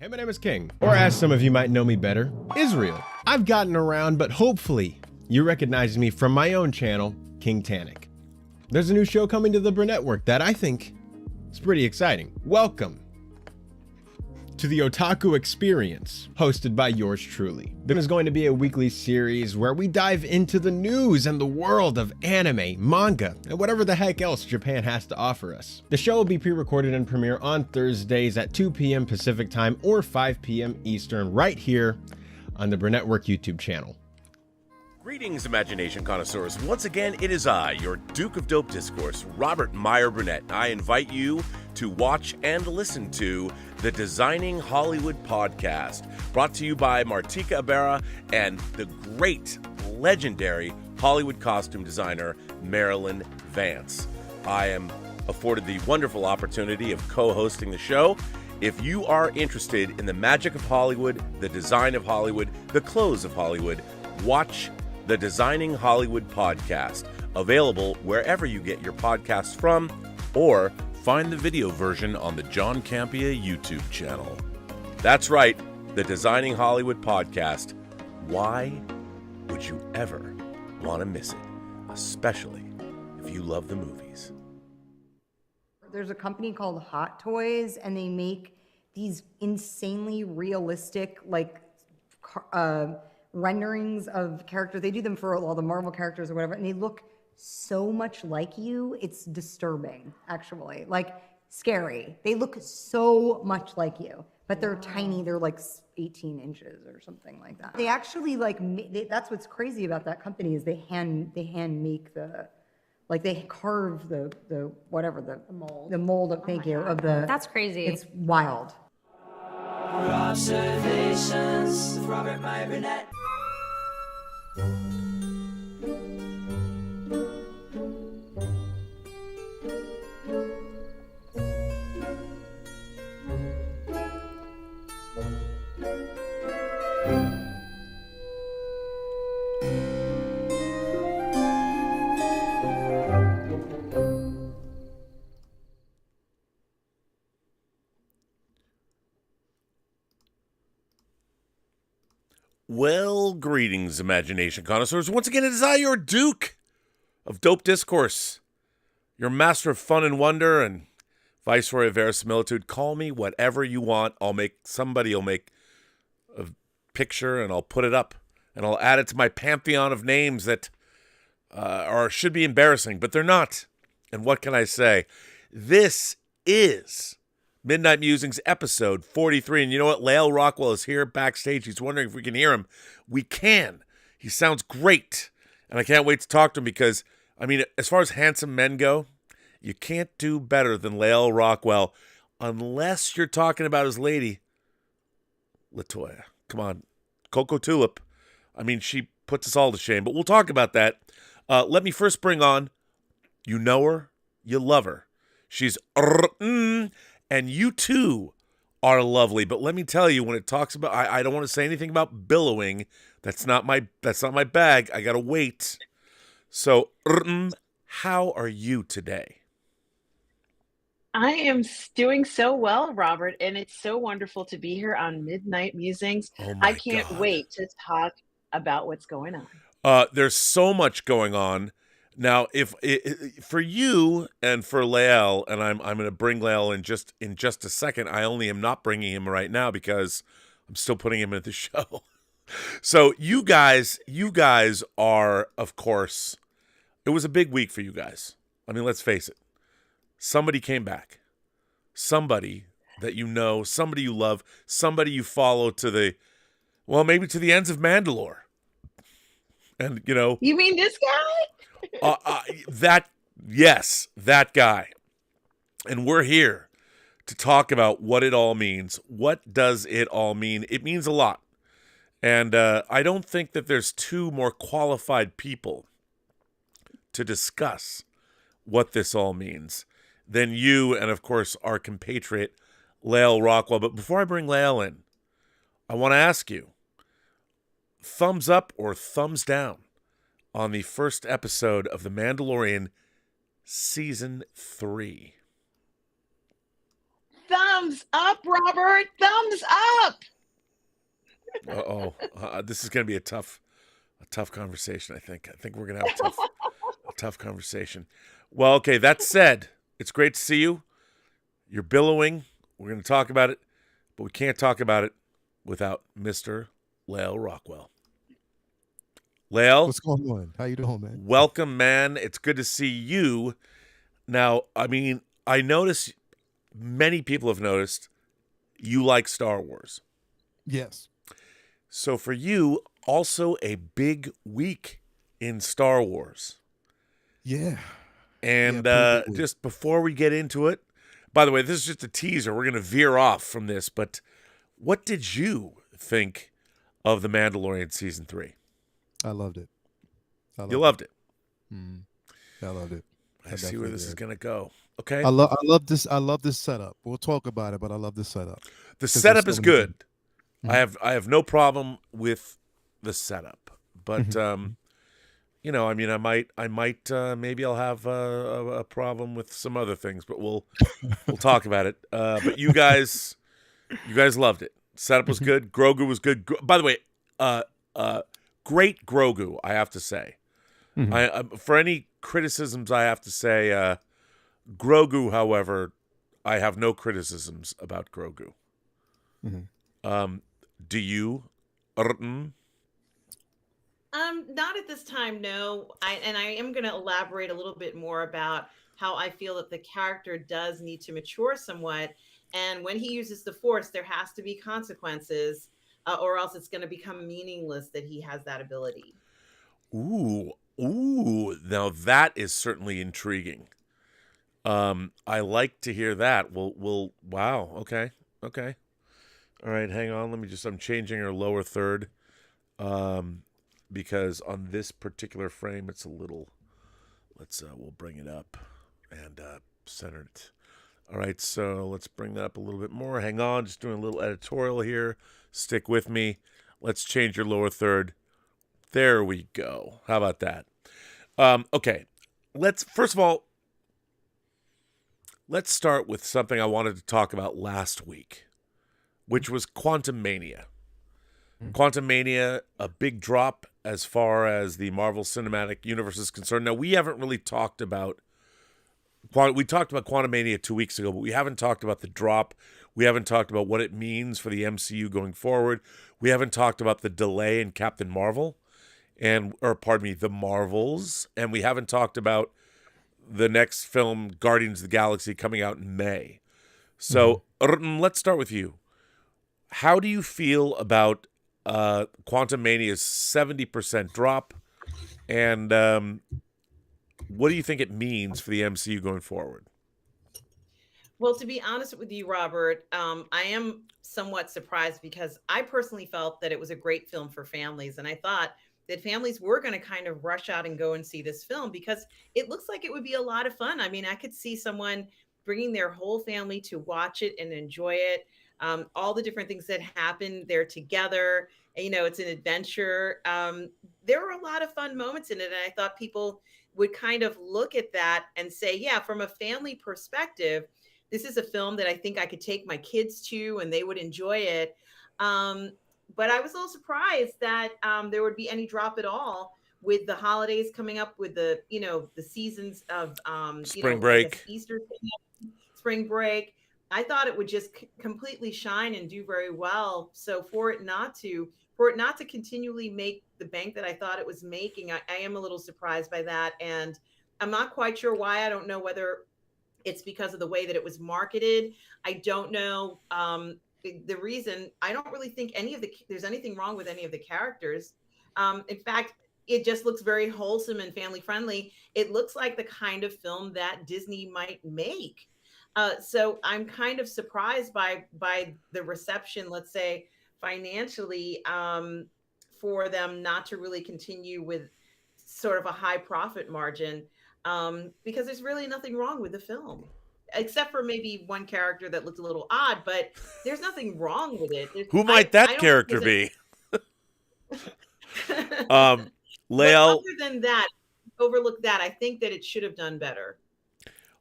Hey, my name is King, or as some of you might know me better, Israel. I've gotten around, but hopefully you recognize me from my own channel, King Tannic. There's a new show coming to the Burnettwork that I think is pretty exciting. Welcome to the Otaku Experience, hosted by yours truly. There is going to be a weekly series where we dive into the news and the world of anime, manga, and whatever the heck else Japan has to offer us. The show will be pre-recorded and premiere on Thursdays at 2 p.m. Pacific time or 5 p.m. Eastern right here on the Burnettwork YouTube channel. Greetings, imagination connoisseurs. Once again, it is I, your Duke of Dope Discourse, Robert Meyer Burnett. I invite you to watch and listen to the Designing Hollywood podcast, brought to you by Martika Ibarra and the great, legendary Hollywood costume designer, Marilyn Vance. I am afforded the wonderful opportunity of co-hosting the show. If you are interested in the magic of Hollywood, the design of Hollywood, the clothes of Hollywood, watch the Designing Hollywood podcast, available wherever you get your podcasts from, or find the video version on the John Campea YouTube channel. That's right, the Designing Hollywood podcast. Why would you ever want to miss it? Especially if you love the movies. There's a company called Hot Toys, and they make these insanely realistic, renderings of characters. They do them for all the Marvel characters or whatever, and they look so much like you. It's disturbing, actually. Like, scary. They look so much like you, but they're tiny. They're like 18 inches or something like that. They actually that's what's crazy about that company is they hand make they carve the mold of That's crazy. It's wild. Robservations with Robert Meyer Burnett. Well, greetings, imagination connoisseurs. Once again, it is I, your Duke of Dope Discourse, your master of fun and wonder and viceroy of verisimilitude. Call me whatever you want. Somebody will make a picture and I'll put it up and I'll add it to my pantheon of names that should be embarrassing, but they're not. And what can I say? This is Midnight Musings, episode 43. And you know what? Lael Rockwell is here backstage. He's wondering if we can hear him. We can. He sounds great. And I can't wait to talk to him because, as far as handsome men go, you can't do better than Lael Rockwell unless you're talking about his lady, LaToya. Come on. Coco Tulip. She puts us all to shame, but we'll talk about that. Let me first bring on, you know her, you love her. She's and you too are lovely. But let me tell you, when it talks about, I don't want to say anything about billowing. That's not my bag. I gotta wait. So, how are you today? I am doing so well, Robert, and it's so wonderful to be here on Midnight Musings. Oh my I can't God. wait to talk about what's going on. There's so much going on. Now, if for you and for Lael, and I'm going to bring Lael in just a second. I only am not bringing him right now because I'm still putting him at the show. So you guys are, of course, it was a big week for you guys. Let's face it. Somebody came back. Somebody that you know, somebody you love, somebody you follow maybe to the ends of Mandalore. And You mean this guy? that guy. And we're here to talk about what it all means. What does it all mean? It means a lot. And I don't think that there's two more qualified people to discuss what this all means than you and, of course, our compatriot, Lael Rockwell. But before I bring Lael in, I want to ask you, thumbs up or thumbs down on the first episode of The Mandalorian Season 3? Thumbs up, Robert. Thumbs up. This is going to be a tough conversation. I think we're going to have a tough conversation. Well, okay. That said, it's great to see you. You're billowing. We're going to talk about it, but we can't talk about it without Mr. Lael Rockwell. Lael, What's going on? How you doing, man? welcome, man. It's good to see you. Now, I mean, I notice many people have noticed you like Star Wars. Yes. So for you, also a big week in Star Wars. Yeah. And pretty big week. just before we get into it, by the way, this is just a teaser. We're going to veer off from this, but what did you think of The Mandalorian Season 3? I loved it. You loved it. I loved it. I see where this is going to go. Okay. I love this. I love this setup. We'll talk about it, but I love this setup. The setup is good. Mhm. I have no problem with the setup, but you know, I mean, I might maybe I'll have a problem with some other things, but we'll talk about it. But you guys loved it. Setup was good. Grogu was good. By the way, great Grogu, I have to say. I for any criticisms, I have to say, Grogu. However, I have no criticisms about Grogu. Do you? Not at this time, no. I am going to elaborate a little bit more about how I feel that the character does need to mature somewhat. And when he uses the Force, there has to be consequences, or else it's going to become meaningless that he has that ability. Ooh. Now that is certainly intriguing. I like to hear that. Wow. Okay. All right, hang on. I'm changing our lower third. Because on this particular frame, it's a little, we'll bring it up and center it. All right, so let's bring that up a little bit more. Hang on, just doing a little editorial here. Stick with me. Let's change your lower third. There we go. How about that? Okay, first of all, let's start with something I wanted to talk about last week, which was Quantumania. Quantumania, a big drop as far as the Marvel Cinematic Universe is concerned. Now, we haven't really talked about we talked about Quantumania 2 weeks ago, but we haven't talked about the drop. We haven't talked about what it means for the MCU going forward. We haven't talked about the delay in Captain Marvel the Marvels, and we haven't talked about the next film, Guardians of the Galaxy, coming out in May. So, let's start with you. How do you feel about Quantumania's 70% drop, and what do you think it means for the MCU going forward? Well, to be honest with you, Robert, I am somewhat surprised because I personally felt that it was a great film for families. And I thought that families were going to kind of rush out and go and see this film because it looks like it would be a lot of fun. I mean, I could see someone bringing their whole family to watch it and enjoy it. All the different things that happen there together. You know, it's an adventure. There were a lot of fun moments in it. And I thought people would kind of look at that and say, yeah, from a family perspective, this is a film that I think I could take my kids to and they would enjoy it. But I was a little surprised that there would be any drop at all with the holidays coming up, with the, the seasons of spring break, Easter, spring break. I thought it would just completely shine and do very well. So for it not to continually make the bank that I thought it was making, I am a little surprised by that. And I'm not quite sure why. I don't know whether it's because of the way that it was marketed. I don't know the reason. I don't really think there's anything wrong with any of the characters. In fact, it just looks very wholesome and family friendly. It looks like the kind of film that Disney might make. So I'm kind of surprised by the reception, let's say financially, for them not to really continue with sort of a high profit margin, because there's really nothing wrong with the film, except for maybe one character that looked a little odd, but there's nothing wrong with it. Who might that character be? Lael. Other than that, overlook that. I think that it should have done better.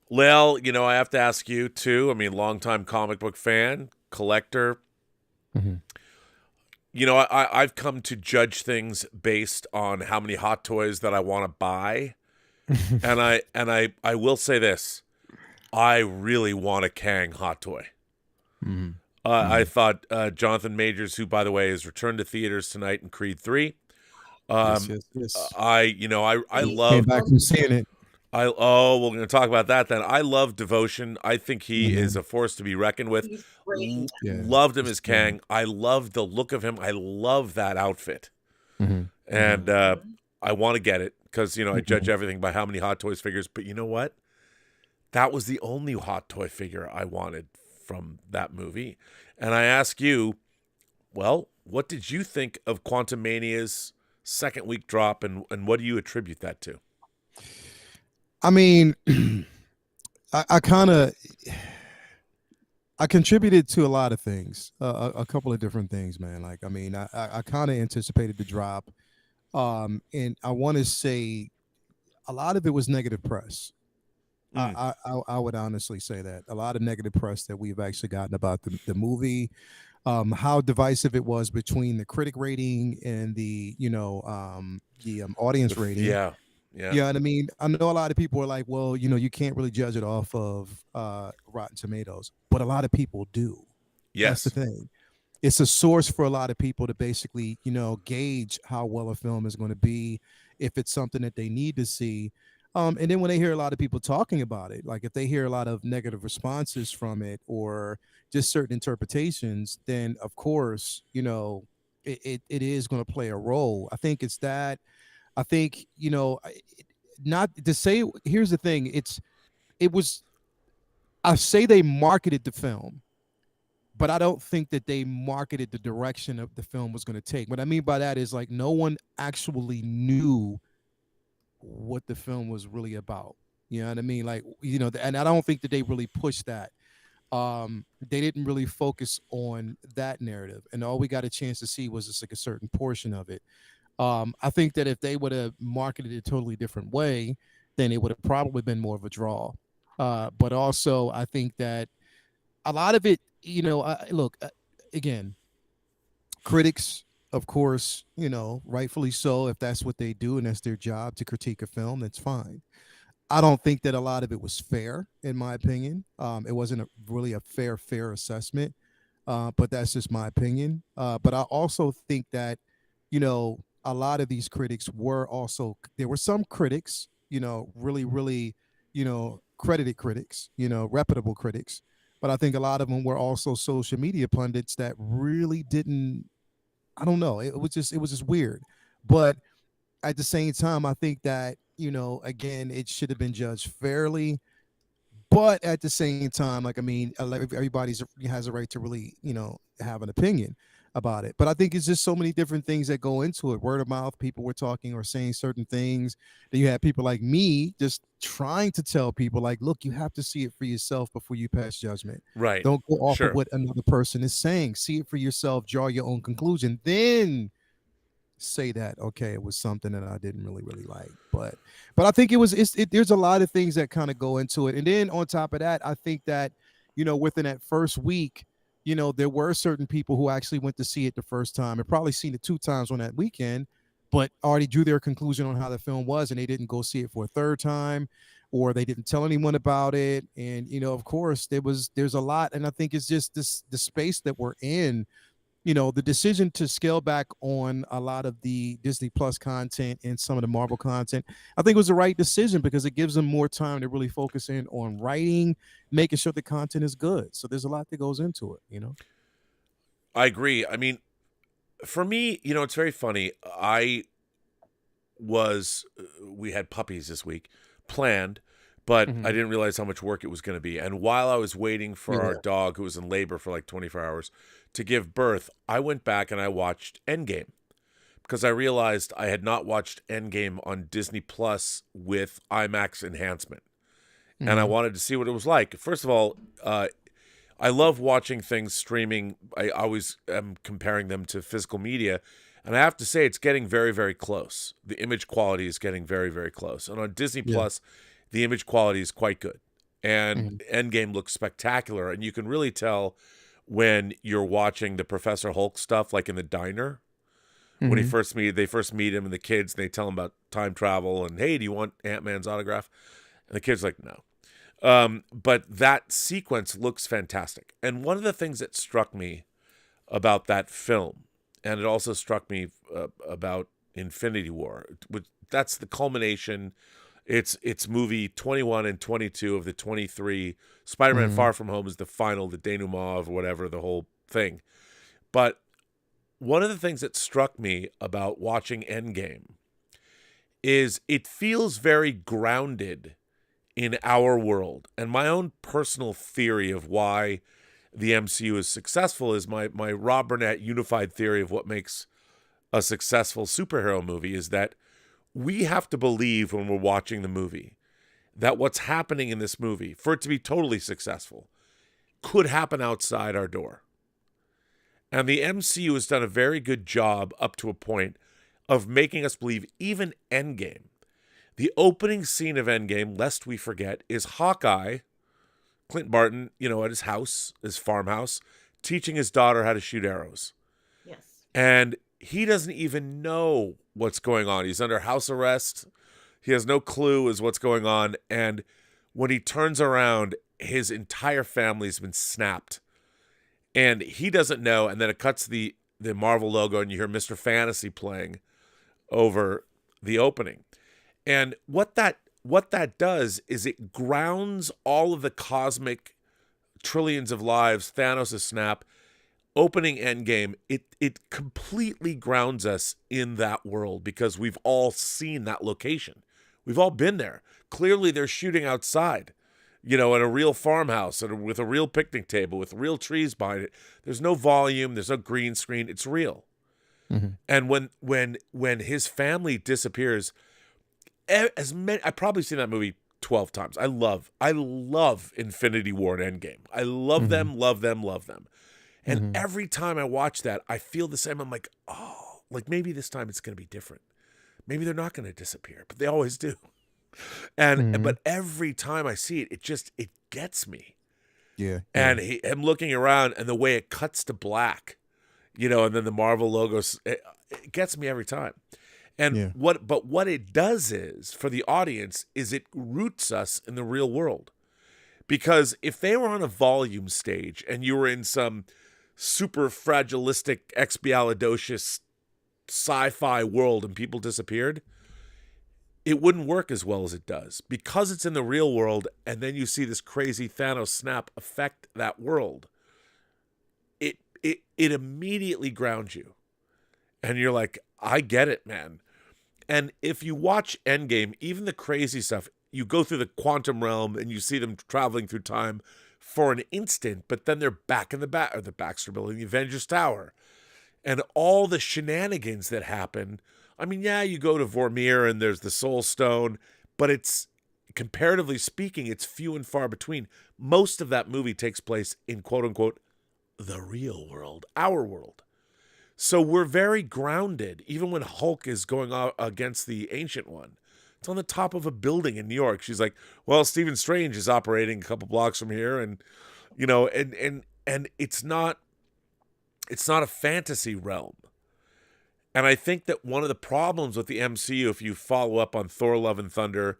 Lael, I have to ask you too. I mean, longtime comic book fan, collector. Mhm. I've come to judge things based on how many hot toys that I want to buy. And I will say this. I really want a Kang hot toy. Mhm. I thought Jonathan Majors, who by the way is returned to theaters tonight in Creed 3. Yes, yes, yes. I He love Came back from seeing it. we're going to talk about that then. I love Devotion. I think he is a force to be reckoned with. He's great. Yeah. Loved him as Yeah. Kang. I love the look of him. I love that outfit. Mhm. And I want to get it because, I judge everything by how many Hot Toys figures. But you know what? That was the only Hot Toy figure I wanted from that movie. And I ask you, well, what did you think of Quantumania's second week drop, and what do you attribute that to? I mean, I kind of I contributed to a lot of things, a couple of different things, man. Like, I mean, I kind of anticipated the drop, and I want to say a lot of it was negative press. I would honestly say that a lot of negative press that we've actually gotten about the movie, how divisive it was between the critic rating and the audience rating. Yeah. Yeah, and I mean, I know a lot of people are like, well, you can't really judge it off of Rotten Tomatoes, but a lot of people do. Yes. That's the thing. It's a source for a lot of people to basically, gauge how well a film is going to be, if it's something that they need to see. And then when they hear a lot of people talking about it, like if they hear a lot of negative responses from it or just certain interpretations, then of course, it is going to play a role. I think it's that. I think, not to say, here's the thing. I say they marketed the film, but I don't think that they marketed the direction of the film was going to take. What I mean by that is like no one actually knew what the film was really about. You know what I mean? Like, and I don't think that they really pushed that. They didn't really focus on that narrative. And all we got a chance to see was just like a certain portion of it. I think that if they would have marketed it a totally different way, then it would have probably been more of a draw. But also, I think that a lot of it, look, again, critics, of course, rightfully so, if that's what they do and that's their job to critique a film, that's fine. I don't think that a lot of it was fair, in my opinion. It wasn't really a fair assessment, but that's just my opinion. But I also think that, a lot of these critics there were some critics, really, really, credited critics, reputable critics. But I think a lot of them were also social media pundits that really didn't, I don't know. It was just weird. But at the same time, I think that, again, it should have been judged fairly. But at the same time, like, I mean, everybody has a right to really, have an opinion about it. But I think it's just so many different things that go into it. Word of mouth, people were talking or saying certain things. Then you have people like me just trying to tell people, like, look, you have to see it for yourself before you pass judgment. Right. Don't go off Sure. of what another person is saying. See it for yourself, draw your own conclusion. Then say that, okay, it was something that I didn't really like. But I think there's a lot of things that kind of go into it. And then on top of that, I think that, within that first week, there were certain people who actually went to see it the first time and probably seen it 2 times on that weekend, but already drew their conclusion on how the film was, and they didn't go see it for a third time, or they didn't tell anyone about it. And, of course, there's a lot. And I think it's just the space that we're in. The decision to scale back on a lot of the Disney Plus content and some of the Marvel content, I think was the right decision because it gives them more time to really focus in on writing, making sure the content is good. So there's a lot that goes into it, I agree. I mean, for me, it's very funny. We had puppies this week planned, but I didn't realize how much work it was going to be. And while I was waiting for our dog, who was in labor for like 24 hours, to give birth, I went back and I watched Endgame because I realized I had not watched Endgame on Disney Plus with IMAX enhancement. And I wanted to see what it was like. First of all, I love watching things streaming. I always am comparing them to physical media. And I have to say, it's getting very, very close. The image quality is getting very, very close. And on Disney Plus, the image quality is quite good. and Endgame looks spectacular, and you can really tell when you're watching the Professor Hulk stuff, like in the diner, when they first meet him and the kids, and they tell him about time travel and, hey, do you want Ant-Man's autograph? And the kid's like, no. But that sequence looks fantastic. And one of the things that struck me about that film, and it also struck me about Infinity War, that's the culmination. It's movie 21 and 22 of the 23. Spider-Man Far From Home is the final, the denouement of whatever, the whole thing. But one of the things that struck me about watching Endgame is it feels very grounded in our world. And my own personal theory of why the MCU is successful is my Rob Burnett unified theory of what makes a successful superhero movie is that we have to believe when we're watching the movie that what's happening in this movie, for it to be totally successful, could happen outside our door. And the MCU has done a very good job up to a point of making us believe even Endgame. The opening scene of Endgame, lest we forget, is Hawkeye, Clint Barton, at his house, his farmhouse, teaching his daughter how to shoot arrows. Yes. And he doesn't even know what's going on. He's under house arrest. He has no clue as what's going on. And when he turns around, his entire family's been snapped. And he doesn't know. And then it cuts the Marvel logo and you hear Mr. Fantasy playing over the opening. And what that does is it grounds all of the cosmic trillions of lives, Thanos' snap, opening Endgame, it completely grounds us in that world because we've all seen that location. We've all been there. Clearly they're shooting outside, in a real farmhouse and with a real picnic table with real trees behind it. There's no volume, there's no green screen, it's real. And when his family disappears, I've probably seen that movie 12 times. I love Infinity War and Endgame. I love them, love them, love them. And every time I watch that, I feel the same. I'm like, oh, like maybe this time it's going to be different. Maybe they're not going to disappear, but they always do. And but every time I see it, it gets me. Yeah. And him looking around and the way it cuts to black, and then the Marvel logos, it gets me every time. And what it does is for the audience is it roots us in the real world. Because if they were on a volume stage and you were in some super fragilistic, expialidocious sci-fi world and people disappeared, it wouldn't work as well as it does. Because it's in the real world and then you see this crazy Thanos snap affect that world, it immediately grounds you. And you're like, I get it, man. And if you watch Endgame, even the crazy stuff, you go through the quantum realm and you see them traveling through time for an instant, but then they're back in the Baxter Building, the Avengers Tower. And all the shenanigans that happen. I mean, yeah, you go to Vormir and there's the Soul Stone, but it's, comparatively speaking, it's few and far between. Most of that movie takes place in, quote unquote, the real world, our world. So we're very grounded, even when Hulk is going out against the Ancient One. It's on the top of a building in New York. She's like, well, Stephen Strange is operating a couple blocks from here. And, and it's not a fantasy realm. And I think that one of the problems with the MCU, if you follow up on Thor, Love and Thunder,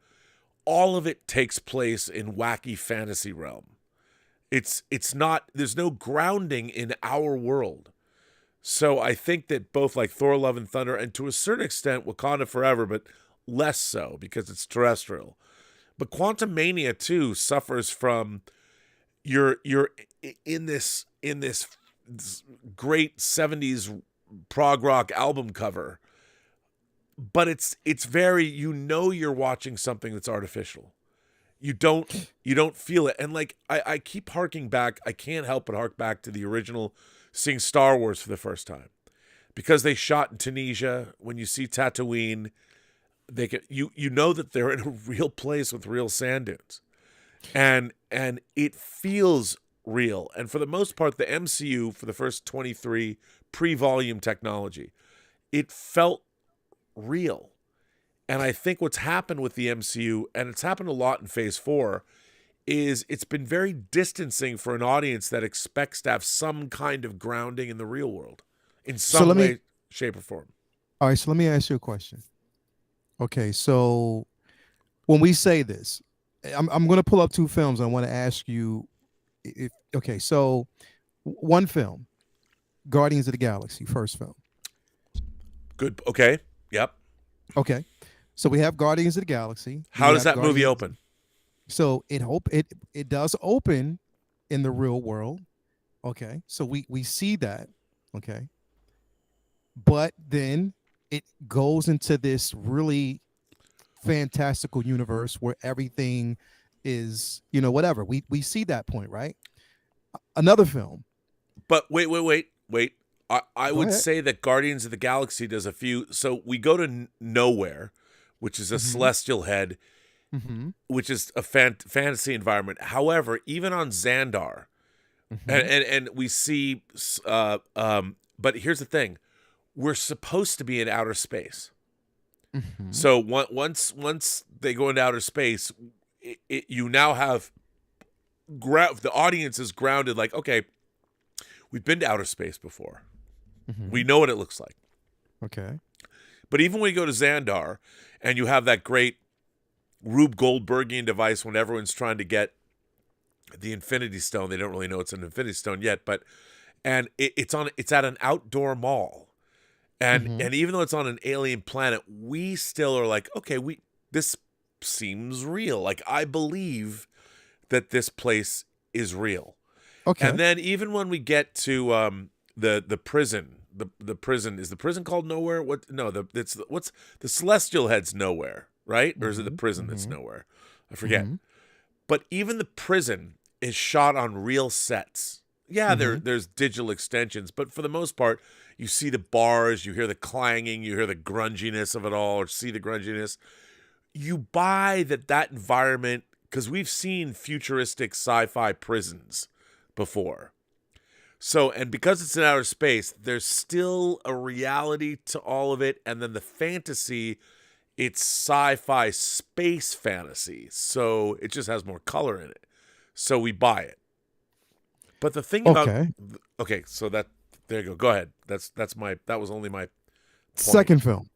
all of it takes place in wacky fantasy realm. It's not, there's no grounding in our world. So I think that both like Thor, Love and Thunder, and to a certain extent Wakanda Forever, but less so because it's terrestrial. But Quantumania too suffers from you're in this great 70s prog rock album cover, but it's very, you're watching something that's artificial. You don't feel it. And like I keep harking back, I can't help but hark back to the original seeing Star Wars for the first time. Because they shot in Tunisia, when you see Tatooine, they can, you know that they're in a real place with real sand dunes. And it feels real. And for the most part, the MCU for the first 23 pre-volume technology, it felt real. And I think what's happened with the MCU, and it's happened a lot in Phase 4, is it's been very distancing for an audience that expects to have some kind of grounding in the real world in some way, shape, or form. All right, so let me ask you a question. Okay, so when we say this, I'm going to pull up 2 films. I want to ask you if okay, so one film, Guardians of the Galaxy, first film. Good. Okay. Yep. Okay, so we have Guardians of the Galaxy. How does that movie open? So it does open in the real world. Okay, so we see that. Okay, but then it goes into this really fantastical universe where everything is, whatever. We see that point, right? Another film. But wait. I would ahead. say that Guardians of the Galaxy does a few. So we go to Nowhere, which is a celestial head, which is a fantasy environment. However, even on Xandar, and we see, but here's the thing. We're supposed to be in outer space. So once they go into outer space, you now have the audience is grounded. Like, okay, we've been to outer space before. We know what it looks like. Okay. But even when you go to Xandar and you have that great Rube Goldbergian device when everyone's trying to get the Infinity Stone, they don't really know it's an Infinity Stone yet, but it's at an outdoor mall. And even though it's on an alien planet, we still are like, okay, this seems real. Like, I believe that this place is real. Okay. And then even when we get to the prison, the prison, is the prison called Nowhere? What's the Celestial Head's Nowhere, right? Or is it the prison that's Nowhere? I forget. But even the prison is shot on real sets. Yeah, there's digital extensions, but for the most part, you see the bars, you hear the clanging, you hear the grunginess of it all, or see the grunginess. You buy that environment, because we've seen futuristic sci-fi prisons before. So, and because it's in outer space, there's still a reality to all of it, and then the fantasy, it's sci-fi space fantasy, so it just has more color in it. So we buy it. But the thing about so there you go. Go ahead. That was only my point. Second film.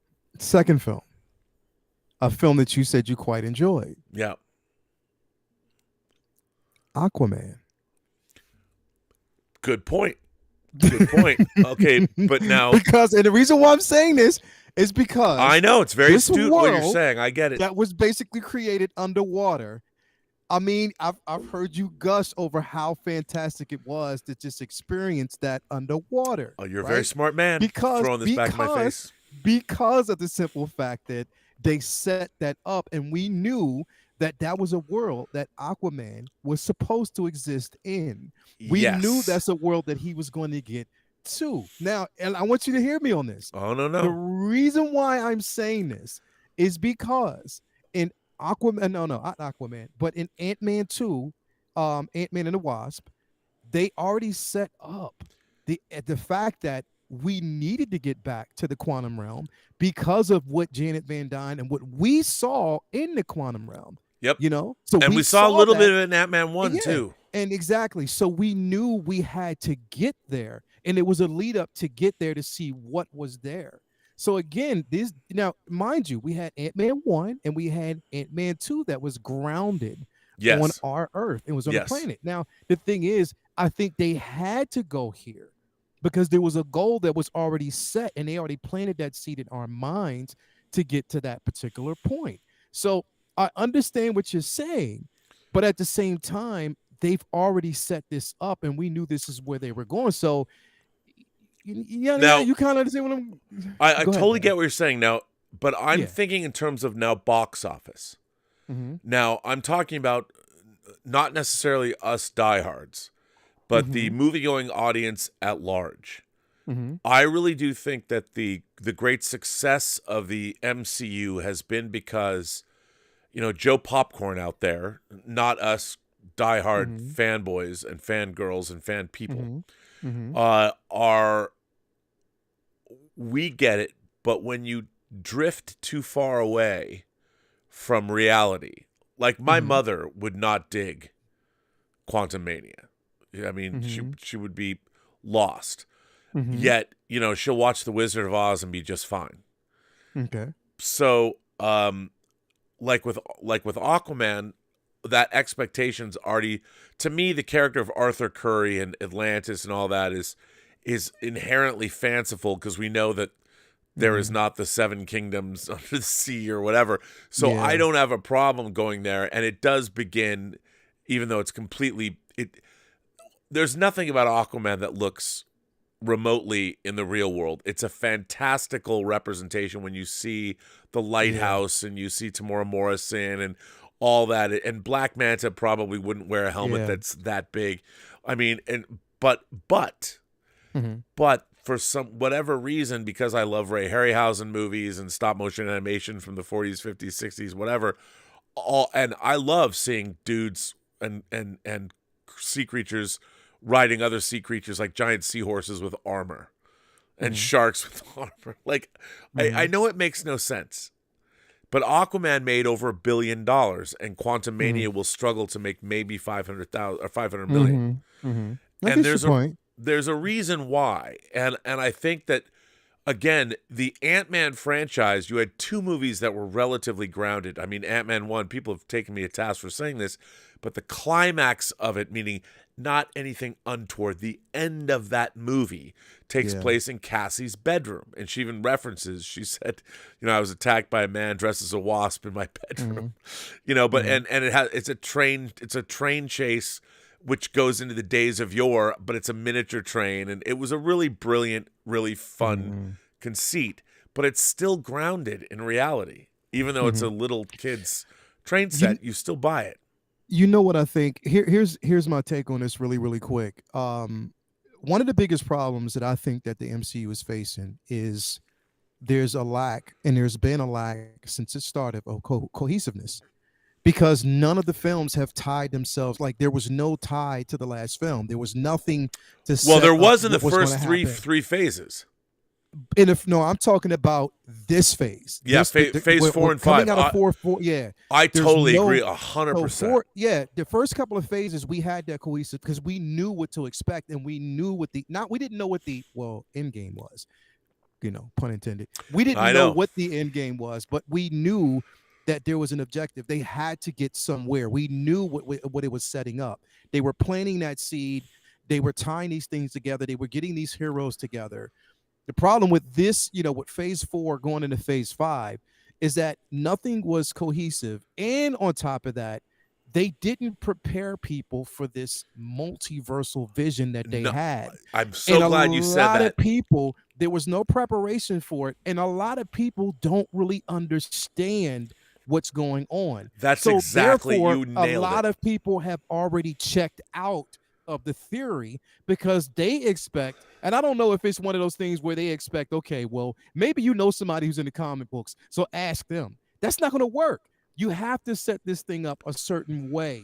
A film that you said you quite enjoyed. Yeah. Aquaman. Good point. Okay, but now and the reason why I'm saying this is because I know it's very astute what you're saying. I get it. That was basically created underwater. I mean, I've heard you gush over how fantastic it was to just experience that underwater. Oh, you're a very smart man. Throwing this back in my face. Because of the simple fact that they set that up, and we knew that was a world that Aquaman was supposed to exist in. We knew that's a world that he was going to get to. Now, and I want you to hear me on this. Oh, no. The reason why I'm saying this is because in Aquaman, not Aquaman, but in Ant-Man 2, Ant-Man and the Wasp, they already set up the fact that we needed to get back to the quantum realm because of what Janet Van Dyne and what we saw in the quantum realm. Yep. So we saw a little bit of it in Ant-Man 1 too. And exactly. So we knew we had to get there, and it was a lead up to get there to see what was there. So again, now, mind you, we had Ant-Man 1 and we had Ant-Man 2 that was grounded on our Earth. It was on the planet. Now, the thing is, I think they had to go here because there was a goal that was already set, and they already planted that seed in our minds to get to that particular point. So I understand what you're saying, but at the same time, they've already set this up, and we knew this is where they were going. So you kind of understand what I'm. I totally get what you're saying now, but I'm thinking in terms of now box office. Now I'm talking about not necessarily us diehards, but the movie-going audience at large. I really do think that the great success of the MCU has been because, Joe Popcorn out there, not us diehard fanboys and fangirls and fan people, we get it, but when you drift too far away from reality, like my mother would not dig Quantumania. I mean, Mhm. she would be lost. Mhm. Yet, she'll watch The Wizard of Oz and be just fine. Okay. So, like with Aquaman, that expectation's already, to me, the character of Arthur Curry and Atlantis and all that is inherently fanciful, because we know that there is not the 7 kingdoms under the sea or whatever. So Yeah. I don't have a problem going there. And it does begin, even though it's completely, there's nothing about Aquaman that looks remotely in the real world. It's a fantastical representation when you see the lighthouse and you see Tamora Morrison and all that. And Black Manta probably wouldn't wear a helmet that's that big. I mean, but Mhm. for some whatever reason, because I love Ray Harryhausen movies and stop motion animation from the 40s, 50s, 60s, whatever, and I love seeing dudes and sea creatures riding other sea creatures, like giant seahorses with armor and sharks with armor. Like, I know it makes no sense, but Aquaman made over $1 billion, and Quantumania will struggle to make maybe 500,000 or 500 million. Mhm. And there's a reason why. And I think that, again, the Ant-Man franchise, you had 2 movies that were relatively grounded. I mean, Ant-Man 1, people have taken me to task for saying this, but the climax of it, meaning not anything untoward, the end of that movie takes place in Cassie's bedroom. And she even references, she said, I was attacked by a man dressed as a wasp in my bedroom. But and it's a train chase which goes into the days of yore, but it's a miniature train, and it was a really brilliant, really fun conceit, but it's still grounded in reality. Even though it's a little kid's train set, you still buy it. You know what I think? Here's my take on this really, really quick. One of the biggest problems that I think that the MCU is facing is there's a lack, and there's been a lack since it started, of cohesiveness, because none of the films have tied themselves. Like, there was no tie to the last film. There was nothing to set there up was in the what was first gonna happen. three phases. And I'm talking about this phase. Yeah, phase 4 and 5. Coming out of 4, yeah. I totally agree, So 100%. the first couple of phases we had that cohesive because we knew what to expect, and we knew we didn't know what the end game was. Pun intended. We didn't know what the end game was, but we knew that there was an objective. They had to get somewhere. We knew what it was setting up. They were planting that seed. They were tying these things together. They were getting these heroes together. The problem with this, with phase 4 going into phase 5, is that nothing was cohesive. And on top of that, they didn't prepare people for this multiversal vision that they had. I'm so glad you said that. A lot of people, there was no preparation for it. And a lot of people don't really understand what's going on. That's exactly, you nailed it. A lot of people have already checked out of the theory because they expect, and I don't know if it's one of those things where they expect, okay, well, maybe somebody who's in the comic books, so ask them. That's not going to work. You have to set this thing up a certain way.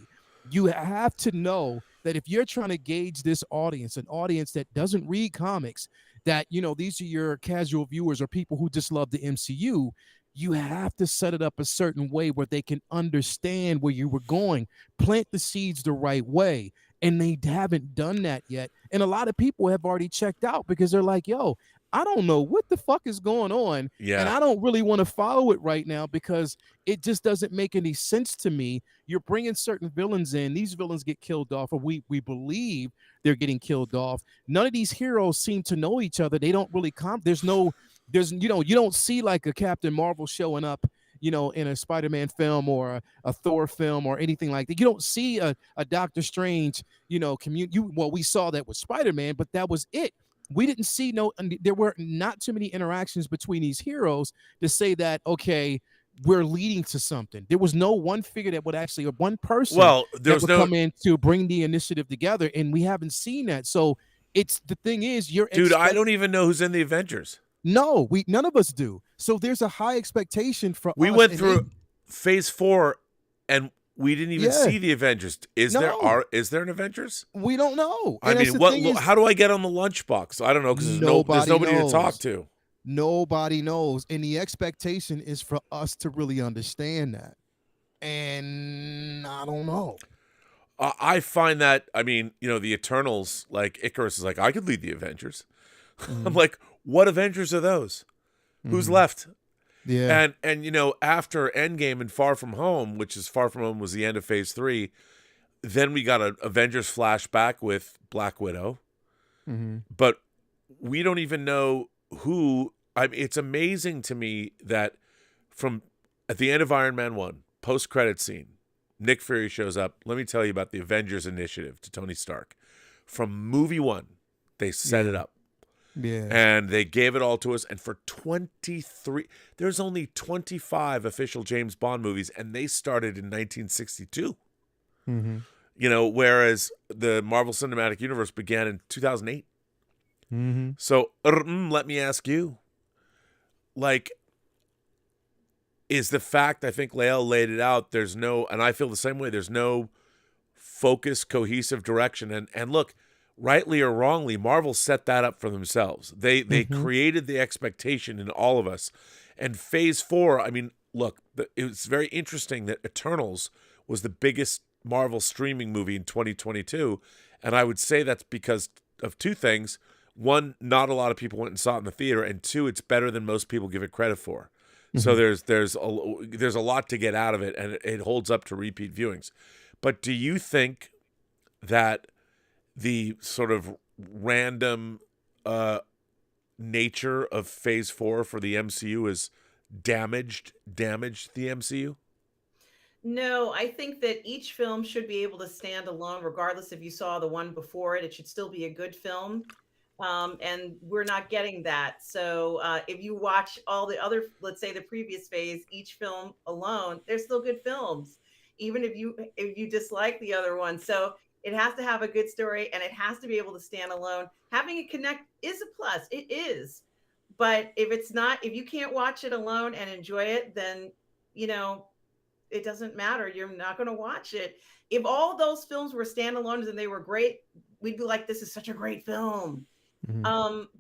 You have to know that if you're trying to gauge this audience, an audience that doesn't read comics, that, these are your casual viewers or people who just love the MCU, you have to set it up a certain way where they can understand where you were going, plant the seeds the right way. And they haven't done that yet. And a lot of people have already checked out because they're like, yo, I don't know what the fuck is going on. Yeah. And I don't really want to follow it right now because it just doesn't make any sense to me. You're bringing certain villains in. These villains get killed off, or we believe they're getting killed off. None of these heroes seem to know each other. They don't really you don't see like a Captain Marvel showing up, in a Spider-Man film or a Thor film or anything like that. You don't see a Doctor Strange, we saw that with Spider-Man, but that was it. We didn't see there were not too many interactions between these heroes to say that, okay, we're leading to something. There was no one figure that would actually, or one person that would come in to bring the initiative together, and we haven't seen that. So the thing is, I don't even know who's in the Avengers. No, none of us do. So there's a high expectation for we us. Went through phase 4 and we didn't even see the Avengers. Is there an Avengers? We don't know. I mean, how do I get on the lunchbox? I don't know, because there's nobody to talk to. Nobody knows. And the expectation is for us to really understand that. And I don't know. I find that, I mean, the Eternals, like Icarus is like, I could lead the Avengers. I'm like, what Avengers are those? Who's left? Yeah. And after Endgame and Far From Home, which is Far From Home was the end of Phase 3, then we got an Avengers flashback with Black Widow. But we don't even know who. I mean, it's amazing to me that at the end of Iron Man 1, post-credit scene, Nick Fury shows up. Let me tell you about the Avengers Initiative to Tony Stark. From movie 1, they set it up. Yeah. And they gave it all to us. And for 23, there's only 25 official James Bond movies, and they started in 1962. Whereas the Marvel Cinematic Universe began in 2008. So, let me ask you, like, is the fact, I think Lael laid it out, and I feel the same way, there's no focused, cohesive direction. And look, rightly or wrongly, Marvel set that up for themselves. They created the expectation in all of us. And Phase 4, I mean, look, it's very interesting that Eternals was the biggest Marvel streaming movie in 2022. And I would say that's because of two things. One, not a lot of people went and saw it in the theater. And two, it's better than most people give it credit for. So there's a lot to get out of it, and it holds up to repeat viewings. But do you think that the sort of random nature of Phase 4 for the MCU has damaged the MCU? No, I think that each film should be able to stand alone, regardless if you saw the one before it. It should still be a good film. And we're not getting that. So if you watch all the other, let's say the previous phase, each film alone, they're still good films, even if you dislike the other one. So it has to have a good story, and it has to be able to stand alone. Having it connect is a plus. It is. But if you can't watch it alone and enjoy it, then, it doesn't matter. You're not going to watch it. If all those films were standalones and they were great, we'd be like, this is such a great film.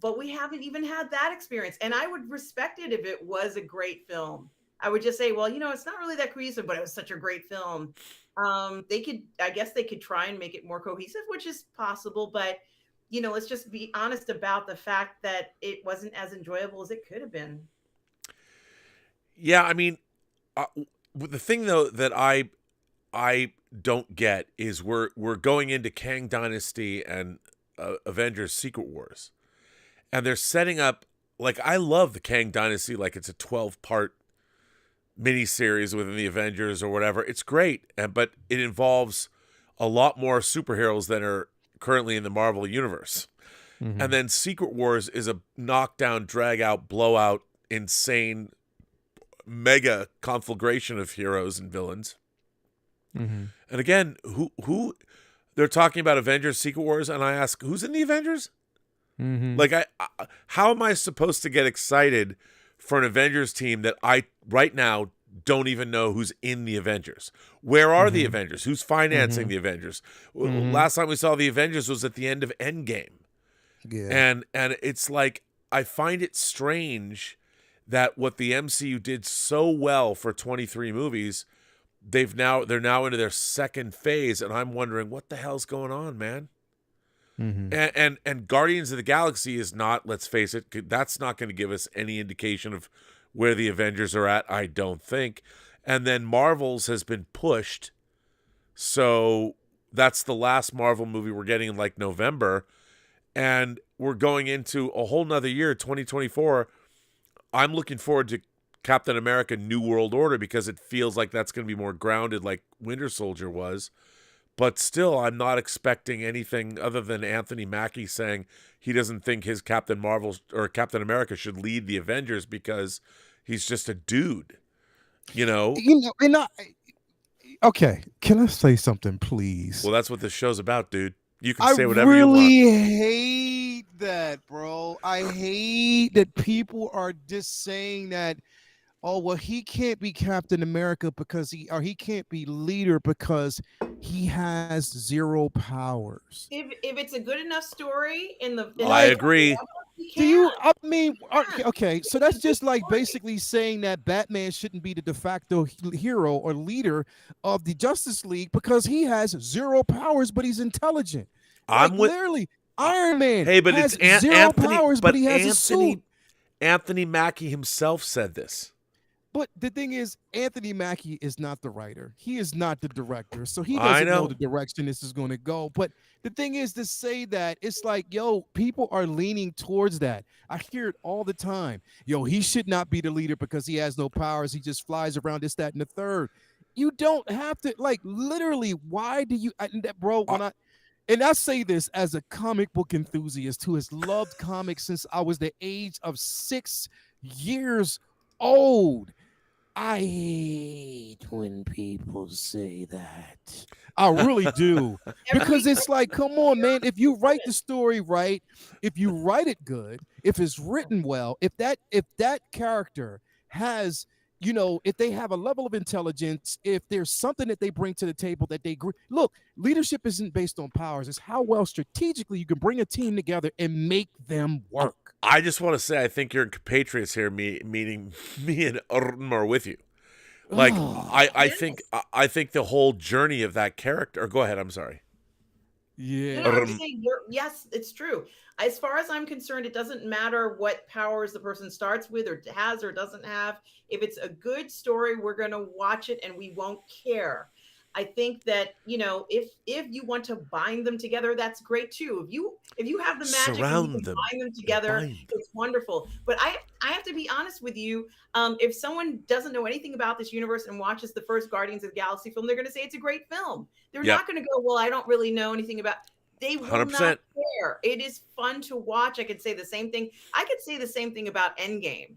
But we haven't even had that experience. And I would respect it if it was a great film. I would just say, well, it's not really that cohesive, but it was such a great film. I guess they could try and make it more cohesive, which is possible. But, let's just be honest about the fact that it wasn't as enjoyable as it could have been. Yeah, I mean, the thing, though, that I don't get is we're going into Kang Dynasty and Avengers Secret Wars, and they're setting up, like, I love the Kang Dynasty, like it's a 12-part miniseries within the Avengers or whatever. It's great, but it involves a lot more superheroes than are currently in the Marvel universe. And then Secret Wars is a knockdown, drag out, blowout, insane, mega conflagration of heroes and villains. And again, who they're talking about Avengers Secret Wars, and I ask, who's in the Avengers? Like, how am I supposed to get excited for an Avengers team that I right now don't even know who's in the Avengers? Where are the Avengers? Who's financing the Avengers? Last time we saw the Avengers was at the end of Endgame. Yeah. And it's like, I find it strange that what the MCU did so well for 23 movies, they're now into their second phase, and I'm wondering what the hell's going on, man. And Guardians of the Galaxy is not, let's face it, that's not going to give us any indication of where the Avengers are at, I don't think. And then Marvel's has been pushed, so that's the last Marvel movie we're getting in like November, and we're going into a whole nother year, 2024. I'm looking forward to Captain America New World Order because it feels like that's going to be more grounded like Winter Soldier was. But still, I'm not expecting anything other than Anthony Mackie saying he doesn't think his Captain America should lead the Avengers because he's just a dude, Okay, can I say something, please? Well, that's what this show's about, dude. You can say whatever you want. I you really hate that, bro. I hate that people are just saying that, oh, well, he can't be Captain America because he can't be leader because he has zero powers. If it's a good enough story I agree. Do you? I mean, okay. So that's just like basically saying that Batman shouldn't be the de facto hero or leader of the Justice League because he has zero powers, but he's intelligent. Like I'm with literally, Iron Man Hey, but has it's zero Anthony. powers, But but he has a suit. Anthony Mackie himself said this. But the thing is, Anthony Mackie is not the writer. He is not the director. So he I doesn't know know. the direction this is going to go. But the thing is to say that it's like, yo, people are leaning towards that. I hear it all the time. Yo, he should not be the leader because he has no powers. He just flies around this, that, and the third. You don't have to, like, literally, why do you, bro, and I say this as a comic book enthusiast who has loved comics since I was the age of 6 years old. I hate when people say that. I really do. Because it's like, come on, man. If you write the story right, if you write it good, if it's written well, if that character has, you know, if they have a level of intelligence, if there's something that they bring to the table that they look, leadership isn't based on powers. It's how well strategically you can bring a team together and make them work. I just want to say I think your compatriots here, meaning me and Urm are with you. Like I think the whole journey of that character. Go ahead. I'm sorry. Yeah. No, I'm saying yes, it's true. As far as I'm concerned, it doesn't matter what powers the person starts with or has or doesn't have. If it's a good story, we're going to watch it and we won't care. I think that, you know, if you want to bind them together, that's great too. If you have the magic Surround and you can them. bind them together, it's wonderful. But I have to be honest with you. If someone doesn't know anything about this universe and watches the first Guardians of the Galaxy film, they're going to say it's a great film. They're not going to go, well, I don't really know anything about. They will 100%. not care. It is fun to watch. I could say the same thing. I could say the same thing about Endgame.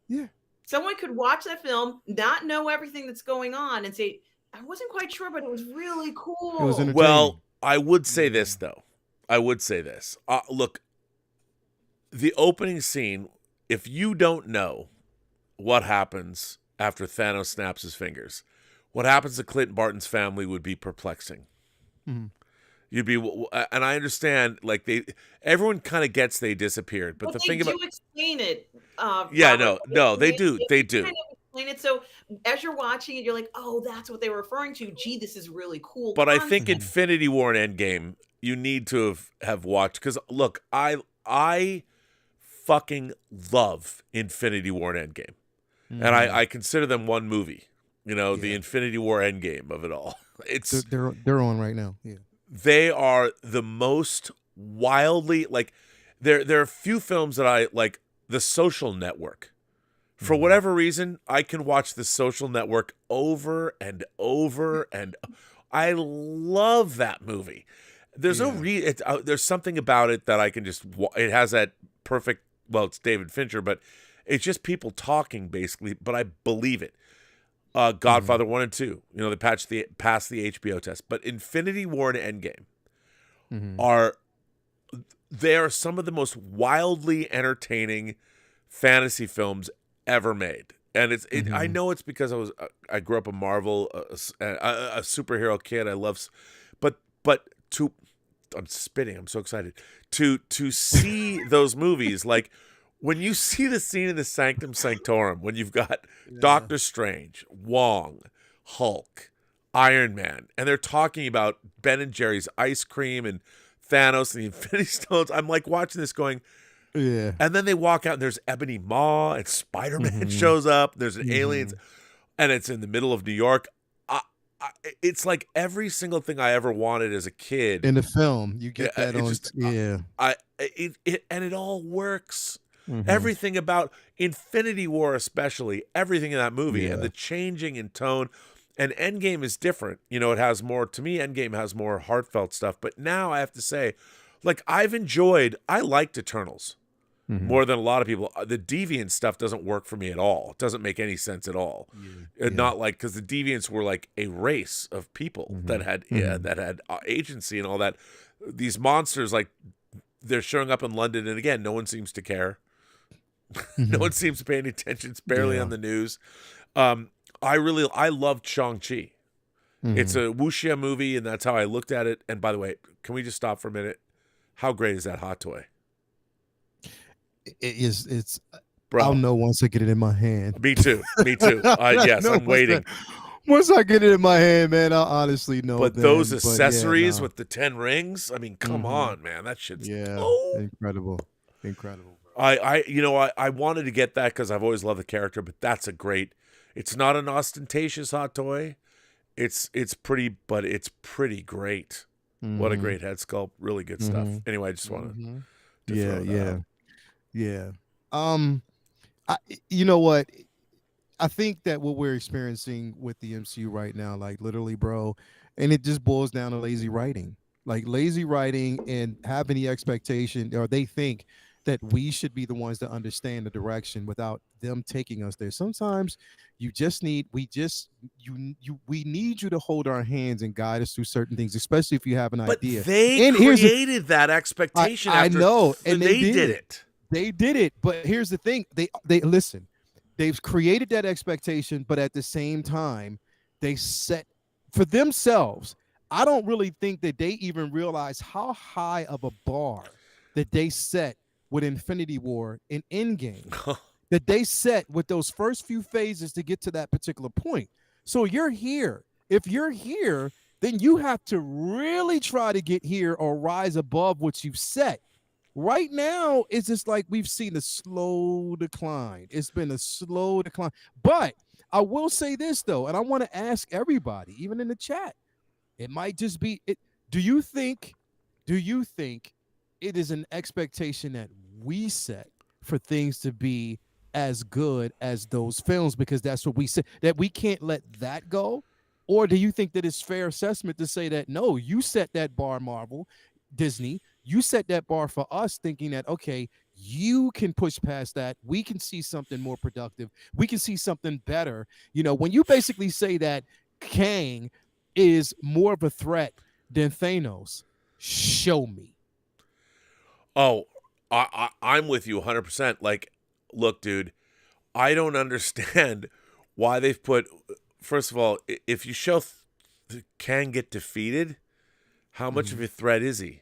Yeah. Someone could watch that film, not know everything that's going on, and say, I wasn't quite sure, but it was really cool. It was entertaining. Well, I would say this, though. Look, the opening scene, if you don't know what happens after Thanos snaps his fingers, what happens to Clint Barton's family would be perplexing. Mm-hmm. You'd be, and I understand, like everyone kind of gets they disappeared, but the thing about explain it. Yeah, Robert. no, they do. Kind of explain it. So as you're watching it, you're like, oh, that's what they were referring to. Gee, this is really cool. But I think Infinity War and Endgame, you need to have watched, because look, I fucking love Infinity War and Endgame, and I consider them one movie. You know, the Infinity War Endgame of it all. It's they're on right now. Yeah. They are the most wildly, like, there are a few films that I like. The Social Network. For whatever reason, I can watch The Social Network over and over, and I love that movie. There's there's something about it that I can just. It has that perfect. Well, it's David Fincher, but it's just people talking basically. But I believe it. Godfather 1 and 2. You know, they passed the HBO test. But Infinity War and Endgame are some of the most wildly entertaining fantasy films ever made. And I know it's because I grew up a Marvel, a superhero kid. I love, but I'm spitting. I'm so excited to see those movies. Like when you see the scene in the Sanctum Sanctorum, when you've got Doctor Strange, Wong, Hulk, Iron Man, and they're talking about Ben and Jerry's ice cream and Thanos and the Infinity Stones. I'm like watching this going, yeah. And then they walk out and there's Ebony Maw and Spider-Man shows up. There's an alien, and it's in the middle of New York. It's like every single thing I ever wanted as a kid in the film. You get that on, and it all works. Everything about Infinity War, especially everything in that movie, and the changing in tone. And Endgame is different. You know, it has more, to me, Endgame has more heartfelt stuff. But now I have to say, like, I liked Eternals more than a lot of people. The Deviant stuff doesn't work for me at all. It doesn't make any sense at all. Not like, because the Deviants were like a race of people that had agency and all that. These monsters, like, they're showing up in London, and again, no one seems to care. No one seems to pay any attention. It's barely on the news. I loved Shang-Chi. It's a wuxia movie, and that's how I looked at it. And by the way, can we just stop for a minute? How great is that hot toy? it's Bro, I'll know once I get it in my hand. me too. Me too. Yes, No, I'm waiting. Once I get it in my hand, man, I'll honestly know. But then. those Yeah, accessories no. with the 10 rings, I mean, come on, man. That shit's Yeah, dope. incredible. Bro. I wanted to get that because I've always loved the character, but that's a great. It's not an ostentatious hot toy. It's pretty, but it's pretty great. What a great head sculpt. Really good stuff. Anyway, I just want to throw that out. Yeah. You know what? I think that what we're experiencing with the MCU right now, like literally, bro, and it just boils down to lazy writing. Like lazy writing and having the expectation, or they think that we should be the ones that understand the direction without them taking us there. Sometimes we need you to hold our hands and guide us through certain things, especially if you have an But idea. they created that expectation. I after know, and they did it. They did it, but here's the thing: they listen. They've created that expectation, but at the same time, they set for themselves. I don't really think that they even realize how high of a bar that they set with Infinity War and Endgame, that they set with those first few phases to get to that particular point. So you're here. If you're here, then you have to really try to get here or rise above what you've set. Right now, it's just like we've seen a slow decline. It's been a slow decline. But I will say this, though, and I want to ask everybody, even in the chat, it might just be it. Do you think it is an expectation that we set for things to be as good as those films because that's what we said, that we can't let that go? Or do you think that it's fair assessment to say that, no, you set that bar, Marvel, Disney, you set that bar for us thinking that, okay, you can push past that. We can see something more productive. We can see something better. You know, when you basically say that Kang is more of a threat than Thanos, show me. Oh, I'm with you 100%. Like, look, dude, I don't understand why they've put. First of all, if you show Kang get defeated, how much of a threat is he?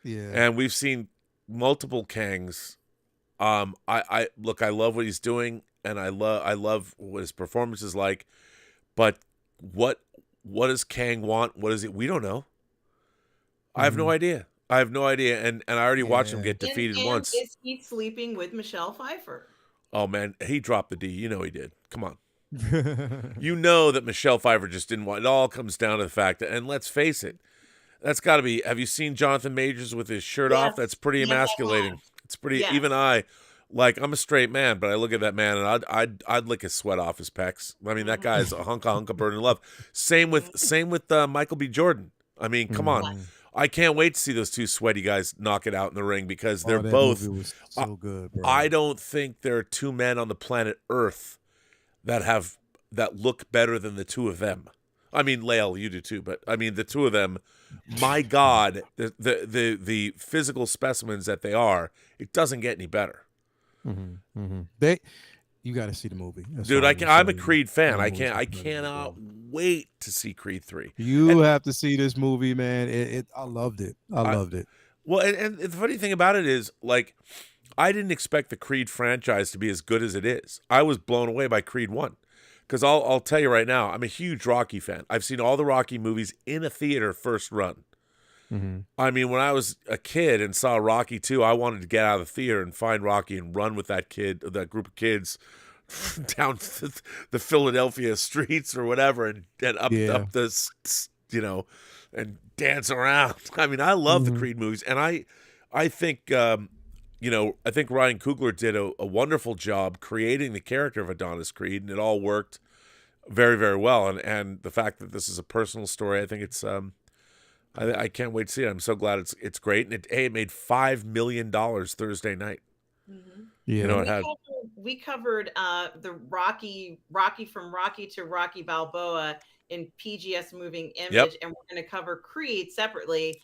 Yeah. And we've seen multiple Kangs. I look, I love what he's doing, and I love what his performance is like. But what does Kang want? What is it? We don't know. I have no idea. And I already watched him get defeated and once. Is he sleeping with Michelle Pfeiffer? Oh man, he dropped the D. You know he did. Come on. You know that Michelle Pfeiffer just didn't want. It all comes down to the fact that, and let's face it, that's got to be. Have you seen Jonathan Majors with his shirt off? That's pretty emasculating. It's pretty. Yes. Even I'm a straight man, but I look at that man and I'd lick his sweat off his pecs. I mean, that guy is a hunk of burning love. Same with Michael B. Jordan. I mean, come on. I can't wait to see those two sweaty guys knock it out in the ring because they're both so good, bro. I don't think there are two men on the planet Earth that look better than the two of them. I mean, Lael, you do too, but I mean the two of them. My God, the physical specimens that they are, it doesn't get any better. You got to see the movie, dude. I'm a Creed fan. I cannot wait to see Creed 3. You have to see this movie, man. I loved it. I loved it. Well, and the funny thing about it is, like, I didn't expect the Creed franchise to be as good as it is. I was blown away by Creed 1. Because I'll tell you right now, I'm a huge Rocky fan. I've seen all the Rocky movies in a theater first run. I mean, when I was a kid and saw Rocky 2, I wanted to get out of the theater and find Rocky and run with that group of kids down the Philadelphia streets or whatever and up the, and dance around. I mean, I love the Creed movies. And I think, I think Ryan Coogler did a wonderful job creating the character of Adonis Creed, and it all worked very, very well. And the fact that this is a personal story, I think it's I can't wait to see it. I'm so glad it's great. And it made $5 million Thursday night. Yeah, we covered the Rocky from Rocky to Rocky Balboa in PGS Moving Image, and we're going to cover Creed separately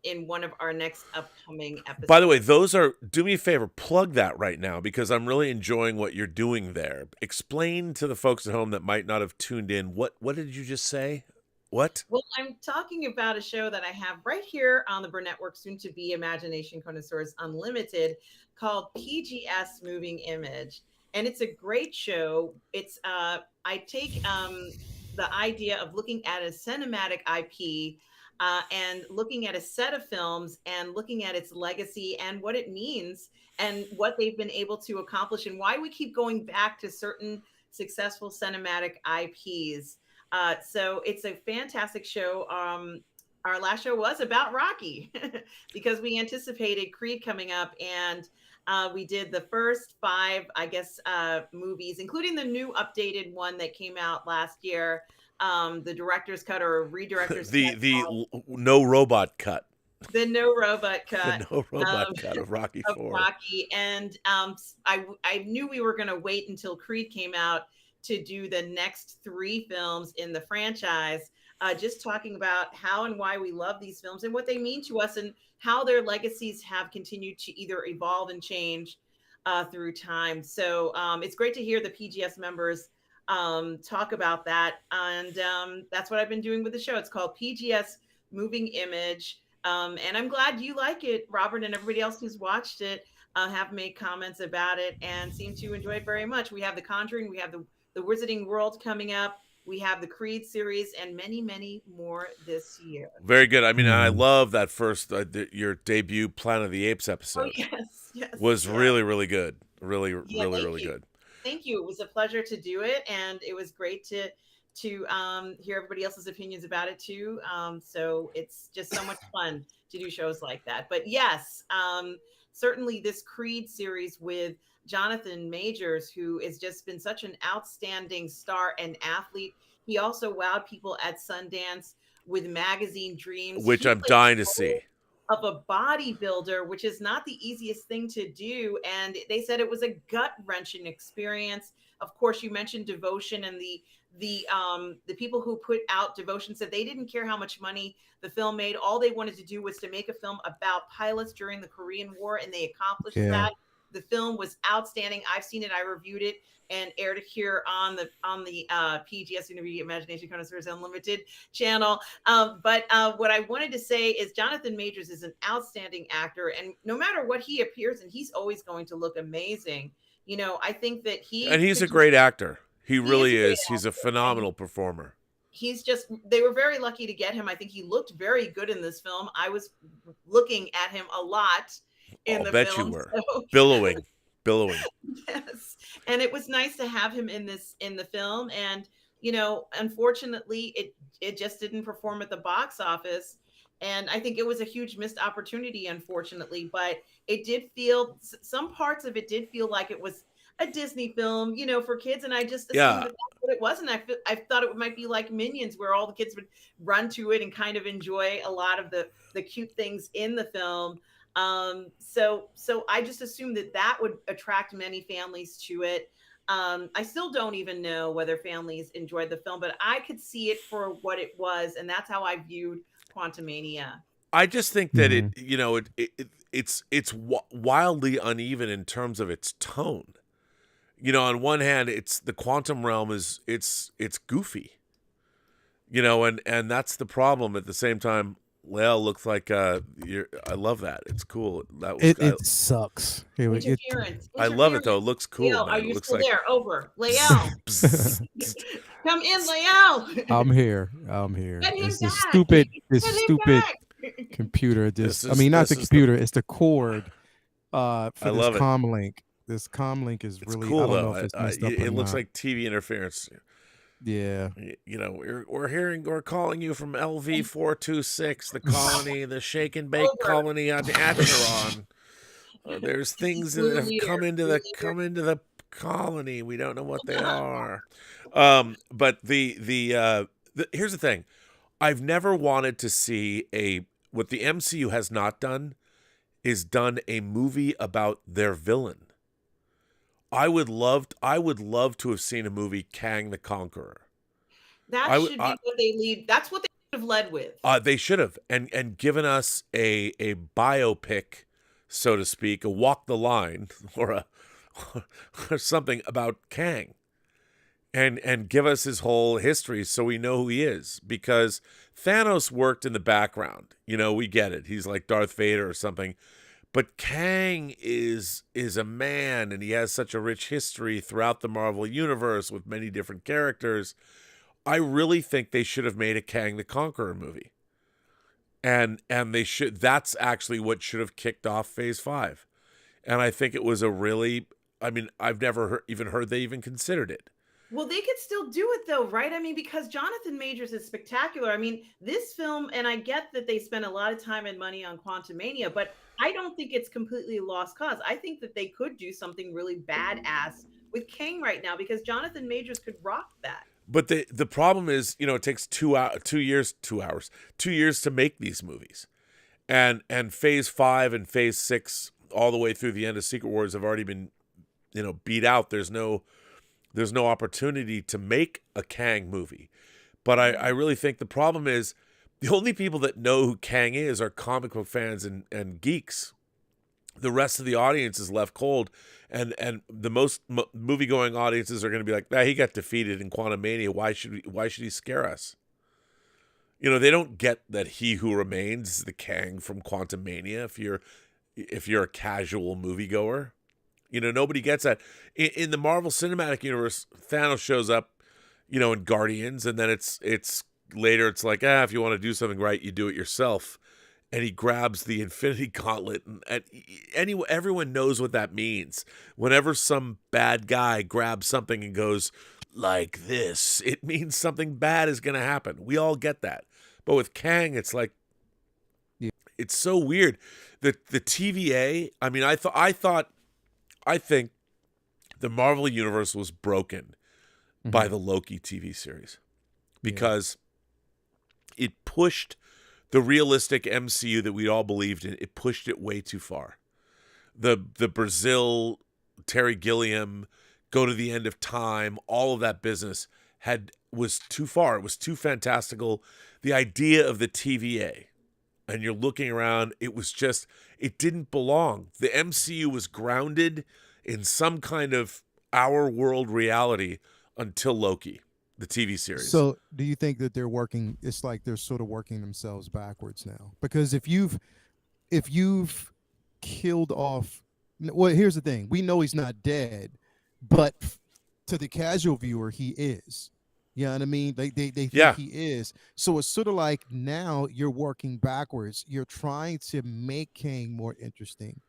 in one of our next upcoming episodes. By the way, do me a favor, plug that right now because I'm really enjoying what you're doing there. Explain to the folks at home that might not have tuned in, what did you just say? What? Well, I'm talking about a show that I have right here on the Burnettwork, soon to be Imagination Connoisseurs Unlimited, called PGS Moving Image. And it's a great show. It's I take the idea of looking at a cinematic IP and looking at a set of films and looking at its legacy and what it means and what they've been able to accomplish and why we keep going back to certain successful cinematic IPs. So it's a fantastic show. Our last show was about Rocky because we anticipated Creed coming up, and we did the first 5, I guess, movies, including the new updated one that came out last year, the director's cut or redirector's cut. The no robot cut. The no robot cut. The no robot cut of Rocky Of 4. Rocky, and I knew we were going to wait until Creed came out to do the next 3 films in the franchise, just talking about how and why we love these films and what they mean to us and how their legacies have continued to either evolve and change through time. So it's great to hear the PGS members talk about that. And that's what I've been doing with the show. It's called PGS Moving Image. And I'm glad you like it, Robert, and everybody else who's watched it have made comments about it and seem to enjoy it very much. We have The Conjuring, we have the Wizarding World coming up, we have the Creed series, and many, many more this year. Very good. I mean, I love that first your debut Planet of the Apes episode. Oh, yes, was really, really good. Really, really good. Thank you. It was a pleasure to do it, and it was great to hear everybody else's opinions about it too. So it's just so much fun to do shows like that. But yes, certainly this Creed series with Jonathan Majors, who has just been such an outstanding star and athlete. He also wowed people at Sundance with Magazine Dreams, which I'm dying to see. Of a bodybuilder, which is not the easiest thing to do. And they said it was a gut-wrenching experience. Of course, you mentioned Devotion, and the people who put out Devotion said they didn't care how much money the film made. All they wanted to do was to make a film about pilots during the Korean War, and they accomplished that. The film was outstanding. I've seen it. I reviewed it and aired it here on the PGS Intermediate Imagination Connoisseurs Unlimited channel. But what I wanted to say is Jonathan Majors is an outstanding actor, and no matter what he appears in, he's always going to look amazing. You know, I think that he's a great actor. He really is. He's a phenomenal performer. They were very lucky to get him. I think he looked very good in this film. I was looking at him a lot in the film. You were. So. Billowing. Yes. And it was nice to have him in the film. And, you know, unfortunately, it just didn't perform at the box office. And I think it was a huge missed opportunity, unfortunately. But it did feel, some parts of it did feel like it was a Disney film, you know, for kids. And I just assumed that's what it was. And I thought it might be like Minions, where all the kids would run to it and kind of enjoy a lot of the cute things in the film. So I just assumed that would attract many families to it. I still don't even know whether families enjoyed the film, but I could see it for what it was. And that's how I viewed Quantumania. I just think that it's wildly uneven in terms of its tone. You know, on one hand, it's the quantum realm it's goofy, you know, and that's the problem. At the same time, Lael looks like I love that. It's cool. It sucks. Interference. I love it though. It looks cool. Lael, are you still there? Over. Lael. Come in, Lael. I'm here. It's the stupid computer. Not the computer. It's the cord for this comm link. This comm link is really cool, I don't know if it's messed up or it looks not. like TV interference. Yeah. You know, we're calling you from LV426, the colony, the shake and bake colony on Acheron. There's things that have come into the colony. We don't know what they are. But the here's the thing. I've never wanted to see what the MCU has not done is done a movie about their villain. I would love to have seen a movie Kang the Conqueror. That should be what they lead. That's what they should have led with. They should have and given us a biopic, so to speak, a walk the line or something about Kang. and give us his whole history so we know who he is. Because Thanos worked in the background. We get it. He's like Darth Vader or something. But Kang is a man, and he has such a rich history throughout the Marvel universe with many different characters. I really think they should have made a Kang the Conqueror movie. And they should. That's actually what should have kicked off Phase 5. And I think it was a really, I've never even heard they even considered it. Well, they could still do it though, right? Because Jonathan Majors is spectacular. This film, and I get that they spent a lot of time and money on Quantumania, but I don't think it's completely a lost cause. I think that they could do something really badass with Kang right now because Jonathan Majors could rock that. But the problem is, it takes 2 years to make these movies. And Phase 5 and Phase 6 all the way through the end of Secret Wars have already been, beat out. There's no opportunity to make a Kang movie. But I really think the problem is the only people that know who Kang is are comic book fans and geeks. The rest of the audience is left cold. And the most movie-going audiences are going to be like, he got defeated in Quantumania. Why should he scare us? They don't get that He Who Remains is the Kang from Quantumania if you're a casual moviegoer. Nobody gets that. In the Marvel Cinematic Universe, Thanos shows up, in Guardians, and then it's later it's like, if you want to do something right, you do it yourself. And he grabs the Infinity Gauntlet, and everyone knows what that means. Whenever some bad guy grabs something and goes like this, it means something bad is going to happen. We all get that. But with Kang, it's like, it's so weird. The TVA, I think the Marvel Universe was broken by the Loki TV series because it pushed the realistic MCU that we all believed in. It pushed it way too far. The Brazil, Terry Gilliam, Go to the End of Time, all of that business was too far. It was too fantastical. The idea of the TVA, and you're looking around, it didn't belong. The MCU was grounded in some kind of our world reality until Loki, the TV series. So do you think that they're working, it's like they're sort of working themselves backwards now? Because if you've killed off, well, here's the thing. We know he's not dead, but to the casual viewer, he is. You know what I mean? They think he is. So it's sort of like now you're working backwards. You're trying to make Kang more interesting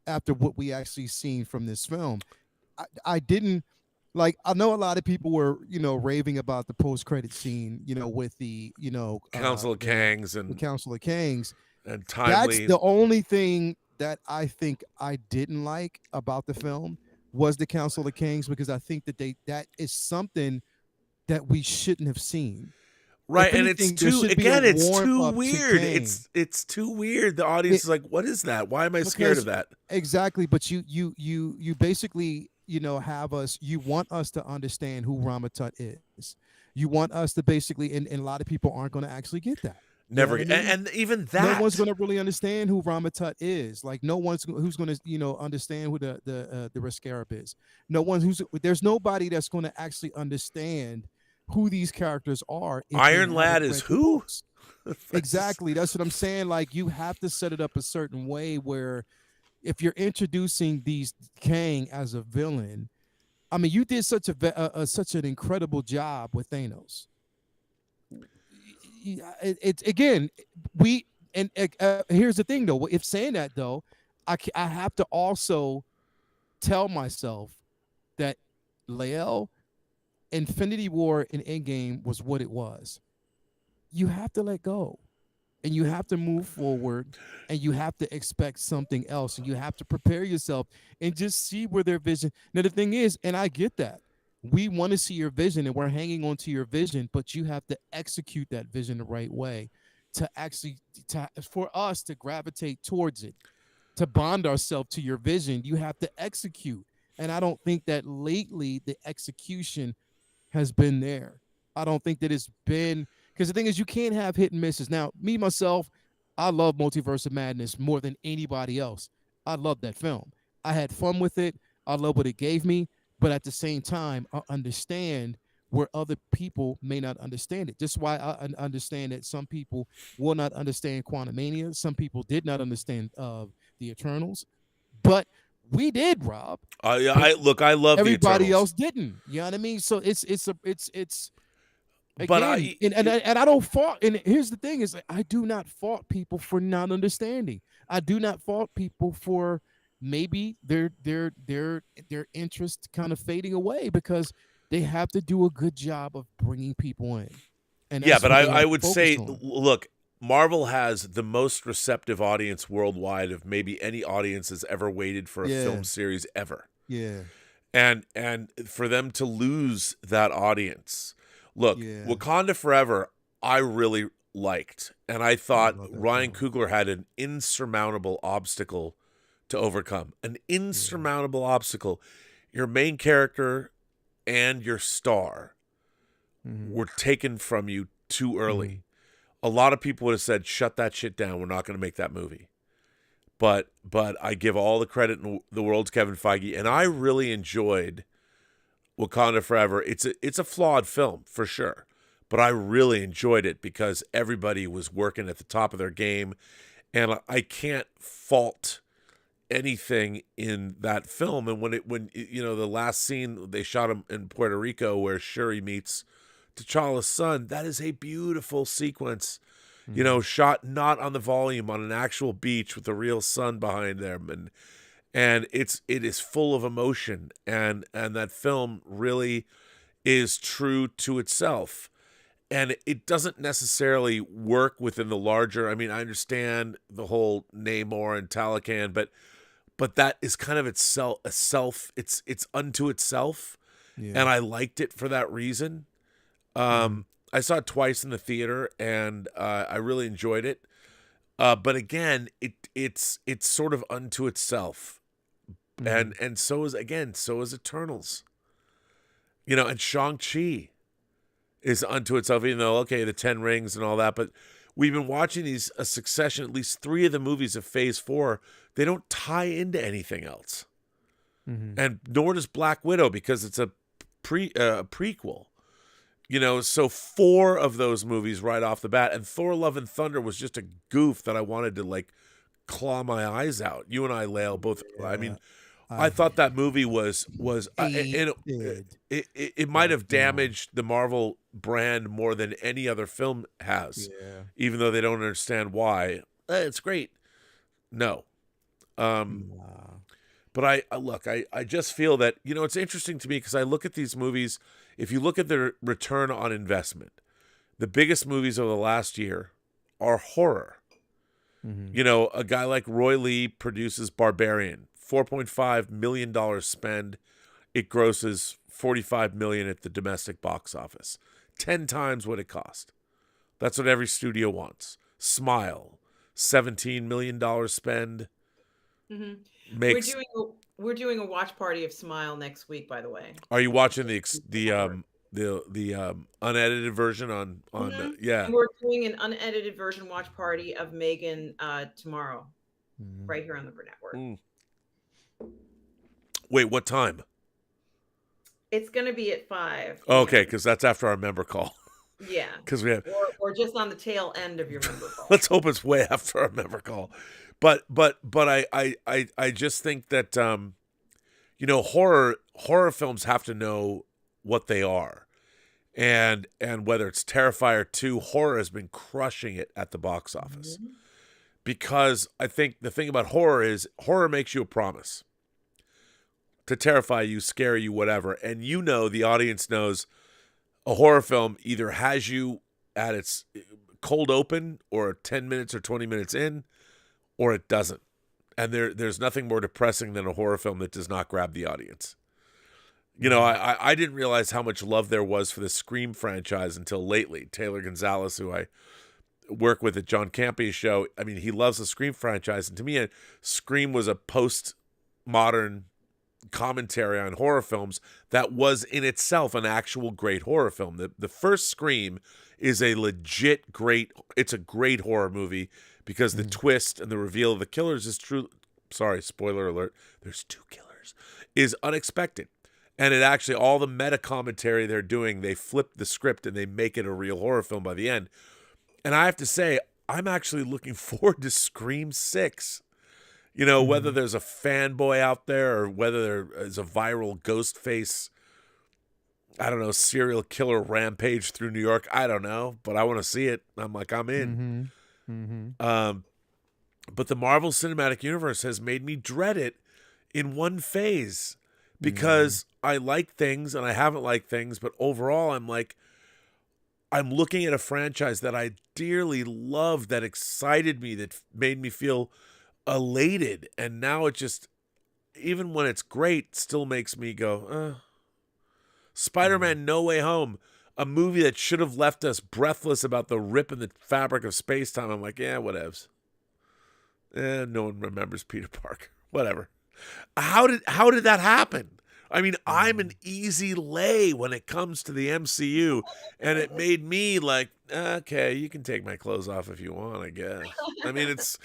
after what we actually seen from this film. I didn't like, I know a lot of people were, raving about the post-credit scene, with the, Council of Kangs and the Council of Kangs. And timely. That's the only thing that I think I didn't like about the film was the Council of Kangs, because I think that is something that we shouldn't have seen. Right, and it's too weird. It's too weird. The audience is like, what is that? Why am I scared of that? Exactly, but you basically, you want us to understand who Ramatut is. You want us to basically, and a lot of people aren't going to actually get that. Never, and even that, no one's going to really understand who Ramatut is. Like, no one's who's going to, understand who the Rescarab is. There's nobody that's going to actually understand who these characters are. Iron Lad is who? Exactly. That's what I'm saying. Like, you have to set it up a certain way where if you're introducing these Kang as a villain, you did such an incredible job with Thanos. It's again, here's the thing though. If saying that though, I have to also tell myself that Lael, Infinity War and Endgame was what it was. You have to let go, and you have to move forward, and you have to expect something else, and you have to prepare yourself and just see where their vision. Now the thing is, and I get that, we want to see your vision and we're hanging on to your vision, but you have to execute that vision the right way for us to gravitate towards it, to bond ourselves to your vision. You have to execute. And I don't think that lately the execution has been there. I don't think that it's been, because the thing is, you can't have hit and misses. Now, me, myself, I love Multiverse of Madness more than anybody else. I love that film. I had fun with it. I love what it gave me. But at the same time, I understand where other people may not understand it. Just why I understand that some people will not understand Quantumania. Some people did not understand the Eternals, but we did, Rob. Yeah, But I love the everybody Eternals. else didn't. You know what I mean? So it's But again, and I don't fault. And here's the thing: is I do not fault people for not understanding. I do not fault people for maybe their interest kind of fading away because they have to do a good job of bringing people in. And yeah, that's but what they I have to would focus say, on. look, Marvel has the most receptive audience worldwide of maybe any audience has ever waited for a Yeah. film series ever. Yeah, And for them to lose that audience, look, Yeah. Wakanda Forever, I really liked, and I thought love that Ryan film. Coogler had an insurmountable obstacle to overcome. An insurmountable obstacle. Your main character and your star were taken from you too early. A lot of people would have said, "Shut that shit down. We're not going to make that movie." But I give all the credit in the world to Kevin Feige, and I really enjoyed Wakanda Forever. It's a flawed film for sure, but I really enjoyed it because everybody was working at the top of their game, and I can't fault anything in that film. And when you know the last scene they shot him in Puerto Rico where Shuri meets T'Challa's son, that is a beautiful sequence. You know, shot not on the volume, on an actual beach with the real sun behind them, and it is full of emotion, and that film really is true to itself, and it doesn't necessarily work within the larger. I mean, I understand the whole Namor and Talocan, but that is kind of itself a self. It's unto itself, and I liked it for that reason. I saw it twice in the theater, and I really enjoyed it. But again, it's sort of unto itself, and so is Eternals. You know, and Shang-Chi is unto itself, even though the 10 Rings and all that. But we've been watching a succession. At least 3 of the movies of Phase 4, they don't tie into anything else, and nor does Black Widow because it's a prequel. You know, so 4 of those movies right off the bat, and Thor: Love and Thunder was just a goof that I wanted to claw my eyes out. You and I, Lael, both. I mean, I thought that movie was it might have damaged the Marvel brand more than any other film has, even though they don't understand why. It's great. No, but I just feel that it's interesting to me because I look at these movies. If you look at their return on investment, the biggest movies of the last year are horror. You know, a guy like Roy Lee produces Barbarian, $4.5 million spend. It grosses $45 million at the domestic box office, 10 times what it cost. That's what every studio wants. Smile, $17 million spend. Makes. We're doing a watch party of Smile next week, by the way. Are you watching the unedited version on? Yeah. And we're doing an unedited version watch party of Megan tomorrow, right here on the Burnettwork. Wait, what time? It's going to be at 5. Okay, because that's after our member call. Yeah. Because we have, or just on the tail end of your member call. Let's hope it's way after our member call. But I just think that horror films have to know what they are, and whether it's Terrifier 2, horror has been crushing it at the box office, because I think the thing about horror is horror makes you a promise to terrify you, scare you, whatever, and the audience knows a horror film either has you at its cold open or 10 minutes or 20 minutes in, or it doesn't. And there's nothing more depressing than a horror film that does not grab the audience. I didn't realize how much love there was for the Scream franchise until lately. Taylor Gonzalez, who I work with at John Campion's show, I mean, he loves the Scream franchise. And to me, Scream was a post-modern commentary on horror films that was in itself an actual great horror film. The first Scream is a legit it's a great horror movie because the twist and the reveal of the killers is true. Sorry, spoiler alert. There's 2 killers. Is unexpected. And it actually, all the meta commentary they're doing, they flip the script and they make it a real horror film by the end. And I have to say, I'm actually looking forward to Scream 6. You know, whether there's a fanboy out there or whether there is a viral ghost face, I don't know, serial killer rampage through New York. I don't know, but I want to see it. I'm like, I'm in. But the Marvel Cinematic Universe has made me dread it in one phase because I like things and I haven't liked things, but overall I'm like, I'm looking at a franchise that I dearly loved, that excited me, that made me feel elated, and now it just, even when it's great, still makes me go, Spider-Man No Way Home, a movie that should have left us breathless about the rip in the fabric of space-time. I'm like, yeah, whatevs. No one remembers Peter Parker. Whatever. How did that happen? I mean, I'm an easy lay when it comes to the MCU, and it made me like, okay, you can take my clothes off if you want, I guess. I mean, it's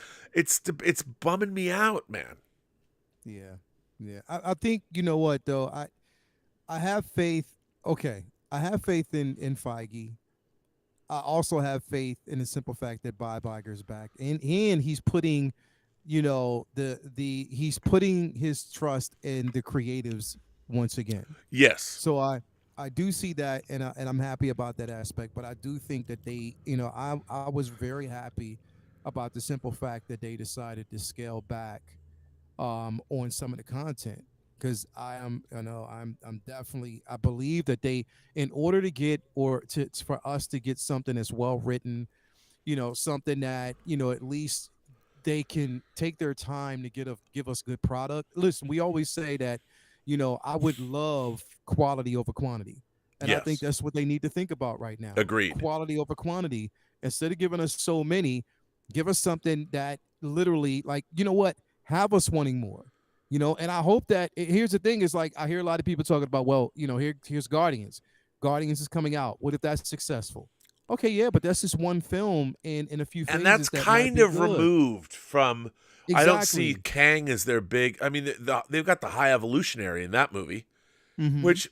bumming me out, man. Yeah. I think, you know what though, I have faith. Okay, I have faith in Feige. I also have faith in the simple fact that Bob Iger's back, and he's putting, you know, he's putting his trust in the creatives once again. Yes. So I do see that, and I'm happy about that aspect. But I do think that they, you know, I was very happy about the simple fact that they decided to scale back on some of the content, because I'm definitely, I believe that they, in order to get, or for us to get something that's well written, you know, something that, you know, at least they can take their time to give us good product. Listen, we always say that, you know, I would love quality over quantity. And I think that's what they need to think about right now. Agreed. Quality over quantity. Instead of giving us so many, give us something that literally, like, you know what, have us wanting more. You know, and I hope that, here's the thing, is like, I hear a lot of people talking about, well, you know, here's Guardians. Guardians is coming out. What if that's successful? Okay, yeah, but that's just one film in a few phases. And that's kind of removed from, exactly. I don't see Kang as their big, I mean, they've got the High Evolutionary in that movie, which...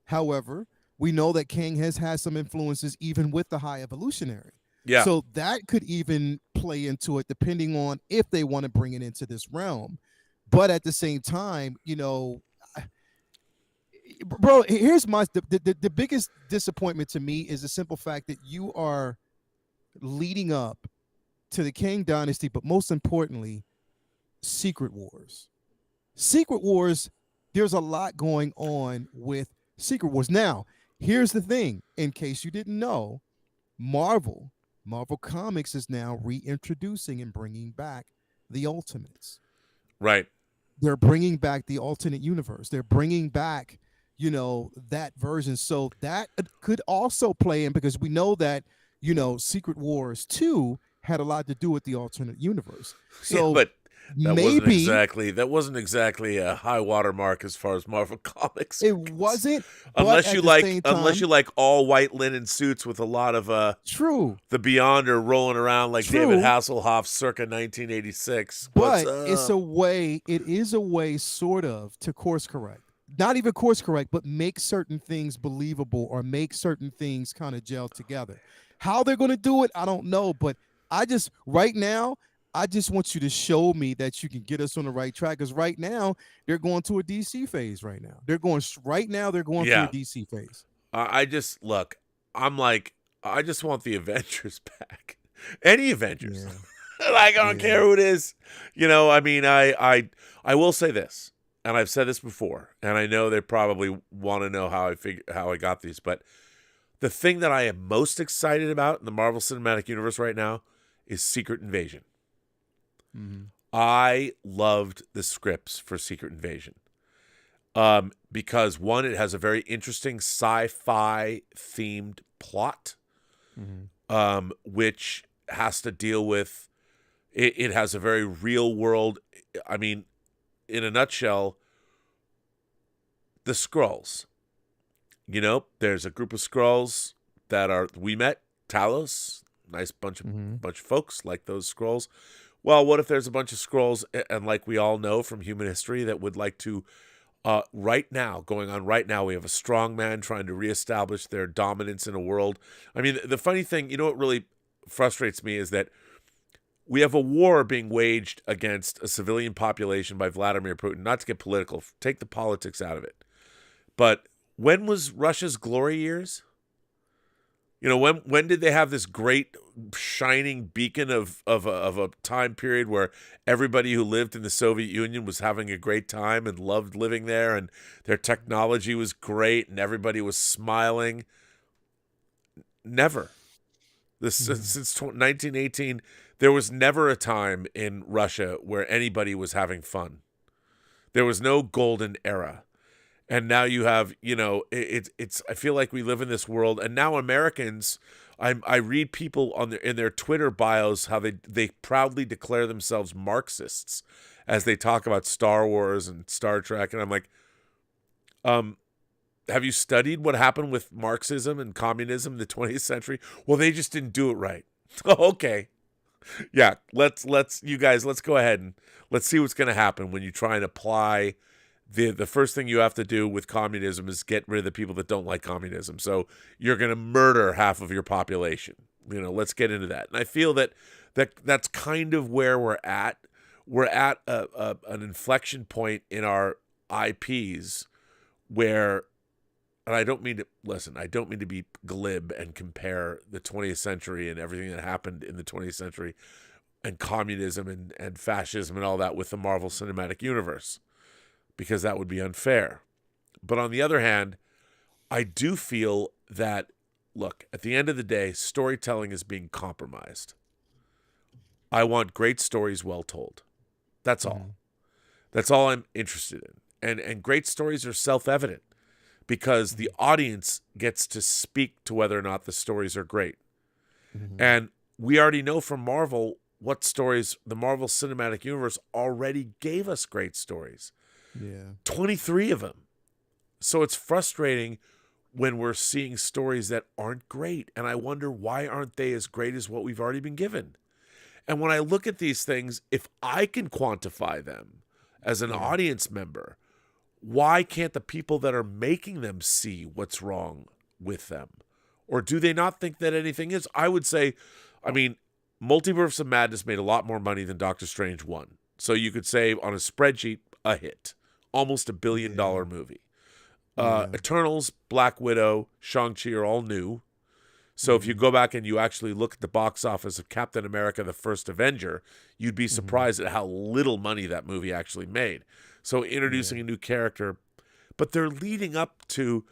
However, we know that Kang has had some influences even with the High Evolutionary. Yeah. So that could even play into it, depending on if they want to bring it into this realm. But at the same time, you know, bro, here's the biggest disappointment to me is the simple fact that you are leading up to the Kang Dynasty, but most importantly, Secret Wars. Secret Wars, there's a lot going on with Secret Wars. Now, here's the thing, in case you didn't know, Marvel Comics is now reintroducing and bringing back the Ultimates. Right. They're bringing back the alternate universe. They're bringing back, you know, that version. So that could also play in, because we know that, you know, Secret Wars 2 had a lot to do with the alternate universe. So yeah, but maybe that wasn't exactly a high water mark as far as Marvel Comics. It wasn't, unless you like all white linen suits with a lot of true, the Beyonder rolling around like David Hasselhoff circa 1986. But it is a way sort of to course correct. Not even course correct, but make certain things believable, or make certain things kind of gel together. How they're going to do it, I don't know, but I just want you to show me that you can get us on the right track. Because right now, they're going to a DC phase right now. They're going through a DC phase. I'm like, I just want the Avengers back. Any Avengers. Yeah. Like, I don't care who it is. You know, I mean, I will say this, and I've said this before, and I know they probably want to know how I got these, but the thing that I am most excited about in the Marvel Cinematic Universe right now is Secret Invasion. I loved the scripts for Secret Invasion because, one, it has a very interesting sci-fi themed plot, which has to deal with, it has a very real world, I mean, in a nutshell, the Skrulls. You know, there's a group of Skrulls that we met, Talos, nice bunch of folks like those Skrulls. Well, what if there's a bunch of Skrulls, and like we all know from human history, that would like to right now, going on right now, we have a strong man trying to reestablish their dominance in a world. I mean, the funny thing, you know what really frustrates me is that we have a war being waged against a civilian population by Vladimir Putin. Not to get political, take the politics out of it. But when was Russia's glory years? You know, when did they have this great shining beacon of a time period where everybody who lived in the Soviet Union was having a great time and loved living there, and their technology was great and everybody was smiling? Never. Since 1918, there was never a time in Russia where anybody was having fun. There was no golden era. And now you have, you know, it's. I feel like we live in this world, and now Americans. I read people in their Twitter bios how they proudly declare themselves Marxists as they talk about Star Wars and Star Trek, and I'm like, have you studied what happened with Marxism and communism in the 20th century? Well, they just didn't do it right. Okay, yeah, let's go ahead and let's see what's going to happen when you try and apply. The first thing you have to do with communism is get rid of the people that don't like communism. So you're going to murder half of your population. You know, let's get into that. And I feel that's kind of where we're at. We're at an inflection point in our IPs where, and I don't mean to be glib and compare the 20th century and everything that happened in the 20th century and communism and fascism and all that with the Marvel Cinematic Universe, because that would be unfair. But on the other hand, I do feel that, look, at the end of the day, storytelling is being compromised. I want great stories well told. That's all. That's all I'm interested in. And great stories are self-evident because the audience gets to speak to whether or not the stories are great. And we already know from Marvel what stories the Marvel Cinematic Universe already gave us great stories. Yeah. 23 of them. So it's frustrating when we're seeing stories that aren't great. And I wonder, why aren't they as great as what we've already been given? And when I look at these things, if I can quantify them as an audience member, why can't the people that are making them see what's wrong with them? Or do they not think that anything is? I would say, I mean, Multiverse of Madness made a lot more money than Doctor Strange 1. So you could say on a spreadsheet, a hit. Almost $1 billion movie. Eternals, Black Widow, Shang-Chi are all new. So if you go back and you actually look at the box office of Captain America, the First Avenger, you'd be surprised at how little money that movie actually made. So introducing a new character. But they're leading up to,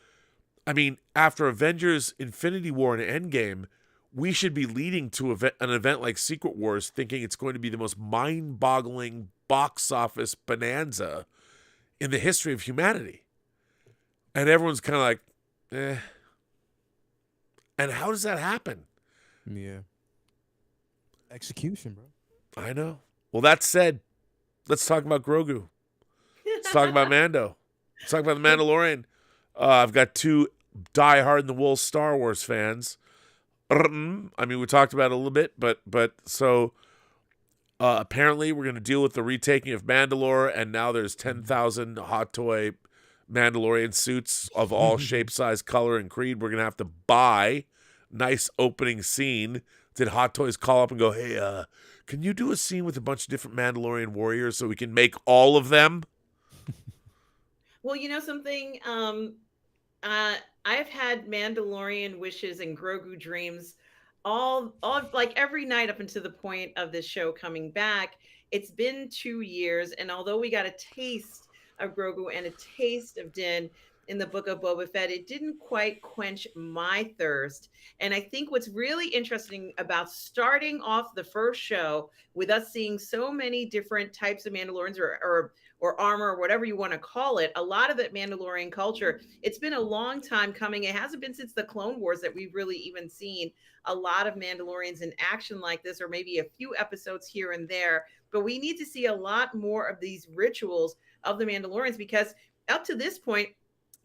I mean, after Avengers, Infinity War, and Endgame, we should be leading to an event like Secret Wars, thinking it's going to be the most mind-boggling box office bonanza in the history of humanity. And everyone's kind of like, eh. And how does that happen? Yeah. Execution, bro. I know. Well, that said, let's talk about Grogu. Let's talk about Mando. Let's talk about the Mandalorian. I've got two die-hard-in-the-wool Star Wars fans. I mean, we talked about it a little bit, but so apparently we're going to deal with the retaking of Mandalore, and now there's 10,000 hot toy Mandalorian suits of all shape, size, color, and creed. We're going to have to buy. Nice opening scene. Did Hot Toys call up and go, hey, can you do a scene with a bunch of different Mandalorian warriors so we can make all of them? Well, you know something? I've had Mandalorian wishes and Grogu dreams all like every night up until the point of this show coming back. It's been 2 years, and although we got a taste of Grogu and a taste of Din in the Book of Boba Fett, it didn't quite quench my thirst. And I think what's really interesting about starting off the first show with us seeing so many different types of Mandalorians or armor, or whatever you want to call it, a lot of that Mandalorian culture, it's been a long time coming. It hasn't been since the Clone Wars that we've really even seen a lot of Mandalorians in action like this, or maybe a few episodes here and there. But we need to see a lot more of these rituals of the Mandalorians, because up to this point,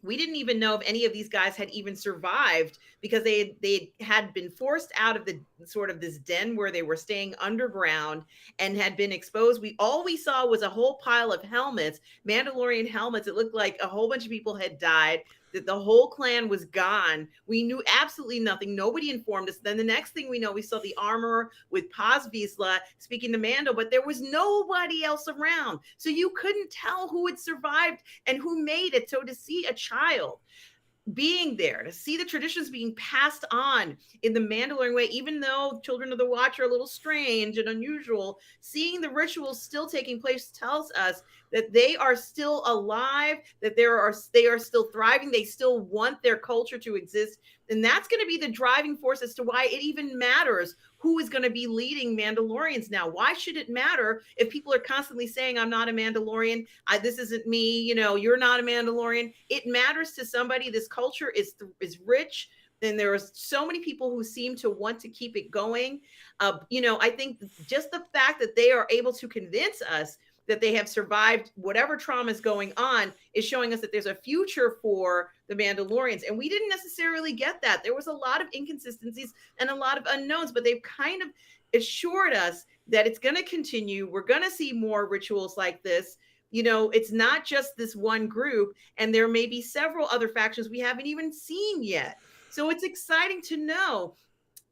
we didn't even know if any of these guys had even survived because they had been forced out of the sort of this den where they were staying underground and had been exposed. All we saw was a whole pile of helmets, Mandalorian helmets. It looked like a whole bunch of people had died, that the whole clan was gone. We knew absolutely nothing. Nobody informed us. Then the next thing we know, we saw the armor with Paz Vizsla speaking to Mando, but there was nobody else around. So you couldn't tell who had survived and who made it. So to see a child being there, to see the traditions being passed on in the Mandalorian way, even though Children of the Watch are a little strange and unusual, seeing the rituals still taking place tells us that they are still alive, that they are still thriving, they still want their culture to exist. And that's going to be the driving force as to why it even matters who is going to be leading Mandalorians now. Why should it matter if people are constantly saying, I'm not a Mandalorian, this isn't me, you're not a Mandalorian? It matters to somebody. This culture is rich, and there are so many people who seem to want to keep it going. I think just the fact that they are able to convince us that they have survived whatever trauma is going on is showing us that there's a future for the Mandalorians. And we didn't necessarily get that. There was a lot of inconsistencies and a lot of unknowns, but they've kind of assured us that it's going to continue. We're going to see more rituals like this. It's not just this one group, and there may be several other factions we haven't even seen yet. So it's exciting to know.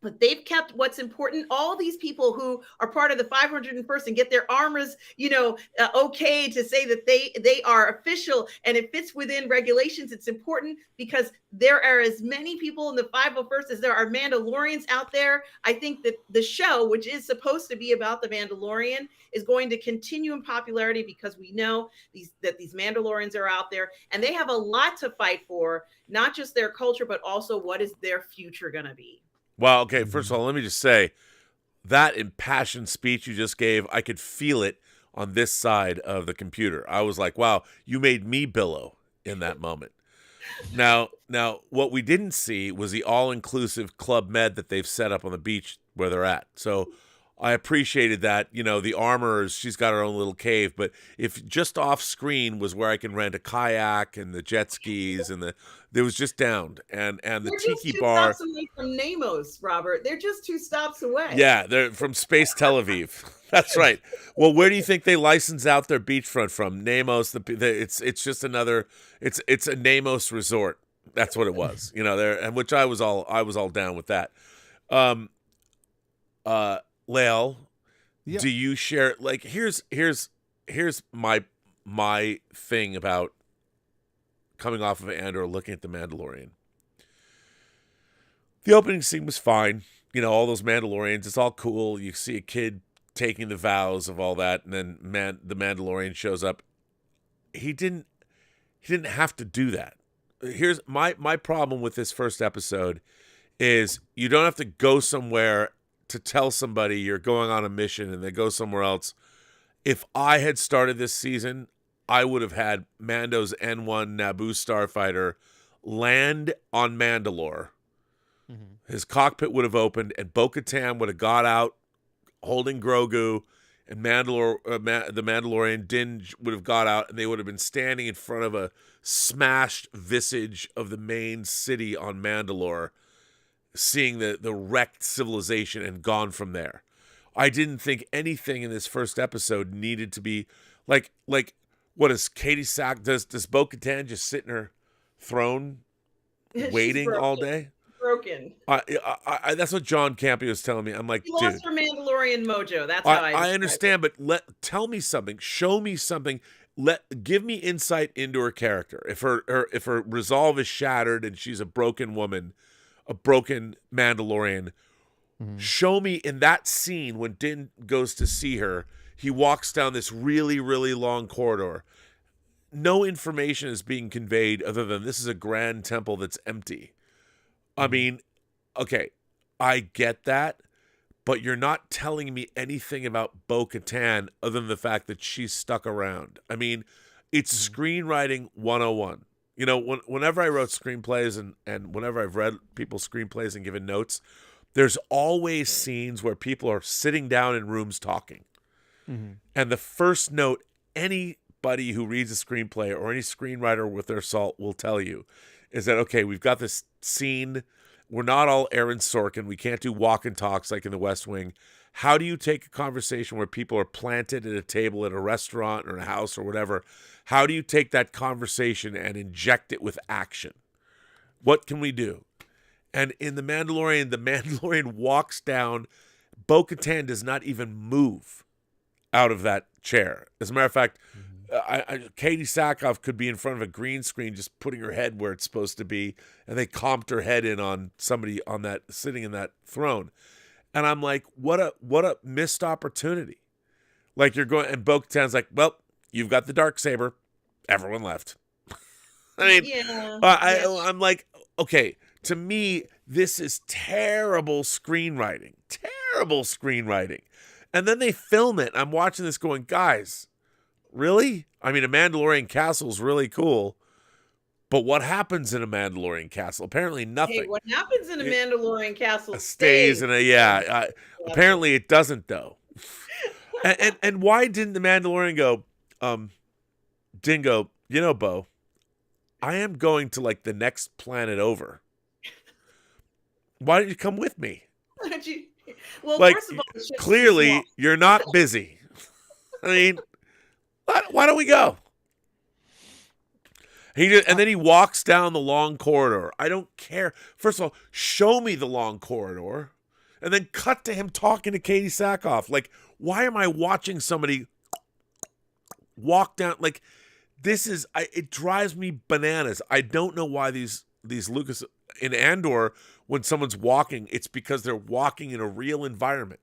But they've kept what's important. All these people who are part of the 501st and get their armors, okay to say that they are official and it fits within regulations. It's important because there are as many people in the 501st as there are Mandalorians out there. I think that the show, which is supposed to be about the Mandalorian, is going to continue in popularity because we know that these Mandalorians are out there and they have a lot to fight for, not just their culture, but also what is their future going to be. Well, okay, first of all, let me just say that impassioned speech you just gave, I could feel it on this side of the computer. I was like, wow, you made me billow in that moment. Now, what we didn't see was the all-inclusive Club Med that they've set up on the beach where they're at. So I appreciated that. The armorers, she's got her own little cave, but if just off screen was where I can rent a kayak and the jet skis and there was just downed and the tiki bar. They're just 2 stops away from Nemos, Robert. They're just 2 stops away. Yeah, they're from Space Tel Aviv. That's right. Well, where do you think they license out their beachfront from? Nemos. It's just another. It's a Nemos resort. That's what it was. There, and which I was all down with that. Lael, Yeah. do you share, like, here's my thing about coming off of Andor, looking at the Mandalorian. The opening scene was fine. All those Mandalorians, it's all cool. You see a kid taking the vows of all that, and then the Mandalorian shows up. He didn't have to do that. Here's my problem with this first episode is you don't have to go somewhere to tell somebody you're going on a mission and they go somewhere else. If I had started this season, I would have had Mando's N1 Naboo starfighter land on Mandalore. Mm-hmm. His cockpit would have opened and Bo-Katan would have got out holding Grogu, and the Mandalorian Din would have got out, and they would have been standing in front of a smashed visage of the main city on Mandalore, seeing the wrecked civilization and gone from there. I didn't think anything in this first episode needed to be like what is Katie Sack? Does Bo-Katan just sit in her throne waiting all day? Broken. That's what John Campy was telling me. I'm like, she lost her Mandalorian mojo. That's how I understand, but tell me something. Show me something. Give me insight into her character. If her resolve is shattered and she's a broken woman, a broken Mandalorian, show me in that scene when Din goes to see her, he walks down this really, really long corridor. No information is being conveyed other than this is a grand temple that's empty. I mean, okay, I get that, but you're not telling me anything about Bo-Katan other than the fact that she's stuck around. I mean, it's screenwriting 101. Whenever I wrote screenplays and whenever I've read people's screenplays and given notes, there's always scenes where people are sitting down in rooms talking. Mm-hmm. And the first note any buddy who reads a screenplay or any screenwriter with their salt will tell you is that, okay, we've got this scene. We're not all Aaron Sorkin. We can't do walk and talks like in the West Wing. How do you take a conversation where people are planted at a table at a restaurant or a house or whatever? How do you take that conversation and inject it with action? What can we do? And in the Mandalorian walks down. Bo-Katan does not even move out of that chair. As a matter of fact, Katie Sackhoff could be in front of a green screen just putting her head where it's supposed to be, and they comped her head in on somebody on that sitting in that throne. And I'm like, what a missed opportunity. Like, you're going, and Bo-Katan's like, well, you've got the Darksaber. Everyone left. I mean, Yeah. I'm like, okay, to me, this is terrible screenwriting. Terrible screenwriting. And then they film it. I'm watching this going, guys, really? I mean, a Mandalorian castle is really cool. But what happens in a Mandalorian castle? Apparently nothing. Hey, what happens in a Mandalorian castle Stays in a, apparently it doesn't, though. and why didn't the Mandalorian go, Dingo, you know, Bo, I am going to, like, the next planet over. Why don't you come with me? Well, Like, first of all, the ship's too clearly small. you're not busy. I mean, why don't we go? And then he walks down the long corridor. I don't care. First of all, show me the long corridor, and then cut to him talking to Katie Sackhoff. Like, why am I watching somebody walk down? Like, it drives me bananas. I don't know why these Lucas in Andor, when someone's walking, it's because they're walking in a real environment.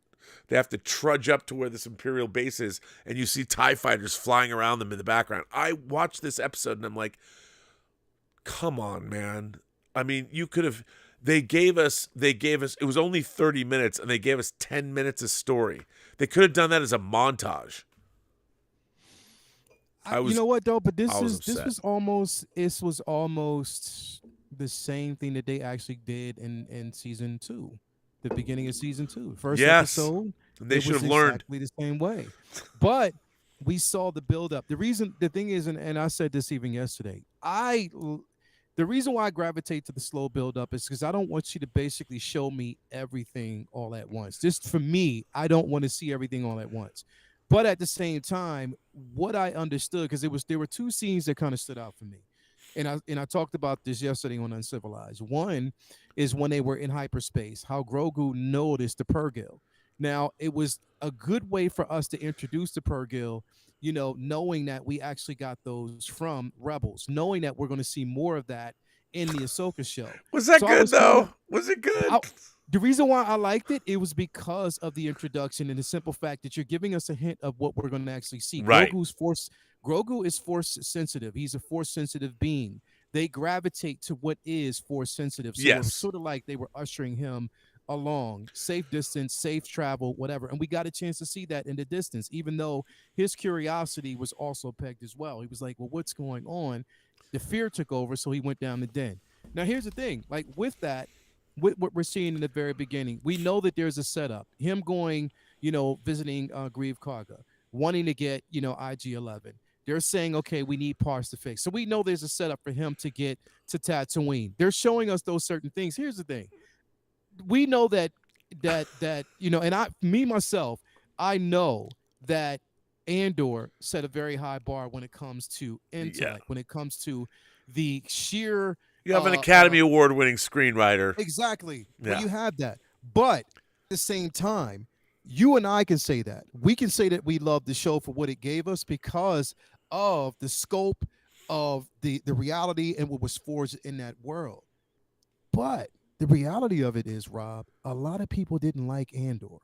They have to trudge up to where this Imperial base is, and you see TIE fighters flying around them in the background. I watched this episode, and I'm like, come on, man. I mean, you could have, they gave us, it was only 30 minutes, and they gave us 10 minutes of story. They could have done that as a montage. You know what though? But this upset. was almost the same thing that they actually did in season 2, the beginning of season 2, first episode. They should have learned exactly the same way, but we saw the build up. The thing is, and I said this even yesterday, the reason why I gravitate to the slow build up is because I don't want you to basically show me everything all at once. Just for me, I don't want to see everything all at once. But at the same time, what I understood, because there were 2 scenes that kind of stood out for me. And I talked about this yesterday on Uncivilized. One is when they were in hyperspace, how Grogu noticed the Purrgil. Now, it was a good way for us to introduce the Purrgil, you know, knowing that we actually got those from Rebels, knowing that we're going to see more of that in the Ahsoka show. Was that good, though? Was it good? The reason why I liked it was because of the introduction and the simple fact that you're giving us a hint of what we're going to actually see. Right. Grogu is force sensitive. He's a force sensitive being. They gravitate to what is force sensitive. So it was sort of like they were ushering him along, safe distance, safe travel, whatever. And we got a chance to see that in the distance, even though his curiosity was also pegged as well. He was like, well, what's going on? The fear took over, so he went down the den. Now, here's the thing. Like, with that, with what we're seeing in the very beginning, we know that there's a setup. Him going, you know, visiting Grieve Karga, wanting to get, you know, IG-11. They're saying, okay, we need parts to fix. So we know there's a setup for him to get to Tatooine. They're showing us those certain things. Here's the thing. We know that you know, and myself, I know that Andor set a very high bar when it comes to intellect, when it comes to the sheer. You have an Academy Award-winning screenwriter. Exactly. Yeah. Well, you have that. But at the same time, you and I can say that. We can say that we love the show for what it gave us because of the scope of the reality and what was forged in that world. But the reality of it is, Rob, a lot of people didn't like Andor.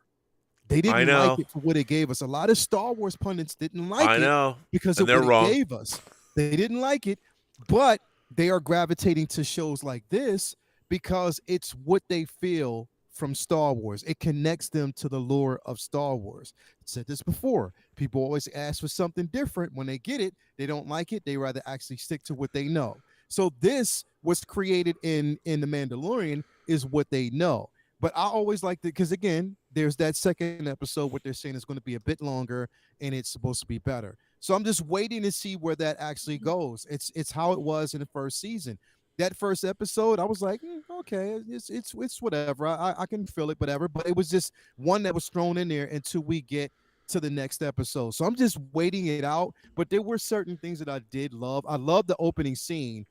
They didn't like it for what it gave us. A lot of Star Wars pundits didn't like it because of what it gave us. They didn't like it, but they are gravitating to shows like this because it's what they feel from Star Wars. It connects them to the lore of Star Wars. I said this before. People always ask for something different. When they get it, they don't like it. They rather actually stick to what they know. So this was created in The Mandalorian is what they know. But I always like it because, again, there's that second episode what they're saying is going to be a bit longer and it's supposed to be better. So I'm just waiting to see where that actually goes. It's how it was in the first season. That first episode, I was like, okay, it's whatever. I can feel it, whatever. But it was just one that was thrown in there until we get to the next episode. So I'm just waiting it out. But there were certain things that I did love. I love the opening scene.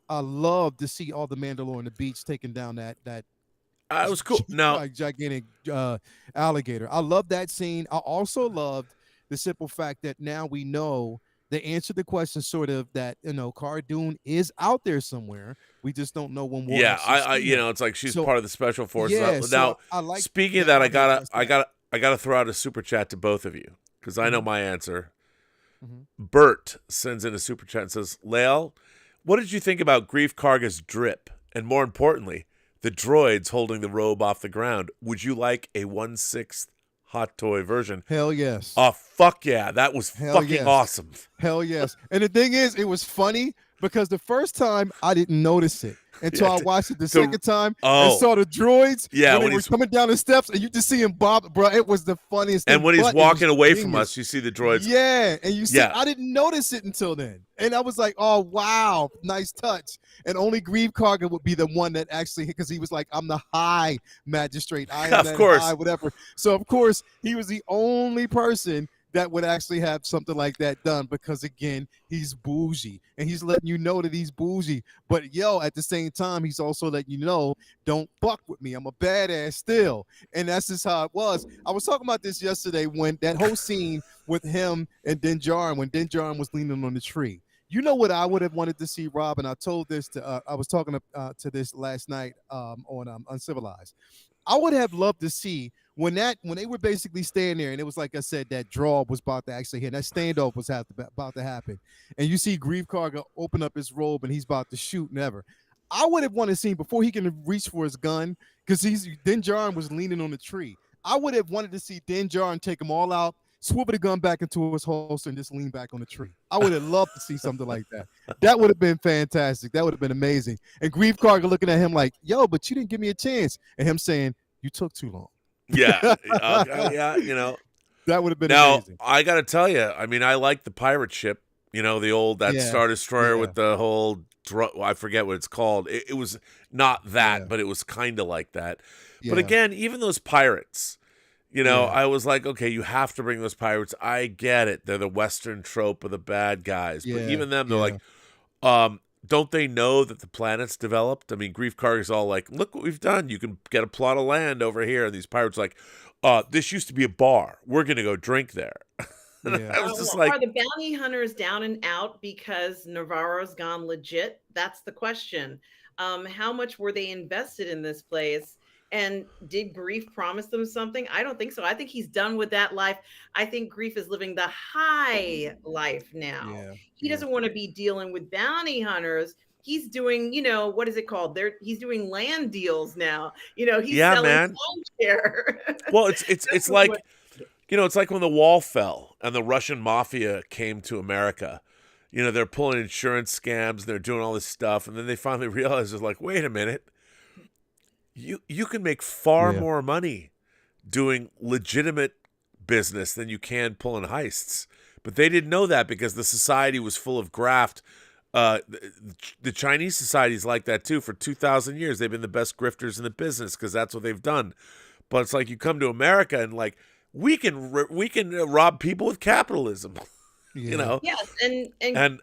I love to see all the Mandalore on the beach taking down that It was cool. Now, like gigantic alligator. I love that scene. I also loved the simple fact that now we know they answered the question sort of that, Cara Dune is out there somewhere. We just don't know when we'll yeah, actually see her. it's like she's So- part of the special forces. Yeah, Now, so I like speaking of that. that, I think I gotta throw out a super chat to both of you because I know my answer. Mhm. Bert sends in a super chat and says, Lael, what did you think about Grief Karga's drip? And more importantly, the droids holding the robe off the ground. Would you like a 1/6 hot toy version? Hell yes. Oh, fuck yeah. That was Hell fucking yes. awesome. Hell yes. And the thing is, it was funny because the first time I didn't notice it until Yeah, I watched it the second time oh. and saw the droids Yeah, when when they were he's- coming down the steps and you just see him bob, bro. It was the funniest thing. And when he's but it was walking away from genius. us, you see the droids. Yeah, and you see, Yeah. I didn't notice it until then, and I was like, "Oh wow, nice touch." And only Grieve Karga would be the one that actually, because he was like, "I'm the high magistrate, I am Of that course. high, whatever." So of course, he was the only person that would actually have something like that done because again, he's bougie and he's letting you know that he's bougie. But at the same time, he's also letting you know, don't fuck with me. I'm a badass still. And that's just how it was. I was talking about this yesterday when that whole scene with him and Din Djarin, when Din Djarin was leaning on the tree. You know what I would have wanted to see, Rob, and I told this to I was talking to this last night on Uncivilized. I would have loved to see when they were basically staying there, and it was like I said, that draw was about to actually hit, that standoff was about to happen, and you see Grieve Karga open up his robe and he's about to shoot and ever. I would have wanted to see before he can reach for his gun because Din Djarin was leaning on the tree. I would have wanted to see Din Djarin take them all out, swivel the gun back into his holster, and just lean back on the tree. I would have loved to see something like that. That would have been fantastic. That would have been amazing. And Grieve Karga looking at him like, "Yo, but you didn't give me a chance," and him saying, "You took too long." Yeah. Yeah, That would have been Now, amazing. I got to tell you, I mean, I like the pirate ship, the old, that Yeah, Star Destroyer yeah. with the whole, I forget what it's called. It was not that, Yeah. but it was kind of like that. Yeah. But again, even those pirates, Yeah. I was like, okay, you have to bring those pirates. I get it. They're the Western trope of the bad guys. But Yeah, even them, they're yeah. like, don't they know that the planet's developed? I mean, Grief Karga's all like, look what we've done. You can get a plot of land over here. And these pirates are like, this used to be a bar. We're going to go drink there. Yeah. I was just Well, like, are the bounty hunters down and out because Navarro's gone legit? That's the question. How much were they invested in this place? And did Grief promise them something? I don't think so. I think he's done with that life. I think Grief is living the high life now. Yeah. He Yeah. doesn't want to be dealing with bounty hunters. He's doing, what is it called? He's doing land deals now. He's Yeah, selling man. timeshare. well, it's like, it's like when the wall fell and the Russian mafia came to America. They're pulling insurance scams. They're doing all this stuff. And then they finally realized, it's like, wait a minute. You can make far Yeah. more money doing legitimate business than you can pulling heists. But they didn't know that because the society was full of graft. The Chinese society is like that too. For 2,000 years, they've been the best grifters in the business because that's what they've done. But it's like you come to America and like we can rob people with capitalism. Yeah. Yes, and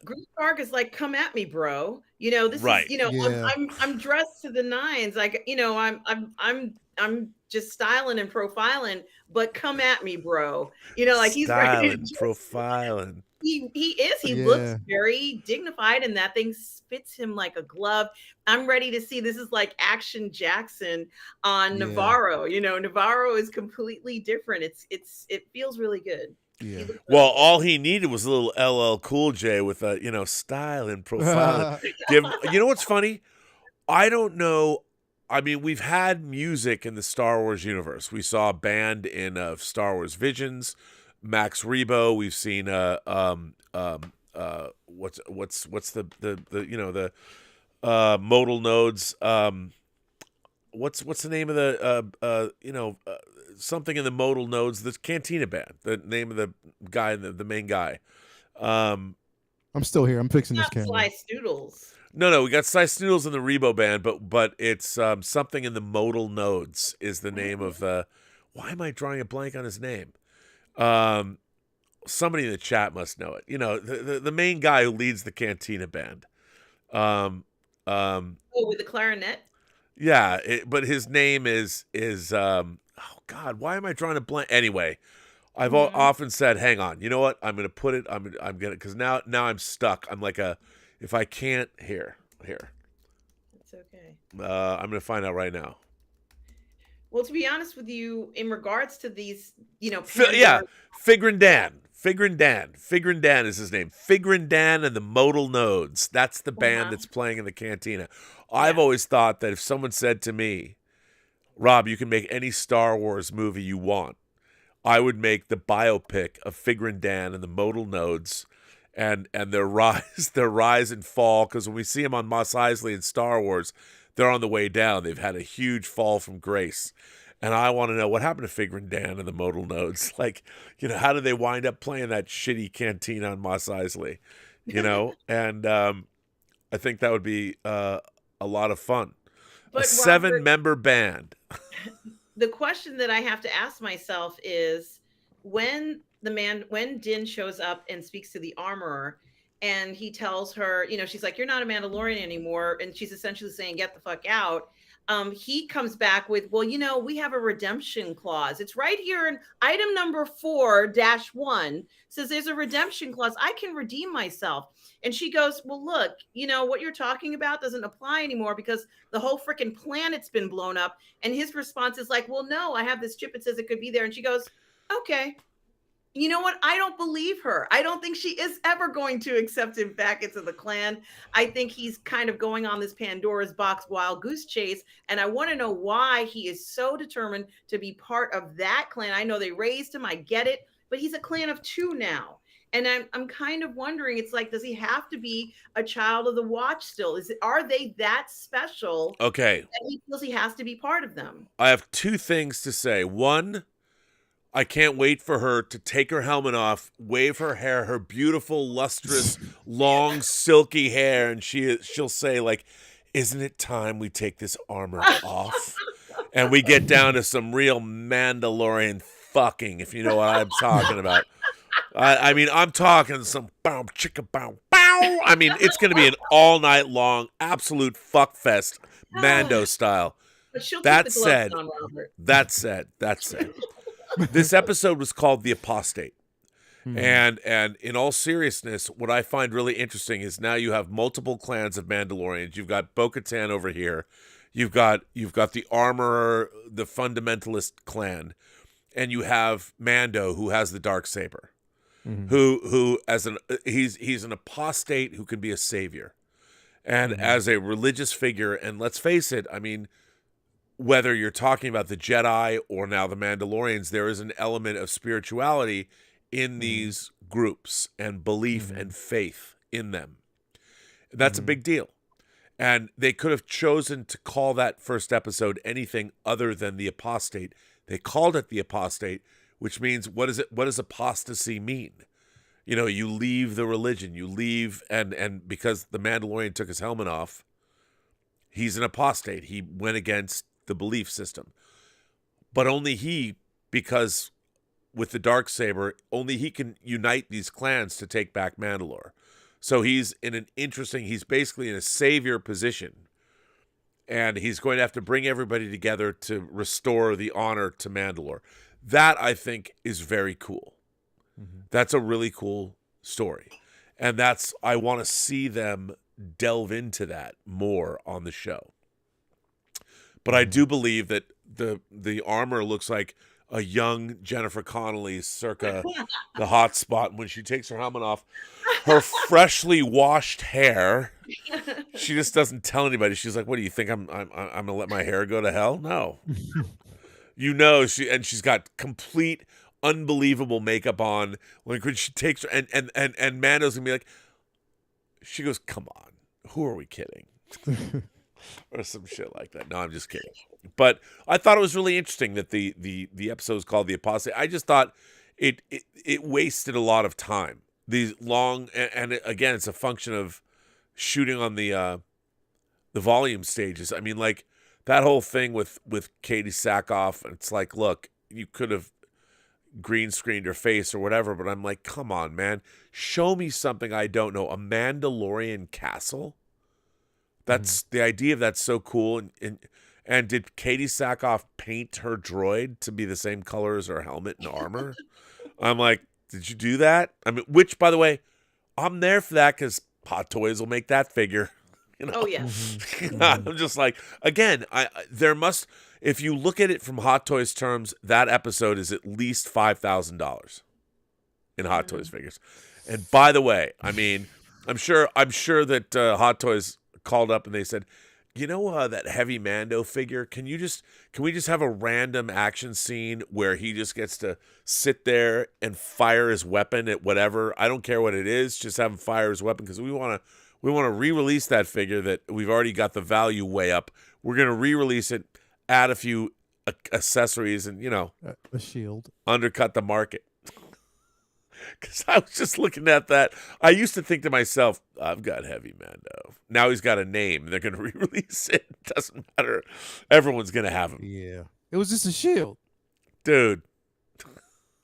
Grief Karga is like, come at me, bro. This Right. is, Yeah. I'm dressed to the nines, like, I'm just styling and profiling, but come at me, bro. Like he's ready to Styling, profiling. he is. He Yeah. looks very dignified, and that thing fits him like a glove. I'm ready to see. This is like Action Jackson on Yeah. Navarro. Navarro is completely different. It feels really good. Yeah. Well, all he needed was a little LL Cool J with a, style and profiling. You know what's funny? I don't know. I mean, we've had music in the Star Wars universe. We saw a band in Star Wars Visions, Max Rebo. We've seen what's the modal nodes. what's the name of the something in the modal nodes? The Cantina band. The name of the guy, the main guy. I'm still here. I'm fixing this Not camera. Slice Doodles. No, we got Slice Noodles in the Rebo band, but it's something in the modal nodes is the name of the. Why am I drawing a blank on his name? Somebody in the chat must know it. You know, the main guy who leads the Cantina band. Oh, with the clarinet. Yeah, but his name is oh God, why am I drawing a blank? Anyway, I've often said, hang on, you know what? I'm gonna put it. I'm gonna because now I'm stuck. I'm like if I can't here. It's okay. I'm gonna find out right now. Well, to be honest with you, in regards to these, Figrin Dan. Figrin Dan is his name. Figrin Dan and the Modal Nodes. That's the band that's playing in the Cantina. I've always thought that if someone said to me, Rob, you can make any Star Wars movie you want, I would make the biopic of Figrin Dan and the Modal Nodes and their rise and fall, because when we see them on Mos Eisley in Star Wars, they're on the way down. They've had a huge fall from grace. And I want to know what happened to Figrin Dan and the Modal Nodes. Like, how did they wind up playing that shitty cantina on Mos Eisley? And I think that would be a lot of fun. But a 7-member band. The question that I have to ask myself is when Din shows up and speaks to the armorer and he tells her, she's like, you're not a Mandalorian anymore. And she's essentially saying, get the fuck out. He comes back with, well, we have a redemption clause. It's right here in item number 4-1 says there's a redemption clause. I can redeem myself. And she goes, well, look, what you're talking about doesn't apply anymore because the whole freaking planet's been blown up. And his response is like, well, no, I have this chip. It says it could be there. And she goes, okay. You know what? I don't believe her. I don't think she is ever going to accept him back into the clan. I think he's kind of going on this Pandora's box wild goose chase. And I want to know why he is so determined to be part of that clan. I know they raised him. I get it. But he's a clan of 2 now. And I'm kind of wondering, it's like, does he have to be a child of the Watch still? Are they that special? Okay. That he feels he has to be part of them? I have 2 things to say. One, I can't wait for her to take her helmet off, wave her hair, her beautiful, lustrous, long, silky hair, and she'll say, like, isn't it time we take this armor off? And we get down to some real Mandalorian fucking, if you know what I'm talking about. I mean, I'm talking some bow, chicka, bow, bow. I mean, it's going to be an all night long, absolute fuck fest, Mando style. But she'll That keep the said, gloves on, Robert. that said, this episode was called The Apostate. And in all seriousness, what I find really interesting is now you have multiple clans of Mandalorians. You've got Bo-Katan over here. You've got the Armorer, the Fundamentalist clan, and you have Mando, who has the Darksaber. Who as he's an apostate who can be a savior, and as a religious figure. And let's face it, I mean, whether you're talking about the Jedi or now the Mandalorians, there is an element of spirituality in these groups and belief and faith in them. That's a big deal. And they could have chosen to call that first episode anything other than The Apostate. They called it The Apostate, which means what does apostasy mean? You leave the religion, you leave, and because the Mandalorian took his helmet off, he's an apostate. He went against the belief system. But only he, because with the Darksaber, only he can unite these clans to take back Mandalore. So he's basically in a savior position. And he's going to have to bring everybody together to restore the honor to Mandalore. That, I think, is very cool. That's a really cool story. And I want to see them delve into that more on the show. But I do believe that the armor looks like a young Jennifer Connelly circa the hot spot. When she takes her helmet off, her freshly washed hair, she just doesn't tell anybody. She's like, what do you think? I'm gonna let my hair go to hell? No. She's got complete unbelievable makeup on. When she takes her and Mando's gonna be like, she goes, come on, who are we kidding? or some shit like that. No, I'm just kidding. But I thought it was really interesting that the episode was called The Apostate. I just thought it wasted a lot of time. These long and again, it's a function of shooting on the volume stages. I mean, like that whole thing with Katie Sackhoff. It's like, look, you could have green screened her face or whatever, but I'm like, come on, man, show me something I don't know. A Mandalorian castle. That's the idea of that's so cool. And did Katie Sackhoff paint her droid to be the same color as her helmet and armor? I'm like, did you do that? I mean, which, by the way, I'm there for that because Hot Toys will make that figure. You know? Oh yeah. I'm just like, again, there must, if you look at it from Hot Toys terms, that episode is at least $5,000 in Hot Toys figures. And by the way, I mean, I'm sure that Hot Toys called up and they said, you know, that heavy Mando figure, can we just have a random action scene where he just gets to sit there and fire his weapon at whatever, I don't care what it is, just have him fire his weapon, because we want to re-release that figure that we've already got the value way up. We're going to re-release it, add a few accessories, and, you know, a shield, undercut the market. Because I was just looking at that. I used to think to myself, I've got Heavy Mando. Now he's got a name. They're going to re-release it. It doesn't matter. Everyone's going to have him. Yeah. It was just a shield. Dude.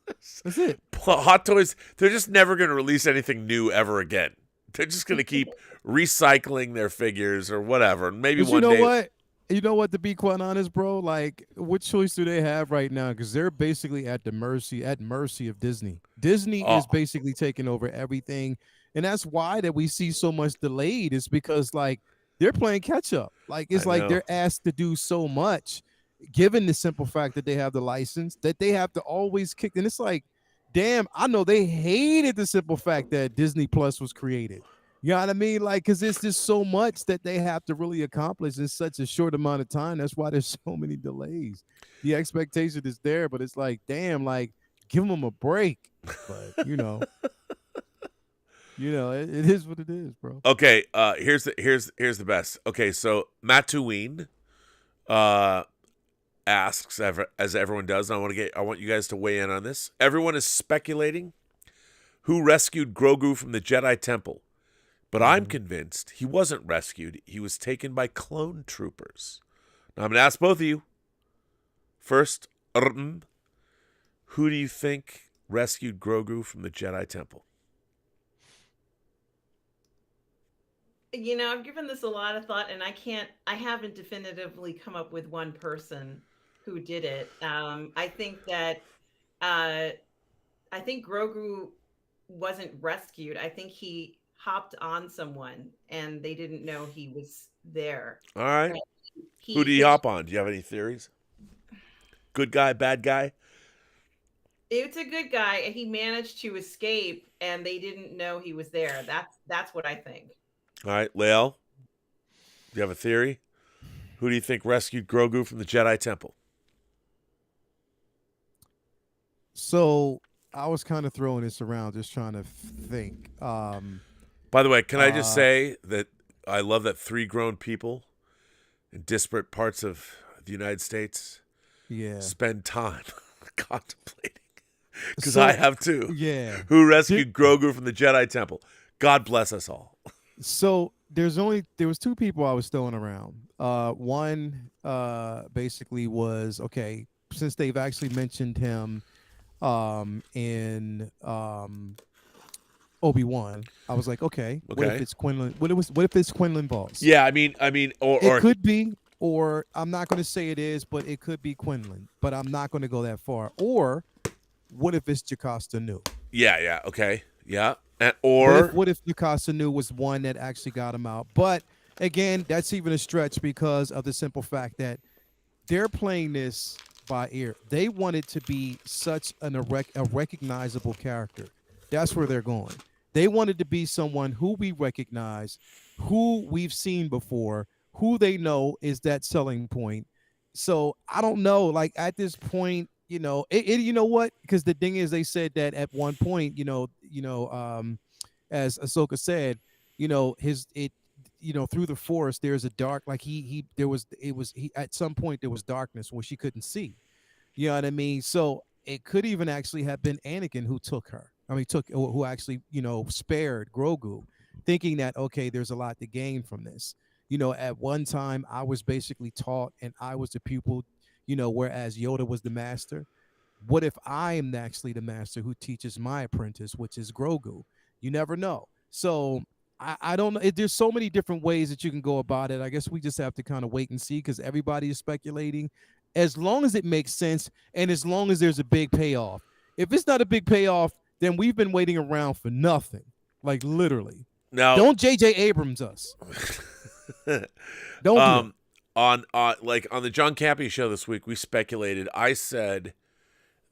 That's it. Hot Toys, they're just never going to release anything new ever again. They're just going to keep recycling their figures or whatever. Maybe one day. What? You know what, to be quite honest, bro, like, what choice do they have right now? Because they're basically at mercy of Disney. Disney is basically taking over everything. And that's why that we see so much delayed, is because, like, they're playing catch up. Like, it's like they're asked to do so much, given the simple fact that they have the license, that they have to always kick. And it's like, damn, I know they hated the simple fact that Disney Plus was created. You know what I mean? Like, because it's just so much that they have to really accomplish in such a short amount of time. That's why there's so many delays. The expectation is there, but it's like, damn, like, give them a break. But, you know, it is what it is, bro. Okay, here's the best. Okay, so Mattuine asks, as everyone does, and I want you guys to weigh in on this. Everyone is speculating who rescued Grogu from the Jedi Temple. But I'm convinced he wasn't rescued. He was taken by clone troopers. Now, I'm going to ask both of you. First, who do you think rescued Grogu from the Jedi Temple? You know, I've given this a lot of thought, and I haven't definitively come up with one person who did it. I think Grogu wasn't rescued. I think he hopped on someone and they didn't know he was there. All right. Who did he hop on? Do you have any theories? Good guy, bad guy? It's a good guy. He managed to escape and they didn't know he was there. That's what I think. All right, Lael, do you have a theory? Who do you think rescued Grogu from the Jedi Temple? So I was kind of throwing this around, just trying to think. By the way, can I just say that I love that 3 grown people in disparate parts of the United States spend time contemplating. Because I have too. Yeah. Who rescued Grogu from the Jedi Temple? God bless us all. So there was 2 people I was throwing around. One basically was, okay, since they've actually mentioned him in Obi-Wan, I was like, okay, what if it's Quinlan? What if it's Quinlan Vos? Yeah, I mean, or it could be, or I'm not going to say it is, but it could be Quinlan. But I'm not going to go that far. Or what if it's Jocasta Nu? Yeah, okay, yeah, or what if Jocasta Nu was one that actually got him out? But again, that's even a stretch because of the simple fact that they're playing this by ear. They want it to be such a recognizable character. That's where they're going. They wanted to be someone who we recognize, who we've seen before, who they know is that selling point. So I don't know, like at this point, you know, you know what? Because the thing is, they said that at one point, as Ahsoka said, you know, through the forest, there's a dark, like he at some point there was darkness where she couldn't see. You know what I mean? So it could even actually have been Anakin who took her. I mean, who actually, spared Grogu, thinking that, okay, there's a lot to gain from this. At one time I was basically taught and I was the pupil, whereas Yoda was the master. What if I am actually the master who teaches my apprentice, which is Grogu? You never know. So I don't know. There's so many different ways that you can go about it. I guess we just have to kind of wait and see, because everybody is speculating. As long as it makes sense and as long as there's a big payoff. If it's not a big payoff, then we've been waiting around for nothing. Like literally. Now, don't J.J. Abrams us. Don't do it. On the John Campea show this week, we speculated. I said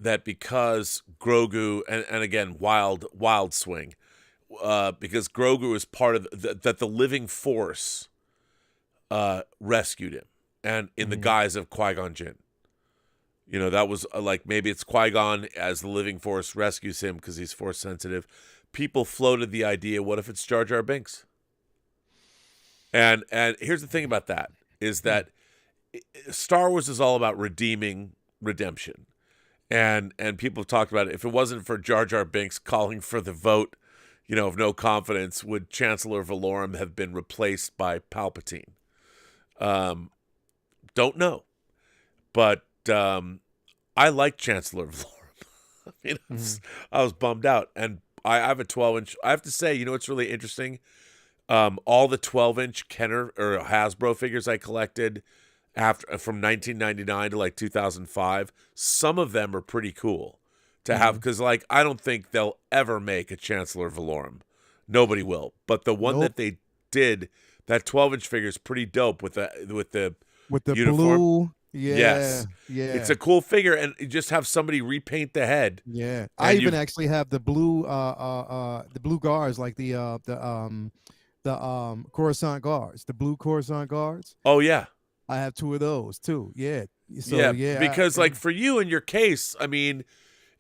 that because Grogu, and again, wild swing, because Grogu is part of that the living force rescued him, and in the guise of Qui-Gon Jinn. That was like, maybe it's Qui-Gon as the living force rescues him because he's force sensitive. People floated the idea, what if it's Jar Jar Binks? And here's the thing about that, is that Star Wars is all about redemption. And people have talked about it. If it wasn't for Jar Jar Binks calling for the vote, of no confidence, would Chancellor Valorum have been replaced by Palpatine? Don't know. But I like Chancellor Valorum. I was bummed out. And I have a 12-inch. I have to say, what's really interesting? All the 12-inch Kenner or Hasbro figures I collected from 1999 to like 2005, some of them are pretty cool to have, because like I don't think they'll ever make a Chancellor Valorum. Nobody will. But the one that they did, that 12-inch figure is pretty dope with the uniform. Blue. Yeah, yes. Yeah. It's a cool figure, and you just have somebody repaint the head. Yeah. I even actually have the blue guards, like the Coruscant guards, the blue Coruscant guards. Oh yeah. I have 2 of those too. Yeah. So yeah, because like for you in your case, I mean,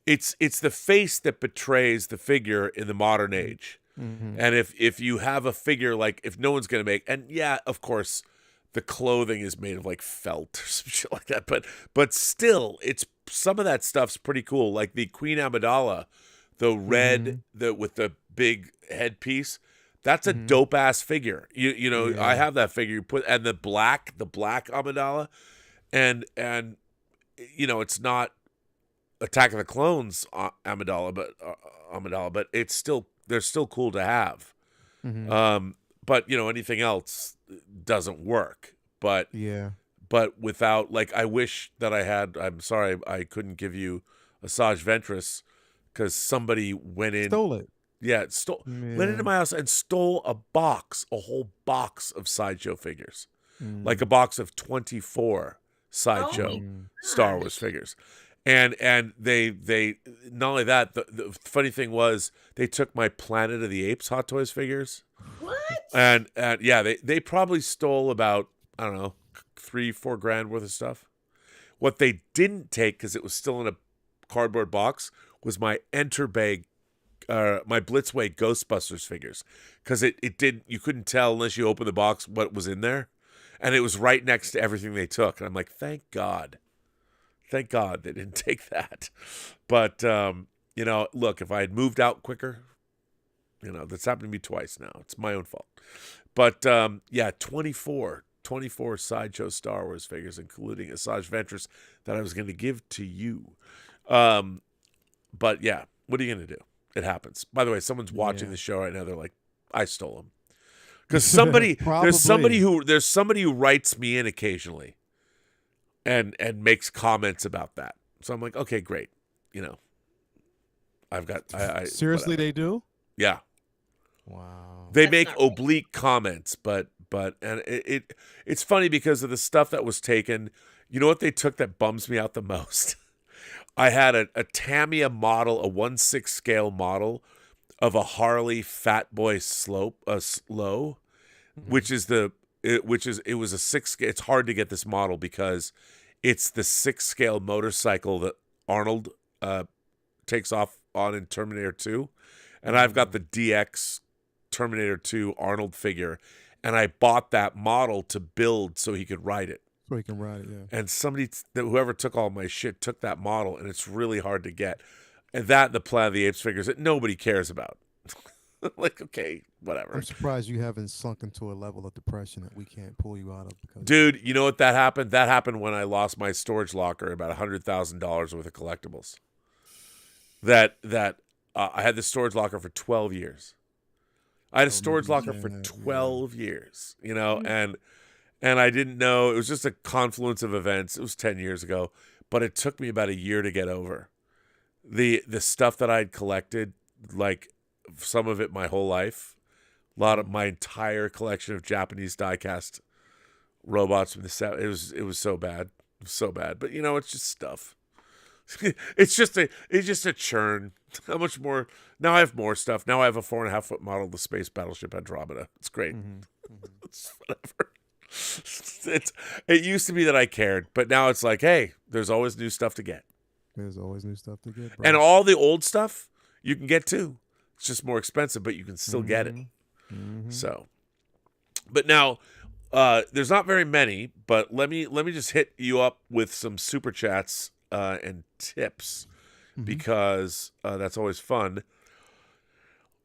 it's the face that betrays the figure in the modern age. And if you have a figure, like if no one's gonna make, and yeah, of course, the clothing is made of like felt or some shit like that, but still, it's some of that stuff's pretty cool. Like the Queen Amidala, the red, with the big headpiece. That's a dope ass figure. I have that figure. You put, and the black Amidala, and it's not Attack of the Clones Amidala, but it's still, they're still cool to have. But anything else doesn't work. But without, like, I wish that I had. I'm sorry I couldn't give you Asajj Ventress, because somebody went in, stole it. Yeah, went into my house and stole a whole box of Sideshow figures, like a box of 24 Sideshow Star Wars figures, and they not only that, the funny thing was they took my Planet of the Apes Hot Toys figures. What? And yeah, they probably stole about, I don't know, $3-4 grand worth of stuff. What they didn't take, because it was still in a cardboard box, was my Enterbag. My Blitzway Ghostbusters figures, because you couldn't tell unless you opened the box what was in there, and it was right next to everything they took, and I'm like, thank God they didn't take that. But look, if I had moved out quicker, that's happened to me twice now. It's my own fault. But 24 Sideshow Star Wars figures, including Asajj Ventress, that I was going to give to you. But yeah, what are you going to do? It happens. By the way, someone's watching the show right now. They're like, I stole them. Because there's somebody who writes me in occasionally and makes comments about that. So I'm like, okay, great. I've got, seriously, whatever. They do? Yeah. Wow. They That's make not right. oblique comments, but it's funny because of the stuff that was taken. You know what they took that bums me out the most? I had a Tamiya model, a 1/6 scale model of a Harley Fat Boy slow, which was a 6 scale. It's hard to get this model because it's the 6 scale motorcycle that Arnold takes off on in Terminator 2, and I've got the DX Terminator 2 Arnold figure, and I bought that model to build so he could ride it. So he can ride it, yeah. And whoever took all my shit took that model, and it's really hard to get. And the Planet of the Apes figures that nobody cares about. Like, okay, whatever. I'm surprised you haven't sunk into a level of depression that we can't pull you out of. Because Dude, you know what that happened? That happened when I lost my storage locker, about $100,000 worth of collectibles. I had the storage locker for 12 years. I had a storage locker for 12 years, you know, and I didn't know. It was just a confluence of events. It was 10 years ago, but it took me about a year to get over. The stuff that I'd collected, like some of it my whole life, a lot of my entire collection of Japanese die-cast robots from the set. It was so bad. It was so bad. But you know, it's just stuff. It's just a churn. How much more? Now I have more stuff. Now I have a 4.5 foot model of the space battleship Andromeda. It's great. It's whatever. It used to be that I cared, but now it's like, hey, there's always new stuff to get. There's always new stuff to get, bro. And all the old stuff you can get too. It's just more expensive, but you can still get it. So, but now there's not very many, but let me just hit you up with some super chats and tips because that's always fun.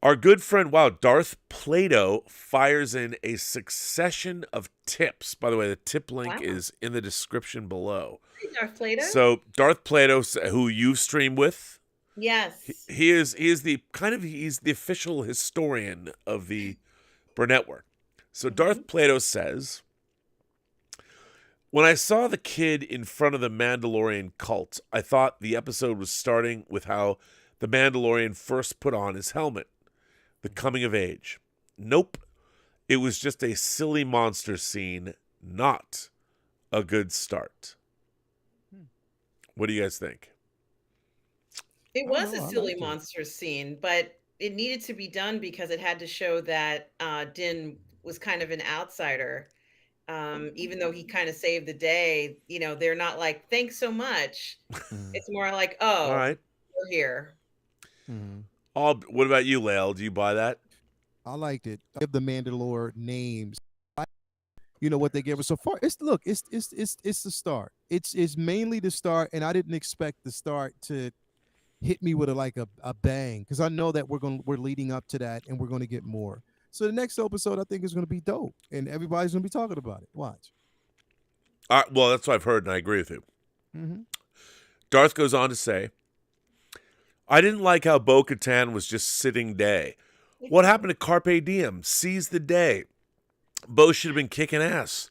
Our good friend, Darth Plato fires in a succession of tips. By the way, the tip link is in the description below. Hey, Darth Plato. So Darth Plato, who you stream with, yes, he is the he's the official historian of the Burnettwork. So Darth Plato says, when I saw the kid in front of the Mandalorian cult, I thought the episode was starting with how the Mandalorian first put on his helmet. The coming of age. Nope. It was just a silly monster scene, not a good start. What do you guys think? it was a silly monster scene, but it needed to be done because it had to show that Din was kind of an outsider. Even though he kind of saved the day, you know, they're not like, thanks so much. It's more like, oh, All right. we're here. What about you, Lael? Do you buy that? I liked it. I give the Mandalore names. You know what they gave us so far. It's the start. It's mainly the start, and I didn't expect the start to hit me with a bang, because I know that we're leading up to that, and we're going to get more. So the next episode I think is going to be dope, and everybody's going to be talking about it. Watch. Well, that's what I've heard, and I agree with you. Darth goes on to say, I didn't like how Bo-Katan was just sitting day. What happened to Carpe Diem? Seize the day. Bo should have been kicking ass.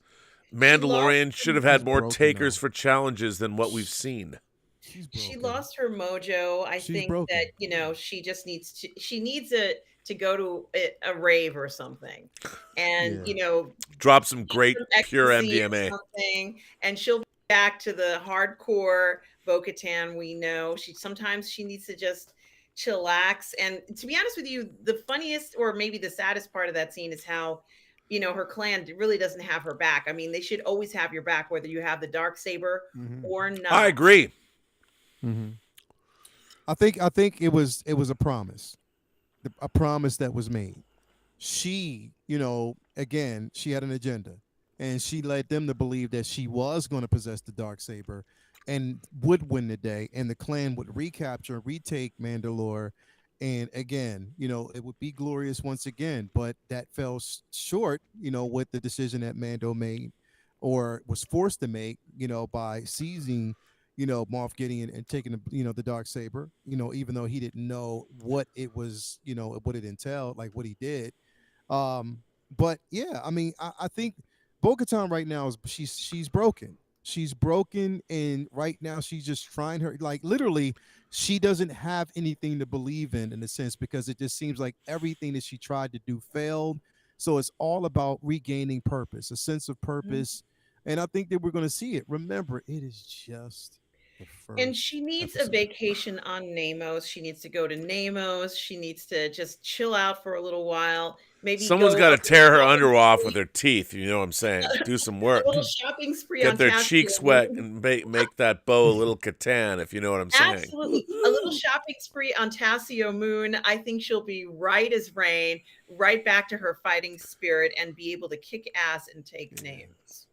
Mandalorian should have had more takers for challenges than what we've seen. She lost her mojo. I think that, you know, she just needs to go to a rave or something, and you know, drop some great pure MDMA, and she'll be back to the hardcore Bo-Katan we know. Sometimes she needs to just chillax. And to be honest with you, the funniest or maybe the saddest part of that scene is how, you know, her clan really doesn't have her back. I mean, they should always have your back, whether you have the Darksaber or not. I agree. I think it was a promise that was made. She, you know, again, she had an agenda, and she led them to believe that she was going to possess the Darksaber and would win the day, and the clan would recapture, retake Mandalore, and again, you know, it would be glorious once again. But that fell short, you know, with the decision that Mando made, or was forced to make, you know, by seizing, you know, Moff Gideon and taking the, you know, the Darksaber, you know, even though he didn't know what it was, you know, what it entailed, like what he did. But yeah, I mean, I think Bo-Katan right now she's broken. She's broken, and right now she's just trying her, like literally, she doesn't have anything to believe in a sense, because it just seems like everything that she tried to do failed. So it's all about regaining purpose, a sense of purpose. And I think that we're going to see it. Remember, it is just And she needs a episode. vacation on Namos. She needs to go to Namos. She needs to just chill out for a little while. Maybe Someone's go got on to a tear her shopping underwear off with spree- their teeth. You know what I'm saying? Do some a work. little shopping spree Get on their Tassia cheeks wet Moon. and make that bow a little Catan, if you know what I'm saying. Absolutely. A little shopping spree on Tassio Moon. I think she'll be right as rain, right back to her fighting spirit and be able to kick ass and take names.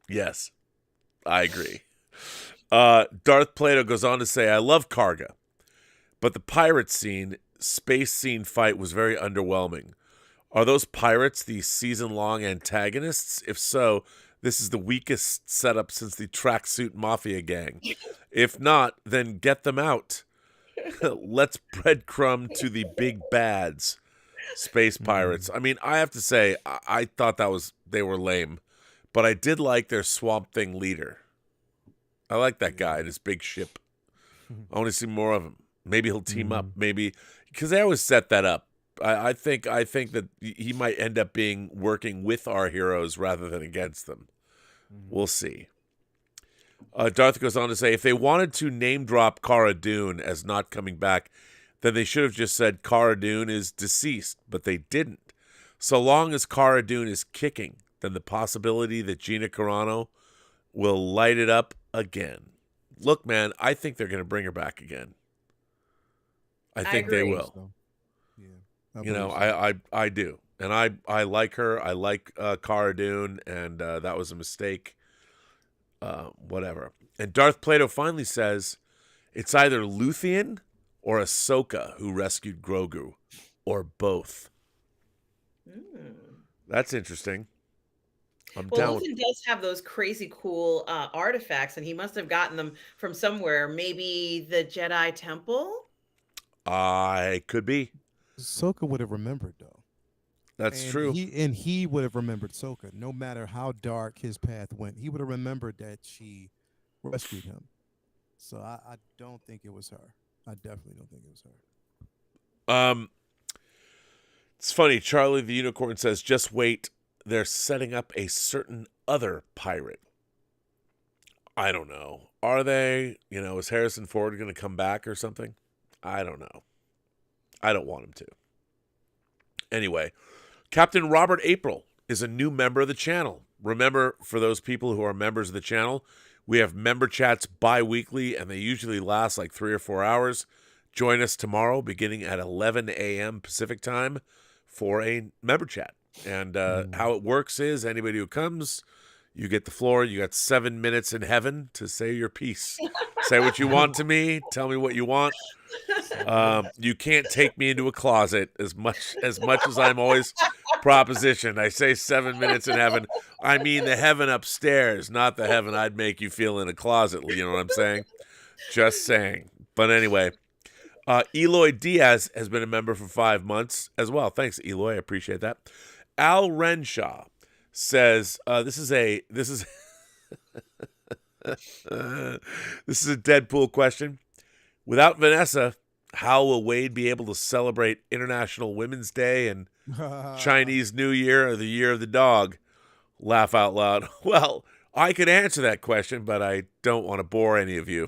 Yes, I agree. Darth Plato goes on to say, I love Karga, but the pirate scene, space scene fight was very underwhelming. Are those pirates the season-long antagonists? If so, this is the weakest setup since the tracksuit mafia gang. If not, then get them out. Let's breadcrumb to the big bads, space pirates. I mean, I have to say, I thought they were lame, but I did like their Swamp Thing leader. I like that guy and his big ship. I want to see more of him. Maybe he'll team up. Maybe because they always set that up. I think that he might end up working with our heroes rather than against them. We'll see. Darth goes on to say, if they wanted to name drop Cara Dune as not coming back, then they should have just said Cara Dune is deceased, but they didn't. So long as Cara Dune is kicking, then the possibility that Gina Carano will light it up again. Look, man, I think they're going to bring her back again. I think they agree. will. So, yeah, You know, believe so. I do. And I like her. I like Cara Dune, and that was a mistake. Whatever. And Darth Plato finally says, it's either Luthien or Ahsoka who rescued Grogu, or both. That's interesting. I'm Well, down with Luthen does have those crazy cool artifacts, and he must have gotten them from somewhere. Maybe the Jedi Temple? I could be. Ahsoka would have remembered though. That's And true. He would have remembered Ahsoka, no matter how dark his path went. He would have remembered that she rescued him. So I don't think it was her. I definitely don't think it was her. It's funny. Charlie the Unicorn says, just wait. They're setting up a certain other pirate. I don't know. Are they? You know, is Harrison Ford going to come back or something? I don't know. I don't want him to. Anyway, Captain Robert April is a new member of the channel. Remember, for those people who are members of the channel, we have member chats bi-weekly, and they usually last like 3 or 4 hours. Join us tomorrow, beginning at 11 a.m. Pacific time, for a member chat. And how it works is anybody who comes, you get the floor. You got 7 minutes in heaven to say your piece. Say what you want to me. Tell me what you want. You can't take me into a closet as much as I'm always propositioned. I say 7 minutes in heaven. I mean the heaven upstairs, not the heaven I'd make you feel in a closet. You know what I'm saying? Just saying. But anyway, Eloy Diaz has been a member for 5 months as well. Thanks, Eloy. I appreciate that. Al Renshaw says, this is a Deadpool question. Without Vanessa, how will Wade be able to celebrate International Women's Day and Chinese New Year or the Year of the Dog? Laugh out loud. Well, I could answer that question, but I don't want to bore any of you.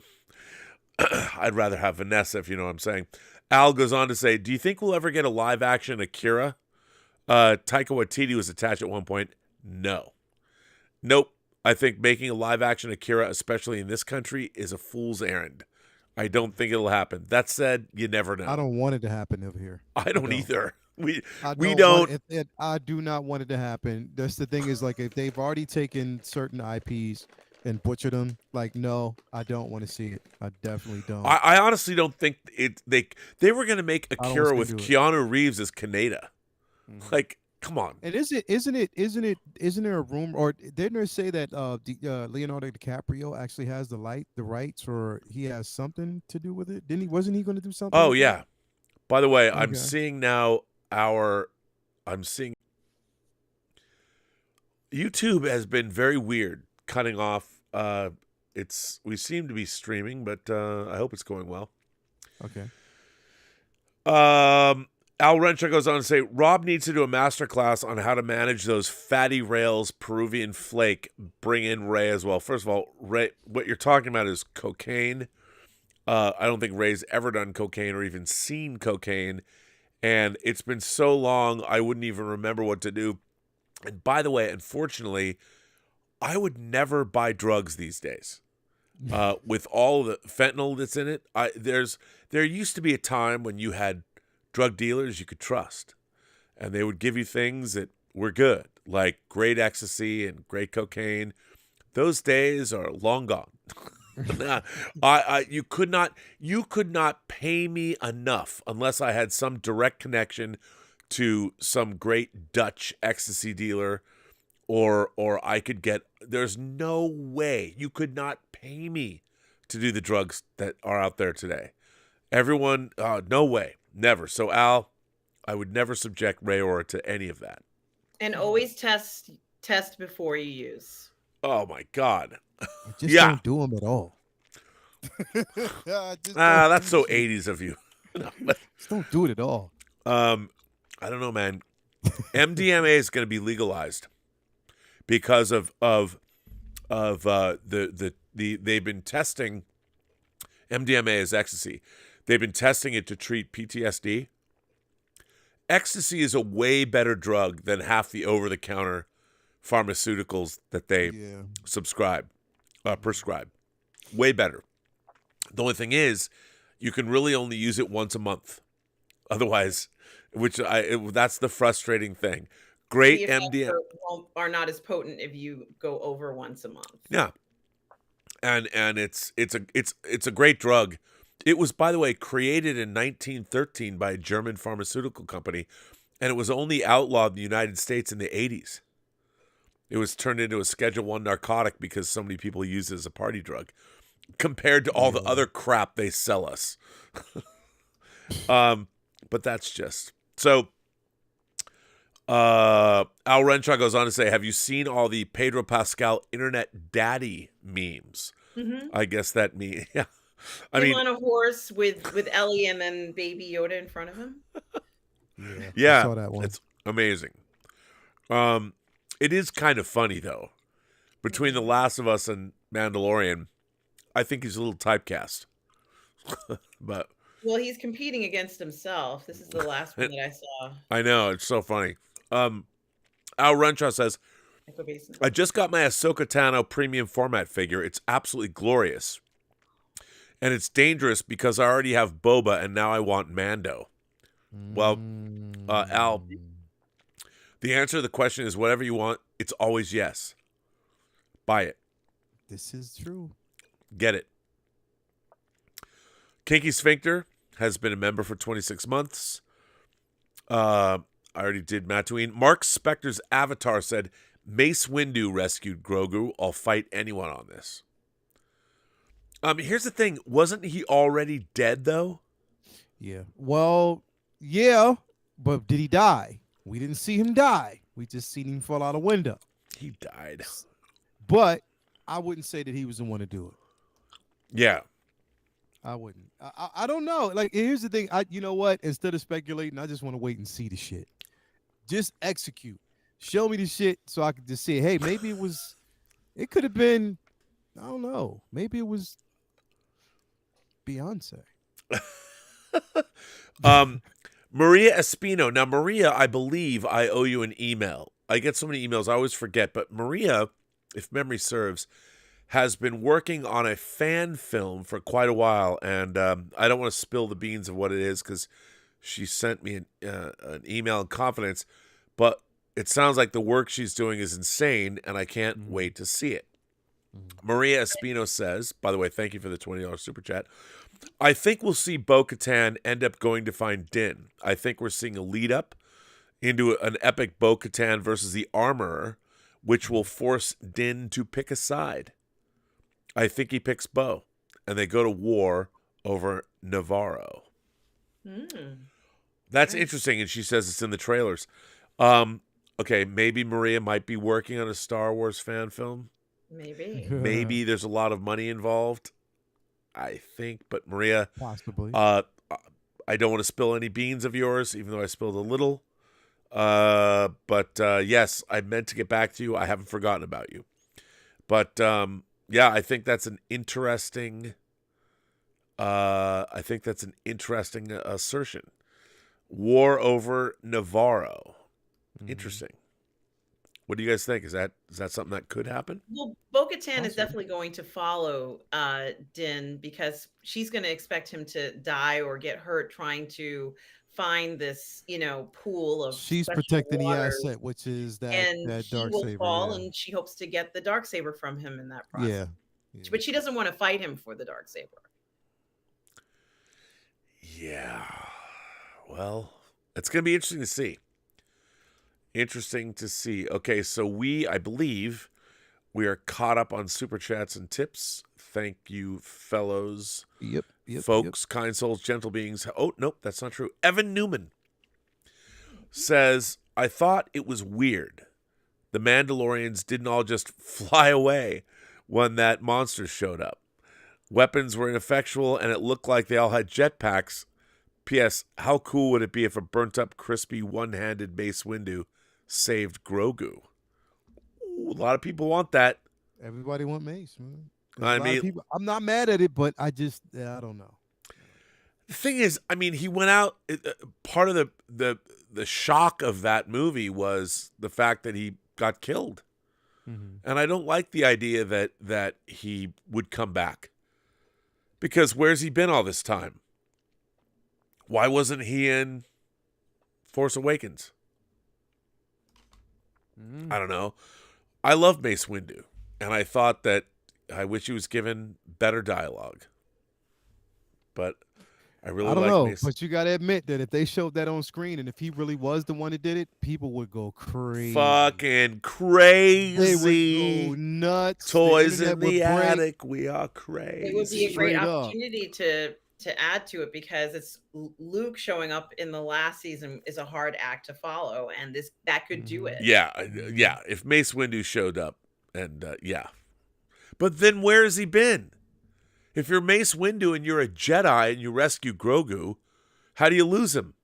I'd rather have Vanessa, if you know what I'm saying. Al goes on to say, do you think we'll ever get a live-action Akira? Taika Waititi was attached at one point. No. Nope. I think making a live-action Akira, especially in this country, is a fool's errand. I don't think it'll happen. That said, you never know. I don't want it to happen over here. I don't either. We don't don't. want it, I do not want it to happen. That's the thing is, like, if they've already taken certain IPs and butchered them, like, no, I don't want to see it. I definitely don't. I honestly don't think they were going to make I don't Akira want with to do it. Keanu Reeves as Kaneda. Like, come on. And isn't there a rumor, or didn't they say that Leonardo DiCaprio actually has the rights, or he has something to do with it? Wasn't he going to do something? Oh like yeah. By the way, I'm Okay. seeing now YouTube has been very weird cutting off. We seem to be streaming, but I hope it's going well. that? Okay. Al Rencha goes on to say, Rob needs to do a masterclass on how to manage those fatty rails, Peruvian flake. Bring in Ray as well. First of all, Ray, what you're talking about is cocaine. I don't think Ray's ever done cocaine or even seen cocaine. And it's been so long, I wouldn't even remember what to do. And by the way, unfortunately, I would never buy drugs these days. With all the fentanyl that's in it, there used to be a time when you had drug dealers you could trust, and they would give you things that were good, like great ecstasy and great cocaine. Those days are long gone. You could not pay me enough unless I had some direct connection to some great Dutch ecstasy dealer, or I could get. There's no way you could not pay me to do the drugs that are out there today. Everyone, no way, never. So Al, I would never subject Rayora to any of that. And always test before you use. Oh my God. Just don't do them at all. That's so 80s of you. No, just don't do it at all. I don't know, man. MDMA is going to be legalized because of they've been testing MDMA as ecstasy. They've been testing it to treat PTSD. Ecstasy is a way better drug than half the over-the-counter pharmaceuticals that they prescribe. Way better. The only thing is, you can really only use it once a month. Otherwise, that's the frustrating thing. Great MDMA are not as potent if you go over once a month. Yeah, and it's a great drug. It was, by the way, created in 1913 by a German pharmaceutical company, and it was only outlawed in the United States in the 80s. It was turned into a Schedule I narcotic because so many people use it as a party drug, compared to all the other crap they sell us. But that's just so. Al Renshaw goes on to say, have you seen all the Pedro Pascal internet daddy memes? Mm-hmm. I guess that means, yeah. I mean, on a horse with Ellie and then Baby Yoda in front of him. Yeah, I saw that one. It's amazing. It is kind of funny though. Between The Last of Us and Mandalorian, I think he's a little typecast. But well, he's competing against himself. This is the last one that I saw. I know, it's so funny. Al Renshaw says, I just got my Ahsoka Tano premium format figure. It's absolutely glorious. And it's dangerous because I already have Boba and now I want Mando. Well, Al, the answer to the question is whatever you want. It's always yes. Buy it. This is true. Get it. Kinky Sphincter has been a member for 26 months. I already did Mattuine. Mark Spector's avatar said, Mace Windu rescued Grogu. I'll fight anyone on this. Here's the thing. Wasn't he already dead, though? Yeah. Well, yeah, but did he die? We didn't see him die. We just seen him fall out a window. He died. But I wouldn't say that he was the one to do it. Yeah. I wouldn't. I don't know. Like, here's the thing. You know what? Instead of speculating, I just want to wait and see the shit. Just execute. Show me the shit so I could just say, hey, maybe it could have been, I don't know. Maybe it was Beyonce. Maria Espino. Now, Maria, I believe I owe you an email. I get so many emails, I always forget. But Maria, if memory serves, has been working on a fan film for quite a while. And I don't want to spill the beans of what it is because she sent me an email in confidence. But it sounds like the work she's doing is insane, and I can't wait to see it. Maria Espino says, by the way, thank you for the $20 super chat. I think we'll see Bo-Katan end up going to find Din. I think we're seeing a lead up into an epic Bo-Katan versus the Armorer, which will force Din to pick a side. I think he picks Bo, and they go to war over Navarro. That's interesting, and she says it's in the trailers. Okay, maybe Maria might be working on a Star Wars fan film. Maybe. Maybe there's a lot of money involved. I think, but Maria, possibly. I don't want to spill any beans of yours, even though I spilled a little. But yes, I meant to get back to you. I haven't forgotten about you. But yeah, I think that's an interesting. Assertion. War over Navarro. Interesting. What do you guys think? Is that something that could happen? Well, Bo-Katan is definitely going to follow Din, because she's going to expect him to die or get hurt trying to find this, pool of She's special protecting waters. the asset, which is that And that he dark will saber. fall, and she hopes to get the dark saber from him in that process. Yeah. But she doesn't want to fight him for the dark saber. Yeah. Well, it's going to be interesting to see. Okay, so I believe we are caught up on Super Chats and tips. Thank you, fellows. Yep. Folks, kind souls, gentle beings. Oh, nope, that's not true. Evan Newman says, I thought it was weird. The Mandalorians didn't all just fly away when that monster showed up. Weapons were ineffectual, and it looked like they all had jetpacks. P.S. How cool would it be if a burnt-up, crispy, one-handed Mace Windu saved Grogu? Ooh, a lot of people want that. Everybody want Mace, man. I mean, I'm not mad at it, but I don't know. The thing is, I mean, he went out. Part of the shock of that movie was the fact that he got killed, and I don't like the idea that he would come back. Because where's he been all this time? Why wasn't he in Force Awakens? I don't know. I love Mace Windu, and I thought that I wish he was given better dialogue. But I don't know. Mace. But you got to admit that if they showed that on screen, and if he really was the one that did it, people would go crazy. Fucking crazy. They would go nuts. Toys in the attic. We are crazy. It would be a great Straight up. opportunity to add to it, because it's Luke showing up in the last season is a hard act to follow, and that could do it. Yeah. If Mace Windu showed up, and yeah. But then where has he been? If you're Mace Windu and you're a Jedi and you rescue Grogu, how do you lose him?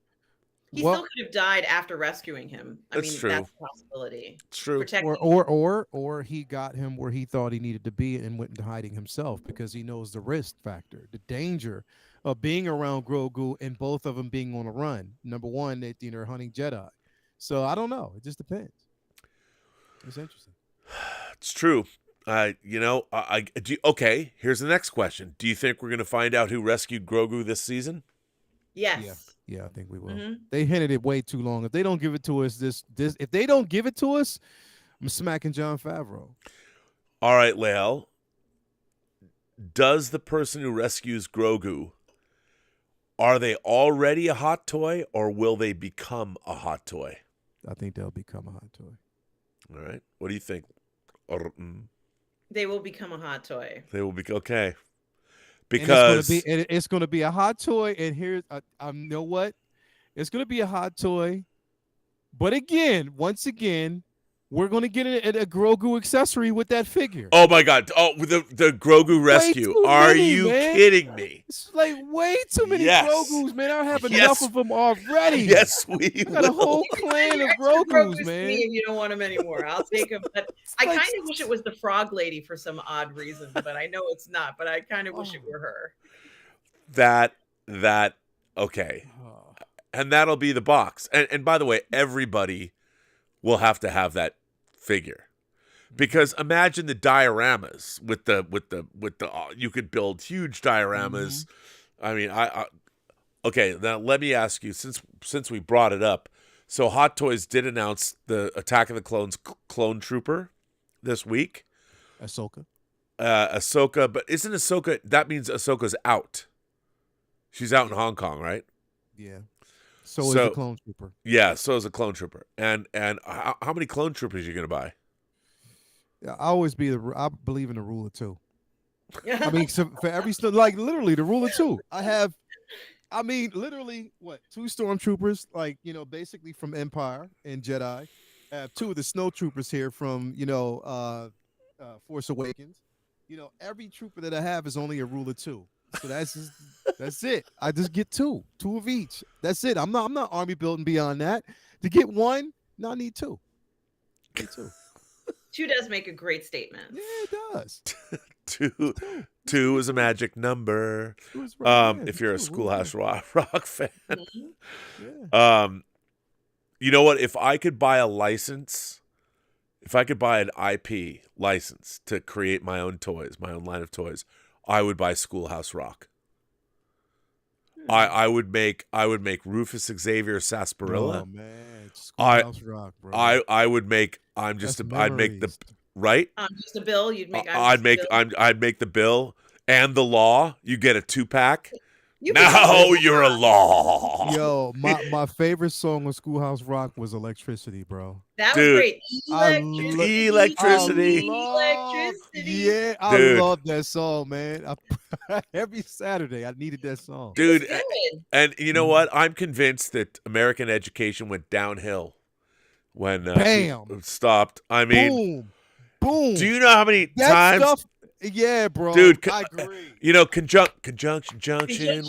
He still could have died after rescuing him. That's true. That's a possibility. It's true. Or he got him where he thought he needed to be and went into hiding himself because he knows the risk factor, the danger of being around Grogu and both of them being on a run. Number one, they're hunting Jedi. So I don't know. It just depends. It's interesting. It's true. Okay, here's the next question. Do you think we're going to find out who rescued Grogu this season? Yes. Yeah, I think we will. They hinted it way too long. If they don't give it to us, if they don't give it to us, I'm smacking Jon Favreau. All right, Lael. Does the person who rescues Grogu, are they already a hot toy, or will they become a hot toy? I think they'll become a hot toy. All right. What do you think? They will become a hot toy. They will be okay. Because it's going to be a hot toy, and here's you know what? It's going to be a hot toy, but once again, we're going to get a Grogu accessory with that figure. Oh my God! Oh, the Grogu rescue. Are you kidding me? It's like way too many Grogus, man. I have enough of them already. Yes, we got a whole clan of Grogus, man. If you don't want them anymore, I'll take them. But I kind of wish it was the frog lady for some odd reason, but I know it's not. But I kind of wish it were her. Okay, and that'll be the box. And by the way, everybody will have to have that figure, because imagine the dioramas with the you could build huge dioramas. I mean, okay, now let me ask you, since we brought it up, so Hot Toys did announce the Attack of the Clones clone trooper this week. Ahsoka, but isn't Ahsoka, that means Ahsoka's out? She's out in Hong Kong, right? Yeah. So is the clone trooper. Yeah, so is a clone trooper. And how many clone troopers are you going to buy? Yeah, I believe in the rule of two. I mean, so for every literally the rule of two. Literally what? 2 stormtroopers, basically from Empire and Jedi. I have 2 of the snow troopers here from Force Awakens. Every trooper that I have is only a rule of 2. So that's it. I just get two of each. That's it. I'm not army building beyond that. To get one, no, I need two. Need two. 2 does make a great statement. Yeah, it does. Two is a magic number. If you're a Schoolhouse Rock fan. Yeah. You know what? If I could buy a license, if I could buy an IP license to create my own toys, my own line of toys, I would buy Schoolhouse Rock. I would make Rufus Xavier Sarsaparilla. Oh man, Schoolhouse Rock, bro. I'd make the right. Just a bill. You'd make. I'd make the bill and the law. You get a 2-pack. Now you're a law. Yo, my favorite song on Schoolhouse Rock was Electricity, bro. That was great. Electricity. Yeah, I love that song, man. Every Saturday, I needed that song. Dude, and you know what? I'm convinced that American education went downhill when Bam stopped. I mean, boom. Do you know how many times? Stuff, yeah, bro. Dude, I agree. You know, conjunction,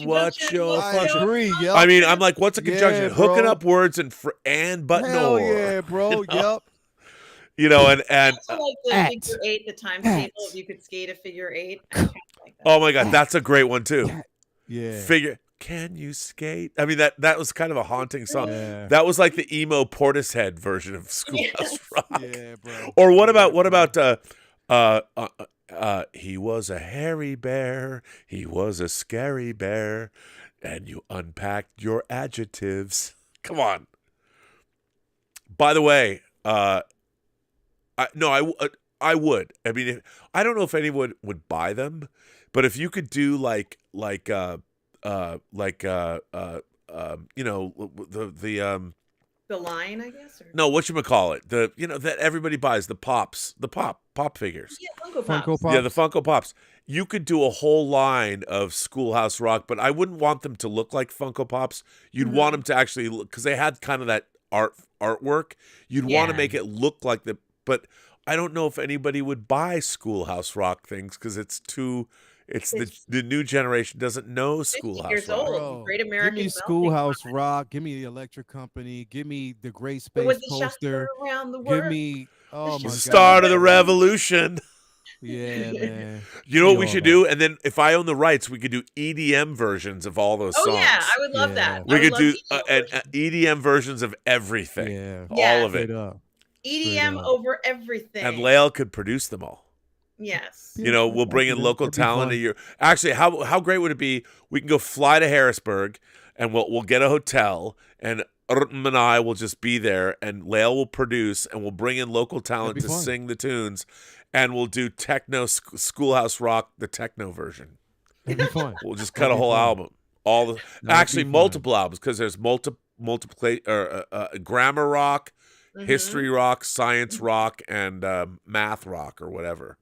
what's your function? I agree, yep. I mean, I'm like, what's a conjunction? Yeah, Hooking up words and but Hell no. Yeah, bro. Yep. You know, and also like the figure 8, the times table. If you could skate a figure 8. Like that. Oh my God, that's a great one too. Yeah. Can you skate? I mean, that was kind of a haunting song. Yeah. That was like the emo Portishead version of Schoolhouse Rock. Yeah, bro. Or what about he was a hairy bear, he was a scary bear, and you unpacked your adjectives. Come on. By the way, I would. I mean, I don't know if anyone would buy them, but if you could do The line, I guess. Or... No, whatchamacallit? That everybody buys, the pop figures. Yeah, Funko Pops. Yeah, the Funko Pops. You could do a whole line of Schoolhouse Rock, but I wouldn't want them to look like Funko Pops. You'd want them to actually look, because they had kind of that artwork. You'd want to make it look like but I don't know if anybody would buy Schoolhouse Rock things because it's the new generation doesn't know Schoolhouse years Rock. old. Bro, Great American. Give me Schoolhouse Rock. Give me the Electric Company. Give me the Great Space With the Poster. around the world. Give me The start of the revolution. Yeah, man. You know what we should do? And then if I own the rights, we could do EDM versions of all those songs. Oh yeah, I would love that. We could do EDM versions of everything. Yeah. All of it. EDM over everything. And Lael could produce them all. Yes. You know, we'll bring in local talent a year. Actually, how great would it be? We can go fly to Harrisburg, and we'll get a hotel, and and I will just be there, and Lael will produce, and we'll bring in local talent to sing the tunes, and we'll do techno Schoolhouse Rock, the techno version. That'd be fun. We'll just cut a whole album. Multiple albums, because there's grammar rock, history rock, science rock, and math rock, or whatever.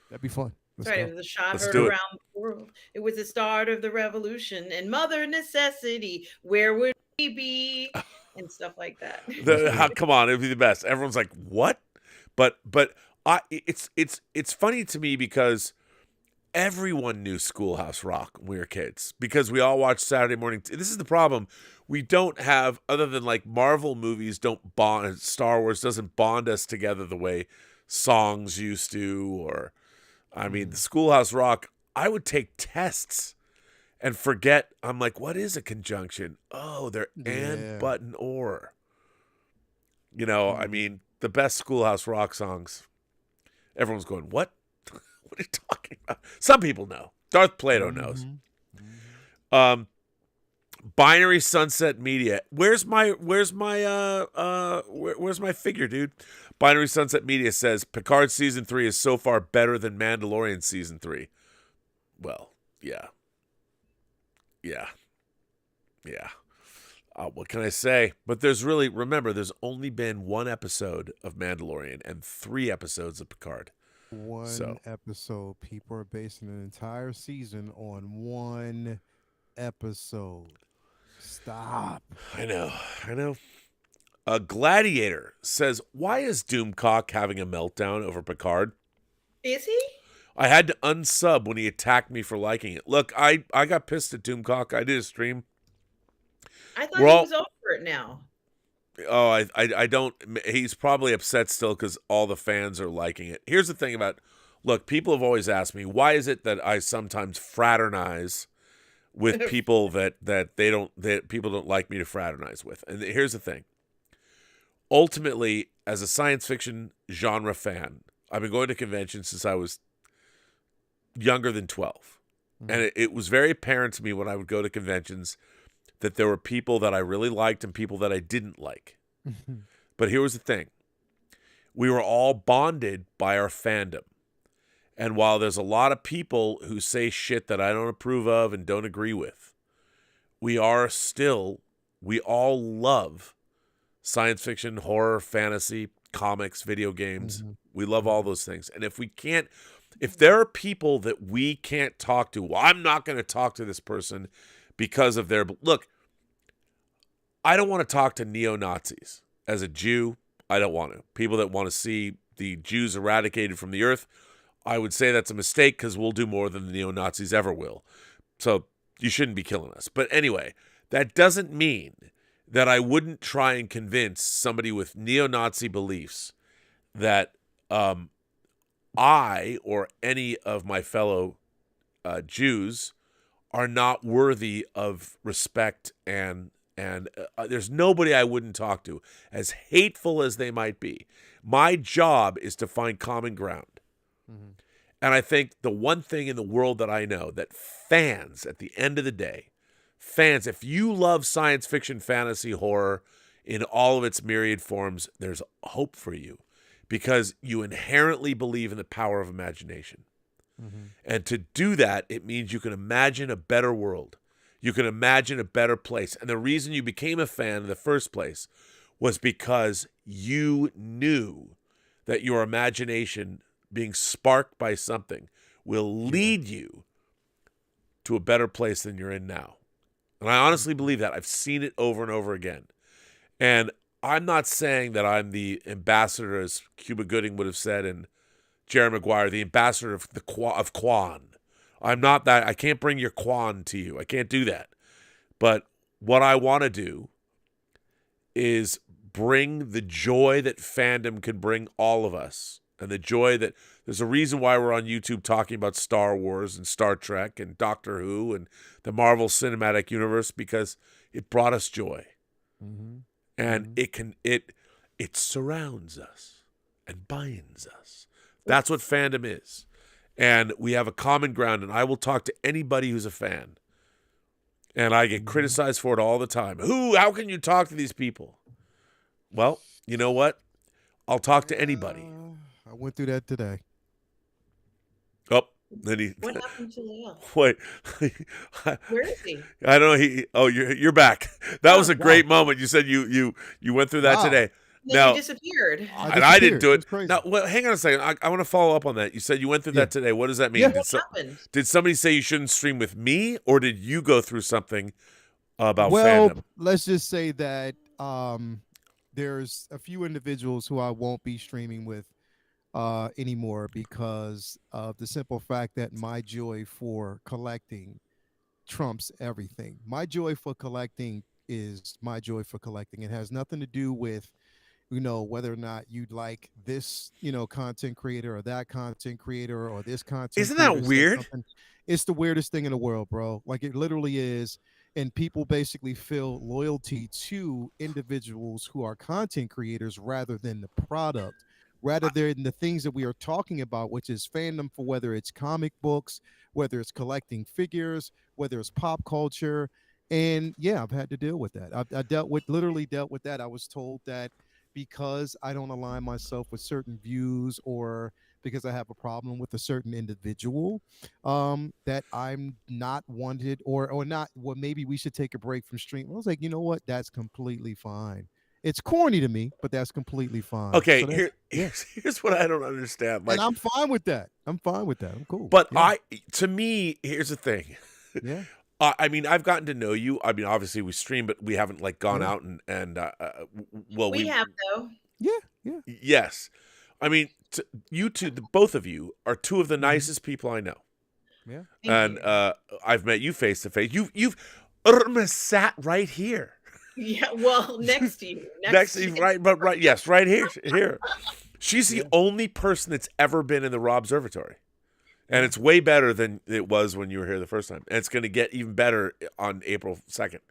That'd be fun. Right, it was a shot heard around the world. It was the start of the revolution and mother necessity. Where would we be? And stuff like that. Come on, it'd be the best. Everyone's like, "What?" But it's funny to me because everyone knew Schoolhouse Rock when we were kids because we all watched Saturday morning. This is the problem. We don't have, other than like Marvel movies, don't bond. Star Wars doesn't bond us together the way songs used to, or. I mean, the Schoolhouse Rock, I would take tests and forget. I'm like, what is a conjunction? Oh, they're and, but, and, or. You know, I mean, the best Schoolhouse Rock songs. Everyone's going, what? What are you talking about? Some people know. Darth Plato knows. Binary Sunset Media. Where's my figure, dude? Binary Sunset Media says Picard season 3 is so far better than Mandalorian season 3. Well, yeah. What can I say? But remember, there's only been one episode of Mandalorian and 3 episodes of Picard. One episode. People are basing an entire season on one episode. Stop. I know. Gladiator says, why is Doomcock having a meltdown over Picard? Is he? I had to unsub when he attacked me for liking it. Look, I got pissed at Doomcock. I did a stream. I thought he was over it now. Oh, I don't. He's probably upset still because all the fans are liking it. Here's the thing about, look, people have always asked me, why is it that I sometimes fraternize with people that people don't like me to fraternize with? And here's the thing. Ultimately, as a science fiction genre fan, I've been going to conventions since I was younger than 12. And it was very apparent to me when I would go to conventions that there were people that I really liked and people that I didn't like. But here was the thing. We were all bonded by our fandom. And while there's a lot of people who say shit that I don't approve of and don't agree with, we all love science fiction, horror, fantasy, comics, video games. We love all those things. And if there are people that we can't talk to, well, I'm not going to talk to this person because of their... Look, I don't want to talk to neo-Nazis. As a Jew, I don't want to. People that want to see the Jews eradicated from the earth, I would say that's a mistake because we'll do more than the neo-Nazis ever will. So you shouldn't be killing us. But anyway, that doesn't mean that I wouldn't try and convince somebody with neo-Nazi beliefs that I or any of my fellow Jews are not worthy of respect, and there's nobody I wouldn't talk to, as hateful as they might be. My job is to find common ground. And I think the one thing in the world that I know, that fans, at the end of the day, fans, if you love science fiction, fantasy, horror in all of its myriad forms, there's hope for you because you inherently believe in the power of imagination. And to do that, it means you can imagine a better world. You can imagine a better place. And the reason you became a fan in the first place was because you knew that your imagination, being sparked by something, will lead you to a better place than you're in now. And I honestly believe that. I've seen it over and over again. And I'm not saying that I'm the ambassador, as Cuba Gooding would have said, and Jerry Maguire, the ambassador of Quan. I'm not that. I can't bring your Quan to you. I can't do that. But what I want to do is bring the joy that fandom can bring all of us. And the joy that there's a reason why we're on YouTube talking about Star Wars and Star Trek and Doctor Who and the Marvel Cinematic Universe, because it brought us joy. And it surrounds us and binds us. That's what fandom is. And we have a common ground, and I will talk to anybody who's a fan. And I get criticized for it all the time. How can you talk to these people? Well, you know what? I'll talk to anybody. I went through that today. Oh, then he... What happened to Lael? Wait. Where is he? I don't know. You're back. That was a great moment. You said you went through that today. Then Now, he disappeared. And I didn't do it. Crazy. Now, hang on a second. I want to follow up on that. You said you went through that today. What does that mean? What happened? Did somebody say you shouldn't stream with me, or did you go through something about Well, fandom? let's just say that there's a few individuals who I won't be streaming with anymore because of the simple fact that my joy for collecting trumps everything. My joy for collecting is my joy for collecting. It has nothing to do with, whether or not you'd like this, content creator or that content creator or this content. Isn't that weird? It's the weirdest thing in the world, bro. Like, it literally is. And people basically feel loyalty to individuals who are content creators rather than the product, rather than the things that we are talking about, which is fandom, for whether it's comic books, whether it's collecting figures, whether it's pop culture. And yeah, I've had to deal with that. I literally dealt with that. I was told that because I don't align myself with certain views, or because I have a problem with a certain individual, that I'm not wanted, or not. Well, maybe we should take a break from stream. I was like, you know what? That's completely fine. It's corny to me, but that's completely fine. Okay, So here's what I don't understand. Like, and I'm fine with that. I'm cool. but yeah. to me, here's the thing. Yeah. I mean, I've gotten to know you. I mean, obviously we stream, but we haven't gone out and we have though. Yeah. Yes. I mean, you two, both of you are two of the nicest people I know. Yeah. Thank And you. I've met you face to face. You've sat right here. Yeah, well, next to you. Next to you, right, but right, yes, right here. Here. She's the Yeah. only person that's ever been in the Robservatory. And it's way better than it was when you were here the first time. And it's going to get even better on April 2nd.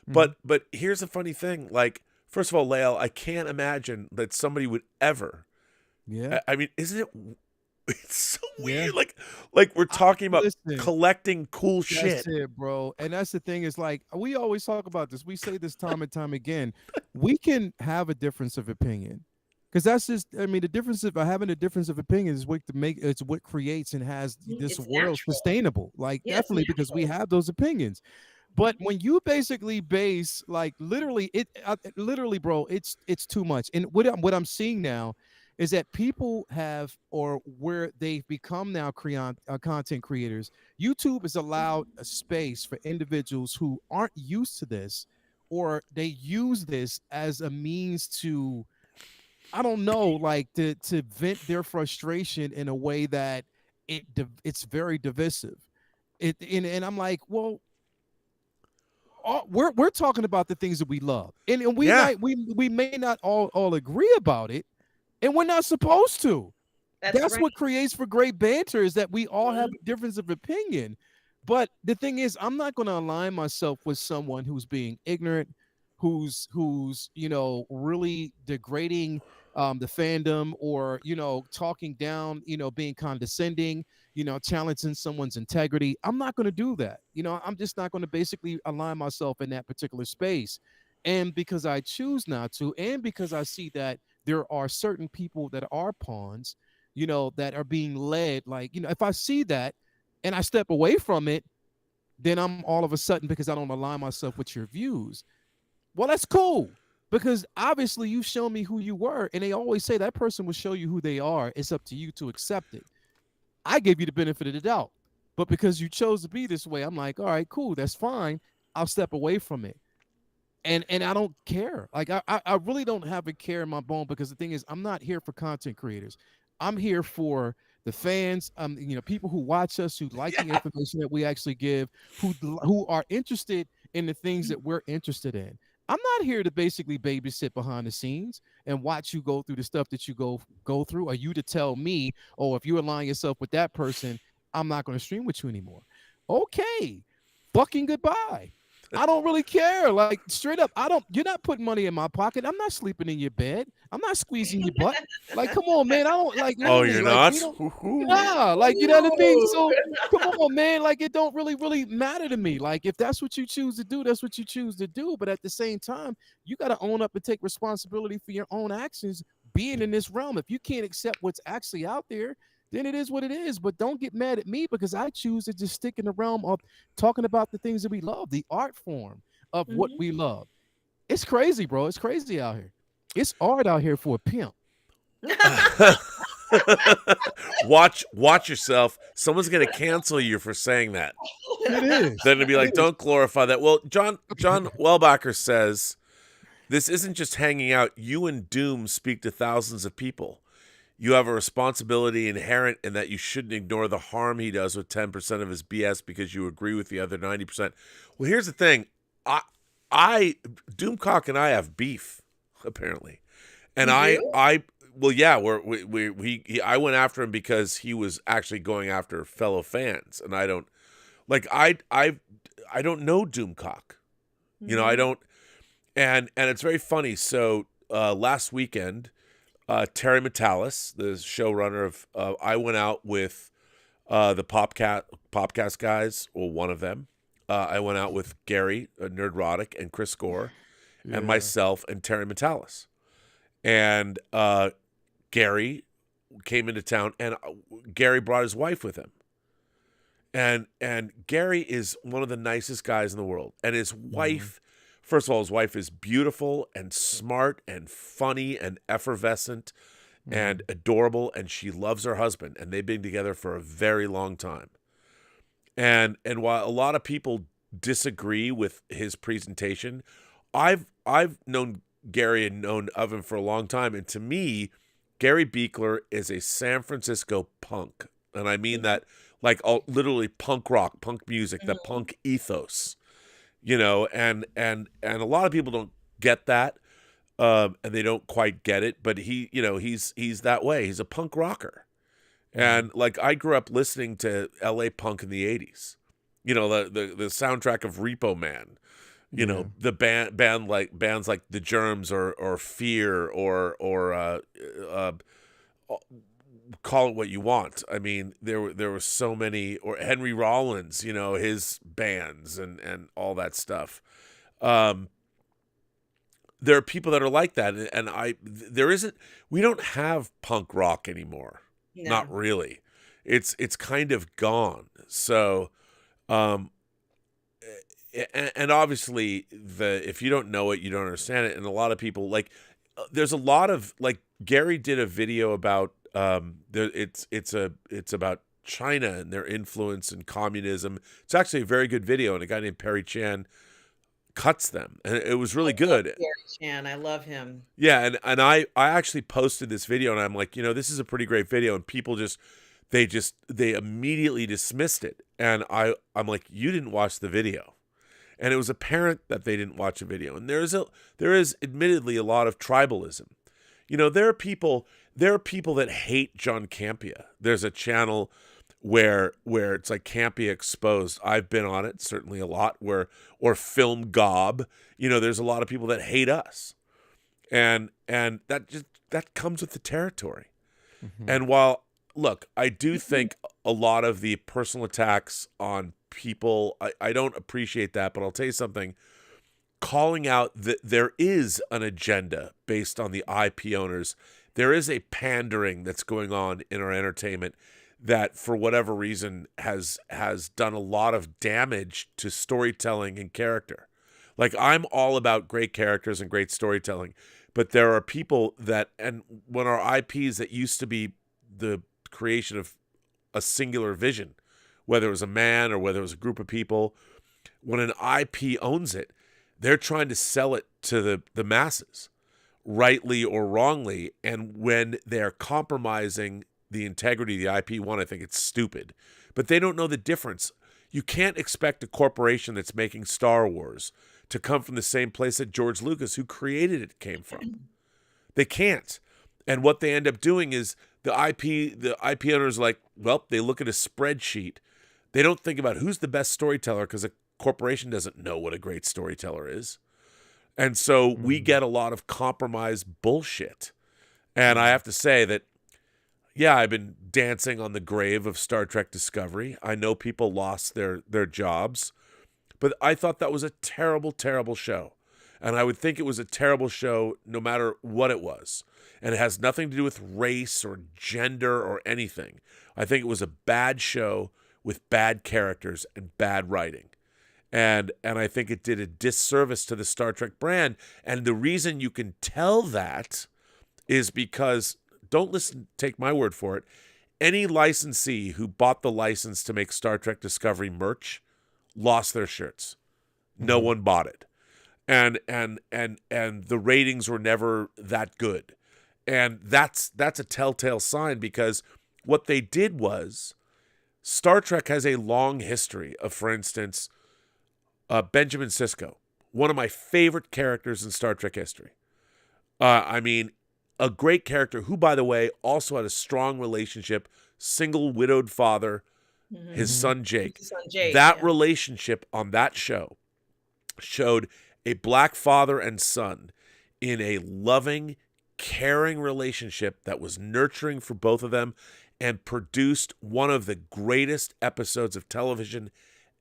But here's the funny thing. Like, first of all, Lael, I can't imagine that somebody would ever. Yeah. I mean, isn't it? It's so Yeah. weird. Like we're talking about Listen, collecting cool shit. That's it, bro. And that's the thing is like we always talk about this. We say this time and time again. We can have a difference of opinion. Because that's just, I mean, the difference of having a difference of opinion is it's what creates and has this It's world natural. sustainable. Like Yeah, it's definitely because we natural. have those opinions. But when you basically base like literally literally, bro, it's too much. And what I'm seeing now is that people have or where they've become now content creators. YouTube has allowed a space for individuals who aren't used to this, or they use this as a means to, I don't know, like to vent their frustration in a way that it's very divisive. And I'm like, well, we're talking about the things that we love, and we Yeah. we may not all agree about it, and we're not supposed to. That's right. what creates for great banter, is that we all have a difference of opinion. But the thing is, I'm not going to align myself with someone who's being ignorant, who's really degrading the fandom, or talking down, being condescending, challenging someone's integrity. I'm not going to do that. I'm just not going to basically align myself in that particular space. And because I choose not to, and because I see that there are certain people that are pawns, that are being led, like, if I see that and I step away from it, then I'm all of a sudden, because I don't align myself with your views. Well, that's cool, because obviously you've shown me who you were, and they always say that person will show you who they are. It's up to you to accept it. I gave you the benefit of the doubt, but because you chose to be this way, I'm like, all right, cool, that's fine. I'll step away from it. And I don't care. Like I really don't have a care in my bone, because the thing is, I'm not here for content creators. I'm here for the fans, people who watch us, who like the information that we actually give, who are interested in the things that we're interested in. I'm not here to basically babysit behind the scenes and watch you go through the stuff that you go through, or you to tell me, oh, if you align yourself with that person, I'm not going to stream with you anymore. Okay, fucking goodbye. I don't really care. Like, straight up, you're not putting money in my pocket. I'm not sleeping in your bed. I'm not squeezing your butt. Like, come on, man. I don't like. Oh, literally, you're like, not? nah, like, you know what I mean? So come on, man. Like, it don't really matter to me. Like, if that's what you choose to do, that's what you choose to do. But at the same time, you got to own up and take responsibility for your own actions being in this realm. If you can't accept what's actually out there, then it is what it is. But don't get mad at me, because I choose to just stick in the realm of talking about the things that we love, the art form of what we love. It's crazy, bro. It's crazy out here. It's art out here for a pimp. Watch yourself. Someone's gonna cancel you for saying that. It is. Then it'll be like, don't glorify that. Well, John Welbacher says this isn't just hanging out. You and Doom speak to thousands of people. You have a responsibility inherent in that you shouldn't ignore the harm he does with 10% of his BS because you agree with the other 90%. Well, here's the thing. Doomcock and I have beef, apparently. And I went after him because he was actually going after fellow fans, and I don't know Doomcock. I don't, and it's very funny. So last weekend, Terry Metalis, the showrunner of, I went out with the Popcast guys, or one of them. I went out with Gary Nerdrotic and Chris Gore, and myself and Terry Metalis. And Gary came into town, and Gary brought his wife with him. And Gary is one of the nicest guys in the world. And his wife, first of all, his wife is beautiful and smart and funny and effervescent and adorable, and she loves her husband, and they've been together for a very long time. And while a lot of people disagree with his presentation, I've known Gary and known of him for a long time, and to me, Gary Beekler is a San Francisco punk, and I mean that like literally punk rock, punk music, the punk ethos, and a lot of people don't get that, and they don't quite get it. But he's that way. He's a punk rocker, and like I grew up listening to L.A. punk in the '80s. The soundtrack of Repo Man. The bands like The Germs or Fear or call it what you want. I mean, there were so many, or Henry Rollins, his bands and all that stuff. There are people that are like that, and we don't have punk rock anymore. No. Not really. It's kind of gone. So, and obviously if you don't know it, you don't understand it. And a lot of people there's a lot of Gary did a video about it's about China and their influence and communism. It's actually a very good video, and a guy named Perry Chan cuts them, and it was really good. Perry Chan, I love him. Yeah, and I actually posted this video, and I'm like, this is a pretty great video, and people they immediately dismissed it, and I'm like, you didn't watch the video. And it was apparent that they didn't watch a video. And there is admittedly a lot of tribalism. There are people that hate John Campea. There's a channel where it's like Campea Exposed. I've been on it certainly a lot. Or Film Gob. There's a lot of people that hate us, and that comes with the territory. Mm-hmm. And while look, I do think a lot of the personal attacks on people, I don't appreciate that, but I'll tell you something. Calling out that there is an agenda based on the IP owners. There is a pandering that's going on in our entertainment that, for whatever reason, has done a lot of damage to storytelling and character. Like, I'm all about great characters and great storytelling, but there are people and when our IPs that used to be the creation of a singular vision, whether it was a man or whether it was a group of people, when an IP owns it, they're trying to sell it to the masses, rightly or wrongly. And when they're compromising the integrity of the IP, I think it's stupid. But they don't know the difference. You can't expect a corporation that's making Star Wars to come from the same place that George Lucas, who created it, came from. They can't. And what they end up doing is the IP owners they look at a spreadsheet. They don't think about who's the best storyteller, because a corporation doesn't know what a great storyteller is. And so we get a lot of compromised bullshit. And I have to say that, yeah, I've been dancing on the grave of Star Trek Discovery. I know people lost their jobs, but I thought that was a terrible, terrible show. And I would think it was a terrible show no matter what it was. And it has nothing to do with race or gender or anything. I think it was a bad show with bad characters and bad writing. And I think it did a disservice to the Star Trek brand. And the reason you can tell that is because, take my word for it, any licensee who bought the license to make Star Trek Discovery merch lost their shirts. No one bought it. And the ratings were never that good. And that's a telltale sign, because what they did was, Star Trek has a long history of, for instance, Benjamin Sisko, one of my favorite characters in Star Trek history. I mean, a great character who, by the way, also had a strong relationship, single widowed father, his son Jake. Relationship on that show showed a black father and son in a loving, caring relationship that was nurturing for both of them, and produced one of the greatest episodes of television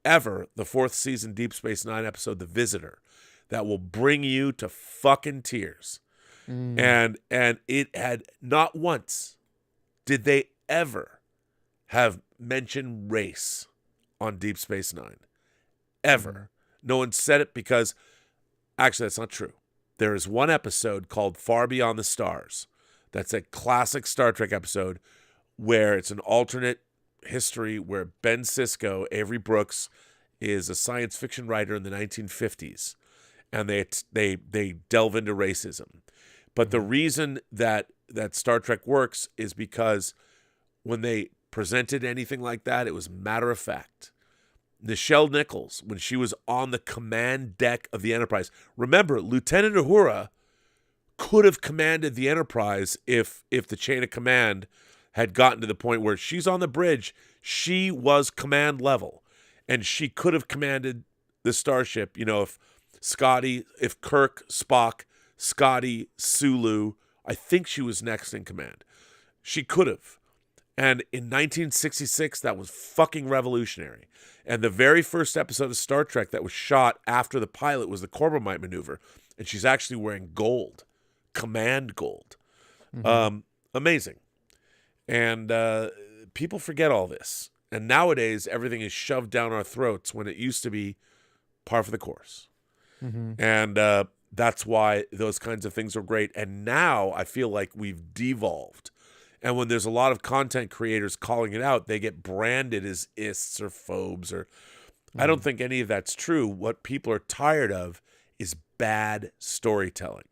ever, the 4th season Deep Space Nine episode, The Visitor, that will bring you to fucking tears. And it had not once did they ever have mentioned race on Deep Space Nine. Ever. No one said it, because actually that's not true. There is one episode called Far Beyond the Stars. That's a classic Star Trek episode where it's an alternate history where Ben Sisko, Avery Brooks, is a science fiction writer in the 1950s, and they delve into racism. But the reason that that Star Trek works is because when they presented anything like that, it was matter of fact. Nichelle Nichols, when she was on the command deck of the Enterprise, remember, Lieutenant Uhura could have commanded the Enterprise if the chain of command had gotten to the point where she's on the bridge. She was command level, and she could have commanded the starship. If Kirk, Spock, Scotty, Sulu, I think she was next in command. She could have. And in 1966, that was fucking revolutionary. And the very first episode of Star Trek that was shot after the pilot was the Corbomite maneuver. And she's actually wearing gold, command gold. Amazing. And people forget all this. And nowadays, everything is shoved down our throats when it used to be par for the course. And that's why those kinds of things are great. And now I feel like we've devolved. And when there's a lot of content creators calling it out, they get branded as ists or phobes. Or I don't think any of that's true. What people are tired of is bad storytelling.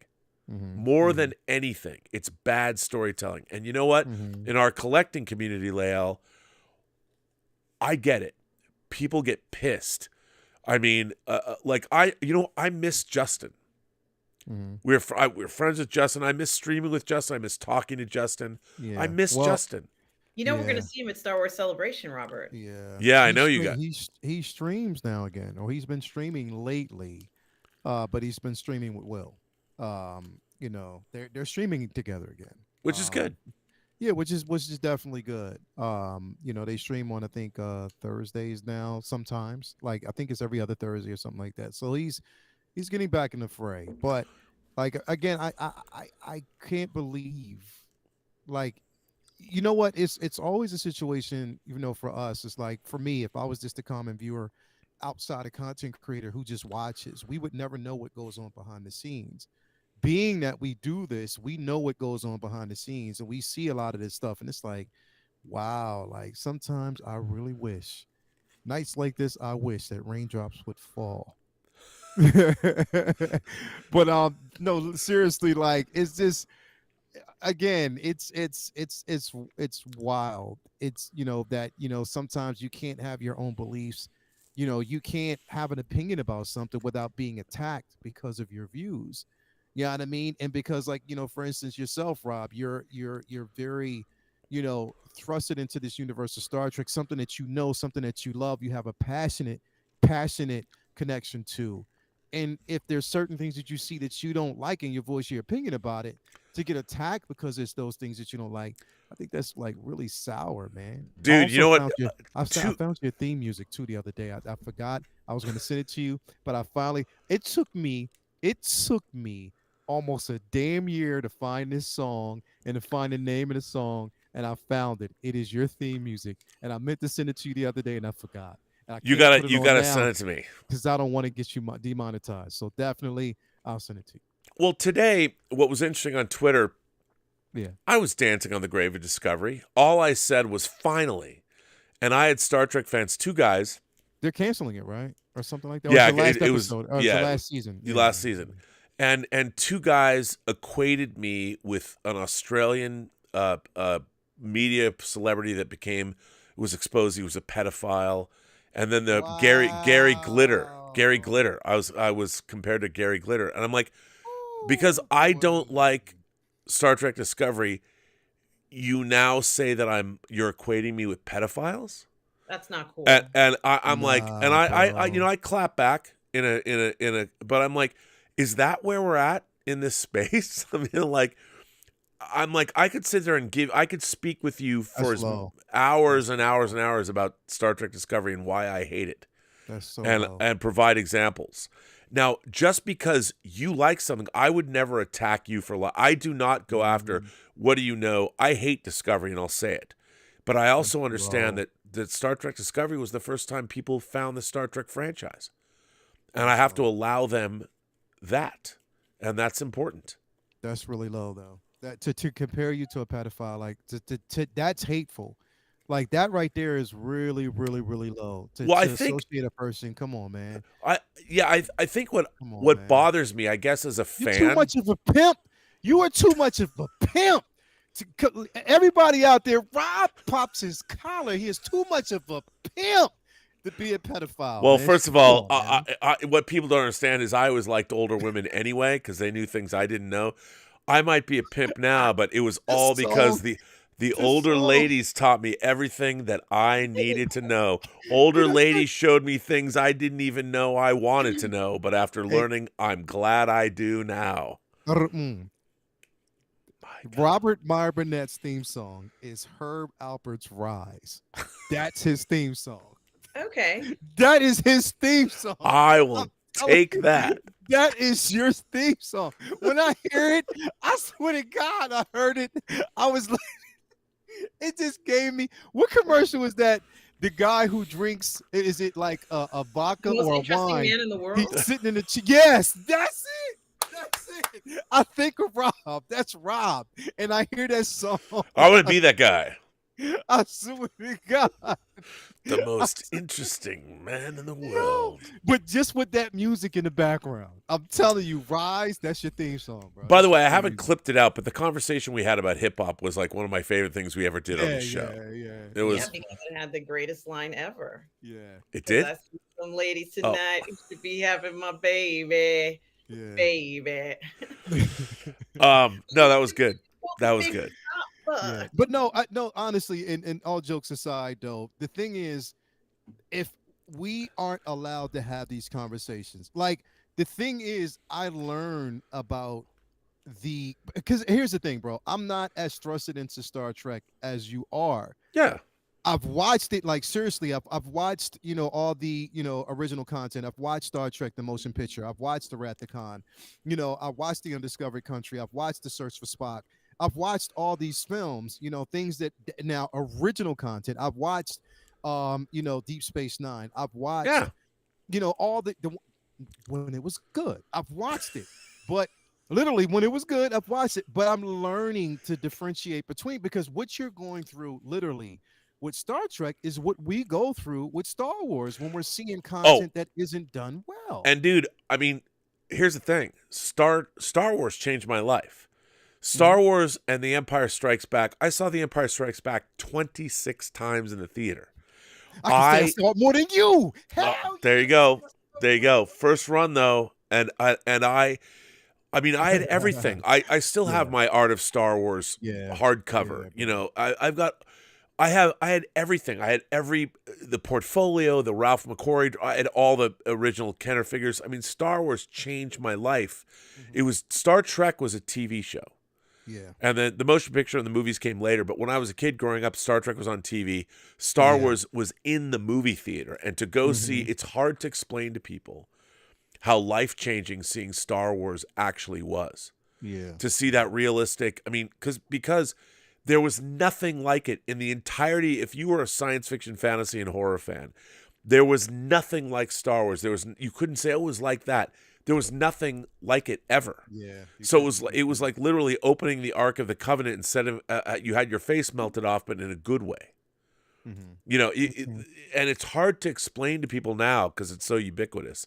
More than anything, it's bad storytelling. And you know what? In our collecting community, Lael, I get it. People get pissed. I mean, I miss Justin. We're friends with Justin. I miss streaming with Justin. I miss talking to Justin. I miss Justin. We're going to see him at Star Wars Celebration, Robert. Yeah, I know you got. He streams now again, or he's been streaming lately, but he's been streaming with Will. They're streaming together again, which is good. Yeah, which is definitely good. They stream on I think Thursdays now. Sometimes, like I think it's every other Thursday or something like that. So he's getting back in the fray. But like again, I can't believe, like, you know what? It's always a situation. For us, it's like for me, if I was just a common viewer, outside a content creator who just watches, we would never know what goes on behind the scenes. Being that we do this, we know what goes on behind the scenes, and we see a lot of this stuff, and it's like, wow, like sometimes I really wish nights like this, I wish that raindrops would fall. But no, seriously, like it's just, again, it's wild. It's that sometimes you can't have your own beliefs. You can't have an opinion about something without being attacked because of your views. You know what I mean? And because, like, for instance, yourself, Rob, you're very, thrusted into this universe of Star Trek, something that something that you love, you have a passionate connection to. And if there's certain things that you see that you don't like and you voice your opinion about it, to get attacked because it's those things that you don't like, I think that's like really sour, man. Dude, you know what? I found your theme music too the other day. I forgot I was going to send it to you, but it took me almost a damn year to find this song and to find the name of the song, and I found it. It is your theme music, and I meant to send it to you the other day, and I forgot. And you gotta send it to me because I don't want to get you demonetized. So definitely, I'll send it to you. Well, today, what was interesting on Twitter, yeah, I was dancing on the grave of Discovery. All I said was finally, and I had Star Trek fans, two guys. They're canceling it, right, or something like that. Yeah, it was the last season. Last season. And two guys equated me with an Australian media celebrity that was exposed he was a pedophile, and then Gary Glitter. I was compared to Gary Glitter, and I'm like, because I don't like Star Trek Discovery, you now say that you're equating me with pedophiles. That's not cool. And I'm like, and I clap back in a, but I'm like, is that where we're at in this space? I mean, like, I could sit there and I could speak with you for hours and hours and hours about Star Trek Discovery and why I hate it. That's so and provide examples. Now, just because you like something, I would never attack you for I do not go after, what do you know? I hate Discovery, and I'll say it. But I also understand that Star Trek Discovery was the first time people found the Star Trek franchise. And I have to allow them that. And that's important. That's really low, though. That to compare you to a pedophile, like that's hateful. Like that right there is really, really, really low. I think associate a person. Come on, man. I think what bothers me, I guess, as a fan. You're too much of a pimp. You are too much of a pimp. everybody out there, Rob pops his collar. He is too much of a pimp to be a pedophile. Well, man. first of Come all, on, man. what people don't understand is I always liked older women anyway because they knew things I didn't know. I might be a pimp now, but it was all because the older ladies taught me everything that I needed to know. Older ladies showed me things I didn't even know I wanted to know, but after learning, I'm glad I do now. Robert Meyer Burnett's theme song is Herb Alpert's Rise. That's his theme song. Okay. That is his theme song. I will take that. That is your theme song. When I hear it, I swear to God, I heard it. I was like, it just gave me. What commercial was that? The guy who drinks, is it like a vodka The most or a interesting wine? man in the world. He's sitting in the yes, that's it. That's it. I think of Rob. That's Rob. And I hear that song. I want to be that guy. I swear to God. The most interesting man in the world. But just with that music in the background, I'm telling you, Rise, that's your theme song, bro. By the way, I haven't clipped it out, but the conversation we had about hip hop was like one of my favorite things we ever did on the show. Yeah. It was. Yeah, because it had the greatest line ever. Yeah. It did. I see some ladies tonight who should be having my baby. Yeah. Baby. No, that was good. That was good. Yeah. But no, honestly, and all jokes aside, though, the thing is, if we aren't allowed to have these conversations, like the thing is, I learn about because here's the thing, bro. I'm not as thrusted into Star Trek as you are. Yeah. I've watched it, like seriously. I've watched, all the, original content. I've watched Star Trek: The Motion Picture. I've watched the Wrath of Khan. I've watched The Undiscovered Country. I've watched The Search for Spock. I've watched all these films, things that now original content. I've watched, Deep Space Nine. I've watched, all the when it was good. I've watched it, but literally when it was good, I've watched it. But I'm learning to differentiate between, because what you're going through, literally, with Star Trek is what we go through with Star Wars when we're seeing content that isn't done well. And dude, I mean, here's the thing: Star Wars changed my life. Star Wars and The Empire Strikes Back. I saw The Empire Strikes Back 26 times in the theater. I saw it more than you. There you go. There you go. First run though, and I mean, I had everything. I still have my Art of Star Wars hardcover. I had everything. I had the portfolio, the Ralph McQuarrie. I had all the original Kenner figures. I mean, Star Wars changed my life. It was Star Trek was a TV show. Yeah. And then the motion picture and the movies came later. But when I was a kid growing up, Star Trek was on TV. Star Wars was in the movie theater. And to go see, it's hard to explain to people how life-changing seeing Star Wars actually was. Yeah. To see that realistic, I mean, because there was nothing like it in the entirety. If you were a science fiction, fantasy, and horror fan, there was nothing like Star Wars. You couldn't say it was like that. There was nothing like it ever. Yeah. So it was like literally opening the Ark of the Covenant instead of you had your face melted off, but in a good way. And it's hard to explain to people now because it's so ubiquitous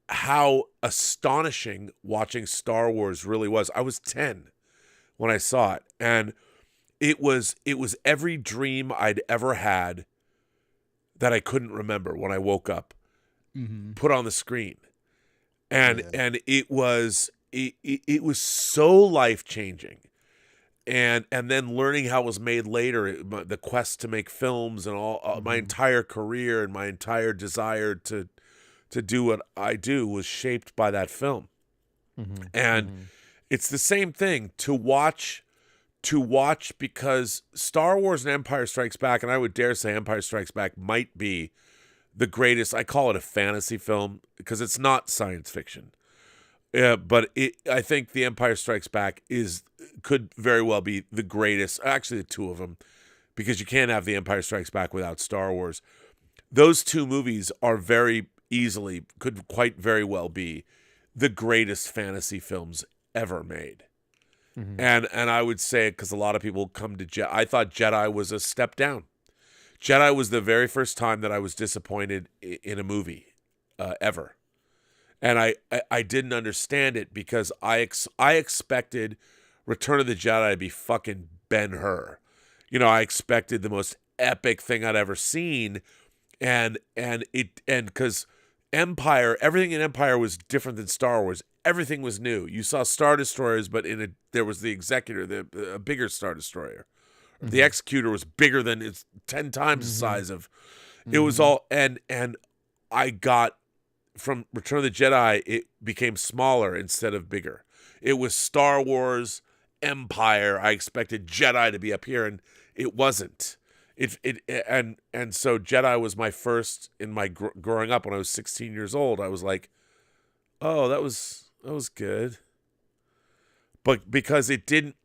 how astonishing watching Star Wars really was. I was 10 when I saw it, and it was every dream I'd ever had that I couldn't remember when I woke up put on the screen. And it was so life-changing. And then learning how it was made later, the quest to make films and all my entire career and my entire desire to do what I do was shaped by that film. And it's the same thing to watch because Star Wars and Empire Strikes Back, and I would dare say Empire Strikes Back might be the greatest. I call it a fantasy film because it's not science fiction. But I think The Empire Strikes Back could very well be the greatest. Actually, the two of them, because you can't have The Empire Strikes Back without Star Wars. Those two movies are could quite very well be the greatest fantasy films ever made. And I would say, because a lot of people come to Jedi, I thought Jedi was a step down. Jedi was the very first time that I was disappointed in a movie ever. And I didn't understand it because I expected Return of the Jedi to be fucking Ben-Hur. You know, I expected the most epic thing I'd ever seen, and because Empire, everything in Empire was different than Star Wars. Everything was new. You saw Star Destroyers, but there was the Executor, a bigger Star Destroyer. The Executor was bigger than, it's 10 times the size of. It was all, and I got, from Return of the Jedi, it became smaller instead of bigger. It was Star Wars, Empire. I expected Jedi to be up here, and it wasn't. And so Jedi was my first in my growing up. When I was 16 years old, I was like, oh, that was good. But because it didn't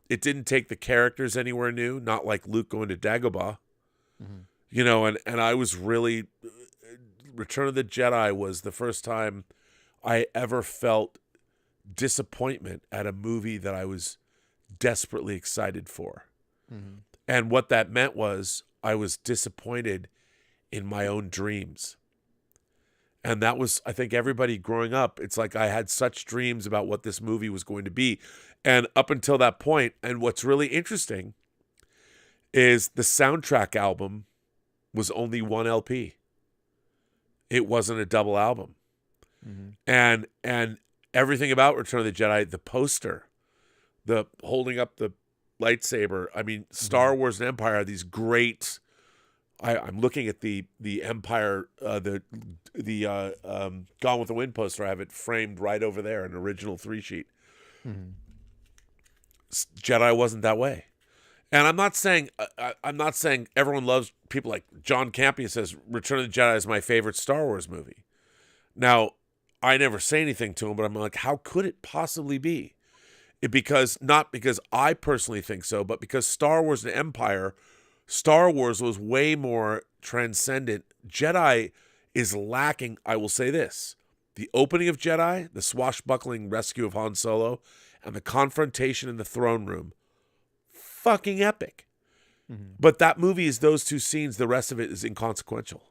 take the characters anywhere new, not like Luke going to Dagobah, you know, and I was really, Return of the Jedi was the first time I ever felt disappointment at a movie that I was desperately excited for. And what that meant was I was disappointed in my own dreams. And that was, I think, everybody growing up. It's like I had such dreams about what this movie was going to be. And up until that point, and what's really interesting is the soundtrack album was only one LP. It wasn't a double album. And everything about Return of the Jedi, the poster, the holding up the lightsaber. I mean, Star Wars and Empire are these great. I'm looking at the Empire, the Gone with the Wind poster. I have it framed right over there, an original 3-sheet. Jedi wasn't that way, and I'm not saying everyone loves, people like John Campion says Return of the Jedi is my favorite Star Wars movie. Now, I never say anything to him, but I'm like, how could it possibly be? Not because I personally think so, but because Star Wars and Empire, Star Wars was way more transcendent. Jedi is lacking. I will say this. The opening of Jedi, the swashbuckling rescue of Han Solo, and the confrontation in the throne room, fucking epic. But that movie is those two scenes. The rest of it is inconsequential.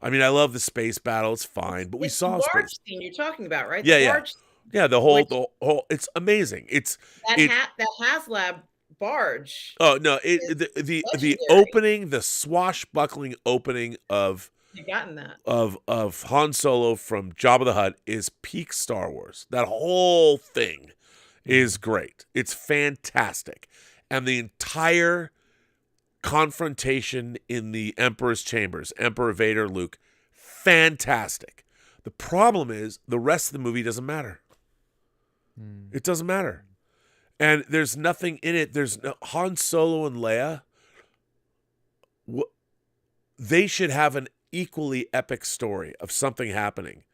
I mean, I love the space battle. It's fine, but we saw the barge space scene you're talking about, right? Yeah, The yeah. barge, Yeah, the whole. It's amazing. that HasLab barge. Oh no! The legendary. opening, the swashbuckling opening of You've gotten that. of Han Solo from Jabba the Hutt is peak Star Wars. That whole thing is great. It's fantastic, and the entire confrontation in the Emperor's chambers, Emperor Vader, Luke, fantastic. The problem is the rest of the movie doesn't matter. It doesn't matter. And there's nothing in it. There's no Han Solo and Leia. They should have an equally epic story of something happening,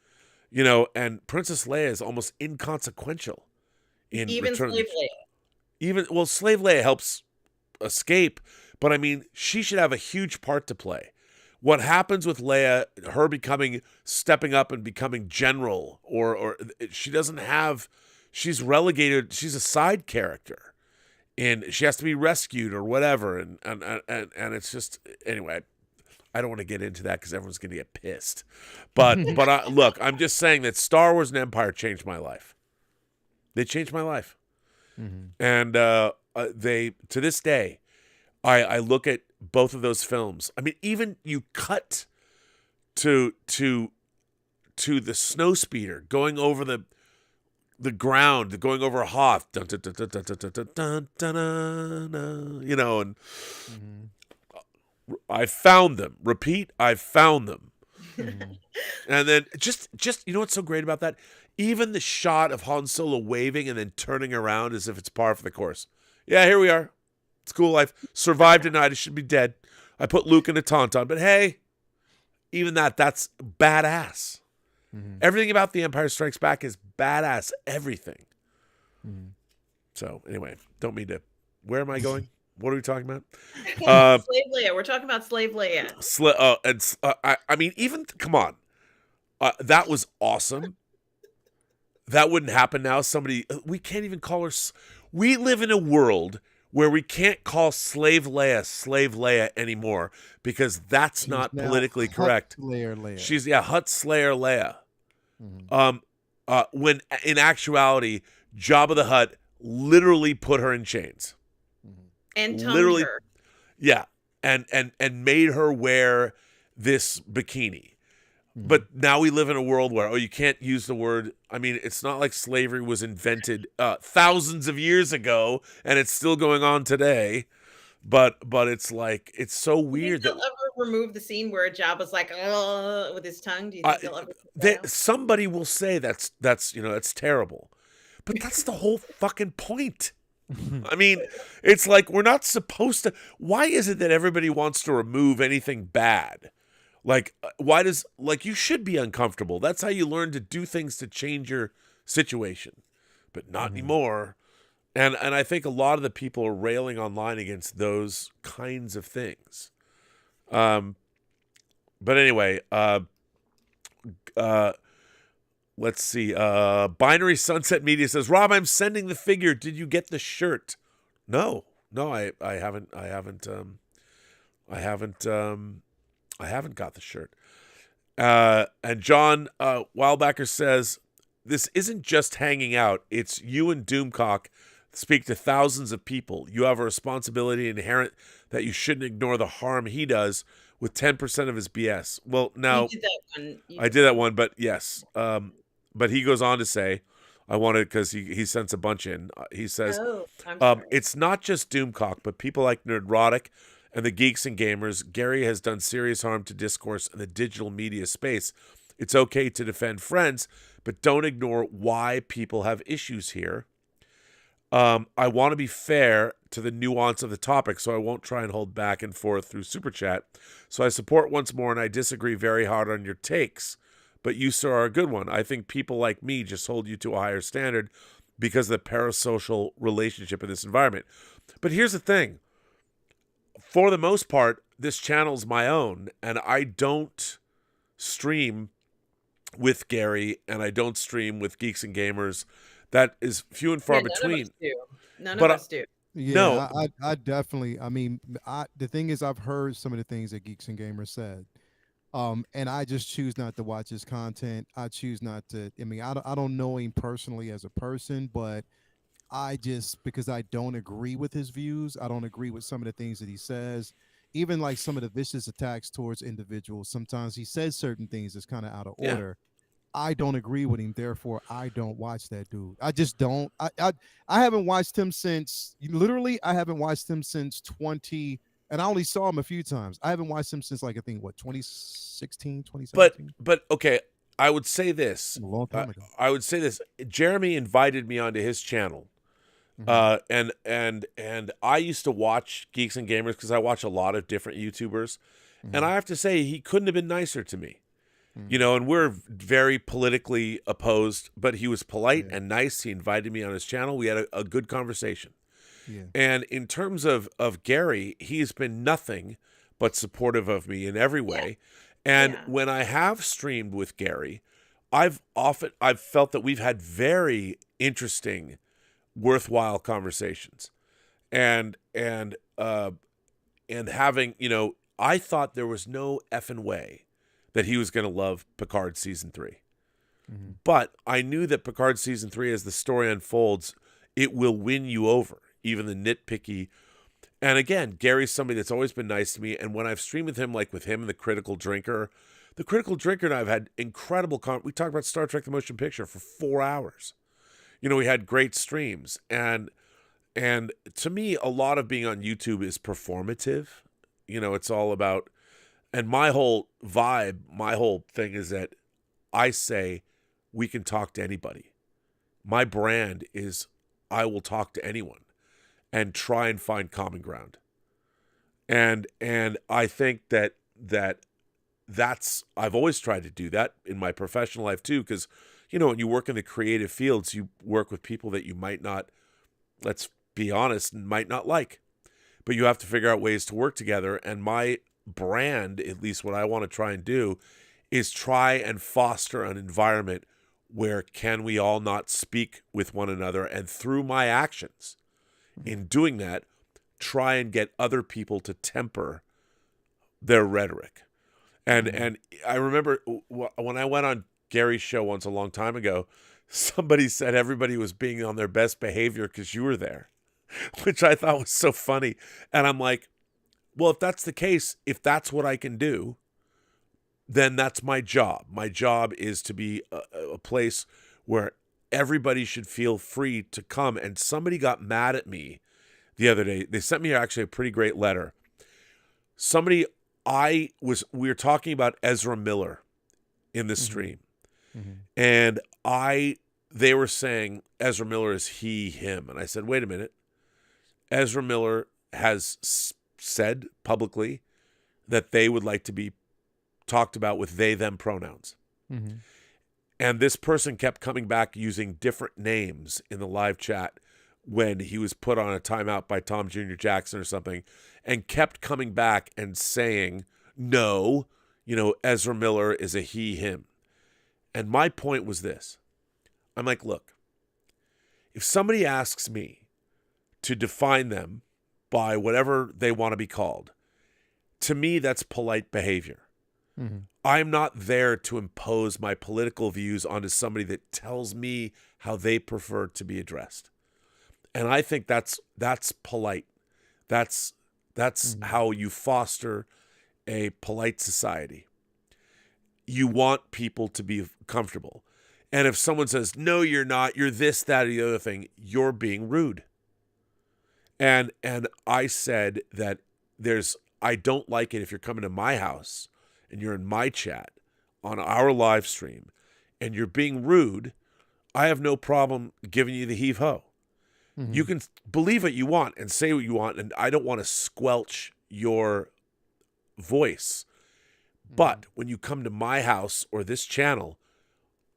you know. And Princess Leia is almost inconsequential in Even Return. Slave Leia. Slave Leia helps escape, but I mean, she should have a huge part to play. What happens with Leia, her stepping up and becoming general, or she doesn't have. She's relegated. She's a side character, and she has to be rescued or whatever. And it's just, anyway. I don't want to get into that because everyone's going to get pissed. But look, I'm just saying that Star Wars and Empire changed my life. They changed my life, and they, to this day, I look at both of those films. I mean, even you cut to the snowspeeder going over the ground, going over Hoth, you know, and I found them. Repeat, I found them. And then just you know what's so great about that? Even the shot of Han Solo waving and then turning around as if it's par for the course. Yeah, here we are. It's cool life. Survived tonight. I should be dead. I put Luke in a tauntaun, but hey, even that's badass. Everything about The Empire Strikes Back is badass. Everything. So anyway, don't mean to. Where am I going? What are we talking about? Slave Leia. We're talking about Slave Leia. I mean, even come on, that was awesome. That wouldn't happen now. We can't even call her. We live in a world where we can't call Slave Leia anymore because that's not politically correct. Leia. She's Hutt Slayer Leia. When in actuality, Jabba the Hutt literally put her in chains. And tongued literally, her. yeah, and made her wear this bikini. But now we live in a world where, you can't use the word. I mean, it's not like slavery was invented thousands of years ago and it's still going on today. But it's like, it's so weird Do you that think they'll ever remove the scene where Jabba's like, oh, with his tongue? Do you think they'll ever take that out? somebody will say that's that's terrible. But that's the whole fucking point. I mean, it's like, we're not supposed to. Why is it that everybody wants to remove anything bad? Like, why does, like, you should be uncomfortable. That's how you learn to do things to change your situation. But not anymore. And I think a lot of the people are railing online against those kinds of things. But anyway, let's see. Binary Sunset Media says, Rob, I'm sending the figure. Did you get the shirt? No, I haven't got the shirt. And John Wildbacker says, this isn't just hanging out. It's you and Doomcock speak to thousands of people. You have a responsibility inherent that you shouldn't ignore the harm he does with 10% of his BS. Well, now You did that one. I did that one, but yes. But he goes on to say, I wanted, because he sends a bunch in. He says, I'm sorry. it's not just Doomcock, but people like Nerdrotic and the Geeks and Gamers. Gary has done serious harm to discourse in the digital media space. It's okay to defend friends, but don't ignore why people have issues here. I want to be fair to the nuance of the topic, so I won't try and hold back and forth through Super Chat. So I support once more, and I disagree very hard on your takes. But you, sir, are a good one. I think people like me just hold you to a higher standard because of the parasocial relationship in this environment. But here's the thing. For the most part, this channel's my own, and I don't stream with Gary, and I don't stream with Geeks and Gamers. That is few and far between. None of us do. Yeah, No. I definitely. I mean, the thing is, I've heard some of the things that Geeks and Gamers said, and I just choose not to watch his content. I choose not to. I mean, I don't know him personally as a person, but I just, because I don't agree with his views, I don't agree with some of the things that he says. Even like some of the vicious attacks towards individuals. Sometimes he says certain things that's kind of out of order. I don't agree with him, therefore I don't watch that dude. I just don't. I haven't watched him since, literally, I haven't watched him since 20, and I only saw him a few times. I haven't watched him since, like, I think, 2016, 2017? But okay, I would say this. A long time ago. I would say this. Jeremy invited me onto his channel. And I used to watch Geeks and Gamers because I watch a lot of different YouTubers. And I have to say, he couldn't have been nicer to me. You know, and we're very politically opposed, but he was polite and nice. He invited me on his channel. We had a good conversation. Yeah. And in terms of Gary, he's been nothing but supportive of me in every way. And when I have streamed with Gary, I've felt that we've had very interesting, worthwhile conversations. And having, I thought there was no effing way that he was going to love Picard Season 3. But I knew that Picard Season 3, as the story unfolds, it will win you over, even the nitpicky. And again, Gary's somebody that's always been nice to me. And when I've streamed with him, like with him and the Critical Drinker and I've had incredible we talked about Star Trek The Motion Picture for 4 hours. We had great streams. And to me, a lot of being on YouTube is performative. It's all about... And my whole vibe, my whole thing is that I say we can talk to anybody. My brand is I will talk to anyone and try and find common ground. And I think that's I've always tried to do that in my professional life too, because when you work in the creative fields, you work with people that you might not, let's be honest, might not like. But you have to figure out ways to work together. And my brand, at least what I want to try and do, is try and foster an environment where can we all not speak with one another, and through my actions in doing that, try and get other people to temper their rhetoric. And I remember when I went on Gary's show once a long time ago, somebody said everybody was being on their best behavior because you were there. which I thought was so funny. And I'm like, well, if that's the case, if that's what I can do, then that's my job. My job is to be a place where everybody should feel free to come. And somebody got mad at me the other day. They sent me actually a pretty great letter. We were talking about Ezra Miller in this stream. And they were saying Ezra Miller is he, him. And I said, wait a minute. Ezra Miller has said publicly that they would like to be talked about with they, them pronouns. And this person kept coming back using different names in the live chat when he was put on a timeout by Tom Jr. Jackson or something, and kept coming back and saying, no, Ezra Miller is a he, him. And my point was this. I'm like, look, if somebody asks me to define them by whatever they want to be called, to me, that's polite behavior. I'm not there to impose my political views onto somebody that tells me how they prefer to be addressed. And I think that's polite. That's how you foster a polite society. You want people to be comfortable. And if someone says, no, you're not, you're this, that, or the other thing, you're being rude. And I said that I don't like it if you're coming to my house and you're in my chat on our live stream and you're being rude. I have no problem giving you the heave-ho. You can believe what you want and say what you want, and I don't want to squelch your voice. But when you come to my house or this channel,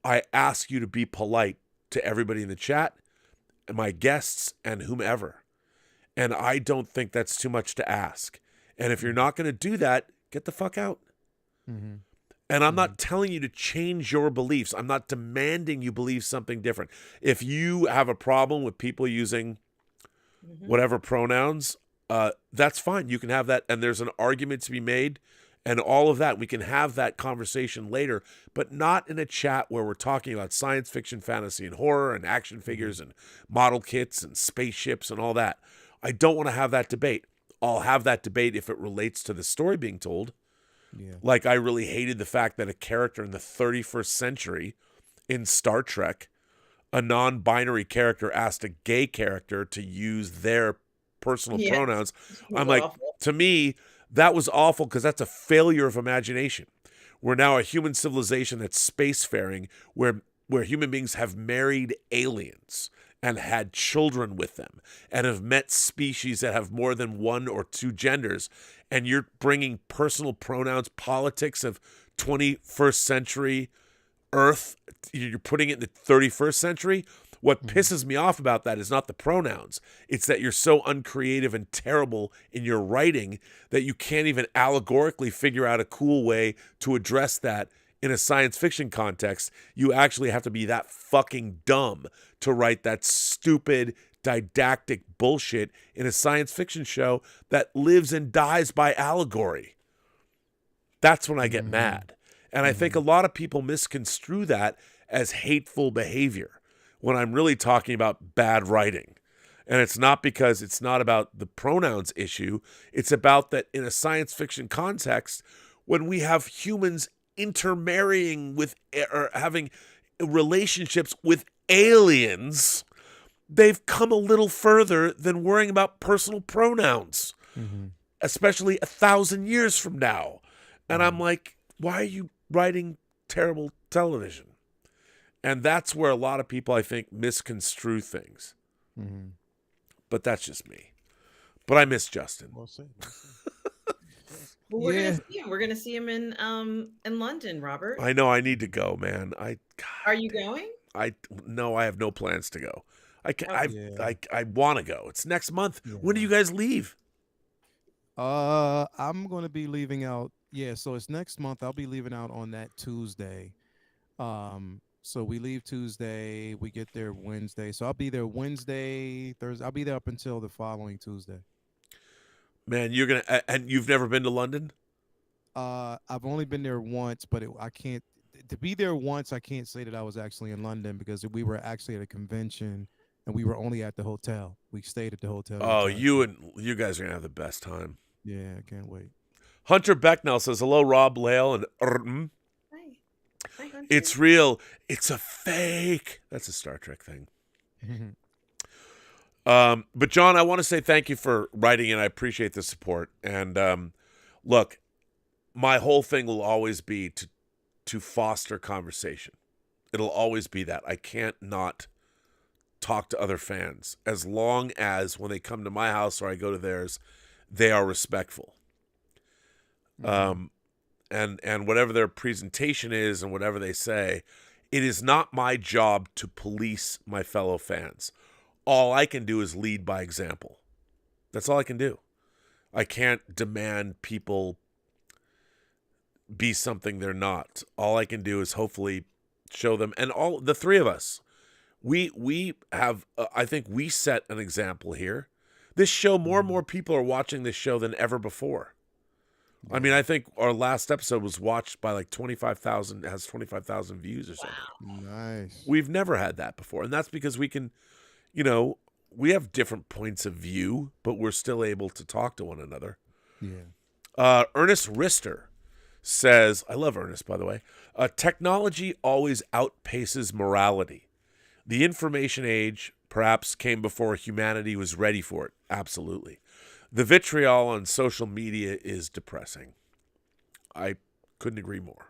I ask you to be polite to everybody in the chat, and my guests, and whomever. And I don't think that's too much to ask. And if you're not going to do that, get the fuck out. And I'm not telling you to change your beliefs. I'm not demanding you believe something different. If you have a problem with people using whatever pronouns, that's fine. You can have that. And there's an argument to be made and all of that. We can have that conversation later, but not in a chat where we're talking about science fiction, fantasy, and horror, and action figures, and model kits, and spaceships, and all that. I don't want to have that debate. I'll have that debate if it relates to the story being told. Like, I really hated the fact that a character in the 31st century in Star Trek, a non-binary character asked a gay character to use their personal pronouns. I'm like, to me, that was awful because that's a failure of imagination. We're now a human civilization that's spacefaring, where human beings have married aliens and had children with them and have met species that have more than one or two genders. And you're bringing personal pronouns, politics of 21st century Earth, you're putting it in the 31st century. What pisses me off about that is not the pronouns. It's that you're so uncreative and terrible in your writing that you can't even allegorically figure out a cool way to address that in a science fiction context. You actually have to be that fucking dumb to write that stupid didactic bullshit in a science fiction show that lives and dies by allegory. That's when I get mad. And I think a lot of people misconstrue that as hateful behavior when I'm really talking about bad writing. And it's not because it's not about the pronouns issue. It's about that in a science fiction context, when we have humans intermarrying with or having relationships with aliens, they've come a little further than worrying about personal pronouns, especially 1,000 years from now. And I'm like, why are you writing terrible television? And that's where a lot of people, I think, misconstrue things. But that's just me. But I miss Justin. We'll see. Well, we're gonna see him. We're gonna see him in London, Robert. I know. I need to go, man. Are you going? No, I have no plans to go. I want to go. It's next month. When do you guys leave? I'm going to be leaving out. Yeah, so it's next month. I'll be leaving out on that Tuesday. So we leave Tuesday. We get there Wednesday. So I'll be there Wednesday, Thursday. I'll be there up until the following Tuesday. Man, you're gonna and you've never been to London? I've only been there once, but I can't. To be there once, I can't say that I was actually in London because we were actually at a convention and we were only at the hotel. We stayed at the hotel. the Oh, entire you trip. and you guys are gonna have the best time. Yeah, I can't wait. Hunter Becknell says, hello, Rob, Lael, and Mmmm. Hi. Hi, Hunter. It's real. It's a fake. That's a Star Trek thing. But John, I want to say thank you for writing in. I appreciate the support. And look, my whole thing will always be to foster conversation. It'll always be that. I can't not talk to other fans as long as when they come to my house or I go to theirs, they are respectful. And whatever their presentation is and whatever they say, it is not my job to police my fellow fans. All I can do is lead by example. That's all I can do. I can't demand people be something they're not. All I can do is hopefully show them, and all the three of us, we have, I think we set an example here. This show, more and more people are watching this show than ever before. I mean, I think our last episode was watched by like 25,000, has 25,000 views or something. Nice. We've never had that before. And that's because we can, we have different points of view, but we're still able to talk to one another. Yeah. Ernest Rister says, I love Ernest, by the way, technology always outpaces morality. The information age perhaps came before humanity was ready for it. Absolutely. The vitriol on social media is depressing. I couldn't agree more.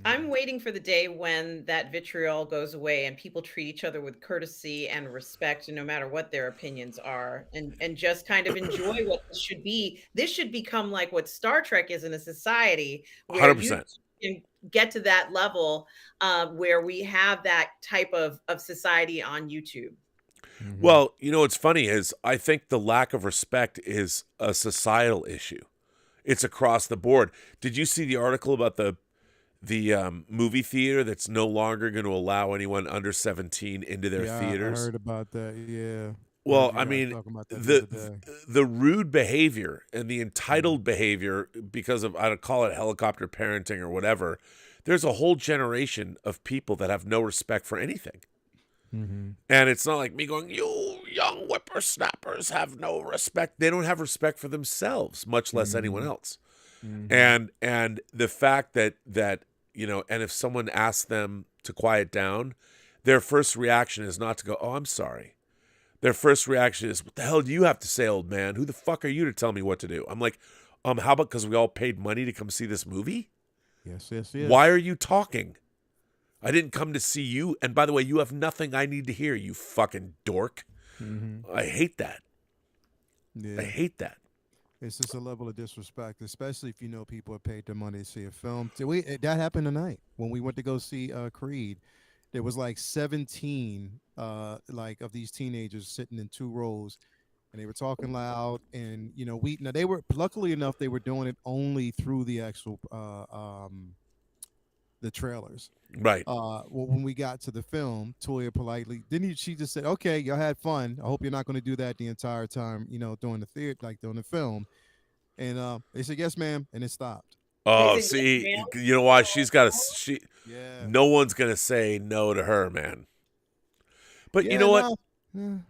I'm waiting for the day when that vitriol goes away and people treat each other with courtesy and respect, no matter what their opinions are, and just kind of enjoy what this should be. This should become like what Star Trek is in a society, where 100%. you can get to that level where we have that type of society on YouTube. Well, what's funny is I think the lack of respect is a societal issue. It's across the board. Did you see the article about the movie theater that's no longer going to allow anyone under 17 into their theaters? I heard about that. Yeah. Well, Yeah, I mean, talking about that the other day. the rude behavior and the entitled behavior because of, I'd call it helicopter parenting or whatever. There's a whole generation of people that have no respect for anything. And it's not like me going, you young whippersnappers have no respect. They don't have respect for themselves, much less anyone else. And the fact that and if someone asks them to quiet down, their first reaction is not to go, oh, I'm sorry. Their first reaction is, what the hell do you have to say, old man? Who the fuck are you to tell me what to do? I'm like, how about because we all paid money to come see this movie? Yes. Why are you talking? I didn't come to see you. And by the way, you have nothing I need to hear, you fucking dork. I hate that. Yeah. I hate that. It's just a level of disrespect, especially if people have paid their money to see a film. That happened tonight when we went to go see Creed. There was like 17 of these teenagers sitting in 2 rows, and they were talking loud. And they were, luckily enough, they were doing it only through the actual the trailers. Right. Well, when we got to the film, Toya politely she just said, "Okay, y'all had fun. I hope you're not going to do that the entire time, during the theater, like during the film." And they said, "Yes, ma'am," and it stopped. Oh, Is it see, male? you know why? She's got Yeah. no one's going to say no to her, man. But you Yeah, know what? no.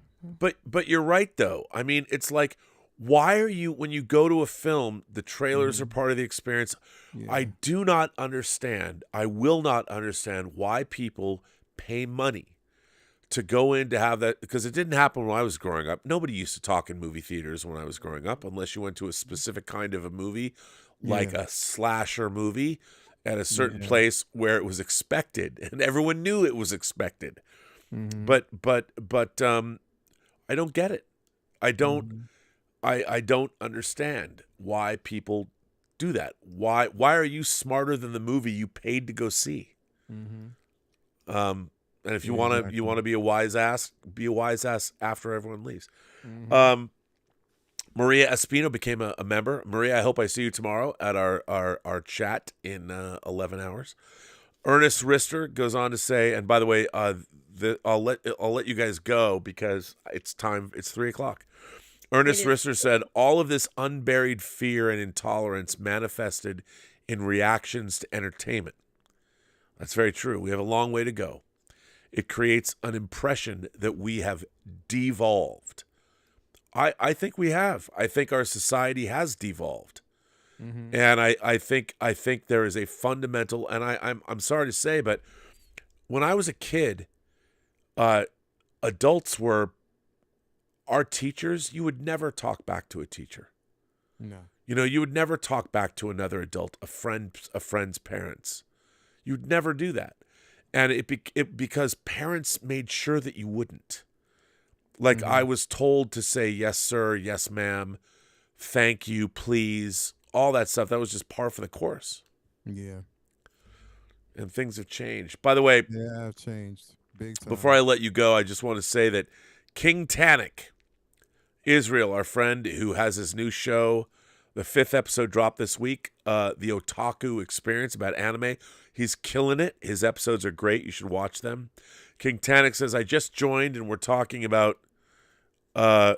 But you're right, though. I mean, it's like, why are you, when you go to a film, the trailers are part of the experience. Yeah. I do not understand. I will not understand why people pay money to go in to have that, because it didn't happen when I was growing up. Nobody used to talk in movie theaters when I was growing up, unless you went to a specific kind of a movie, like a slasher movie at a certain place where it was expected and everyone knew it was expected. But I don't get it. I don't understand why people do that. Why are you smarter than the movie you paid to go see? And if you want to be a wise ass after everyone leaves. Maria Espino became a member. Maria, I hope I see you tomorrow at our chat in 11 hours. Ernest Rister goes on to say, and by the way, I'll let you guys go because it's time. It's 3:00. Ernest Rister said, all of this unburied fear and intolerance manifested in reactions to entertainment. That's very true. We have a long way to go. it creates an impression that we have devolved. I think we have. I think our society has devolved. And I think there is a fundamental, and I'm sorry to say, but when I was a kid, adults were our teachers. You would never talk back to a teacher. No. You know, you would never talk back to another adult, a friend's parents. You'd never do that. And because parents made sure that you wouldn't. Like I was told to say, yes, sir, yes, ma'am, thank you, please, all that stuff. That was just par for the course. Yeah. And things have changed. By the way, Yeah, I've changed. Big time. before I let you go, I just want to say that King Tannic, Israel, our friend who has his new show, the 5th episode dropped this week, the Otaku Experience about anime. He's killing it. His episodes are great. You should watch them. King Tannic says, I just joined and we're talking about, we're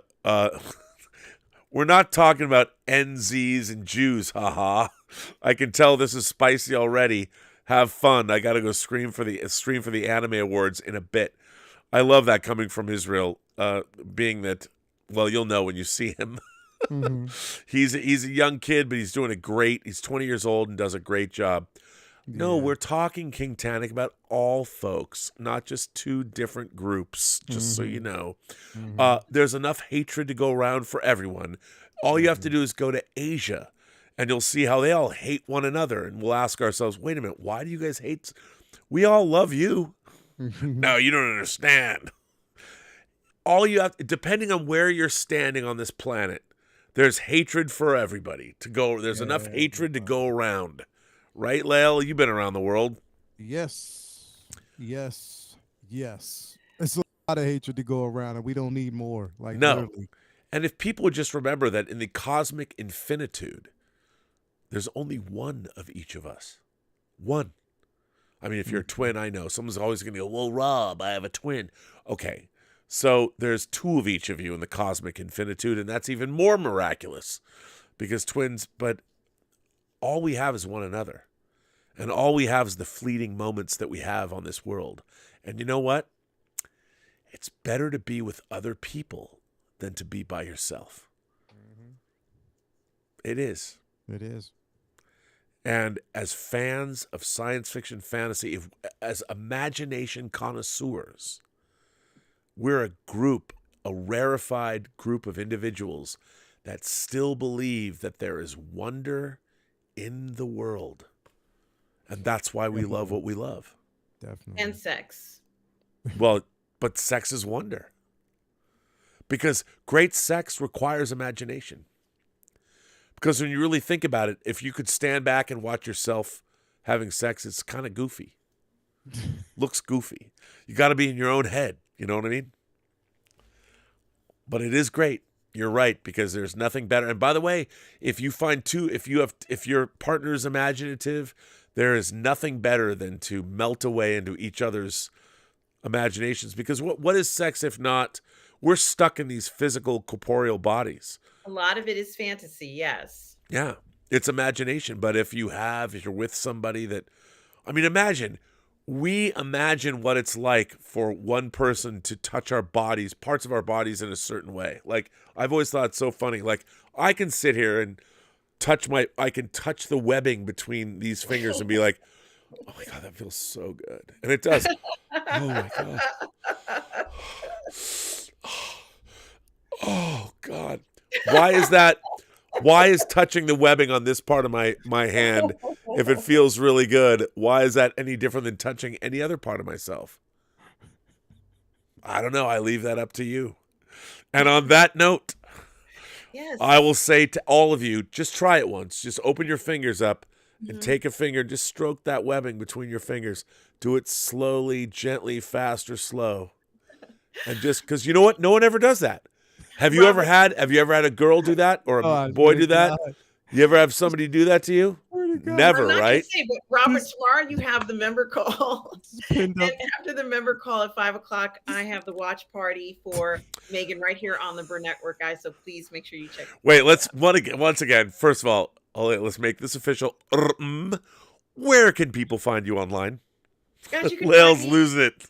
not talking about NZs and Jews, haha. I can tell this is spicy already. Have fun. I got to go stream for the anime awards in a bit. I love that coming from Israel, being that, well, you'll know when you see him. He's a young kid, but he's doing it great. He's 20 years old and does a great job. No, we're talking, King Tannic, about all folks, not just two different groups, just so you know. There's enough hatred to go around for everyone. All you have to do is go to Asia, and you'll see how they all hate one another. And we'll ask ourselves, wait a minute, why do you guys hate? We all love you. No, you don't understand. All you have, depending on where you're standing on this planet, there's hatred for everybody to go. There's enough hatred to go around. Right, Lael? You've been around the world. Yes. There's a lot of hatred to go around, and we don't need more. Like, no. Literally. And if people would just remember that in the cosmic infinitude, there's only one of each of us. One. I mean, if you're a twin, I know. Someone's always going to go, well, Rob, I have a twin. Okay. So there's two of each of you in the cosmic infinitude, and that's even more miraculous because twins, but all we have is one another. And all we have is the fleeting moments that we have on this world. And you know what? It's better to be with other people than to be by yourself. It is. It is. And as fans of science fiction fantasy, as imagination connoisseurs, we're a rarefied group of individuals that still believe that there is wonder in the world. And that's why we love what we love. Definitely. And sex. Well, but sex is wonder. Because great sex requires imagination. Because when you really think about it, if you could stand back and watch yourself having sex, it's kind of goofy. Looks goofy. You got to be in your own head. You know what I mean? But it is great. You're right, because there's nothing better. And by the way, if your partner is imaginative, there is nothing better than to melt away into each other's imaginations. Because what is sex if not, we're stuck in these physical, corporeal bodies. A lot of it is fantasy, yes. Yeah, it's imagination. But if you're with somebody that, I mean, we imagine what it's like for one person to touch our bodies, parts of our bodies in a certain way. Like, I've always thought it's so funny. Like, I can sit here and I can touch the webbing between these fingers and be like, oh my God, that feels so good. And it does. Oh my God. Oh God. Why is that? Why is touching the webbing on this part of my hand, if it feels really good, why is that any different than touching any other part of myself? I don't know. I leave that up to you. And on that note, Yes. I will say to all of you, just try it once. Just open your fingers up and take a finger. Just stroke that webbing between your fingers. Do it slowly, gently, fast, or slow. And just because you know what? No one ever does that. Have you ever had a girl do that or a boy do that? You ever have somebody do that to you? Never, I'm not right? gonna say, but Robert, tomorrow you have the member call. And after the member call at 5:00, I have the watch party for Megan right here on the Burnettwork, guys. So please make sure you check. Wait, once again. First of all, let's make this official. Where can people find you online? Guys, you can Lael's find me- losing it.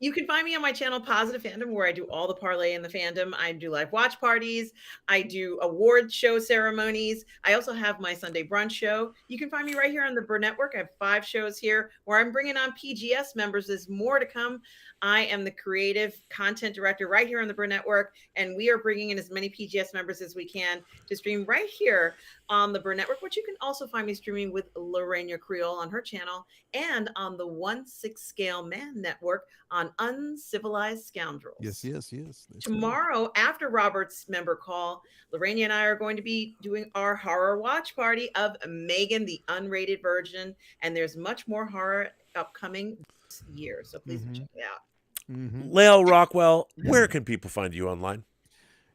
You can find me on my channel, Positive Fandom, where I do all the parlay in the fandom. I do live watch parties. I do award show ceremonies. I also have my Sunday brunch show. You can find me right here on the Burnettwork. I have 5 shows here where I'm bringing on PGS members. There's more to come. I am the creative content director right here on the Burnettwork, and we are bringing in as many PGS members as we can to stream right here on the Burnettwork, which you can also find me streaming with Lorena Creole on her channel and on the 1/6 Scale Man Network on Uncivilized Scoundrels. Yes. That's Tomorrow, after Robert's member call, Lorena and I are going to be doing our horror watch party of Megan, the unrated version, and there's much more horror upcoming this year, so please check it out. Lael, Rockwell, where can people find you online?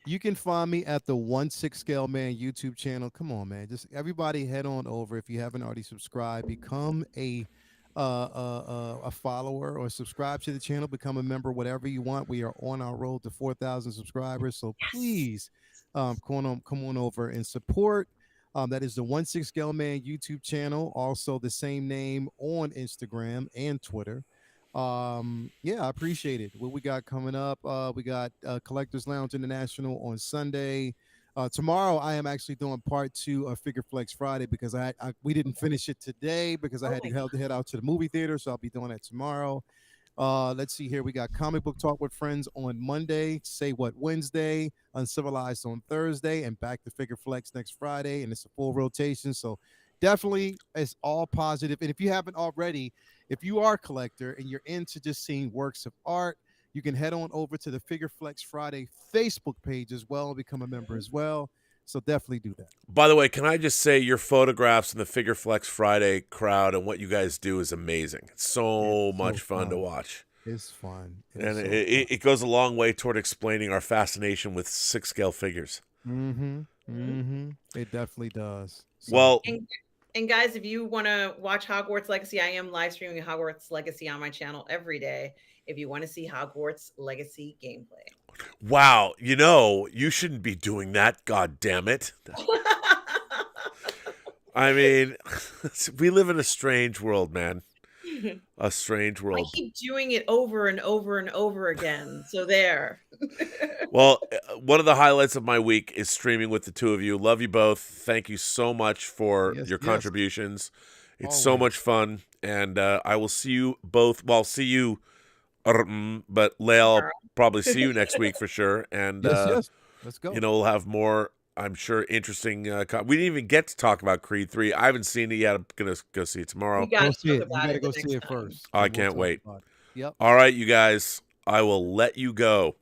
You can find me at the 1/6 Scale Man YouTube channel. Come on, man. Just everybody head on over. If you haven't already subscribed, become a follower or subscribe to the channel, become a member, whatever you want. We are on our road to 4,000 subscribers. So please come on over and support. That is the 1/6 Scale Man YouTube channel. Also the same name on Instagram and Twitter. Yeah, I appreciate it. What we got coming up, we got Collectors Lounge International on Sunday. Tomorrow I am actually doing part 2 of Figure Flex Friday because we didn't finish it today because I had to head out to the movie theater, so I'll be doing that tomorrow. Let's see here. We got Comic Book Talk with Friends on Monday, Say What Wednesday, Uncivilized on Thursday, and back to Figure Flex next Friday, and it's a full rotation. So definitely it's all positive. And if you haven't already, if you are a collector and you're into just seeing works of art, you can head on over to the Figure Flex Friday Facebook page as well and become a member as well. So definitely do that. By the way, can I just say your photographs in the Figure Flex Friday crowd and what you guys do is amazing. It's so much fun to watch. It's fun. It goes a long way toward explaining our fascination with 6-scale figures. It definitely does. So, Well, and guys, if you want to watch Hogwarts Legacy, I am live streaming Hogwarts Legacy on my channel every day. If you want to see Hogwarts Legacy gameplay. wow, you shouldn't be doing that, god damn it. I mean, we live in a strange world, man. A strange world. I keep doing it over and over and over again. So there. Well, one of the highlights of my week is streaming with the two of you. Love you both. Thank you so much for your contributions. It's so much fun. And I will see you both. Well, see you, but Lael, I'll probably see you next week for sure. And yes. Let's go. We'll have more, I'm sure, interesting. We didn't even get to talk about Creed 3. I haven't seen it yet. I'm going to go see it tomorrow. You got You gotta go see it first. I can't wait. Yep. All right, you guys. I will let you go.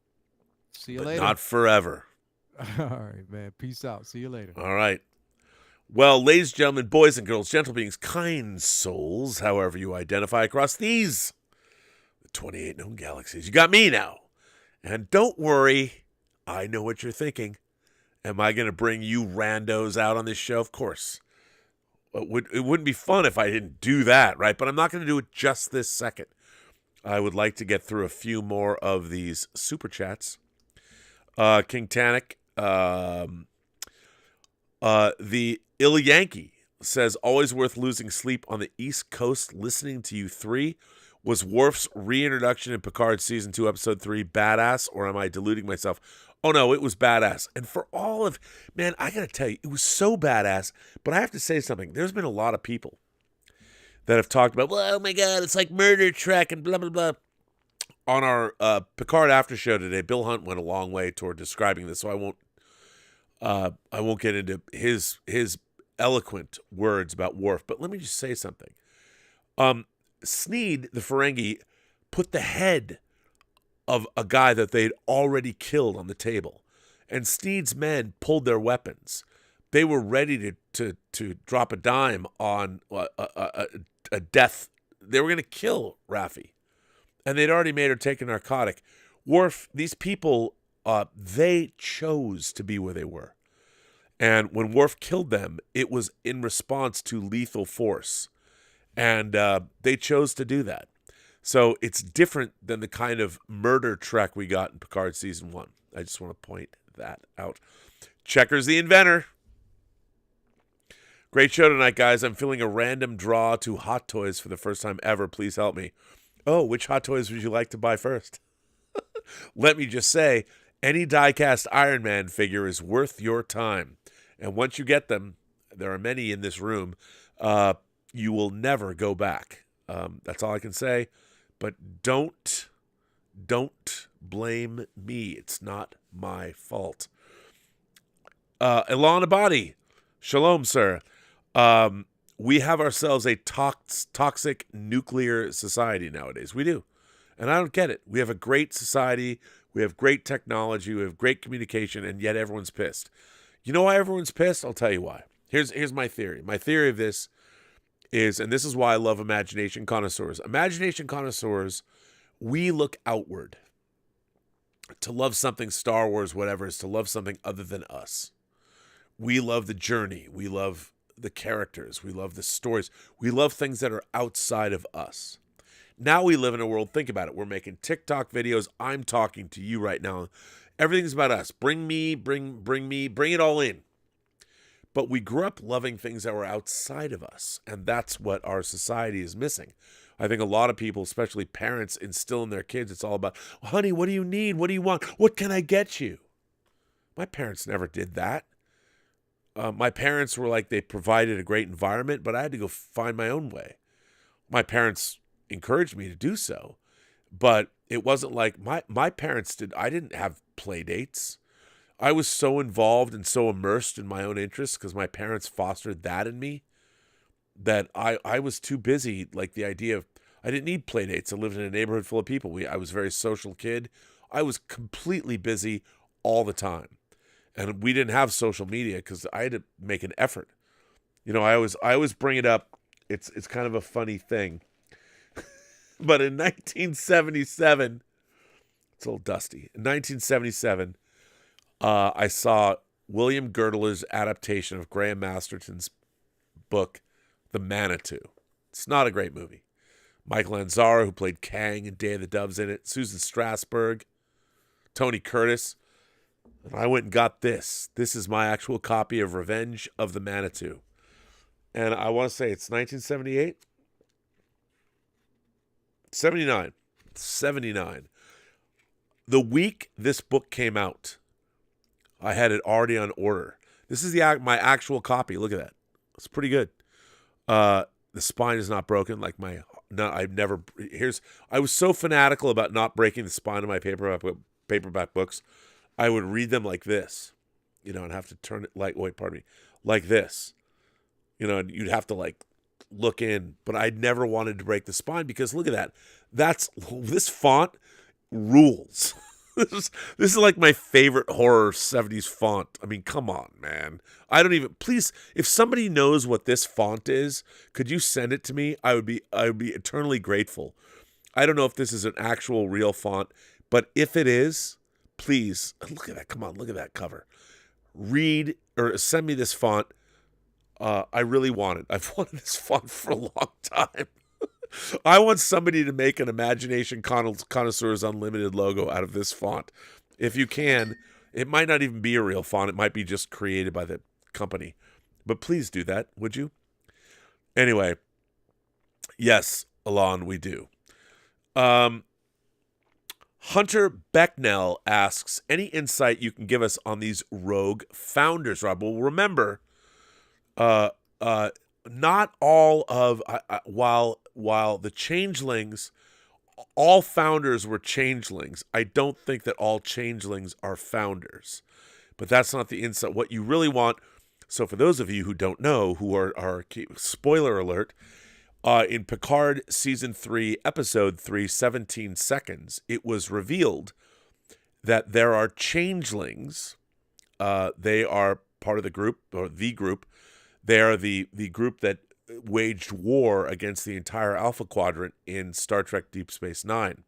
See you but later. Not forever. All right, man. Peace out. See you later. All right. Well, ladies and gentlemen, boys and girls, gentle beings, kind souls, however you identify across the 28 known galaxies. You got me now. And don't worry, I know what you're thinking. Am I going to bring you randos out on this show? Of course. It wouldn't be fun if I didn't do that, right? But I'm not going to do it just this second. I would like to get through a few more of these super chats. King Tannic, the Ill Yankee says, always worth losing sleep on the East Coast listening to you 3. Was Worf's reintroduction in Picard Season 2, Episode 3 badass, or am I deluding myself? Oh, no, it was badass. And for all of, man, I got to tell you, it was so badass. But I have to say something. There's been a lot of people that have talked about, well, oh, my God, it's like Murder Trek and blah, blah, blah. On our Picard after show today, Bill Hunt went a long way toward describing this, so I won't get into his eloquent words about Worf. But let me just say something. Sneed, the Ferengi, put the head of a guy that they'd already killed on the table. And Sneed's men pulled their weapons. They were ready to drop a dime on a death. They were going to kill Raffi. And they'd already made her take a narcotic. Worf, these people, they chose to be where they were. And when Worf killed them, it was in response to lethal force. And they chose to do that. So it's different than the kind of murder trek we got in Picard Season 1. I just want to point that out. Checkers the Inventor. Great show tonight, guys. I'm feeling a random draw to Hot Toys for the first time ever. Please help me. Oh, which Hot Toys would you like to buy first? Let me just say, any die-cast Iron Man figure is worth your time. And once you get them, there are many in this room, you will never go back. That's all I can say. But don't blame me. It's not my fault. Ilana Body, shalom, sir. We have ourselves a toxic nuclear society nowadays. We do. And I don't get it. We have a great society. We have great technology. We have great communication, and yet everyone's pissed. You know why everyone's pissed? I'll tell you why. Here's my theory. My theory of this is, and this is why I love imagination connoisseurs. Imagination connoisseurs, we look outward. To love something Star Wars, whatever, is to love something other than us. We love the journey. We love the characters. We love the stories. We love things that are outside of us. Now we live in a world, think about it. We're making TikTok videos. I'm talking to you right now. Everything's about us. Bring me, bring it all in. But we grew up loving things that were outside of us. And that's what our society is missing. I think a lot of people, especially parents, instill in their kids, it's all about, honey, what do you need? What do you want? What can I get you? My parents never did that. My parents were like, they provided a great environment, but I had to go find my own way. My parents encouraged me to do so, but it wasn't like my parents did. I didn't have play dates. I was so involved and so immersed in my own interests because my parents fostered that in me that I was too busy. Like the idea of, I didn't need play dates. I lived in a neighborhood full of people. I was a very social kid. I was completely busy all the time. And we didn't have social media because I had to make an effort. You know, I always bring it up. It's kind of a funny thing. But in 1977, it's a little dusty. In 1977, I saw William Girdler's adaptation of Graham Masterton's book, The Manitou. It's not a great movie. Michael Lanzaro, who played Kang and Day of the Dove's in it. Susan Strasberg. Tony Curtis. And I went and got this. This is my actual copy of Revenge of the Manitou. And I want to say it's 1978? 79. 79. The week this book came out, I had it already on order. This is my actual copy. Look at that. It's pretty good. The spine is not broken. Like I was so fanatical about not breaking the spine of my paperback books. I would read them like this, and have to turn it like this, and you'd have to like look in, but I never wanted to break the spine because look at that. This font rules. This is like my favorite horror 70s font. I mean, come on, man. Please, if somebody knows what this font is, could you send it to me? I would be eternally grateful. I don't know if this is an actual real font, but if it is, please, look at that. Come on, look at that cover. Read or send me this font. I really want it. I've wanted this font for a long time. I want somebody to make an Imagination Connoisseurs Unlimited logo out of this font. If you can, it might not even be a real font. It might be just created by the company. But please do that, would you? Anyway, yes, Alon, we do. Hunter Becknell asks, any insight you can give us on these rogue founders, Rob? Well, remember, not all of, while the changelings, all founders were changelings, I don't think that all changelings are founders. But that's not the insight. What you really want, so for those of you who don't know, who are spoiler alert, in Picard Season 3, Episode 3, 17 Seconds, it was revealed that there are changelings. They are part of the group, or the group. They are the group that waged war against the entire Alpha Quadrant in Star Trek Deep Space Nine.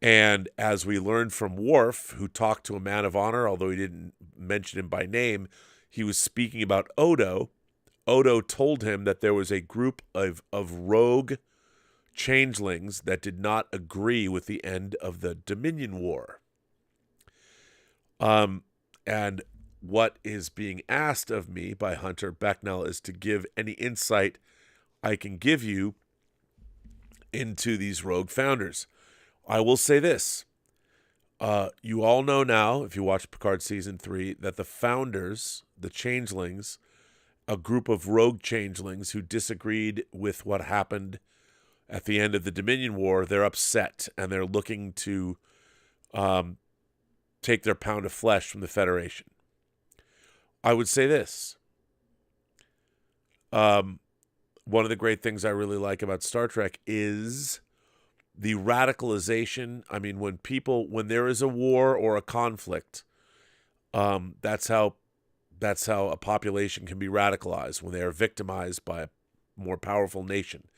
And as we learned from Worf, who talked to a man of honor, although he didn't mention him by name, he was speaking about Odo. Odo told him that there was a group of rogue changelings that did not agree with the end of the Dominion War. And what is being asked of me by Hunter Becknell is to give any insight I can give you into these rogue founders. I will say this. You all know now, if you watch Picard Season 3, that the founders, the changelings, a group of rogue changelings who disagreed with what happened at the end of the Dominion War, they're upset and they're looking to take their pound of flesh from the Federation. I would say this. One of the great things I really like about Star Trek is the radicalization. I mean, when there is a war or a conflict, that's how a population can be radicalized, when they are victimized by a more powerful nation.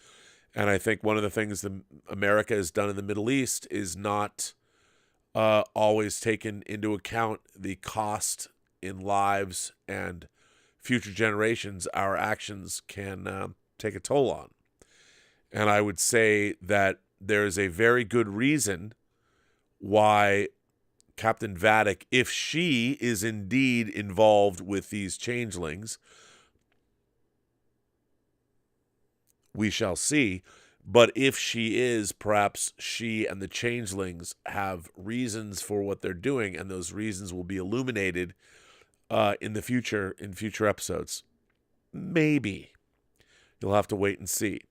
And I think one of the things that America has done in the Middle East is not always taken into account the cost in lives and future generations our actions can take a toll on. And I would say that there is a very good reason why Captain Vadic, if she is indeed involved with these changelings, we shall see. But if she is, perhaps she and the changelings have reasons for what they're doing, and those reasons will be illuminated in future episodes. Maybe. You'll have to wait and see.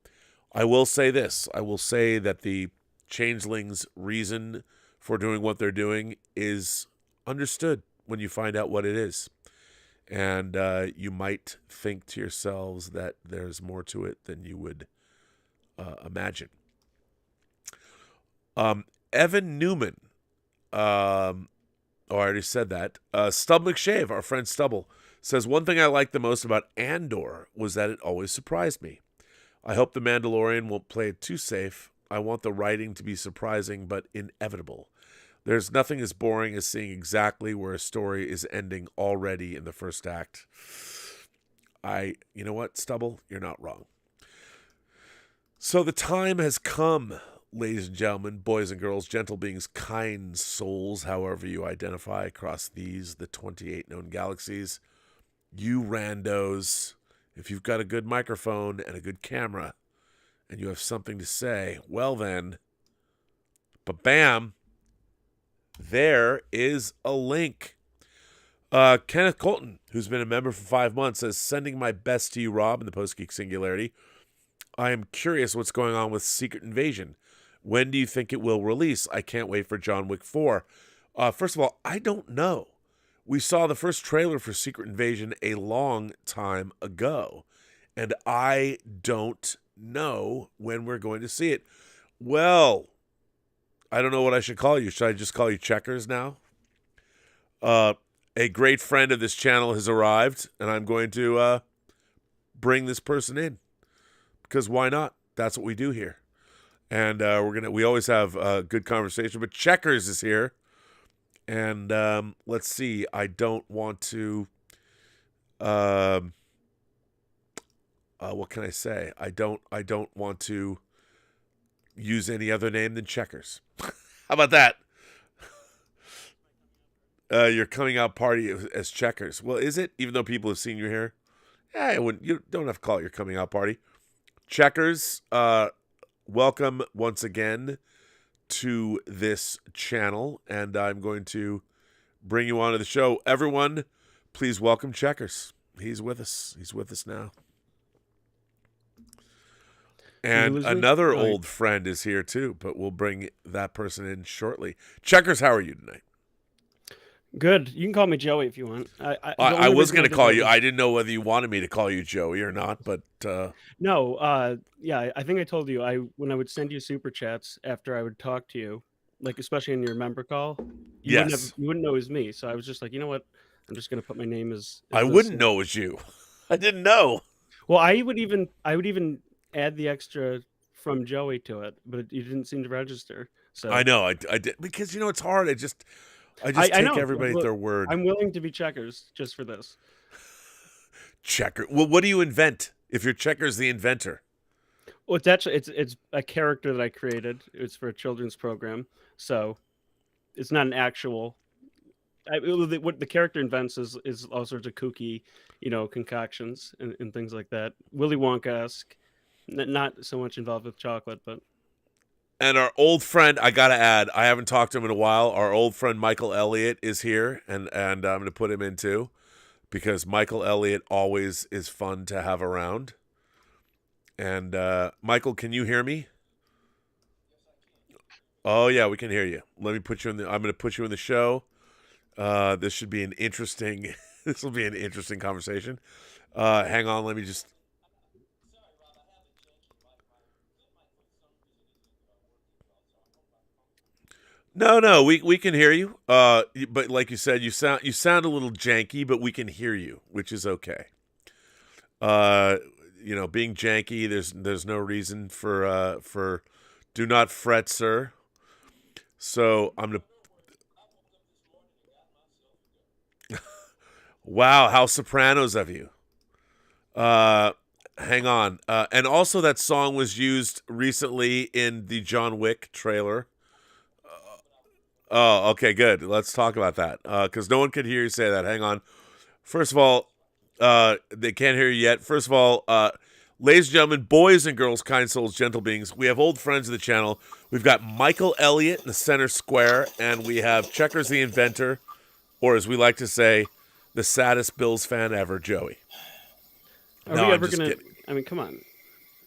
I will say this. I will say that the changelings' reason for doing what they're doing is understood when you find out what it is. And you might think to yourselves that there's more to it than you would imagine. Evan Newman. I already said that. Stub McShave, our friend Stubble, says, one thing I liked the most about Andor was that it always surprised me. I hope the Mandalorian won't play it too safe. I want the writing to be surprising but inevitable. There's nothing as boring as seeing exactly where a story is ending already in the first act. You know what, Stubble? You're not wrong. So the time has come, ladies and gentlemen, boys and girls, gentle beings, kind souls, however you identify across the 28 known galaxies. You randos, if you've got a good microphone and a good camera and you have something to say, well then, ba-bam, there is a link. Kenneth Colton, who's been a member for 5 months, says, sending my best to you, Rob, in the Post-Geek Singularity. I am curious what's going on with Secret Invasion. When do you think it will release? I can't wait for John Wick 4. First of all, I don't know. We saw the first trailer for Secret Invasion a long time ago, and I don't know when we're going to see it. Well, I don't know what I should call you. Should I just call you Checkers now? A great friend of this channel has arrived, and I'm going to bring this person in. Because why not? That's what we do here. And we always have a good conversation. But Checkers is here. And let's see. I don't want to what can I say? I don't want to use any other name than Checkers. How about that? Your coming out party as Checkers. Well, is it? Even though people have seen you here? Yeah, you don't have to call it your coming out party. Checkers, welcome once again to this channel, and I'm going to bring you onto the show. Everyone, please welcome Checkers. He's with us. He's with us now. And another old friend is here too, but we'll bring that person in shortly. Checkers, how are you tonight? Good. You can call me Joey if you want. I was going to call you. I didn't know whether you wanted me to call you Joey or not, but no. Yeah, I think I told you when I would send you super chats after I would talk to you, like especially in your member call. You wouldn't know it was me. So I was just like, you know what? I'm just going to put my name as I wouldn't know it was you. I didn't know. Well, I would even add the extra from Joey to it, but you didn't seem to register. So I know I did, because it's hard. I just take everybody at their word. I'm willing to be Checkers just for this. Checker. Well, what do you invent if you're Checkers the inventor? Well, it's actually it's a character that I created. It's for a children's program, so it's not an actual. What the character invents is all sorts of kooky, concoctions and things like that. Willy Wonka-esque, not so much involved with chocolate, but And our old friend, I gotta add, I haven't talked to him in a while. Our old friend Michael Elliott is here, and I'm gonna put him in too, because Michael Elliott always is fun to have around. And Michael, can you hear me? Oh yeah, we can hear you. Let me put you in the. I'm gonna put you in the show. This should be an interesting. This will be an interesting conversation. Hang on, let me just. No, we can hear you. But like you said, you sound a little janky, but we can hear you, which is okay. Being janky, there's no reason for do not fret, sir. So I'm gonna. Wow, how Sopranos of you. Hang on. And also that song was used recently in the John Wick trailer. Oh, okay, good. Let's talk about that. Because no one could hear you say that. Hang on. First of all, they can't hear you yet. First of all, ladies and gentlemen, boys and girls, kind souls, gentle beings, we have old friends of the channel. We've got Michael Elliott in the center square, and we have Checkers the Inventor, or as we like to say, the saddest Bills fan ever, Joey. Are we ever going to... I mean, come on.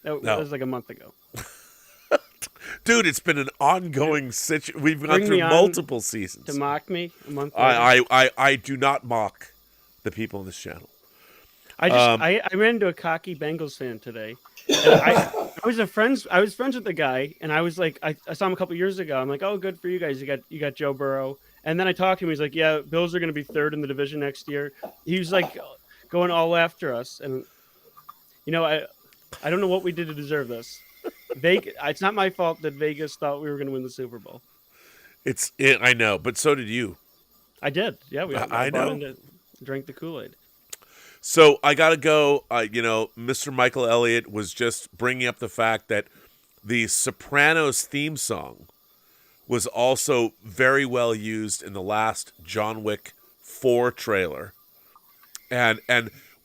That was like a month ago. Dude, it's been an ongoing situation. We've gone through multiple seasons. To mock me a month later? I do not mock the people on this channel. I ran into a cocky Bengals fan today. And I was friends with the guy, and I was like, I saw him a couple years ago. I'm like, oh, good for you guys. You got Joe Burrow. And then I talked to him. He's like, yeah, Bills are going to be third in the division next year. He was like going all after us. And, I don't know what we did to deserve this. It's not my fault that Vegas thought we were going to win the Super Bowl. I know, but so did you. I did. Yeah, I know. Drank the Kool-Aid. So I got to go. Mr. Michael Elliott was just bringing up the fact that the Sopranos theme song was also very well used in the last John Wick 4 trailer. And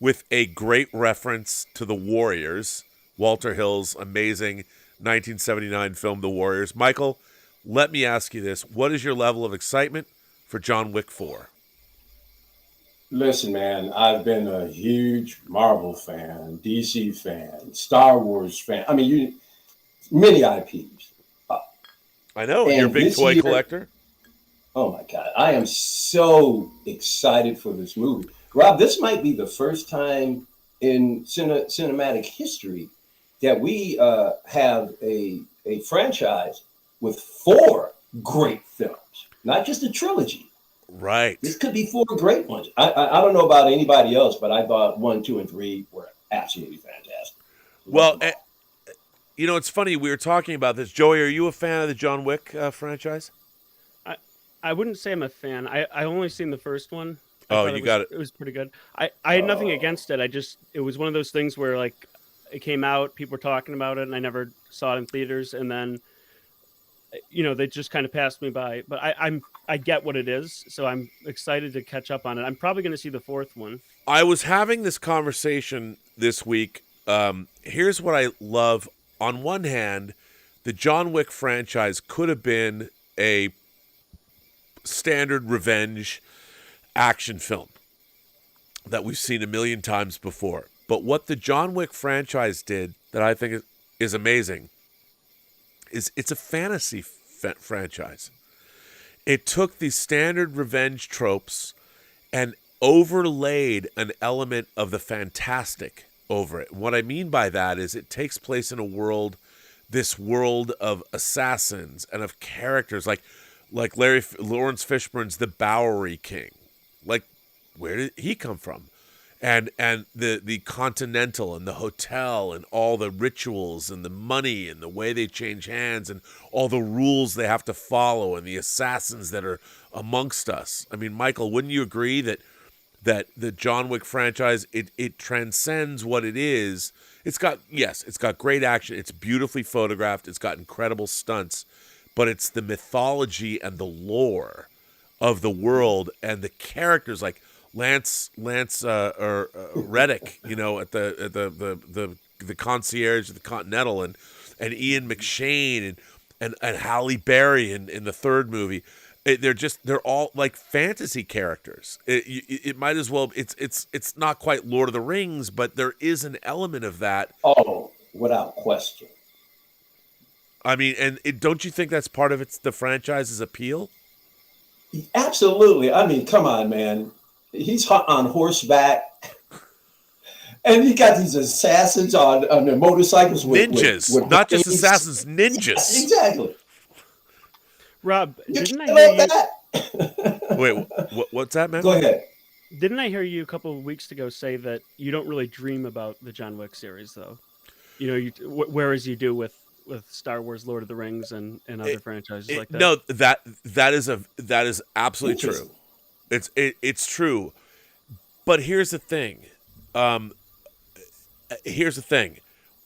with a great reference to The Warriors, Walter Hill's amazing 1979 film, The Warriors. Michael, let me ask you this. What is your level of excitement for John Wick 4? Listen, man, I've been a huge Marvel fan, DC fan, Star Wars fan. I mean, many IPs. I know. You're a big toy collector. Oh, my God. I am so excited for this movie. Rob, this might be the first time in cinematic history that we have a franchise with 4 great films, not just a trilogy. Right. This could be 4 great ones. I don't know about anybody else, but I thought 1, 2, and 3 were absolutely fantastic. Well, it's funny. We were talking about this. Joey, are you a fan of the John Wick franchise? I wouldn't say I'm a fan. I only seen the first one. You got it. It was pretty good. I had nothing against it. It was one of those things where like it came out, people were talking about it, and I never saw it in theaters, and then they just kind of passed me by. But I get what it is, so I'm excited to catch up on it. I'm probably going to see the 4th one. I was having this conversation this week. Here's what I love. On one hand, the John Wick franchise could have been a standard revenge action film that we've seen a million times before. But what the John Wick franchise did that I think is amazing is it's a fantasy franchise. It took these standard revenge tropes and overlaid an element of the fantastic over it. What I mean by that is it takes place in this world of assassins and of characters like Lawrence Fishburne's The Bowery King. Like, where did he come from? And the Continental and the hotel and all the rituals and the money and the way they change hands and all the rules they have to follow and the assassins that are amongst us. I mean, Michael, wouldn't you agree that the John Wick franchise, it transcends what it is? It's got great action. It's beautifully photographed. It's got incredible stunts, but it's the mythology and the lore of the world and the characters like Lance Reddick, at the concierge of the Continental, and Ian McShane, and and Halle Berry in the third movie. They're all like fantasy characters. It might as well. It's not quite Lord of the Rings, but there is an element of that. Oh, without question. I mean, and don't you think that's part of the franchise's appeal? Absolutely. I mean, come on, man. He's on horseback. And you got these assassins on their motorcycles with ninjas, with not just wings. assassins, ninjas. Yes, exactly. Rob, You didn't I can't hear let you? that. Wait, what's that, man? Go ahead. Didn't I hear you a couple of weeks ago say that you don't really dream about the John Wick series, though? You know, whereas you do with Star Wars, Lord of the Rings, and other franchises like that. No, that is absolutely true. It's true. But here's the thing.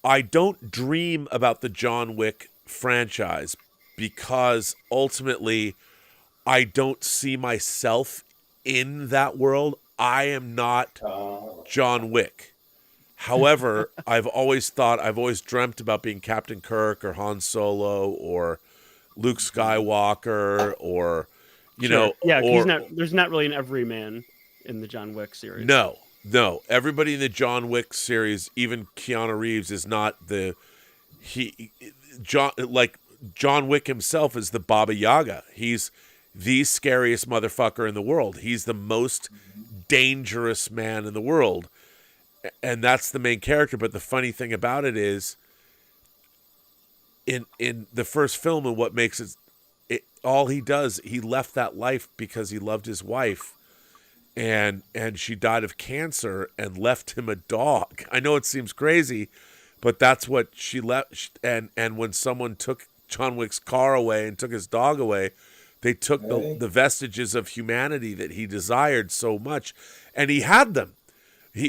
I don't dream about the John Wick franchise because ultimately I don't see myself in that world. I am not John Wick. However, I've always dreamt about being Captain Kirk or Han Solo or Luke Skywalker or, you know. Yeah, there's not really an everyman in the John Wick series. No. Everybody in the John Wick series, even Keanu Reeves, is not John Wick himself is the Baba Yaga. He's the scariest motherfucker in the world. He's the most dangerous man in the world. And that's the main character. But the funny thing about it is, in the first film, and what makes it all he does, he left that life because he loved his wife, and she died of cancer and left him a dog. I know it seems crazy, but that's what she left. And when someone took John Wick's car away and took his dog away, they took the vestiges of humanity that he desired so much, and he had them.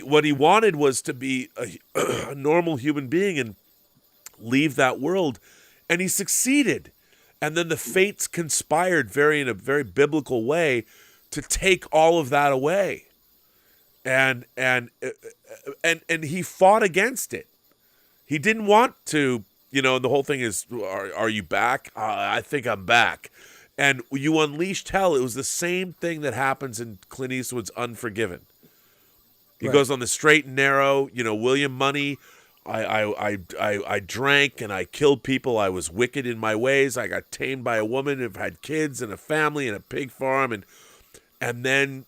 What he wanted was to be a normal human being and leave that world, and he succeeded. And then the fates conspired in a very biblical way to take all of that away, and he fought against it. He didn't want to, you know. The whole thing is, are you back? I think I'm back. And you unleashed hell. It was the same thing that happens in Clint Eastwood's Unforgiven. He goes on the straight and narrow, you know, William Money. I drank and I killed people. I was wicked in my ways. I got tamed by a woman who had kids and a family and a pig farm. And then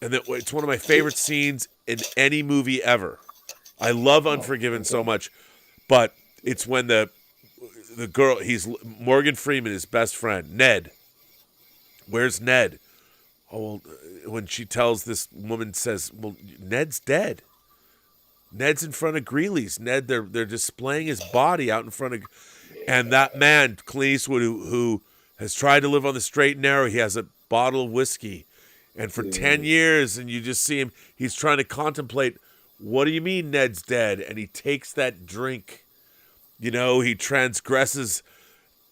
it's one of my favorite scenes in any movie ever. I love Unforgiven so much, but it's when the girl, Morgan Freeman, his best friend, Ned. Where's Ned? Oh, well, when she tells this woman, says, well, Ned's dead. Ned's in front of Greeley's. Ned, they're displaying his body out in front of, and that man, Clint Eastwood, who has tried to live on the straight and narrow, he has a bottle of whiskey, and for 10 years, and you just see him, he's trying to contemplate, what do you mean Ned's dead? And he takes that drink, you know, he transgresses,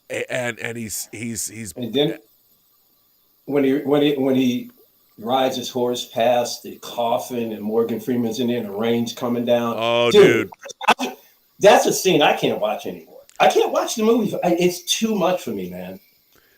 and he's and then when he rides his horse past the coffin and Morgan Freeman's in there and the rain's coming down. Oh, dude. That's a scene I can't watch anymore. I can't watch the movie. It's too much for me, man.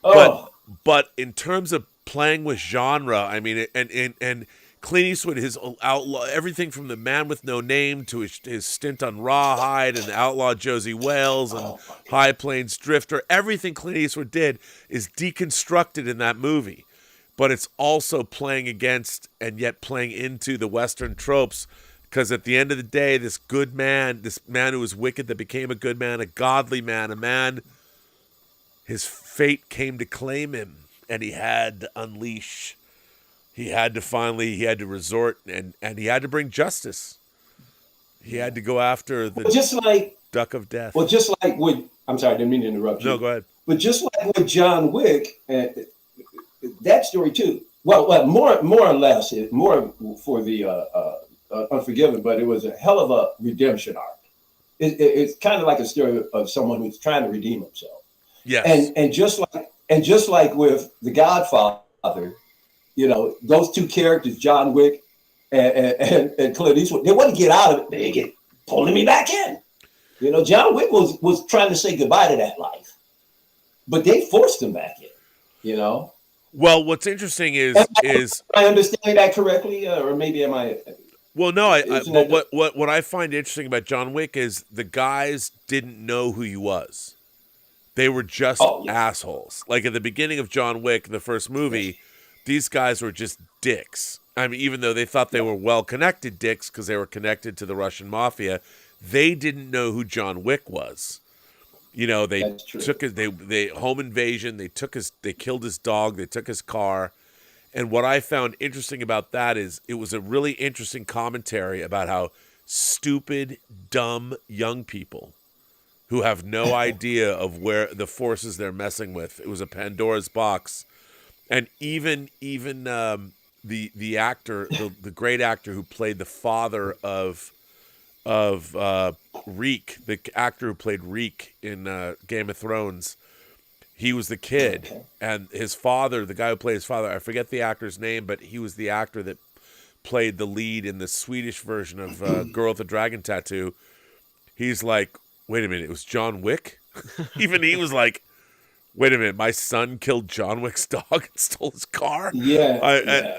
Oh. But in terms of playing with genre, I mean, and Clint Eastwood, his outlaw, everything from The Man with No Name to his stint on Rawhide and Outlaw Josie Wales and High Plains Drifter, everything Clint Eastwood did is deconstructed in that movie. But it's also playing against and yet playing into the Western tropes, because at the end of the day, this man who was wicked that became a good man, a godly man, a man, his fate came to claim him, and he had to unleash. He had to resort, and he had to bring justice. He had to go after the duck of death. Well, just like with, I'm sorry, I didn't mean to interrupt you. No, go ahead. But just like with John Wick, that story too. Well, more or less, more for the Unforgiven, but it was a hell of a redemption arc. It's kind of like a story of someone who's trying to redeem himself. Yes. And just like with The Godfather, you know, those two characters, John Wick and Clint Eastwood, they want to get out of it. They get pulling me back in. You know, John Wick was trying to say goodbye to that life, but they forced him back in. You know. Well, what's interesting is am I understanding that correctly, or maybe am I? Well, no. But what I find interesting about John Wick is the guys didn't know who he was. They were just assholes. Like at the beginning of John Wick, the first movie, these guys were just dicks. I mean, even though they thought they were well-connected dicks because they were connected to the Russian mafia, they didn't know who John Wick was. You know, they took his, they home invasion. They killed his dog. They took his car. And what I found interesting about that is it was a really interesting commentary about how stupid, dumb young people who have no idea of where the forces they're messing with. It was a Pandora's box. And even the actor, the great actor who played the father of Reek, the actor who played Reek in Game of Thrones, he was the kid, and his father, the guy who played his father, I forget the actor's name, but he was the actor that played the lead in the Swedish version of Girl with the Dragon Tattoo. He's like, wait a minute, it was John Wick? Even he was like, wait a minute, my son killed John Wick's dog and stole his car? Yeah.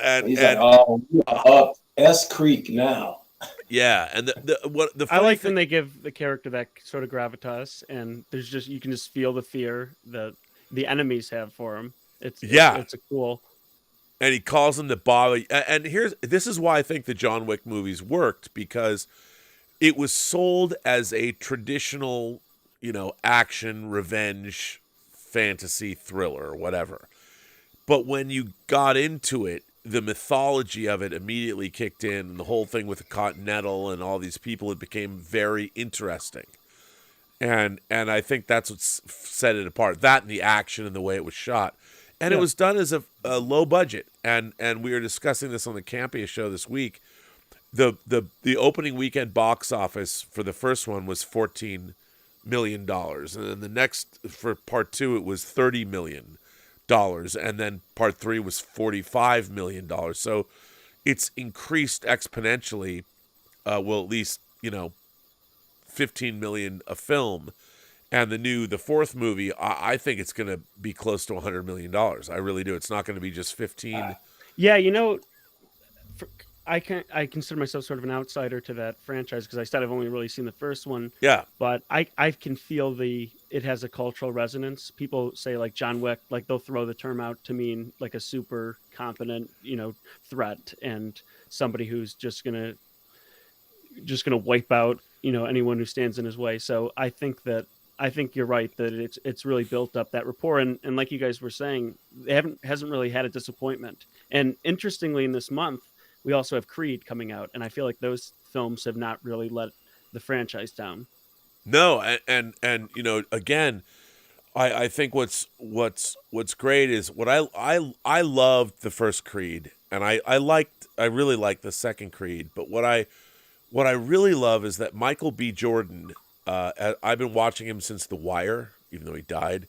And he's like, oh, we are up S Creek now. Yeah, and I like when they give the character that sort of gravitas, and there's just, you can just feel the fear that the enemies have for him. It's a cool. And he calls him the Bob. And this is why I think the John Wick movies worked, because it was sold as a traditional, action, revenge, fantasy thriller or whatever. But when you got into it, the mythology of it immediately kicked in, and the whole thing with the Continental and all these people, it became very interesting. And I think that's what set it apart. That and the action and the way it was shot. And it was done as a low budget. And we were discussing this on the Campia show this week. The opening weekend box office for the first one was $14 million. And then the next, for part 2, it was $30 million. And then part 3 was $45 million. So it's increased exponentially. Well, at least, 15 million a film. And the fourth movie, I think it's going to be close to $100 million. I really do. It's not going to be just 15. Yeah, I consider myself sort of an outsider to that franchise because I said I've only really seen the first one. Yeah. But I can feel it has a cultural resonance. People say like John Wick, like they'll throw the term out to mean like a super competent, threat and somebody who's just gonna wipe out, anyone who stands in his way. So I think you're right that it's really built up that rapport. And like you guys were saying, hasn't really had a disappointment. And interestingly, in this month, we also have Creed coming out, and I feel like those films have not really let the franchise down. No, and again, I think what's great is what I loved the first Creed, and I really liked the second Creed, but what I really love is that Michael B. Jordan, I've been watching him since The Wire, even though he died,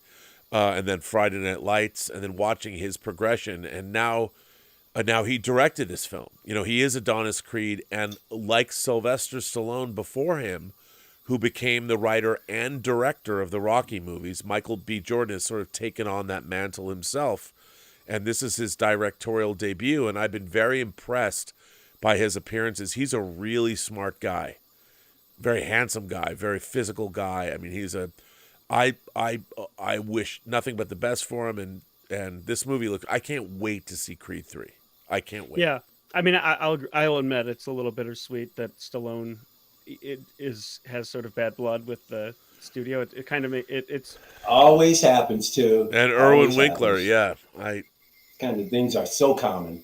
and then Friday Night Lights, and then watching his progression, and now he directed this film. He is Adonis Creed, and like Sylvester Stallone before him, who became the writer and director of the Rocky movies, Michael B. Jordan has sort of taken on that mantle himself, and this is his directorial debut, and I've been very impressed by his appearances. He's a really smart guy, very handsome guy, very physical guy. I mean, I wish nothing but the best for him, and this movie I can't wait to see Creed 3. I can't wait. Yeah, I mean, I'll admit it's a little bittersweet that Stallone has sort of bad blood with the studio. It kind of it's always happens too. And Erwin Winkler, yeah, kind of things are so common.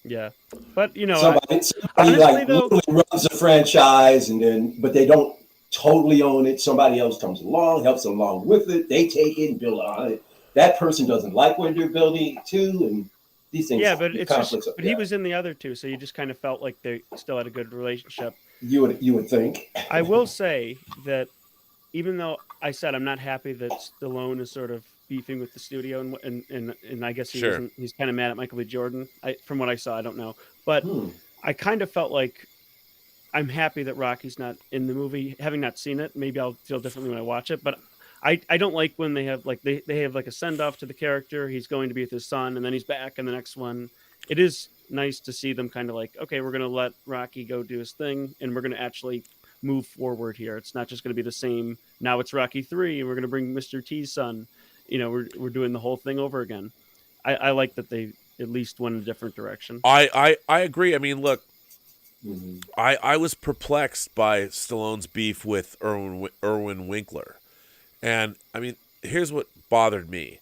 Yeah, but somebody honestly, literally runs a franchise, but they don't totally own it. Somebody else comes along, helps them along with it. They take it and build on it. That person doesn't like what they're building too, and these things. Yeah, but he was in the other two, so you just kind of felt like they still had a good relationship. You would think. I will say that even though I said I'm not happy that Stallone is sort of beefing with the studio, and I guess he's kind of mad at Michael B. Jordan. From what I saw, I don't know, but I kind of felt like I'm happy that Rocky's not in the movie. Having not seen it, maybe I'll feel differently when I watch it. But I don't like when they have like they have like a send off to the character. He's going to be with his son, and then he's back in the next one. It is nice to see them kind of like, okay, we're going to let Rocky go do his thing, and we're going to actually move forward here. It's not just going to be the same. Now it's Rocky 3, and we're going to bring Mr. T's son. You know, we're doing the whole thing over again. I like that they at least went in a different direction. I agree. I mean, look, I was perplexed by Stallone's beef with Irwin Winkler. And, I mean, here's what bothered me.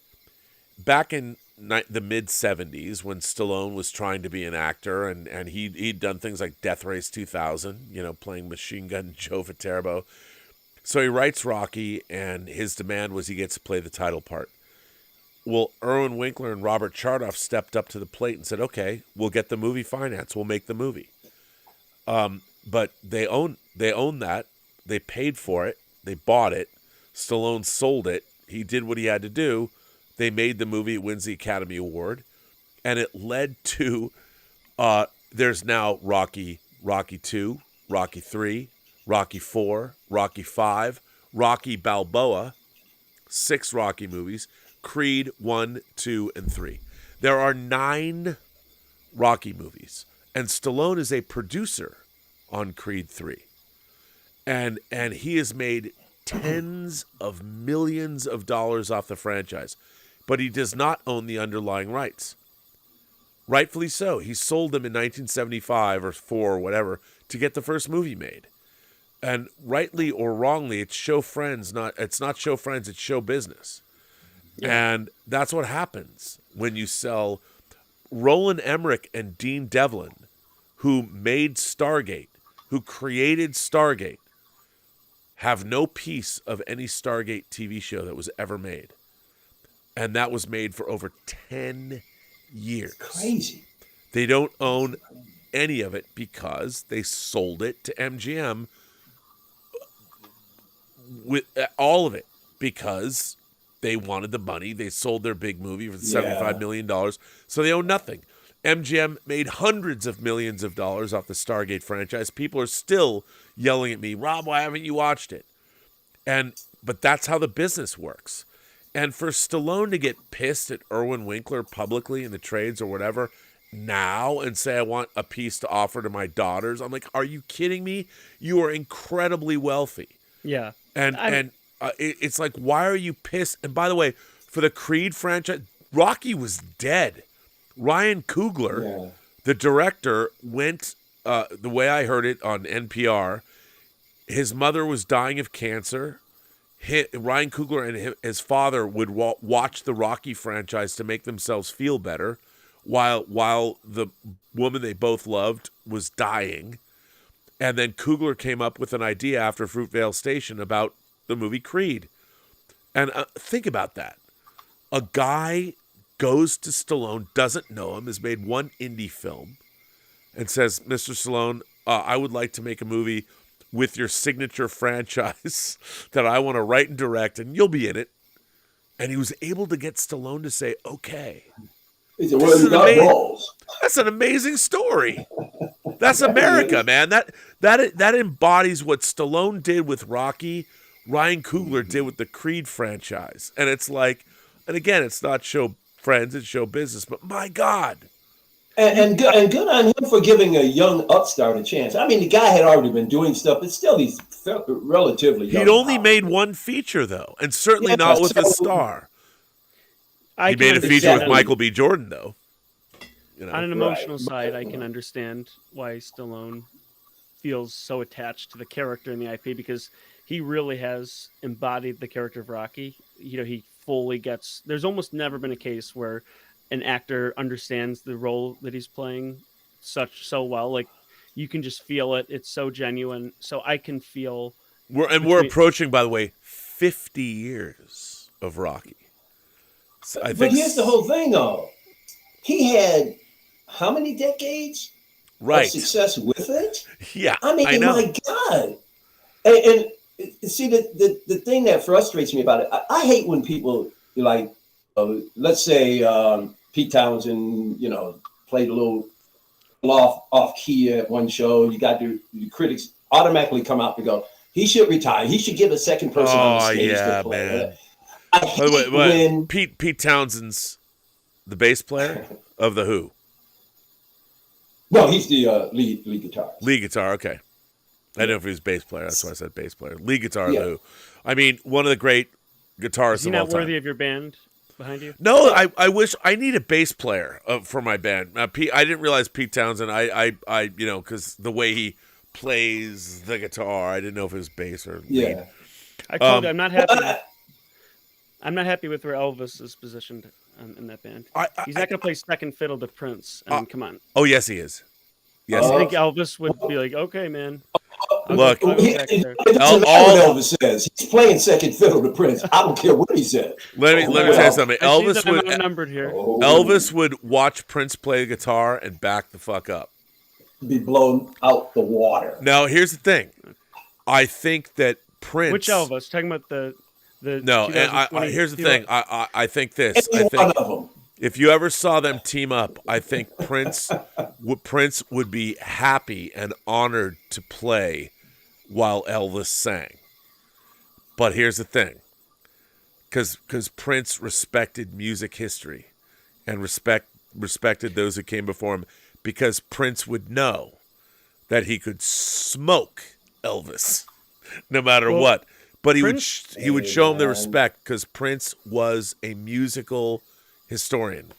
Back in the mid-'70s, when Stallone was trying to be an actor, and he'd done things like Death Race 2000, you know, playing Machine Gun Joe Viterbo. So he writes Rocky, and his demand was he gets to play the title part. Well, Irwin Winkler and Robert Chardoff stepped up to the plate and said, okay, we'll get the movie finance. We'll make the movie. But they own that. They paid for it. They bought it. Stallone sold it. He did what he had to do. They made the movie. It wins the Academy Award. And it led to, there's now Rocky 2, Rocky 3, Rocky 4, Rocky 5, Rocky Balboa, 6 Rocky movies, Creed 1, 2, and 3. There are 9 Rocky movies. And Stallone is a producer on Creed 3. And he has made tens of millions of dollars off the franchise. But he does not own the underlying rights. Rightfully so. He sold them in 1975 or 4 or whatever to get the first movie made. And rightly or wrongly, it's show friends, it's not show friends, it's show business. Yeah. And that's what happens when you sell. Roland Emmerich and Dean Devlin, who made Stargate, who created Stargate, have no piece of any Stargate TV show that was ever made. And that was made for over 10 years. Crazy. They don't own any of it because they sold it to MGM, with all of it, because they wanted the money. They sold their big movie for $75 million. So they own nothing. MGM made hundreds of millions of dollars off the Stargate franchise. People are still yelling at me, Rob, why haven't you watched it? But that's how the business works. And for Stallone to get pissed at Irwin Winkler publicly in the trades or whatever now and say, I want a piece to offer to my daughters. I'm like, are you kidding me? You are incredibly wealthy. Yeah. And it's like, why are you pissed? And by the way, for the Creed franchise, Rocky was dead. Ryan Coogler, the director, went, the way I heard it on NPR, his mother was dying of cancer. Ryan Coogler and his father would watch the Rocky franchise to make themselves feel better while the woman they both loved was dying. And then Coogler came up with an idea after Fruitvale Station about the movie Creed. And think about that. A guy goes to Stallone, doesn't know him, has made one indie film, and says, Mr. Stallone, I would like to make a movie with your signature franchise that I want to write and direct, and you'll be in it. And he was able to get Stallone to say, okay. That's an amazing story. That's America, man. That embodies what Stallone did with Rocky, Ryan Coogler did with the Creed franchise. And it's like, and again, it's not show friends, it's show business, but my God. And good on him for giving a young upstart a chance. I mean, the guy had already been doing stuff, but still he's relatively young. He'd only made one feature, though, and certainly not with a star. He made a feature with Michael B. Jordan, though. You know? On an emotional side, I can understand why Stallone feels so attached to the character in the IP, because he really has embodied the character of Rocky. You know, he fully gets. There's almost never been a case where an actor understands the role that he's playing so well. Like, you can just feel it. It's so genuine. So I can feel. We're approaching, by the way, 50 years of Rocky. So but here's the whole thing, though. He had how many decades of success with it? Yeah, I mean, my God. And see, the thing that frustrates me about it, I hate when people, like, let's say Pete Townsend, played a little off key at one show. You got the critics automatically come out and go, he should retire. He should get a second person on the stage to play. Man. I hate when Pete Townsend's the bass player of the Who. No, he's the lead guitarist. Lead guitar, okay. I didn't know if he was bass player. That's why I said bass player. Lead guitar of the Who. I mean, one of the great guitarists Is he of all not time. worthy of your band behind you? No, I wish I need a bass player for my band. Pete, I didn't realize Pete Townsend. I because the way he plays the guitar, I didn't know if it was bass or lead. I told you I'm not happy. I'm not happy with where Elvis is positioned in that band. He's not going to play second fiddle to Prince. I mean, come on. Oh yes, he is. Yes, I think Elvis would be like, okay, man. Look, all Elvis says he's playing second fiddle to Prince. I don't care what he said. Let me tell you something. Elvis would watch Prince play the guitar and back the fuck up. Be blown out the water. Now, here's the thing. I think that Prince. Which Elvis? Talking about the. No, and here's the thing. I think this. Any one of them. If you ever saw them team up, I think Prince would be happy and honored to play while Elvis sang. But here's the thing. Because Prince respected music history and respected those who came before him, because Prince would know that he could smoke Elvis no matter what. But he would show him the respect because Prince was a musical historian.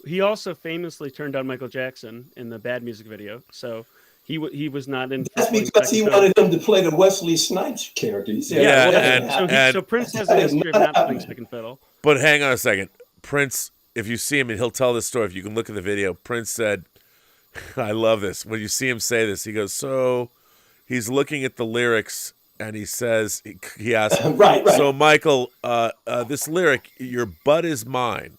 He also famously turned down Michael Jackson in the Bad music video, so he was not in. That's because he wanted him to play the Wesley Snipes character. He said, so Prince has a history of not playing second fiddle. But hang on a second, Prince. If you see him, and he'll tell this story. If you can look at the video, Prince said, "I love this." When you see him say this, he goes, "So he's looking at the lyrics." And he says, he asks, right. So Michael, this lyric, your butt is mine.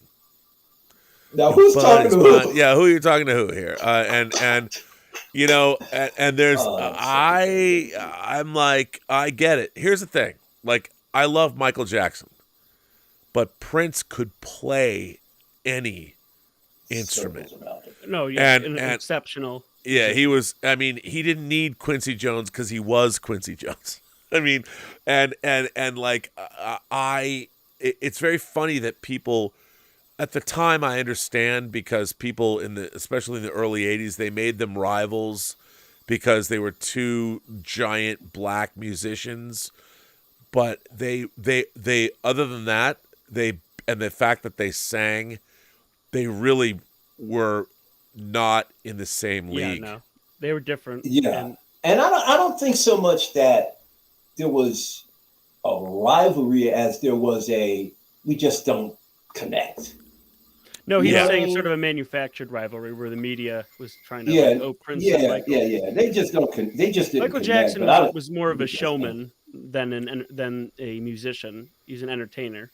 Now who's talking to who? Yeah, who are you talking to who here? And you know, and there's, I'm like, I get it. Here's the thing. Like, I love Michael Jackson, but Prince could play any instrument. No, yeah, and exceptional. Yeah, he was. I mean, he didn't need Quincy Jones because he was Quincy Jones. I mean, and like it's very funny that people at the time, I understand, because people especially in the early '80s, they made them rivals because they were two giant black musicians. But they other than that, and the fact that they sang, they really were not in the same league. Yeah, no, they were different. Yeah, and I don't think so much that there was a rivalry as there was we just don't connect. No, he's saying it's sort of a manufactured rivalry where the media was trying to Prince and Michael. Yeah. They just don't. They just didn't. Michael Jackson was more of a showman than a musician. He's an entertainer.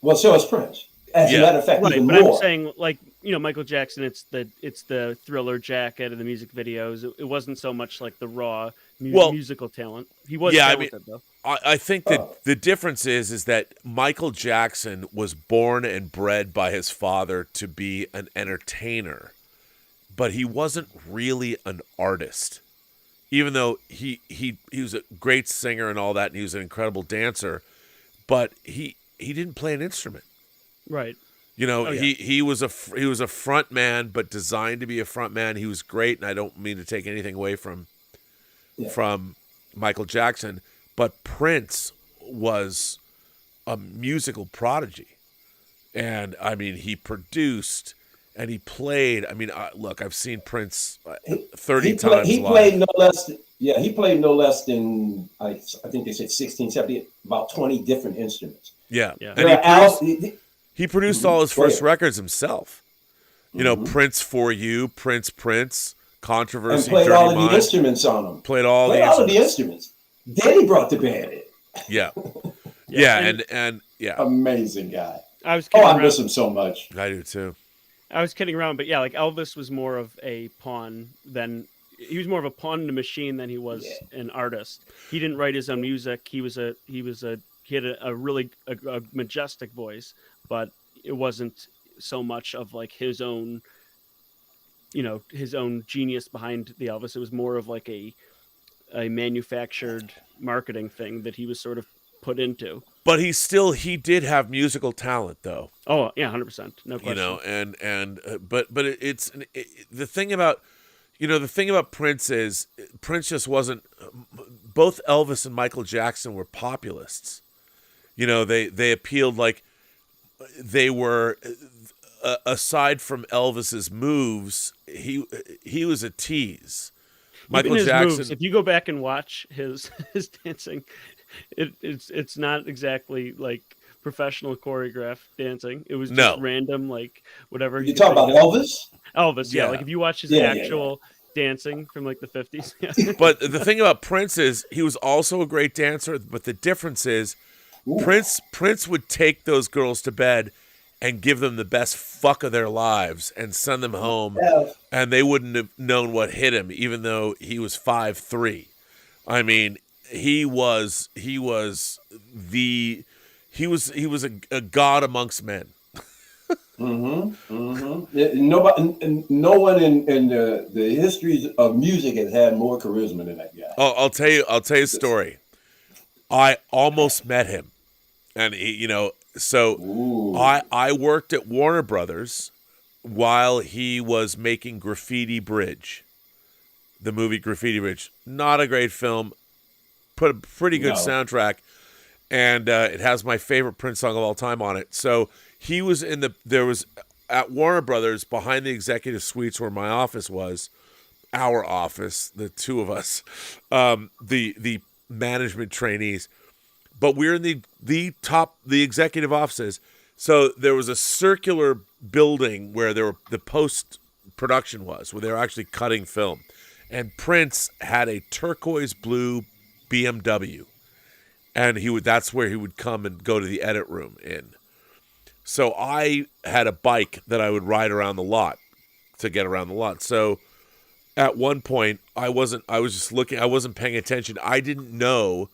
Well, so is Prince. As a matter of fact, even but more. I'm saying, like, Michael Jackson, it's the Thriller jacket of the music videos. It wasn't so much like the raw musical talent. He was talented, though. I think that the difference is that Michael Jackson was born and bred by his father to be an entertainer, but he wasn't really an artist. Even though he was a great singer and all that, and he was an incredible dancer, but he didn't play an instrument. Right. He was a front man, but designed to be a front man. He was great, and I don't mean to take anything away from Michael Jackson, but Prince was a musical prodigy. And I mean, he produced and he played. I mean, look, I've seen Prince 30 times. He played no less. He played no less than I think they said 16, 17, about 20 different instruments. Yeah. And he produced all his first records himself. Prince For You, Prince, Controversy, and played Dirty all of Mind. the instruments on them. Played all of the instruments. Then he brought the band in. Yeah. And amazing guy. I miss him so much. I do too. I was kidding around, but yeah, like Elvis was more of a pawn than he was more of a pawn in the machine than he was an artist. He didn't write his own music. He had a really majestic voice, but it wasn't so much of like his own his own genius behind the Elvis. It was more of like a manufactured marketing thing that he was sort of put into. But he did have musical talent, though. Oh yeah, 100%, no question. But the thing about Prince is Prince just wasn't. Both Elvis and Michael Jackson were populists. They appealed, like they were. Aside from Elvis's moves, he was a tease. Michael Jackson. Moves, if you go back and watch his dancing, it's not exactly like professional choreographed dancing. It was just random, like whatever. You talk about Elvis? Elvis, yeah. Like if you watch his actual dancing from like the 50s. But the thing about Prince is he was also a great dancer. But the difference is Prince would take those girls to bed and give them the best fuck of their lives and send them home, and they wouldn't have known what hit him, even though he was 5'3". I mean, he was a god amongst men. Nobody, no one in the histories of music has had more charisma than that guy. Oh, I'll tell you a story. I almost met him, and I worked at Warner Brothers while he was making Graffiti Bridge, the movie Graffiti Bridge. Not a great film, put a pretty good soundtrack, and it has my favorite Prince song of all time on it. So he was there was at Warner Brothers, behind the executive suites where my office was, our office, the two of us, the management trainees. But we're in the executive offices. So there was a circular building where the post-production was, where they were actually cutting film. And Prince had a turquoise blue BMW. And that's where he would come and go to the edit room in. So I had a bike that I would ride around the lot to get around the lot. So at one point, I was just looking, I wasn't paying attention. I didn't know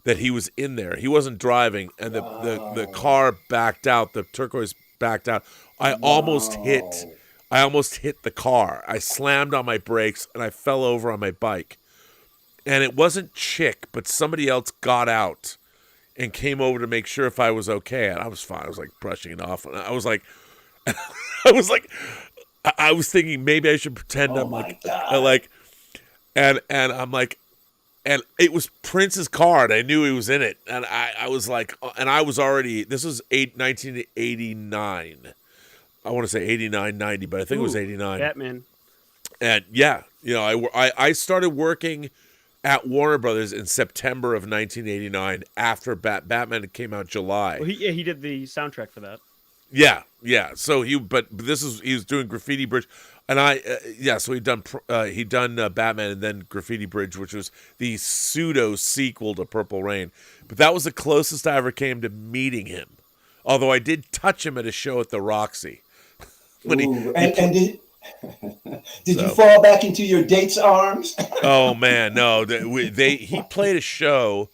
that he was in there. He wasn't driving, and the car backed out. The turquoise backed out. I almost hit the car. I slammed on my brakes, and I fell over on my bike. And it wasn't Chick, but somebody else got out and came over to make sure if I was okay. And I was fine. I was like brushing it off, and I was thinking maybe I should pretend I'm and it was Prince's car, and I knew he was in it. And I was like, and I was already, this was 1989. I want to say 89, 90, but I think it was 89. Batman. And I started working at Warner Brothers in September of 1989 after Batman came out July. Well, he did the soundtrack for that. Yeah. So he was doing Graffiti Bridge. And so he'd done Batman and then Graffiti Bridge, which was the pseudo sequel to Purple Rain. But that was the closest I ever came to meeting him. Although I did touch him at a show at the Roxy. Did you fall back into your date's arms? Oh man, no. He played a show.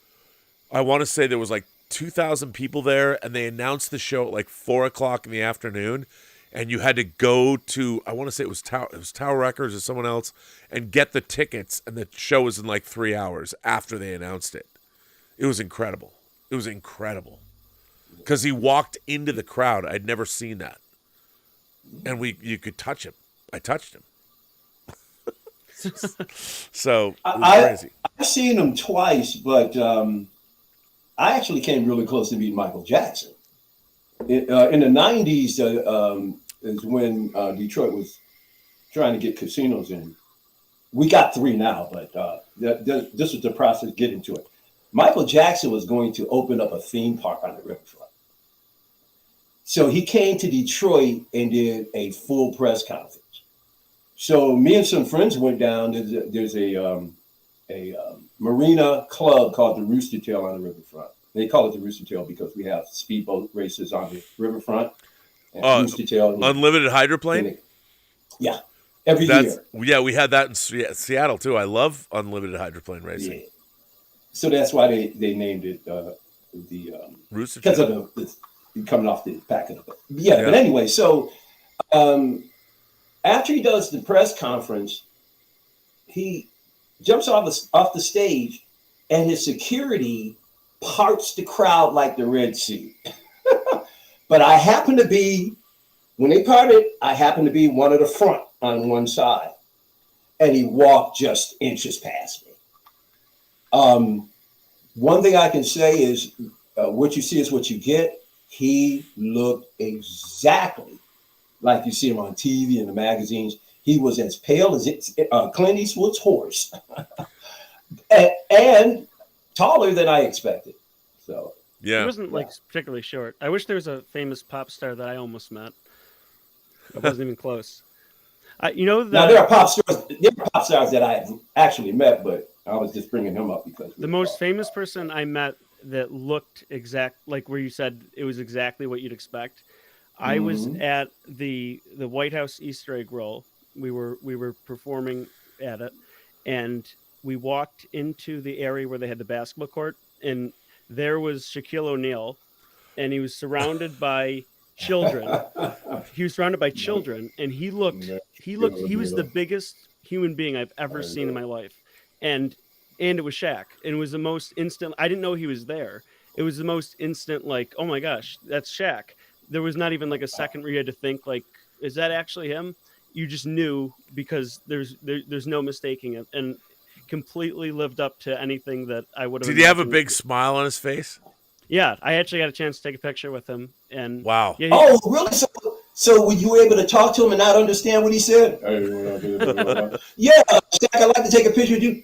I want to say there was like 2,000 people there, and they announced the show at like 4:00 in the afternoon. And you had to go to, I want to say it was Tower Records or someone else, and get the tickets. And the show was in like 3 hours after they announced it. It was incredible. Because he walked into the crowd. I'd never seen that. And you could touch him. I touched him. So it was crazy. I've seen him twice, but I actually came really close to meeting Michael Jackson. In the 90s is when Detroit was trying to get casinos in. We got 3 now, but this was the process getting to it. Michael Jackson was going to open up a theme park on the riverfront. So he came to Detroit and did a full press conference. So me and some friends went down. There's a marina club called the Rooster Tail on the riverfront. They call it the Rooster Tail because we have speedboat races on the riverfront. Rooster Tail. Unlimited hydroplane? Yeah. Every year. Yeah, we had that in Seattle too. I love unlimited hydroplane racing. Yeah. So that's why they named it the Rooster Tail. Because of the coming off the back of it. Yeah, but anyway, so after he does the press conference, he jumps off the stage, and his security parts the crowd like the Red Sea. But I happen to be, when they parted, I happened to be one of the front on one side, and he walked just inches past me. One thing I can say is, what you see is what you get. He looked exactly like you see him on TV and the magazines. He was as pale as Clint Eastwood's horse, and taller than I expected. So He wasn't like particularly short. I wish there was a famous pop star that I almost met. It wasn't even close. Now there are pop stars that I actually met, but I was just bringing him up because the most famous person I met that looked like where you said it was exactly what you'd expect. I was at the White House Easter egg roll. We were performing at it, and we walked into the area where they had the basketball court, and there was Shaquille O'Neal, and he was surrounded by children. He was surrounded by children, and he was the biggest human being I've ever seen in my life. And it was Shaq. And it was the most instant. I didn't know he was there. It was the most instant, like, oh my gosh, that's Shaq. There was not even like a second where you had to think, like, is that actually him? You just knew because there's no mistaking it, and completely lived up to anything that I would have. Did he have a big smile on his face? Yeah, I actually got a chance to take a picture with him. And wow. Yeah, oh, really? So were you able to talk to him and not understand what he said? Yeah, Shaq, I'd like to take a picture of you.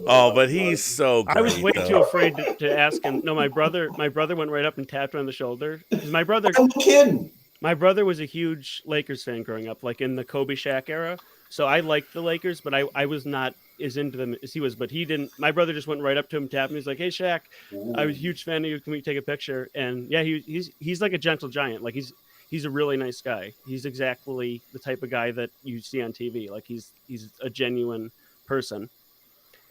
Oh, but he's so great. I was way too afraid to ask him. No, my brother went right up and tapped him on the shoulder. Because my brother, I'm kidding. My brother was a huge Lakers fan growing up, like in the Kobe Shaq era. So I liked the Lakers, but I was not as into them as he was. But he didn't. My brother just went right up to him, tapped him. He's like, "Hey, Shaq, I was a huge fan of you. Can we take a picture?" And yeah, he's like a gentle giant. Like he's a really nice guy. He's exactly the type of guy that you see on TV. Like he's a genuine person.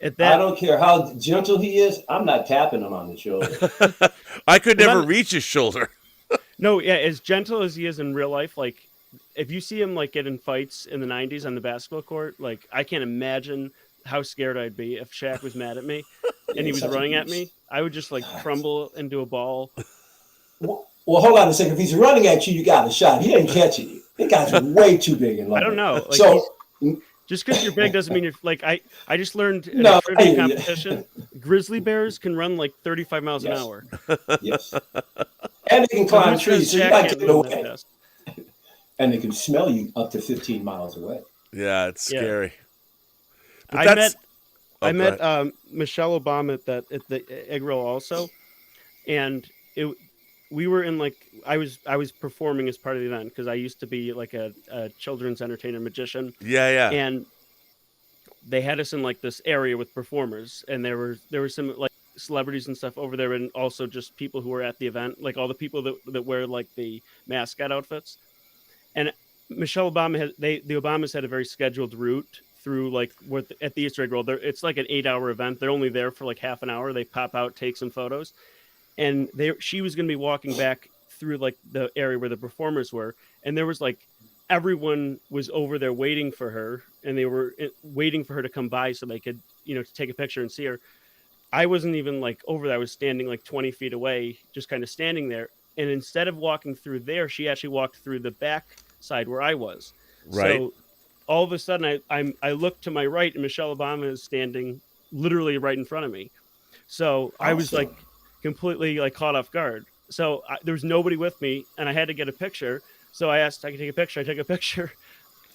I don't care how gentle he is. I'm not tapping him on the shoulder. I could never reach his shoulder. No, yeah, as gentle as he is in real life, like if you see him like get in fights in the 90s on the basketball court, like I can't imagine how scared I'd be if Shaq was mad at me and he was running at me. I would just like crumble into a ball. Well, hold on a second. If he's running at you, you got a shot. He ain't catching you. That guy's way too big and long. I don't know. Like, so just because you're big doesn't mean you're like I just learned in a trivia competition, grizzly bears can run like 35 miles an hour. Yes. And they can climb trees, so you got to get away. And they can smell you up to 15 miles away. Yeah, it's scary. I met Michelle Obama at the egg roll also, and we were in like I was performing as part of the event because I used to be like a children's entertainer magician. Yeah. And they had us in like this area with performers, and there were some like celebrities and stuff over there, and also just people who were at the event, like all the people that wear like the mascot outfits. And Michelle Obama the Obamas had a very scheduled route through like at the Easter egg roll. It's like an 8-hour event. They're only there for like half an hour. They pop out, take some photos, and she was going to be walking back through like the area where the performers were, and there was like everyone was over there waiting for her, and they were waiting for her to come by so they could to take a picture and see her. I wasn't even like over there. I was standing like 20 feet away, just kind of standing there. And instead of walking through there, she actually walked through the back side where I was. Right. So all of a sudden I look to my right and Michelle Obama is standing literally right in front of me. So I was like completely like caught off guard. So there was nobody with me and I had to get a picture. So I asked, I can take a picture. I take a picture.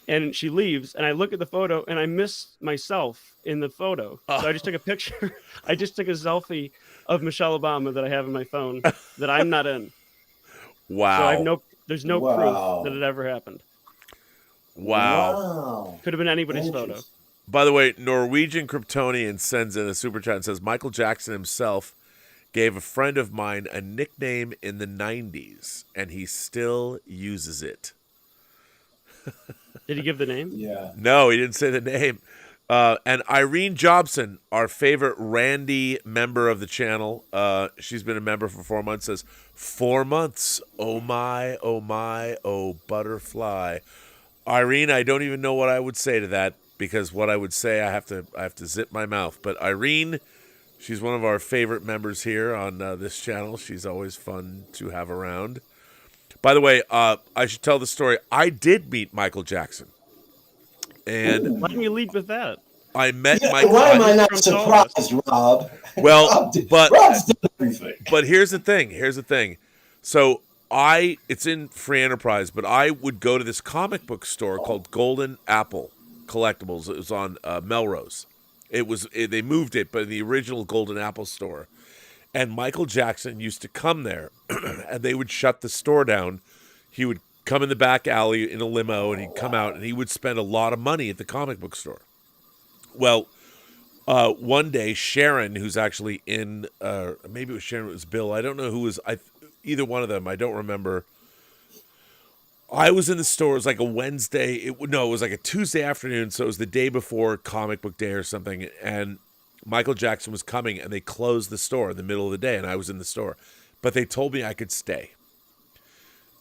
And she leaves, and I look at the photo, and I miss myself in the photo. So I just took a picture. I just took a selfie of Michelle Obama that I have in my phone that I'm not in. Wow. So there's no proof that it ever happened. Wow. Could have been anybody's photo. By the way, Norwegian Kryptonian sends in a super chat and says, Michael Jackson himself gave a friend of mine a nickname in the 90s, and he still uses it. Did he give the name? Yeah. No, he didn't say the name. And Irene Jobson, our favorite Randy member of the channel, she's been a member for 4 months, says, 4 months. Oh my, oh my, oh butterfly. Irene, I don't even know what I would say to that, because what I would say, I have to zip my mouth. But Irene, she's one of our favorite members here on this channel. She's always fun to have around. By the way, I should tell the story. I did meet Michael Jackson. And why don't you lead with that? I met Yeah, Michael. why am I not from surprised, Rob? Well, Rob's done everything. But here's the thing. So it's in Free Enterprise, but I would go to this comic book store called Golden Apple Collectibles. It was on Melrose. They moved it, but in the original Golden Apple store. And Michael Jackson used to come there, and they would shut the store down. He would come in the back alley in a limo, and he'd come out, and he would spend a lot of money at the comic book store. Well, one day, Sharon, who's actually in, maybe it was Sharon, it was Bill. I don't know who was, either one of them. I don't remember. I was in the store. It was like a Wednesday. It was like a Tuesday afternoon. So it was the day before comic book day or something. And Michael Jackson was coming, and they closed the store in the middle of the day. And I was in the store, but they told me I could stay.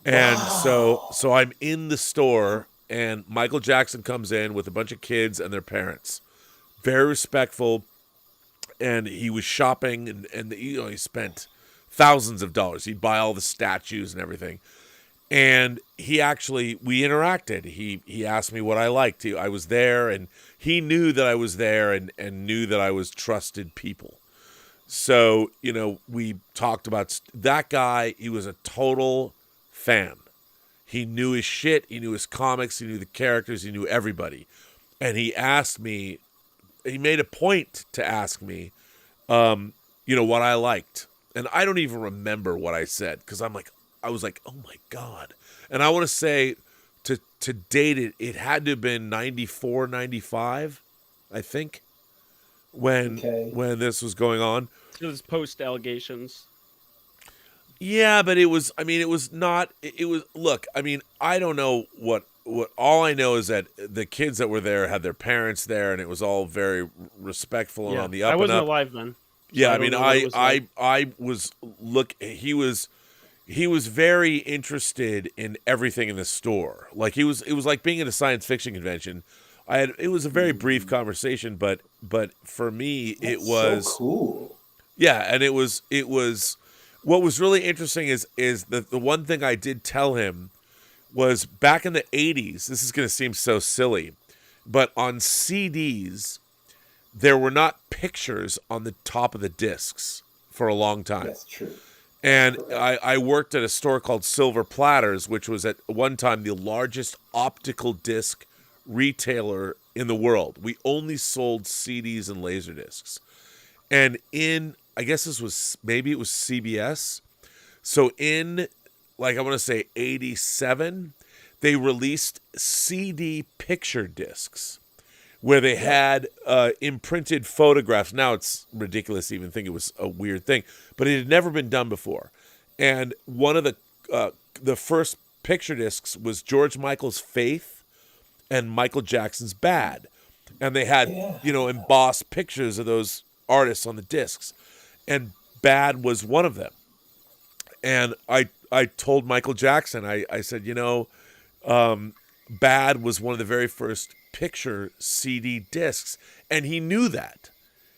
And so I'm in the store, and Michael Jackson comes in with a bunch of kids and their parents. Very respectful, and he was shopping, and he spent thousands of dollars. He'd buy all the statues and everything. And we interacted. He asked me what I liked. I was there, and he knew that I was there, and knew that I was trusted people. So, we talked about that guy. He was a total fan. He knew his shit. He knew his comics. He knew the characters. He knew everybody. And he made a point to ask me, what I liked. And I don't even remember what I said, because I was like, oh my God. And I want to say, to date it, it had to have been 94, 95, I think, when this was going on. It was post allegations. Yeah, but look, I don't know what all I know is that the kids that were there had their parents there, and it was all very respectful and on the up and up. I wasn't alive then. Yeah, he was very interested in everything in the store. Like it was like being at a science fiction convention. It was a very brief conversation, but for me it was so cool. Yeah, and it was what was really interesting is the one thing I did tell him was back in the 80s, this is going to seem so silly, but on CDs, there were not pictures on the top of the discs for a long time. That's true. And I worked at a store called Silver Platters, which was at one time the largest optical disc retailer in the world. We only sold CDs and laser discs. And I guess it was CBS. So I want to say 87, they released CD picture discs where they had imprinted photographs. Now it's ridiculous to even think it was a weird thing, but it had never been done before. And one of the first picture discs was George Michael's Faith and Michael Jackson's Bad. And they had, embossed pictures of those artists on the discs. And Bad was one of them. And I told Michael Jackson, I said, Bad was one of the very first picture CD discs. And he knew that.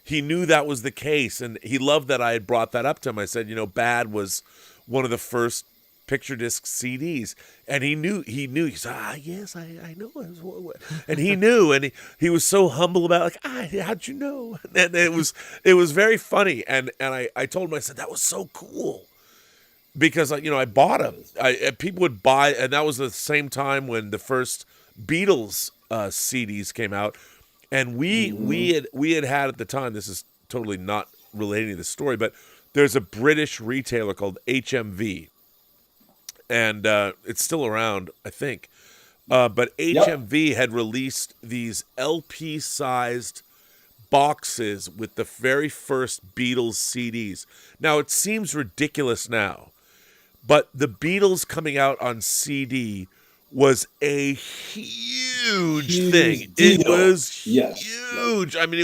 He knew that was the case. And he loved that I had brought that up to him. I said, Bad was one of the first picture disc CDs. And he knew. He said, yes, I know. And he knew. And he was so humble about how'd you know? And it was very funny. And I told him, I said, that was so cool. Because I bought them. People would buy, and that was the same time when the first Beatles CDs came out, and we had at the time. This is totally not relating to the story, but there's a British retailer called HMV, and it's still around, I think. But HMV had released these LP-sized boxes with the very first Beatles CDs. Now it seems ridiculous now. But the Beatles coming out on CD was a huge thing. Deal. It was Yes. huge. I mean,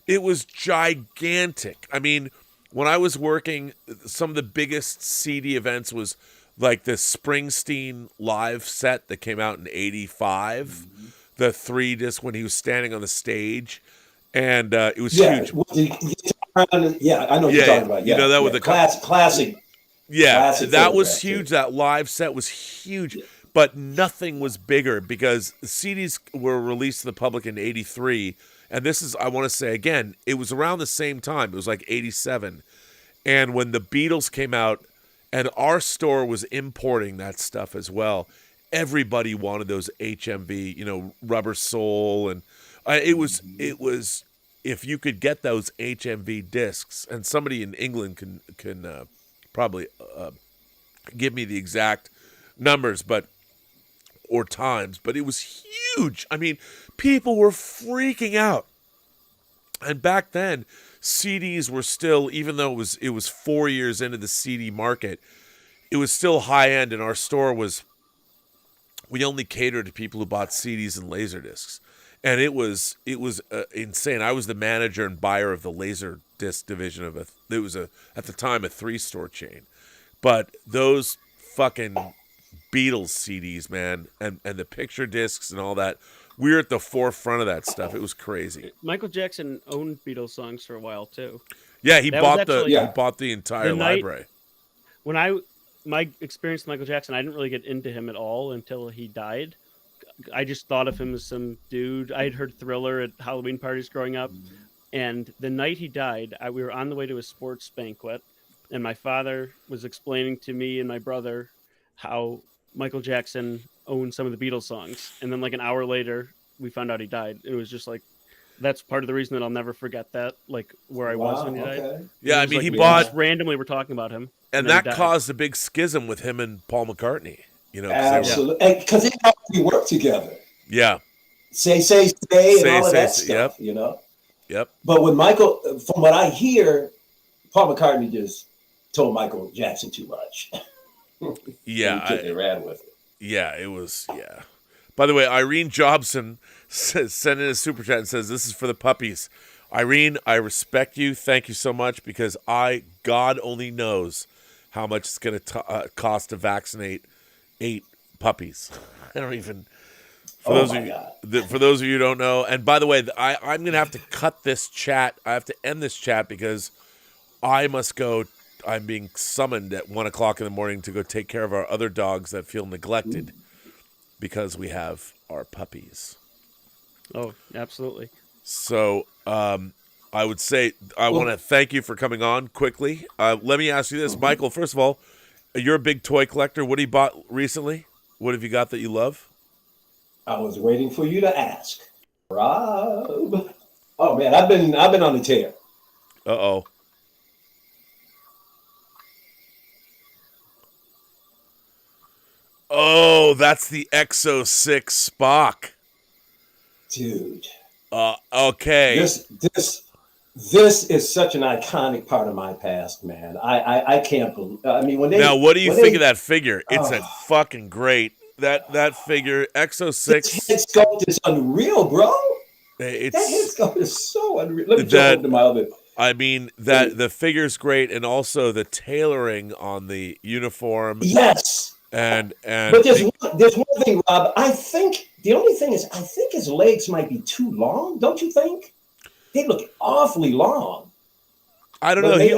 it was gigantic. I mean, when I was working, some of the biggest CD events was like the Springsteen live set that came out in '85, the 3-disc when he was standing on the stage, and it was huge. Yeah, I know what you're talking about. Yeah, you know that with the classic. Yeah, classic that was photograph, huge. too. That live set was huge, but nothing was bigger because CDs were released to the public in '83, and this is, I want to say again, it was around the same time. It was like '87, and when the Beatles came out, and our store was importing that stuff as well. Everybody wanted those HMV, you know, Rubber Soul, and it was if you could get those HMV discs, and somebody in England can probably give me the exact numbers, or times, but it was huge. I mean, people were freaking out, and back then, CDs were still, even though it was 4 years into the CD market, it was still high end, and our store we only catered to people who bought CDs and Laserdiscs. And it was insane. I was the manager and buyer of the Laserdisc division of it was at the time a 3-store chain. But those fucking Beatles CDs, man, and the picture discs and all that, we were at the forefront of that stuff. It was crazy. Michael Jackson owned Beatles songs for a while too. Yeah, he bought the entire library. When my experience with Michael Jackson, I didn't really get into him at all until he died. I just thought of him as some dude. I had heard Thriller at Halloween parties growing up. And the night he died, we were on the way to a sports banquet. And my father was explaining to me and my brother how Michael Jackson owned some of the Beatles songs. And then like an hour later, we found out he died. It was just like, that's part of the reason that I'll never forget that, like where I was when he died. Yeah, I mean, like, he bought... just randomly we're talking about him. And that caused a big schism with him and Paul McCartney. You know, absolutely, because they already work together. Yeah, say, and all of that stuff. You know. Yep. But with Michael, from what I hear, Paul McCartney just told Michael Jackson too much. Yeah, they ran with it. Yeah, it was. Yeah. By the way, Irene Jobson sent in a super chat and says, "This is for the puppies." Irene, I respect you. Thank you so much, because God only knows how much it's going to cost to vaccinate 8 puppies. I don't even. For those of you who don't know, and by the way, I'm going to have to cut this chat. I have to end this chat because I must go. I'm being summoned at 1:00 in the morning to go take care of our other dogs that feel neglected because we have our puppies. Oh, absolutely. So I would say I want to thank you for coming on quickly. Let me ask you this, Michael. First of all, you're a big toy collector. What have you bought recently? What have you got that you love? I was waiting for you to ask, Rob. Oh man, I've been on the tear. Uh-oh. Oh, that's the Exo 6 Spock. Dude. Okay. This is such an iconic part of my past, man. I can't believe. I mean, now, what do you think of that figure? It's a fucking great. That figure, Exo 6. His head sculpt is unreal, bro. That head sculpt is so unreal. Let me jump over to my other. I mean, the figure's great, and also the tailoring on the uniform. Yes. And but there's one thing, Rob. I think the only thing is I think his legs might be too long. Don't you think? They look awfully long. I don't know. He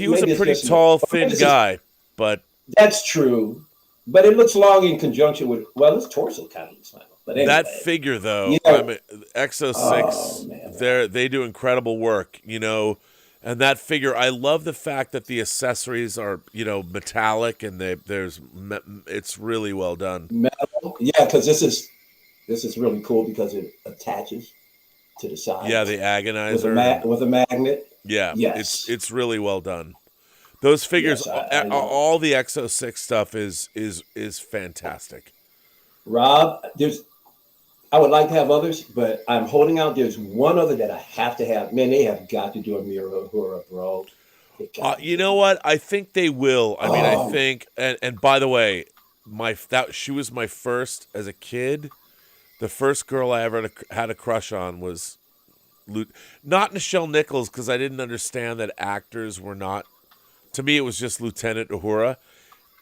was a pretty tall, thin guy, but that's true. But it looks long in conjunction with his torso kind of looks long. But anyway, that figure, though, I mean, Exo 6, they do incredible work, you know. And that figure, I love the fact that the accessories are, you know, metallic, and it's really well done. Metal, yeah, because this is really cool because it attaches to the side. Yeah, the agonizer with a magnet. Yeah, yes, it's really well done. Those figures, all the Exo 6 stuff is fantastic. Rob, I would like to have others, but I'm holding out. There's one other that I have to have. Man, they have got to do a Mirror, bro. You know what? I think they will. I mean, I think, and by the way, she was my first as a kid. The first girl I ever had a crush on was not Nichelle Nichols, because I didn't understand that actors were not. To me, it was just Lieutenant Uhura,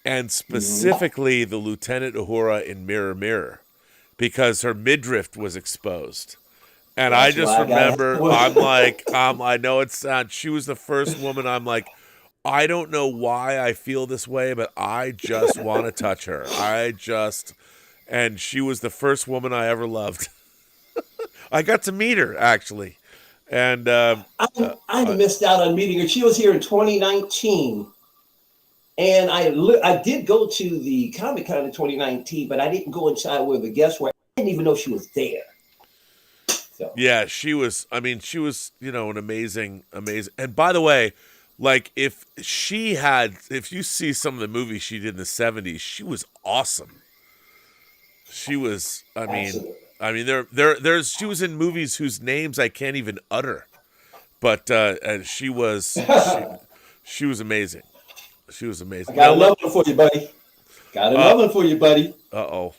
and specifically the Lieutenant Uhura in Mirror Mirror, because her midriff was exposed. And I just remember, I know it's sad. She was the first woman. I'm like, I don't know why I feel this way, but I just want to touch her. And she was the first woman I ever loved. I got to meet her, actually. And I missed out on meeting her. She was here in 2019. And I did go to the Comic-Con in 2019, but I didn't go inside where the guests were. I didn't even know she was there. So. Yeah, she was, an amazing. And by the way, like if you see some of the movies she did in the 70s, she was awesome. She was, she was in movies whose names I can't even utter, but and she was amazing. She was amazing. I got another one for you, buddy. Uh-oh.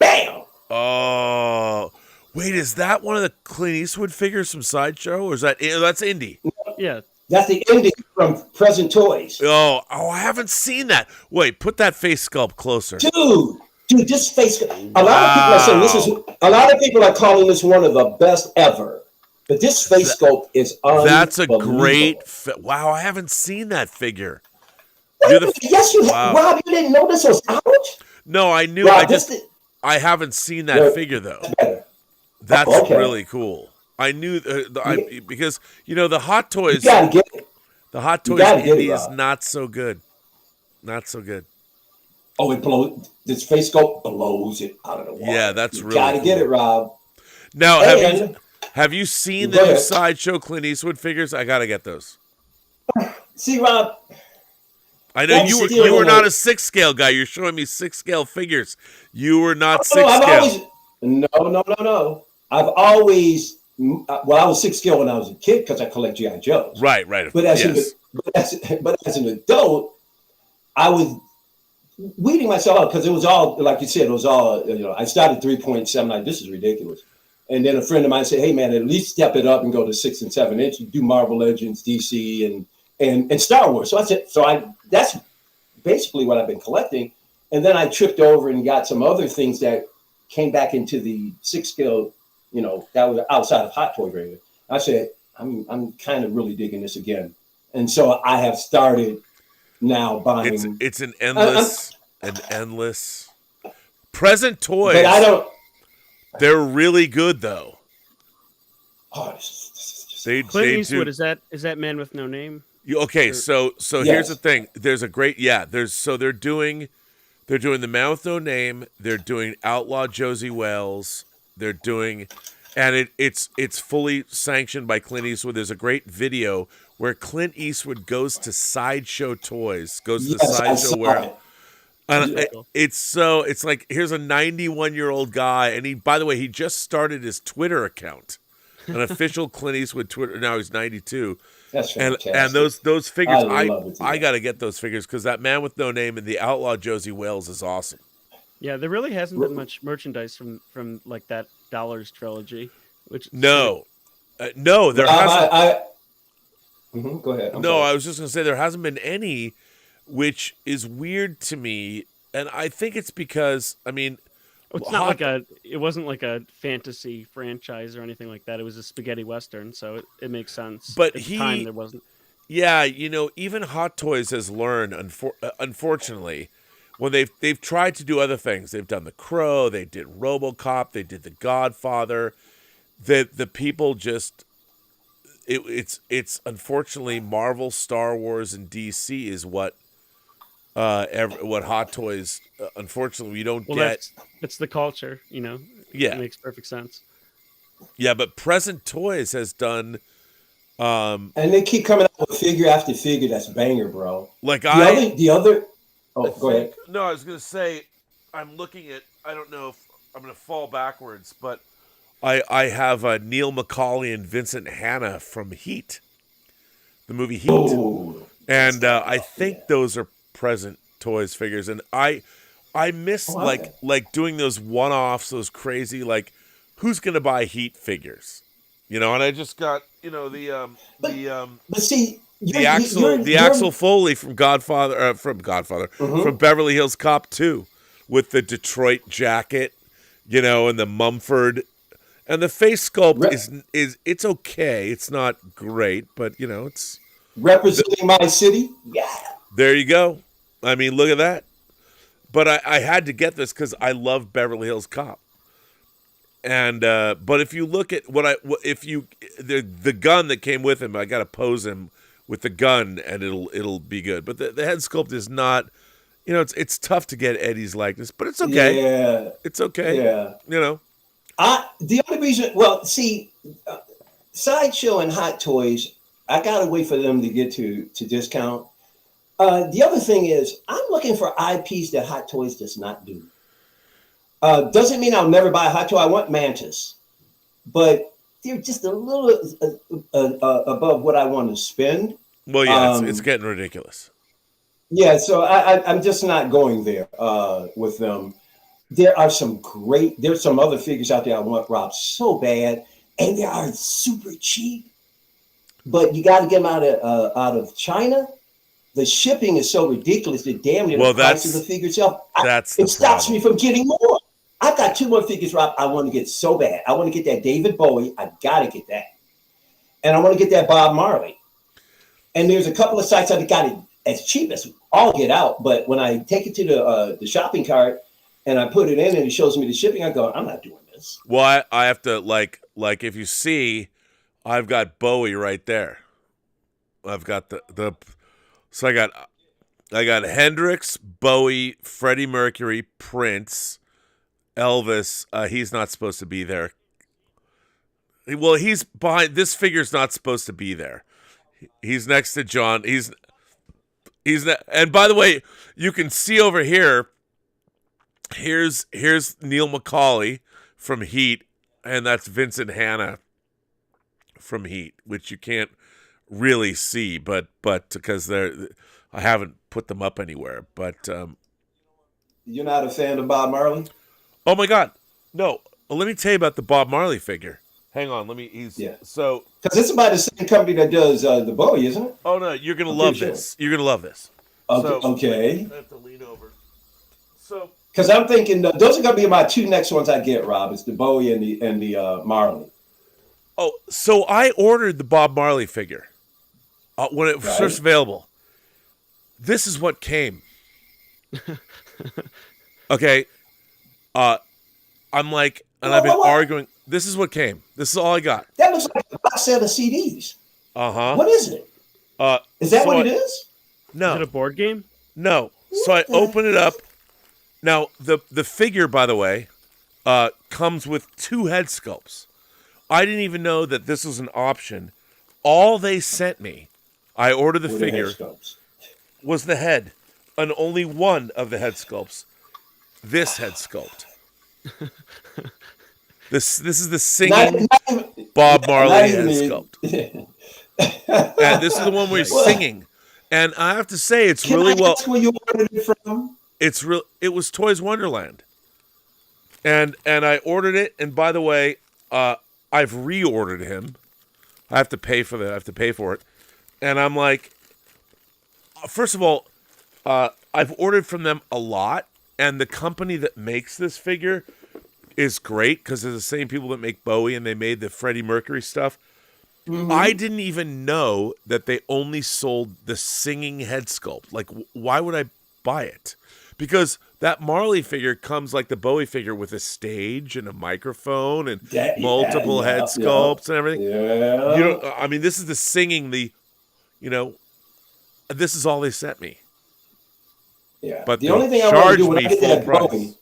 Bam! Oh, wait, is that one of the Clint Eastwood figures from Sideshow, or is that's Indy? Yeah. That's the Indy from Present Toys. Oh, I haven't seen that. Wait, put that face sculpt closer. Dude, this face. A lot of people are saying a lot of people are calling this one of the best ever. But this face sculpt is unbelievable. That's a great. Wow, I haven't seen that figure. Yes, you have. Rob, you didn't know this was out? No, I knew. Rob, I haven't seen that figure though. That's really cool. I knew because the Hot Toys. You gotta get it. The Hot Toys Indy is not so good. Not so good. Oh, it blows. This face sculpt blows it out of the water. Yeah, that's really. Gotta get it, Rob. Now, have you seen the new Sideshow Clint Eastwood figures? I gotta get those. See, Rob. I know you were not a 6-scale guy. You're showing me 6-scale figures. You were not 6-scale. No. I've always. Well, I was 6-scale when I was a kid because I collect G.I. Joes. Right. But as an adult, I was weeding myself out because it was all, like you said, it was all, I started 3.7. Like, this is ridiculous. And then a friend of mine said, hey, man, at least step it up and go to 6 and 7 inch. Do Marvel Legends, DC, and Star Wars. So I said, that's basically what I've been collecting. And then I tripped over and got some other things that came back into the 6-scale, that was outside of Hot Toy Radio. I said, I'm kind of really digging this again. And so I have started now buying. It's an endless present toys. But I don't. They're really good though. Oh, this is just Clint Eastwood, is that Man with No Name? Okay, so yes. Here's the thing. There's a great they're doing the Man with No Name. They're doing Outlaw Josie Wales. They're doing, and it's fully sanctioned by Clint Eastwood. There's a great video where Clint Eastwood goes to Sideshow Toys, goes to the Sideshow warehouse. And it's like, here's a 91-year-old guy, and he just started his Twitter account, an official Clint Eastwood Twitter. Now he's 92. That's fantastic. And those figures, I got to get those figures because that Man with No Name and the Outlaw Josie Wales is awesome. Yeah, there really hasn't been much merchandise from like that Dollars trilogy. There hasn't. Go ahead. I was just gonna say there hasn't been any, which is weird to me, and I think it's because it wasn't like a fantasy franchise or anything like that. It was a spaghetti western, so it makes sense. But at the time there wasn't. Yeah, even Hot Toys has learned, unfortunately, when they've tried to do other things. They've done The Crow, they did RoboCop, they did The Godfather. The people just it's unfortunately Marvel, Star Wars, and DC is what Hot Toys. Unfortunately, we don't get. It's the culture, Yeah, it makes perfect sense. Yeah, but Present Toys has done. And they keep coming out with figure after figure that's banger, bro. Like the other. Oh, go ahead. No, I was gonna say, I'm looking at. I don't know if I'm gonna fall backwards, but I have Neil McCauley and Vincent Hanna from Heat, the movie Heat, and I think those are Present Toys figures, and I miss like doing those one-offs, those crazy like who's going to buy Heat figures? You know, and I just got, you know, But see, the Axel Foley from from Beverly Hills Cop 2 with the Detroit jacket, you know, and the Mumford, and the face sculpt is it's okay. It's not great, but you know, it's representing my city. Yeah, there you go. I mean, look at that. But I had to get this because I love Beverly Hills Cop. And but if you look at the gun that came with him, I got to pose him with the gun, and it'll be good. But the head sculpt is not, you know, it's tough to get Eddie's likeness, but it's okay. Yeah, it's okay. Yeah, you know. The only reason, well, see, Sideshow and Hot Toys, I gotta wait for them to get to discount. The other thing is, I'm looking for IPs that Hot Toys does not do. Doesn't mean I'll never buy a Hot Toy. I want Mantis, but they're just a little above what I want to spend. Well, yeah, it's getting ridiculous. Yeah, so I'm just not going there with them. There's some other figures out there I want, Rob, so bad, and they are super cheap. But you got to get them out of China. The shipping is so ridiculous that damn near the price of the figure itself. It stops me from getting more. I've got 2 more figures, Rob, I want to get so bad. I want to get that David Bowie. I got to get that. And I want to get that Bob Marley. And there's a couple of sites I've got it as cheap as all get out. But when I take it to the shopping cart and I put it in and it shows me the shipping, I go, I'm not doing this. Well, I have to, like if you see, I've got Bowie right there. I've got so I got Hendrix, Bowie, Freddie Mercury, Prince, Elvis. He's not supposed to be there. Well, he's behind. This figure's not supposed to be there. He's next to John. And by the way, you can see over here. Here's Neil McCauley from Heat, and that's Vincent Hanna from Heat, which you can't really see, but because I haven't put them up anywhere. But you're not a fan of Bob Marley? Oh my God, no! Let me tell you about the Bob Marley figure. Hang on, so because it's by the same company that does the Bowie, isn't it? Oh no, you're gonna love this. You're gonna love this. Okay. I have to lean over. So because I'm thinking those are gonna be my 2 next ones I get, Rob. It's the Bowie and the Marley. Oh, so I ordered the Bob Marley figure when it was first available. This is what came. Okay. I'm like, and I've been arguing. This is what came. This is all I got. That looks like a box set of CDs. Uh-huh. What is it? Is that what it is? No. Is it a board game? No. So I open it up. Now, the figure, by the way, comes with 2 head sculpts. I didn't even know that this was an option. All they sent me, I ordered the figure, was the head, and only one of the head sculpts. This head sculpt. This is the singing Bob Marley head sculpt. And this is the one where he's singing. And I have to say, it's really well. Where you ordered it from? It was Toys Wonderland. And I ordered it, and by the way, I've reordered him. I have to pay for that. I have to pay for it. And I'm like, first of all, I've ordered from them a lot, and the company that makes this figure is great because they're the same people that make Bowie, and they made the Freddie Mercury stuff. Mm-hmm. I didn't even know that they only sold the singing head sculpt. Like, why would I buy it? Because that Marley figure comes like the Bowie figure with a stage and a microphone and multiple head sculpts and everything. Yeah. You know, I mean, this is the singing. This is all they sent me. Yeah. But the only thing I want to do when I get that Bowie.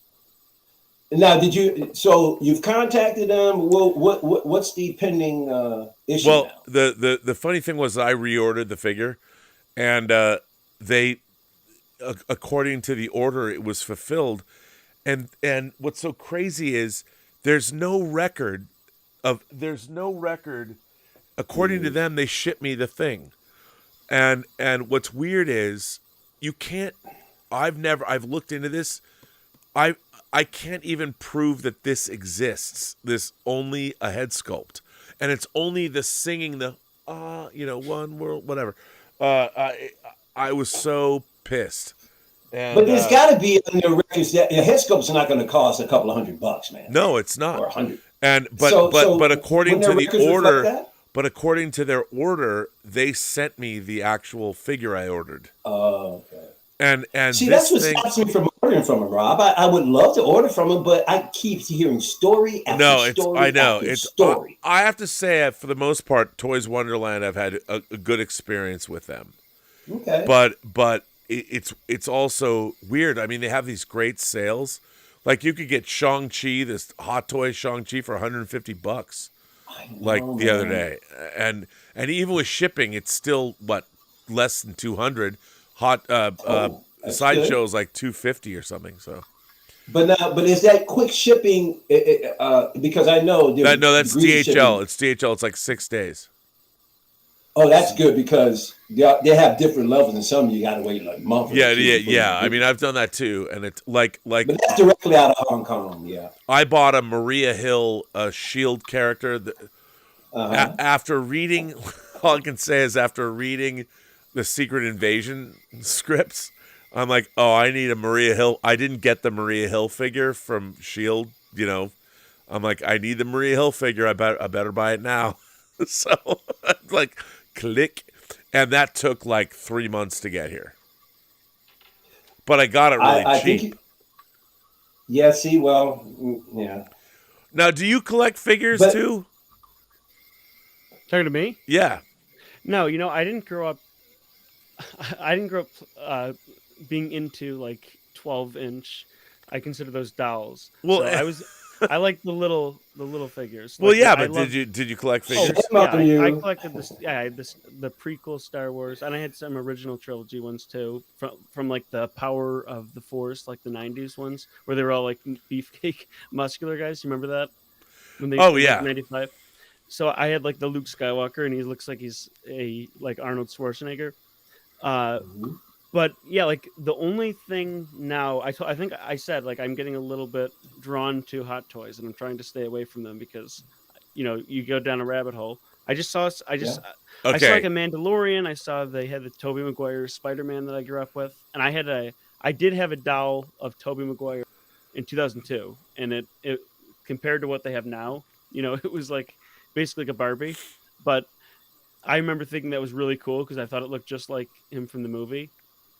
Now, so you've contacted them? Well, what's the pending issue? Well, now? the funny thing was I reordered the figure, and they, according to the order, it was fulfilled. And what's so crazy is there's no record. According to them, they shipped me the thing, and what's weird is you can't. I've looked into this. I can't even prove that this exists. This only a head sculpt, and it's only the singing the one world whatever. I was so pissed. And, but there's got to be on your records that your head sculpt's not going to cost a couple of $100, man. No, it's not. Or 100. And but according to the order, but according to their order, they sent me the actual figure I ordered. Oh, okay. And see, that's what stops me from ordering from him, Rob. I would love to order from him, but I keep hearing story after story. I know after it's story. I have to say, for the most part, Toys Wonderland, I've had a good experience with them. Okay, but it's also weird. I mean, they have these great sales. Like you could get Shang-Chi, this hot toy Shang-Chi for $150, like the other day, and even with shipping, it's still less than $200. Sideshow is like $250 or something. So, but is that quick shipping? Because I know that's DHL. Shipping. It's DHL. It's like 6 days. Oh, that's good because they have different levels, and some you got to wait like a month. Yeah. I mean, I've done that too, and it's like. But that's directly out of Hong Kong. Yeah. I bought a Maria Hill Shield character. After reading, all I can say is after reading the Secret Invasion scripts, I'm like, oh, I need a Maria Hill. I didn't get the Maria Hill figure from Shield. I'm like, I need the Maria Hill figure. I better buy it now. So like. Click, and that took like 3 months to get here, but I got it really cheap. Yeah. See, well, yeah. Now, do you collect figures too? Talking to me? Yeah. No, I didn't grow up. I didn't grow up being into like 12-inch. I consider those dolls. Well, so I like the little figures. Well, yeah, but did you collect figures? I collected this. Yeah, I had the prequel Star Wars, and I had some original trilogy ones too, from like the Power of the Force, like the '90s ones, where they were all like beefcake, muscular guys. You remember that? When they '95. So I had like the Luke Skywalker, and he looks like he's like Arnold Schwarzenegger. But yeah, like the only thing now, I think I said like I'm getting a little bit drawn to hot toys, and I'm trying to stay away from them because, you go down a rabbit hole. I saw like a Mandalorian. I saw they had the Tobey Maguire Spider-Man that I grew up with, and I did have a doll of Tobey Maguire in 2002, and it compared to what they have now, it was like basically like a Barbie, but I remember thinking that was really cool because I thought it looked just like him from the movie.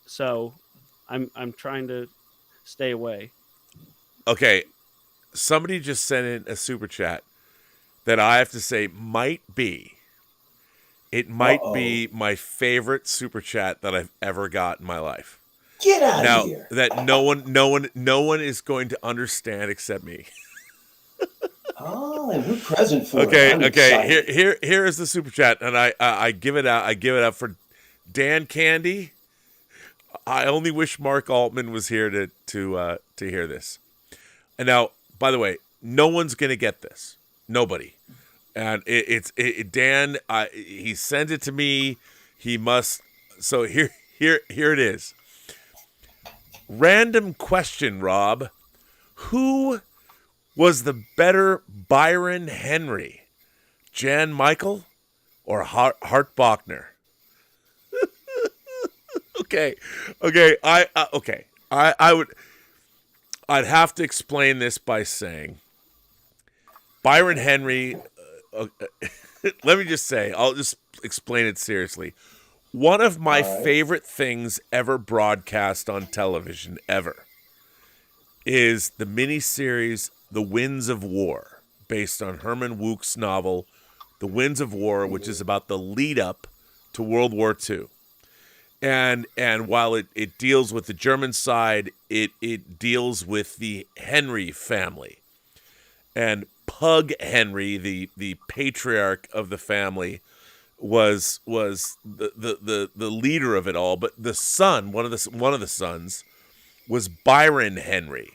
So I'm trying to stay away. Okay. Somebody just sent in a super chat that I have to say might be my favorite super chat that I've ever got in my life. Get out of here. Now that no one is going to understand except me. Oh, and we're present for it. Okay. Here is the super chat, and I give it out. I give it up for Dan Candy. I only wish Mark Altman was here to hear this. And now, by the way, no one's gonna get this. Nobody. And Dan. He sent it to me. He must. So here it is. Random question, Rob. Who was the better Byron Henry, Jan Michael, or Hart Bachner? Okay. I'd have to explain this by saying Byron Henry. Let me just say, I'll just explain it seriously. One of my favorite things ever broadcast on television ever is the miniseries The Winds of War, based on Herman Wouk's novel The Winds of War, which is about the lead up to World War II. And while it deals with the German side, it deals with the Henry family. And Pug Henry, the patriarch of the family, was the leader of it all. But the son, one of the sons, was Byron Henry.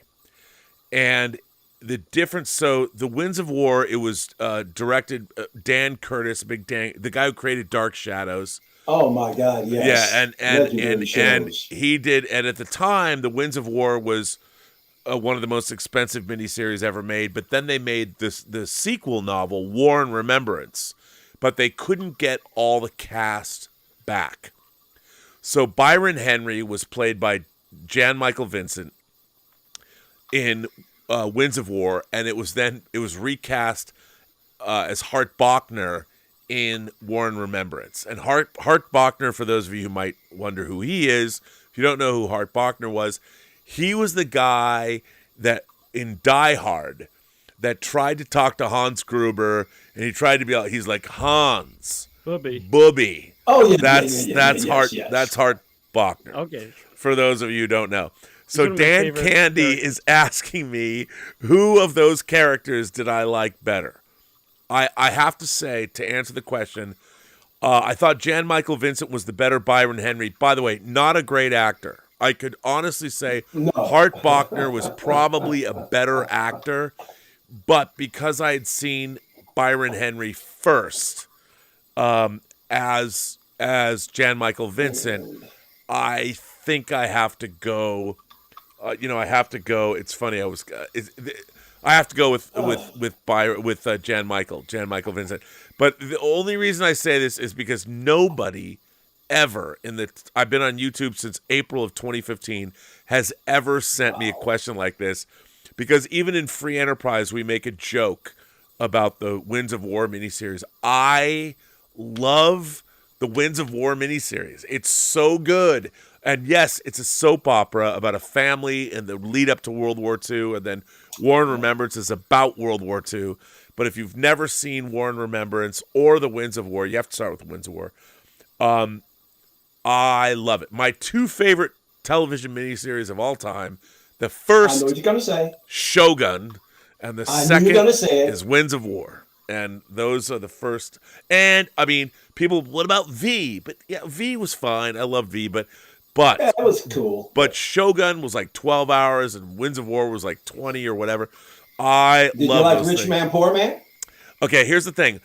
And the difference, so The Winds of War, it was directed Dan Curtis, Big Dan, the guy who created Dark Shadows. Oh my God! Yes. Yeah, and he did. And at the time, The Winds of War was one of the most expensive miniseries ever made. But then they made the sequel novel, War and Remembrance, but they couldn't get all the cast back. So Byron Henry was played by Jan Michael Vincent in Winds of War, and it was recast as Hart Bochner in War and Remembrance. And Hart Bochner, for those of you who might wonder who he is, if you don't know who Hart Bochner was, he was the guy that in Die Hard that tried to talk to Hans Gruber, and he tried to be like, he's like, Hans, Booby. Oh yeah, that's Hart. Yes. That's Hart Bochner. Okay. For those of you who don't know. He's So one of my Dan favorite Candy characters. is asking me, who of those characters did I like better? I have to say, to answer the question, I thought Jan Michael Vincent was the better Byron Henry. By the way, not a great actor. I could honestly say Hart Bochner was probably a better actor, but because I had seen Byron Henry first as Jan Michael Vincent, I think I have to go. I have to go. It's funny. I have to go with Jan Michael Vincent. But the only reason I say this is because nobody ever I've been on YouTube since April of 2015 has ever sent me a question like this, because even in Free Enterprise we make a joke about the Winds of War miniseries. I love the Winds of War miniseries. It's so good. And yes, it's a soap opera about a family and the lead up to World War II, and then War and Remembrance is about World War II. But if you've never seen War and Remembrance or the Winds of War, you have to start with the Winds of War. I love it. My two favorite television miniseries of all time, the first, I know what you're gonna say, Shogun, and the second is Winds of War. And those are the first. And I mean, people, what about V? But yeah, V was fine. I love V, but yeah, that was cool. But Shogun was like 12 hours, and Winds of War was like 20 or whatever. I Did love you like those Rich things. Man, Poor Man? Okay, here's the thing.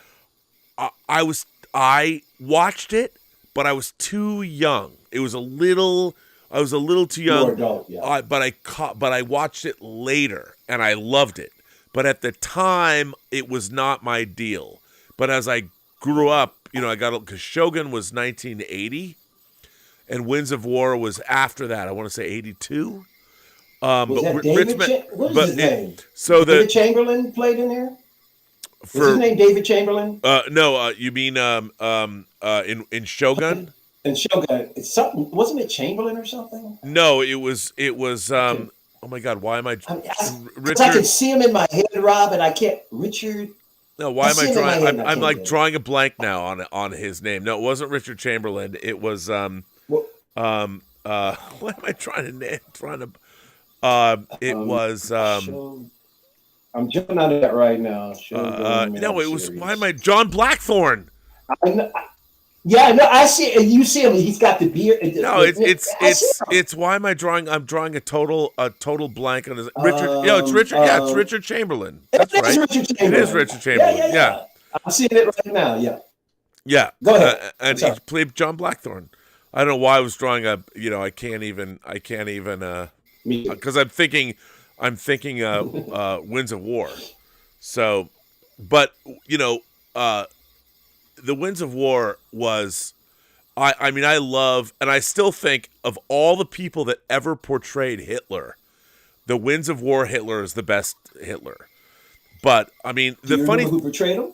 I watched it, but I was too young. I was a little too young. More adult, yeah. But I watched it later, and I loved it. But at the time, it was not my deal. But as I grew up, because Shogun was 1980, and Winds of War was after that. I want to say 82. Was that David? What was his name? So David Chamberlain played in there. Was his name David Chamberlain? No, you mean in Shogun? In Shogun, it's something. Wasn't it Chamberlain or something? No, it was. Oh my God, why am I? Richard, I can see him in my head, Rob, and I can't. Richard. No, why am I drawing? I'm like drawing a blank now on his name. No, it wasn't Richard Chamberlain. It was what am I trying to? It was. I'm jumping out of that right now. No, it was. Why am I? John Blackthorne. Yeah, no, I see. You see him. He's got the beard. No, it's. Why am I drawing? I'm drawing a total blank on his Richard. It's Richard. Yeah, it's Richard Chamberlain. That's right. Richard Chamberlain. It is Richard Chamberlain. Yeah. I'm seeing it right now. Yeah. Yeah. Go ahead. And he played John Blackthorne. I don't know why I was drawing a. I can't even. Because I'm thinking Winds of War. So, but the Winds of War was, I mean, I love, and I still think of all the people that ever portrayed Hitler, the Winds of War Hitler is the best Hitler. But I mean, Do you remember who portrayed him?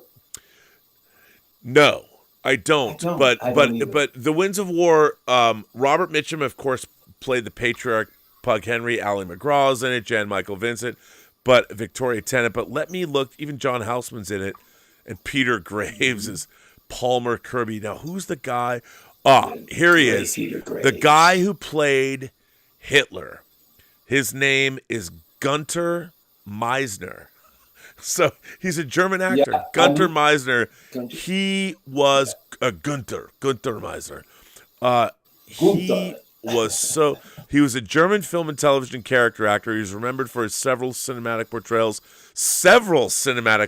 No, I don't. But the Winds of War, Robert Mitchum, of course, played the patriarch Pug Henry. Ali McGraw's in it. Jan Michael Vincent, but Victoria Tennant. But let me look. Even John Houseman's in it, and Peter Graves is Palmer Kirby. Now, who's the guy? Here he is. The guy who played Hitler. His name is Gunter Meisner. So he's a German actor. Yeah, Gunter Meisner. He was Gunter Meisner. He was a German film and television character actor. He was remembered for his several cinematic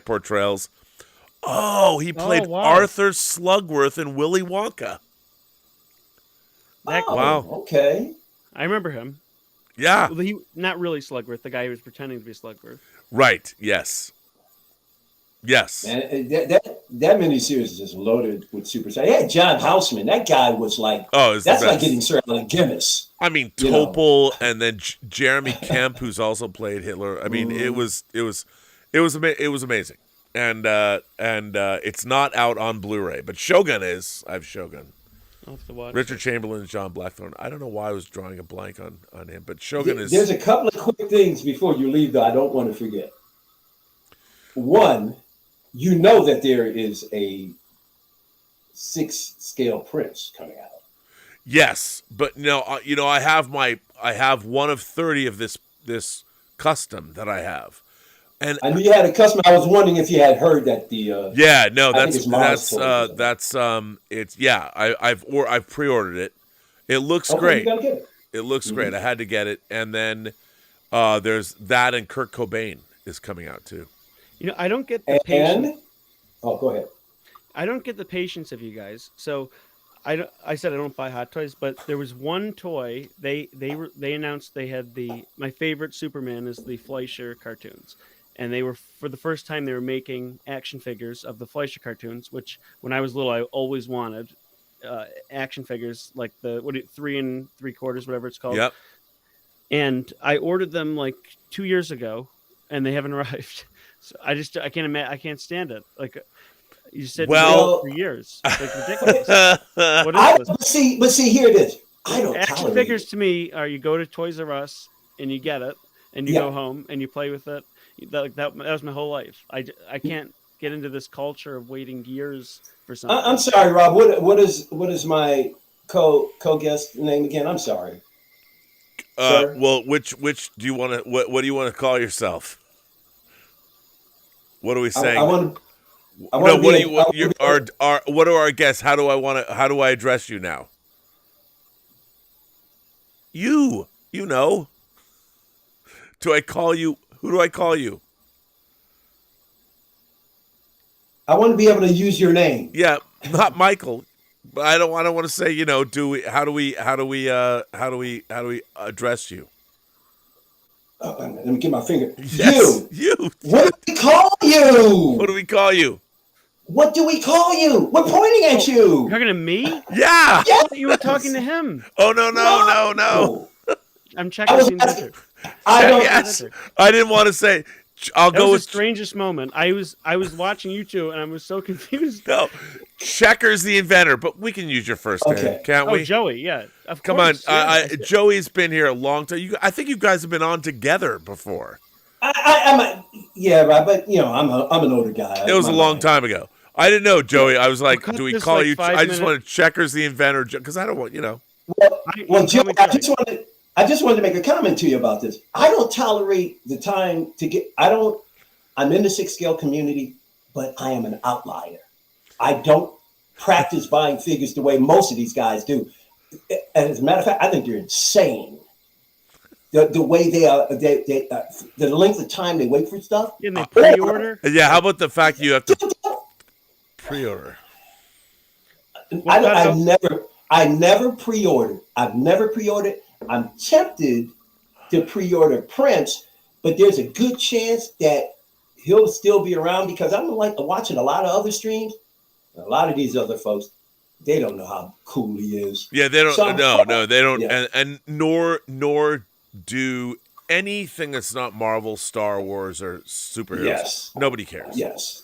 portrayals. Oh, he played Arthur Slugworth in Willy Wonka. Wow. Okay. I remember him. Yeah. Well, he not really Slugworth, the guy who was pretending to be Slugworth. Right. Yes. Yes. Man, that miniseries is just loaded with superstars. Yeah, John Houseman, that guy was like, it's that's the like best. getting Sir Allen Guinness. I mean, Topol and then Jeremy Kemp, who's also played Hitler. I mean, it was amazing, and it's not out on Blu-ray, but Shogun is. I have Shogun. I'll have to watch Richard Chamberlain and John Blackthorne. I don't know why I was drawing a blank on him, but Shogun is. There's a couple of quick things before you leave that I don't want to forget. One, you know that there is a 6-scale Prince coming out. Yes, but no, I have one of 30 of this custom that I have, and I knew you had a custom. I was wondering if you had heard that I've pre-ordered it. It looks great. You gotta get it. It looks great. I had to get it, and then there's that, and Kurt Cobain is coming out too. I don't get the patience. Go ahead. I don't get the patience of you guys. So, I said I don't buy Hot Toys, but there was one toy they announced they had my favorite Superman is the Fleischer cartoons, and they were for the first time they were making action figures of the Fleischer cartoons, which when I was little I always wanted action figures like the 3 3/4 whatever it's called. Yep. And I ordered them like 2 years ago, and they haven't arrived. So I can't stand it. Like you said, for years, it's like ridiculous. What is this? But see, here it is. I don't action tolerate figures it. to me are you go to Toys R Us and you get it, and you go home and you play with it. That was my whole life. I can't get into this culture of waiting years for something. I'm sorry, Rob. What is my co-guest name again? I'm sorry. Well, which do you want to? What do you want to call yourself? What are we saying? What are our guests? How do I address you now? You know. Do I call you? Who do I call you? I want to be able to use your name. Yeah, not Michael. But I don't want to say, how do we address you? Let me get my finger. Yes, you. What do we call you? What do we call you? What do we call you? We're pointing at you. You're talking to me? Yeah. Yes. You were talking to him. Oh no. I'm checking the inventor. I didn't want to say. I'll go with the strangest moment. I was watching you two, and I was so confused. No, Checker's the inventor, but we can use your first name, can't we? Oh, Joey, yeah. Of Come course, on, Joey's been here a long time. I think you guys have been on together before. But I'm an older guy. It was a long time ago. I didn't know, Joey. I was like, do we call you? I just wanted Checker's the inventor because I don't want, Well, Joey, I just wanted to make a comment to you about this. I don't tolerate the time to get. I'm in the 6-scale community, but I am an outlier. I don't practice buying figures the way most of these guys do. As a matter of fact, I think they're insane. The way they are, the length of time they wait for stuff. And they pre-order. Yeah, how about the fact you have to pre-order? I never pre-ordered. I've never pre-ordered. I'm tempted to pre-order Prince, but there's a good chance that he'll still be around because I'm like watching a lot of other streams. A lot of these other folks, they don't know how cool he is. Yeah, they don't. No, they don't. Yeah. And nor do anything that's not Marvel, Star Wars, or superheroes. Yes. Nobody cares. Yes.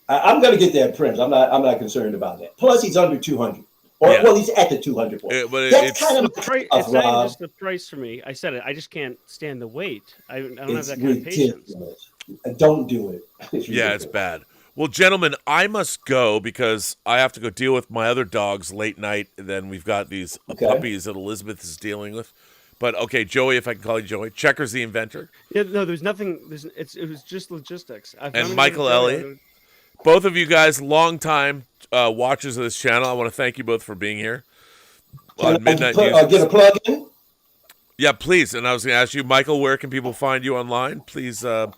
I'm going to get that Prince. I'm not concerned about that. Plus, he's under 200. Well, he's at the 200 point. It's kind of it's not even just the price for me. I said it. I just can't stand the wait. I don't have that kind of patience. Don't do it. It's bad. Well, gentlemen, I must go because I have to go deal with my other dogs late night. And then we've got these puppies that Elizabeth is dealing with. But okay, Joey, if I can call you Joey. Checker's the inventor. Yeah, no, there's nothing. It was just logistics. And Michael Elliott. Both of you guys, long time watchers of this channel. I want to thank you both for being here on Midnight Musings. Get a plug in? Yeah, please. And I was going to ask you, Michael, where can people find you online? Please. I've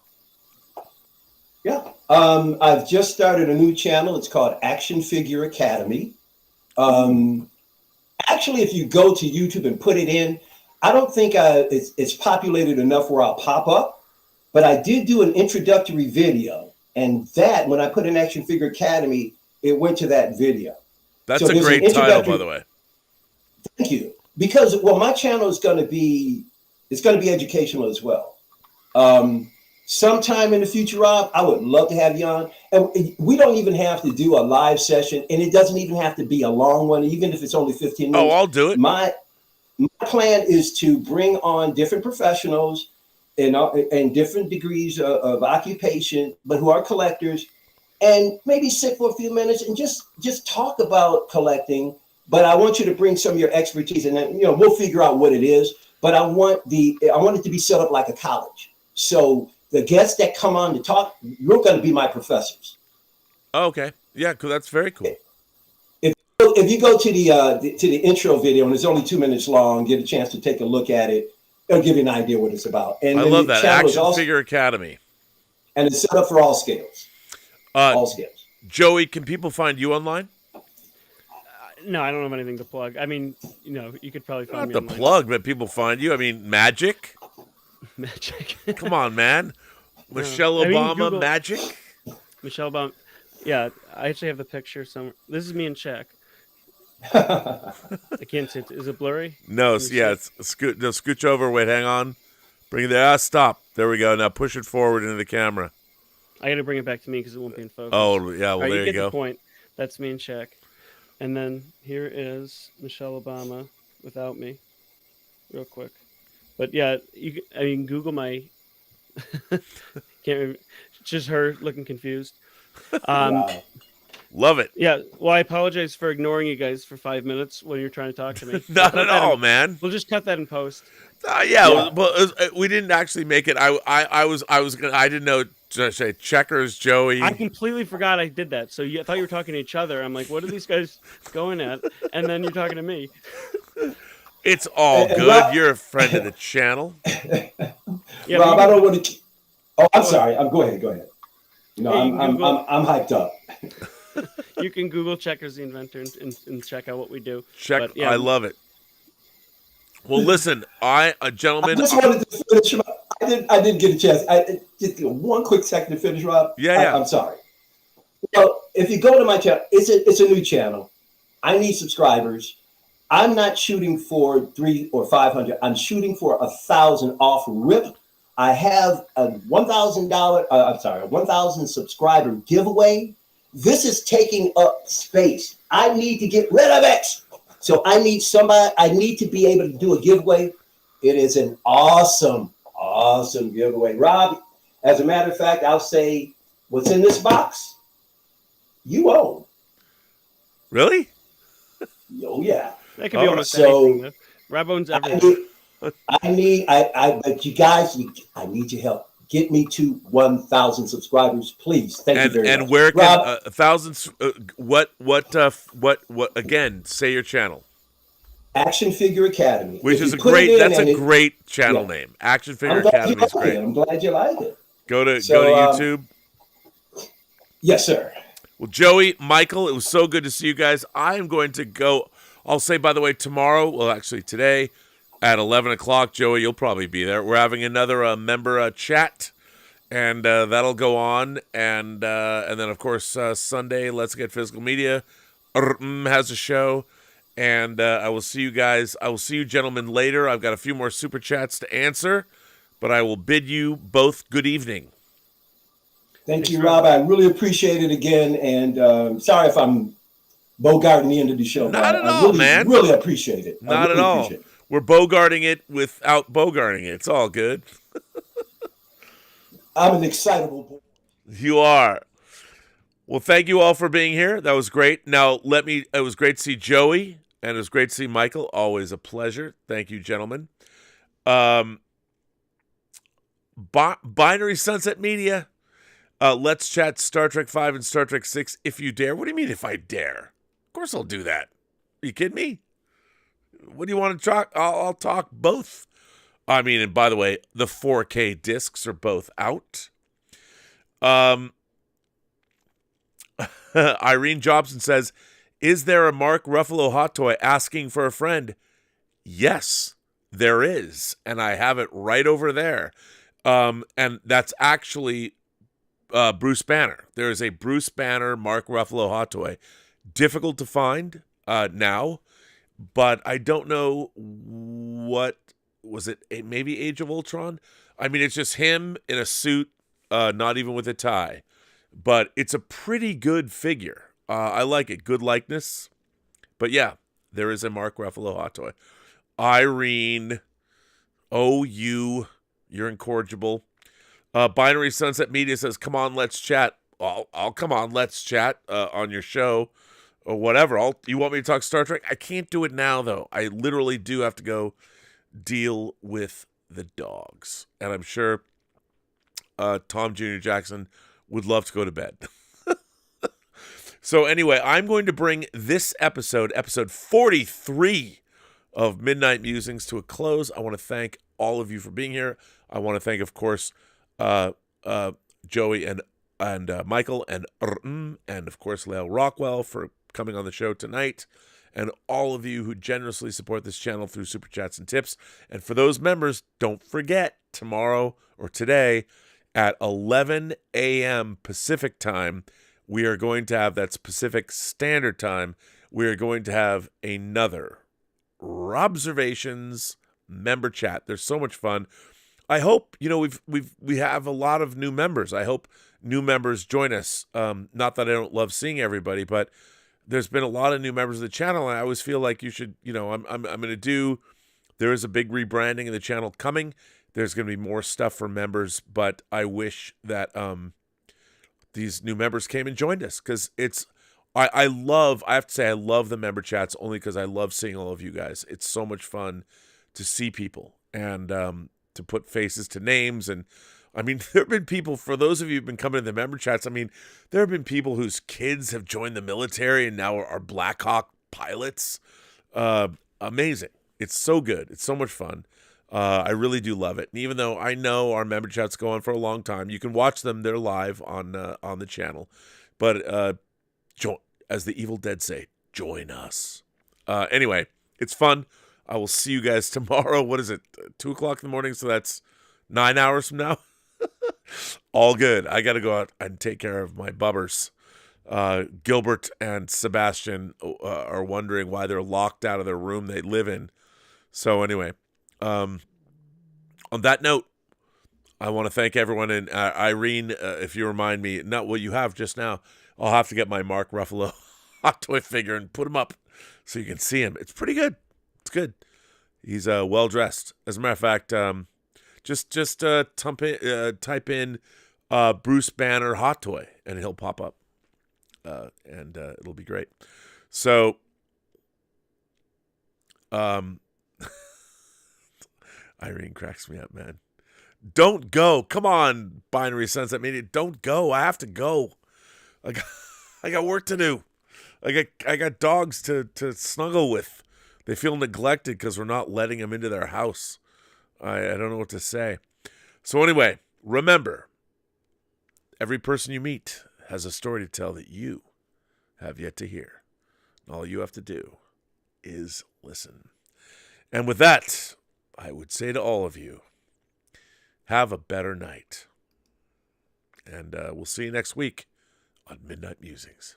just started a new channel. It's called Action Figure Academy. Actually, if you go to YouTube and put it in, I don't think it's populated enough where I'll pop up, but I did do an introductory video, and that when I put in Action Figure Academy, it went to that video. That's So a there's an great title, introductory- by the way. Thank you. Because my channel is going to be educational as well. Sometime in the future, Rob, I would love to have you on. And we don't even have to do a live session, and it doesn't even have to be a long one, even if it's only 15 minutes. Oh, I'll do it. My plan is to bring on different professionals and different degrees of occupation, but who are collectors, and maybe sit for a few minutes and just talk about collecting. But I want you to bring some of your expertise, and then we'll figure out what it is. But I want it to be set up like a college. So the guests that come on to talk, you're going to be my professors. Oh, okay. Yeah, cool. That's very cool. If you go to the intro video, and it's only 2 minutes long, get a chance to take a look at it. It'll give you an idea what it's about. And I love that. Action Figure Academy. And it's set up for all scales. All scales. Joey, can people find you online? No, I don't have anything to plug. I mean, you could probably find me Not the online. plug, but people find you. I mean, magic. Magic. Come on, man. Michelle I mean, Obama, Google- magic. Michelle Obama. Yeah, I actually have the picture somewhere. This is me in check. I can't see it. Is it blurry? No, Can you yeah, see? scooch over. Wait, hang on. Bring it there. Stop. There we go. Now push it forward into the camera. I got to bring it back to me because it won't be in focus. Oh, yeah, well, All right, there you get go. the point. That's me in check. And then here is Michelle Obama without me, real quick. But yeah, I mean, Google my. Can't remember. Just her looking confused. Wow. Love it. Yeah, well, I apologize for ignoring you guys for 5 minutes when you're trying to talk to me. Not at all, man. We'll just cut that in post. Yeah. Well, we didn't actually make it. I didn't know. To say checkers, Joey. I completely forgot I did that. So I thought you were talking to each other. I'm like, what are these guys going at? And then you're talking to me. It's all good. Rob, You're a friend of the channel. Yeah, Rob, I don't want to. Oh, I'm sorry. Go ahead. No, Yeah, you can I'm hyped up. You can Google Checkers the Inventor and check out what we do. Check. But, yeah, I love it. Well, listen, gentlemen. I just wanted to finish. I didn't get a chance. Just one quick second to finish, Rob. Yeah. I'm sorry. Well, if you go to my channel, it's a new channel. I need subscribers. I'm not shooting for 300 or 500. I'm shooting for 1,000 off rip. I have a $1,000 subscriber giveaway. This is taking up space. I need to get rid of it. So I need somebody. I need to be able to do a giveaway. It is an awesome giveaway. Rob, as a matter of fact, I'll say what's in this box, you own. Really? Oh, yeah. that could be almost so- anything. Though. Rob owns everything. But you guys, I need your help. Get me to 1,000 subscribers, please. Thank you very much. And where can Rob, 1,000? What? Again, say your channel. Action Figure Academy. Which If is you a put it great. in That's and a it- great channel Yeah. name. Action Figure I'm glad you Academy is like great. it. I'm glad you like it. Go to So, YouTube. Yes, sir. Well, Joey, Michael, it was so good to see you guys. I am going to go. I'll say, by the way, tomorrow. Well, actually, today at 11 o'clock, Joey, you'll probably be there. We're having another member chat. And that'll go on, and then of course Sunday, Let's Get Physical Media has a show, and I will see you guys. I will see you gentlemen later. I've got a few more super chats to answer, but I will bid you both good evening. Thank you, Rob. I really appreciate it again, and sorry if I'm bogarting the end of the show. Not at I all, really, man. Really appreciate it. I Not really at all. appreciate it. We're bogarting it without bogarting it. It's all good. I'm an excitable boy. You are. Well, thank you all for being here. That was great. Now, it was great to see Joey, and it was great to see Michael. Always a pleasure. Thank you, gentlemen. Binary Sunset Media. Let's chat Star Trek 5 and Star Trek 6 if you dare. What do you mean if I dare? Of course I'll do that. Are you kidding me? What do you want to talk? I'll talk both. I mean, and by the way, the 4K discs are both out. Irene Jobson says, is there a Mark Ruffalo hot toy asking for a friend? Yes, there is, and I have it right over there. And that's actually Bruce Banner. There is a Bruce Banner Mark Ruffalo hot toy. Difficult to find now, but I don't know what was it. Maybe Age of Ultron. I mean, it's just him in a suit, not even with a tie, but it's a pretty good figure. I like it. Good likeness. But yeah, there is a Mark Ruffalo hot toy. Irene, you're incorrigible. Binary Sunset Media says, come on, let's chat. I'll come on, let's chat on your show or whatever. You want me to talk Star Trek? I can't do it now, though. I literally do have to go deal with the dogs. And I'm sure Tom Jr. Jackson would love to go to bed. So anyway, I'm going to bring this episode 43 of Midnight Musings to a close. I want to thank all of you for being here. I want to thank, of course, Joey and Michael and of course Lael Rockwell for coming on the show tonight, and all of you who generously support this channel through super chats and tips. And for those members, don't forget, tomorrow or today at 11 a.m. Pacific time, we are going to have, that's Pacific Standard Time, we are going to have another Robservations member chat. There's so much fun. I hope, we have a lot of new members. I hope new members join us. Not that I don't love seeing everybody, but there's been a lot of new members of the channel, and I always feel like you should, I'm going to do, there is a big rebranding of the channel coming. There's going to be more stuff for members, but I wish that these new members came and joined us, because I have to say I love the member chats only because I love seeing all of you guys. It's so much fun to see people and to put faces to names. And I mean, there have been people, for those of you who've been coming to the member chats, I mean, there have been people whose kids have joined the military and now are Black Hawk pilots. Amazing. It's so good. It's so much fun. I really do love it. And even though I know our member chats go on for a long time, you can watch them. They're live on the channel. But as the Evil Dead say, join us. Anyway, it's fun. I will see you guys tomorrow. What is it? 2 o'clock in the morning. So that's 9 hours from now. All good. I got to go out and take care of my bubbers. Gilbert and Sebastian are wondering why they're locked out of their room they live in. So anyway, on that note, I want to thank everyone. And Irene, if you remind me, not what you have just now, I'll have to get my Mark Ruffalo hot toy figure and put him up so you can see him. It's pretty good. It's good. He's well dressed. As a matter of fact, just type in Bruce Banner hot toy and he'll pop up, and it'll be great. So, Irene cracks me up, man. Don't go. Come on, Binary Sunset Media. Don't go. I have to go. I got work to do. I got dogs to snuggle with. They feel neglected because we're not letting them into their house. I don't know what to say. So anyway, remember, every person you meet has a story to tell that you have yet to hear. And all you have to do is listen. And with that, I would say to all of you, have a better night. And we'll see you next week on Midnight Musings.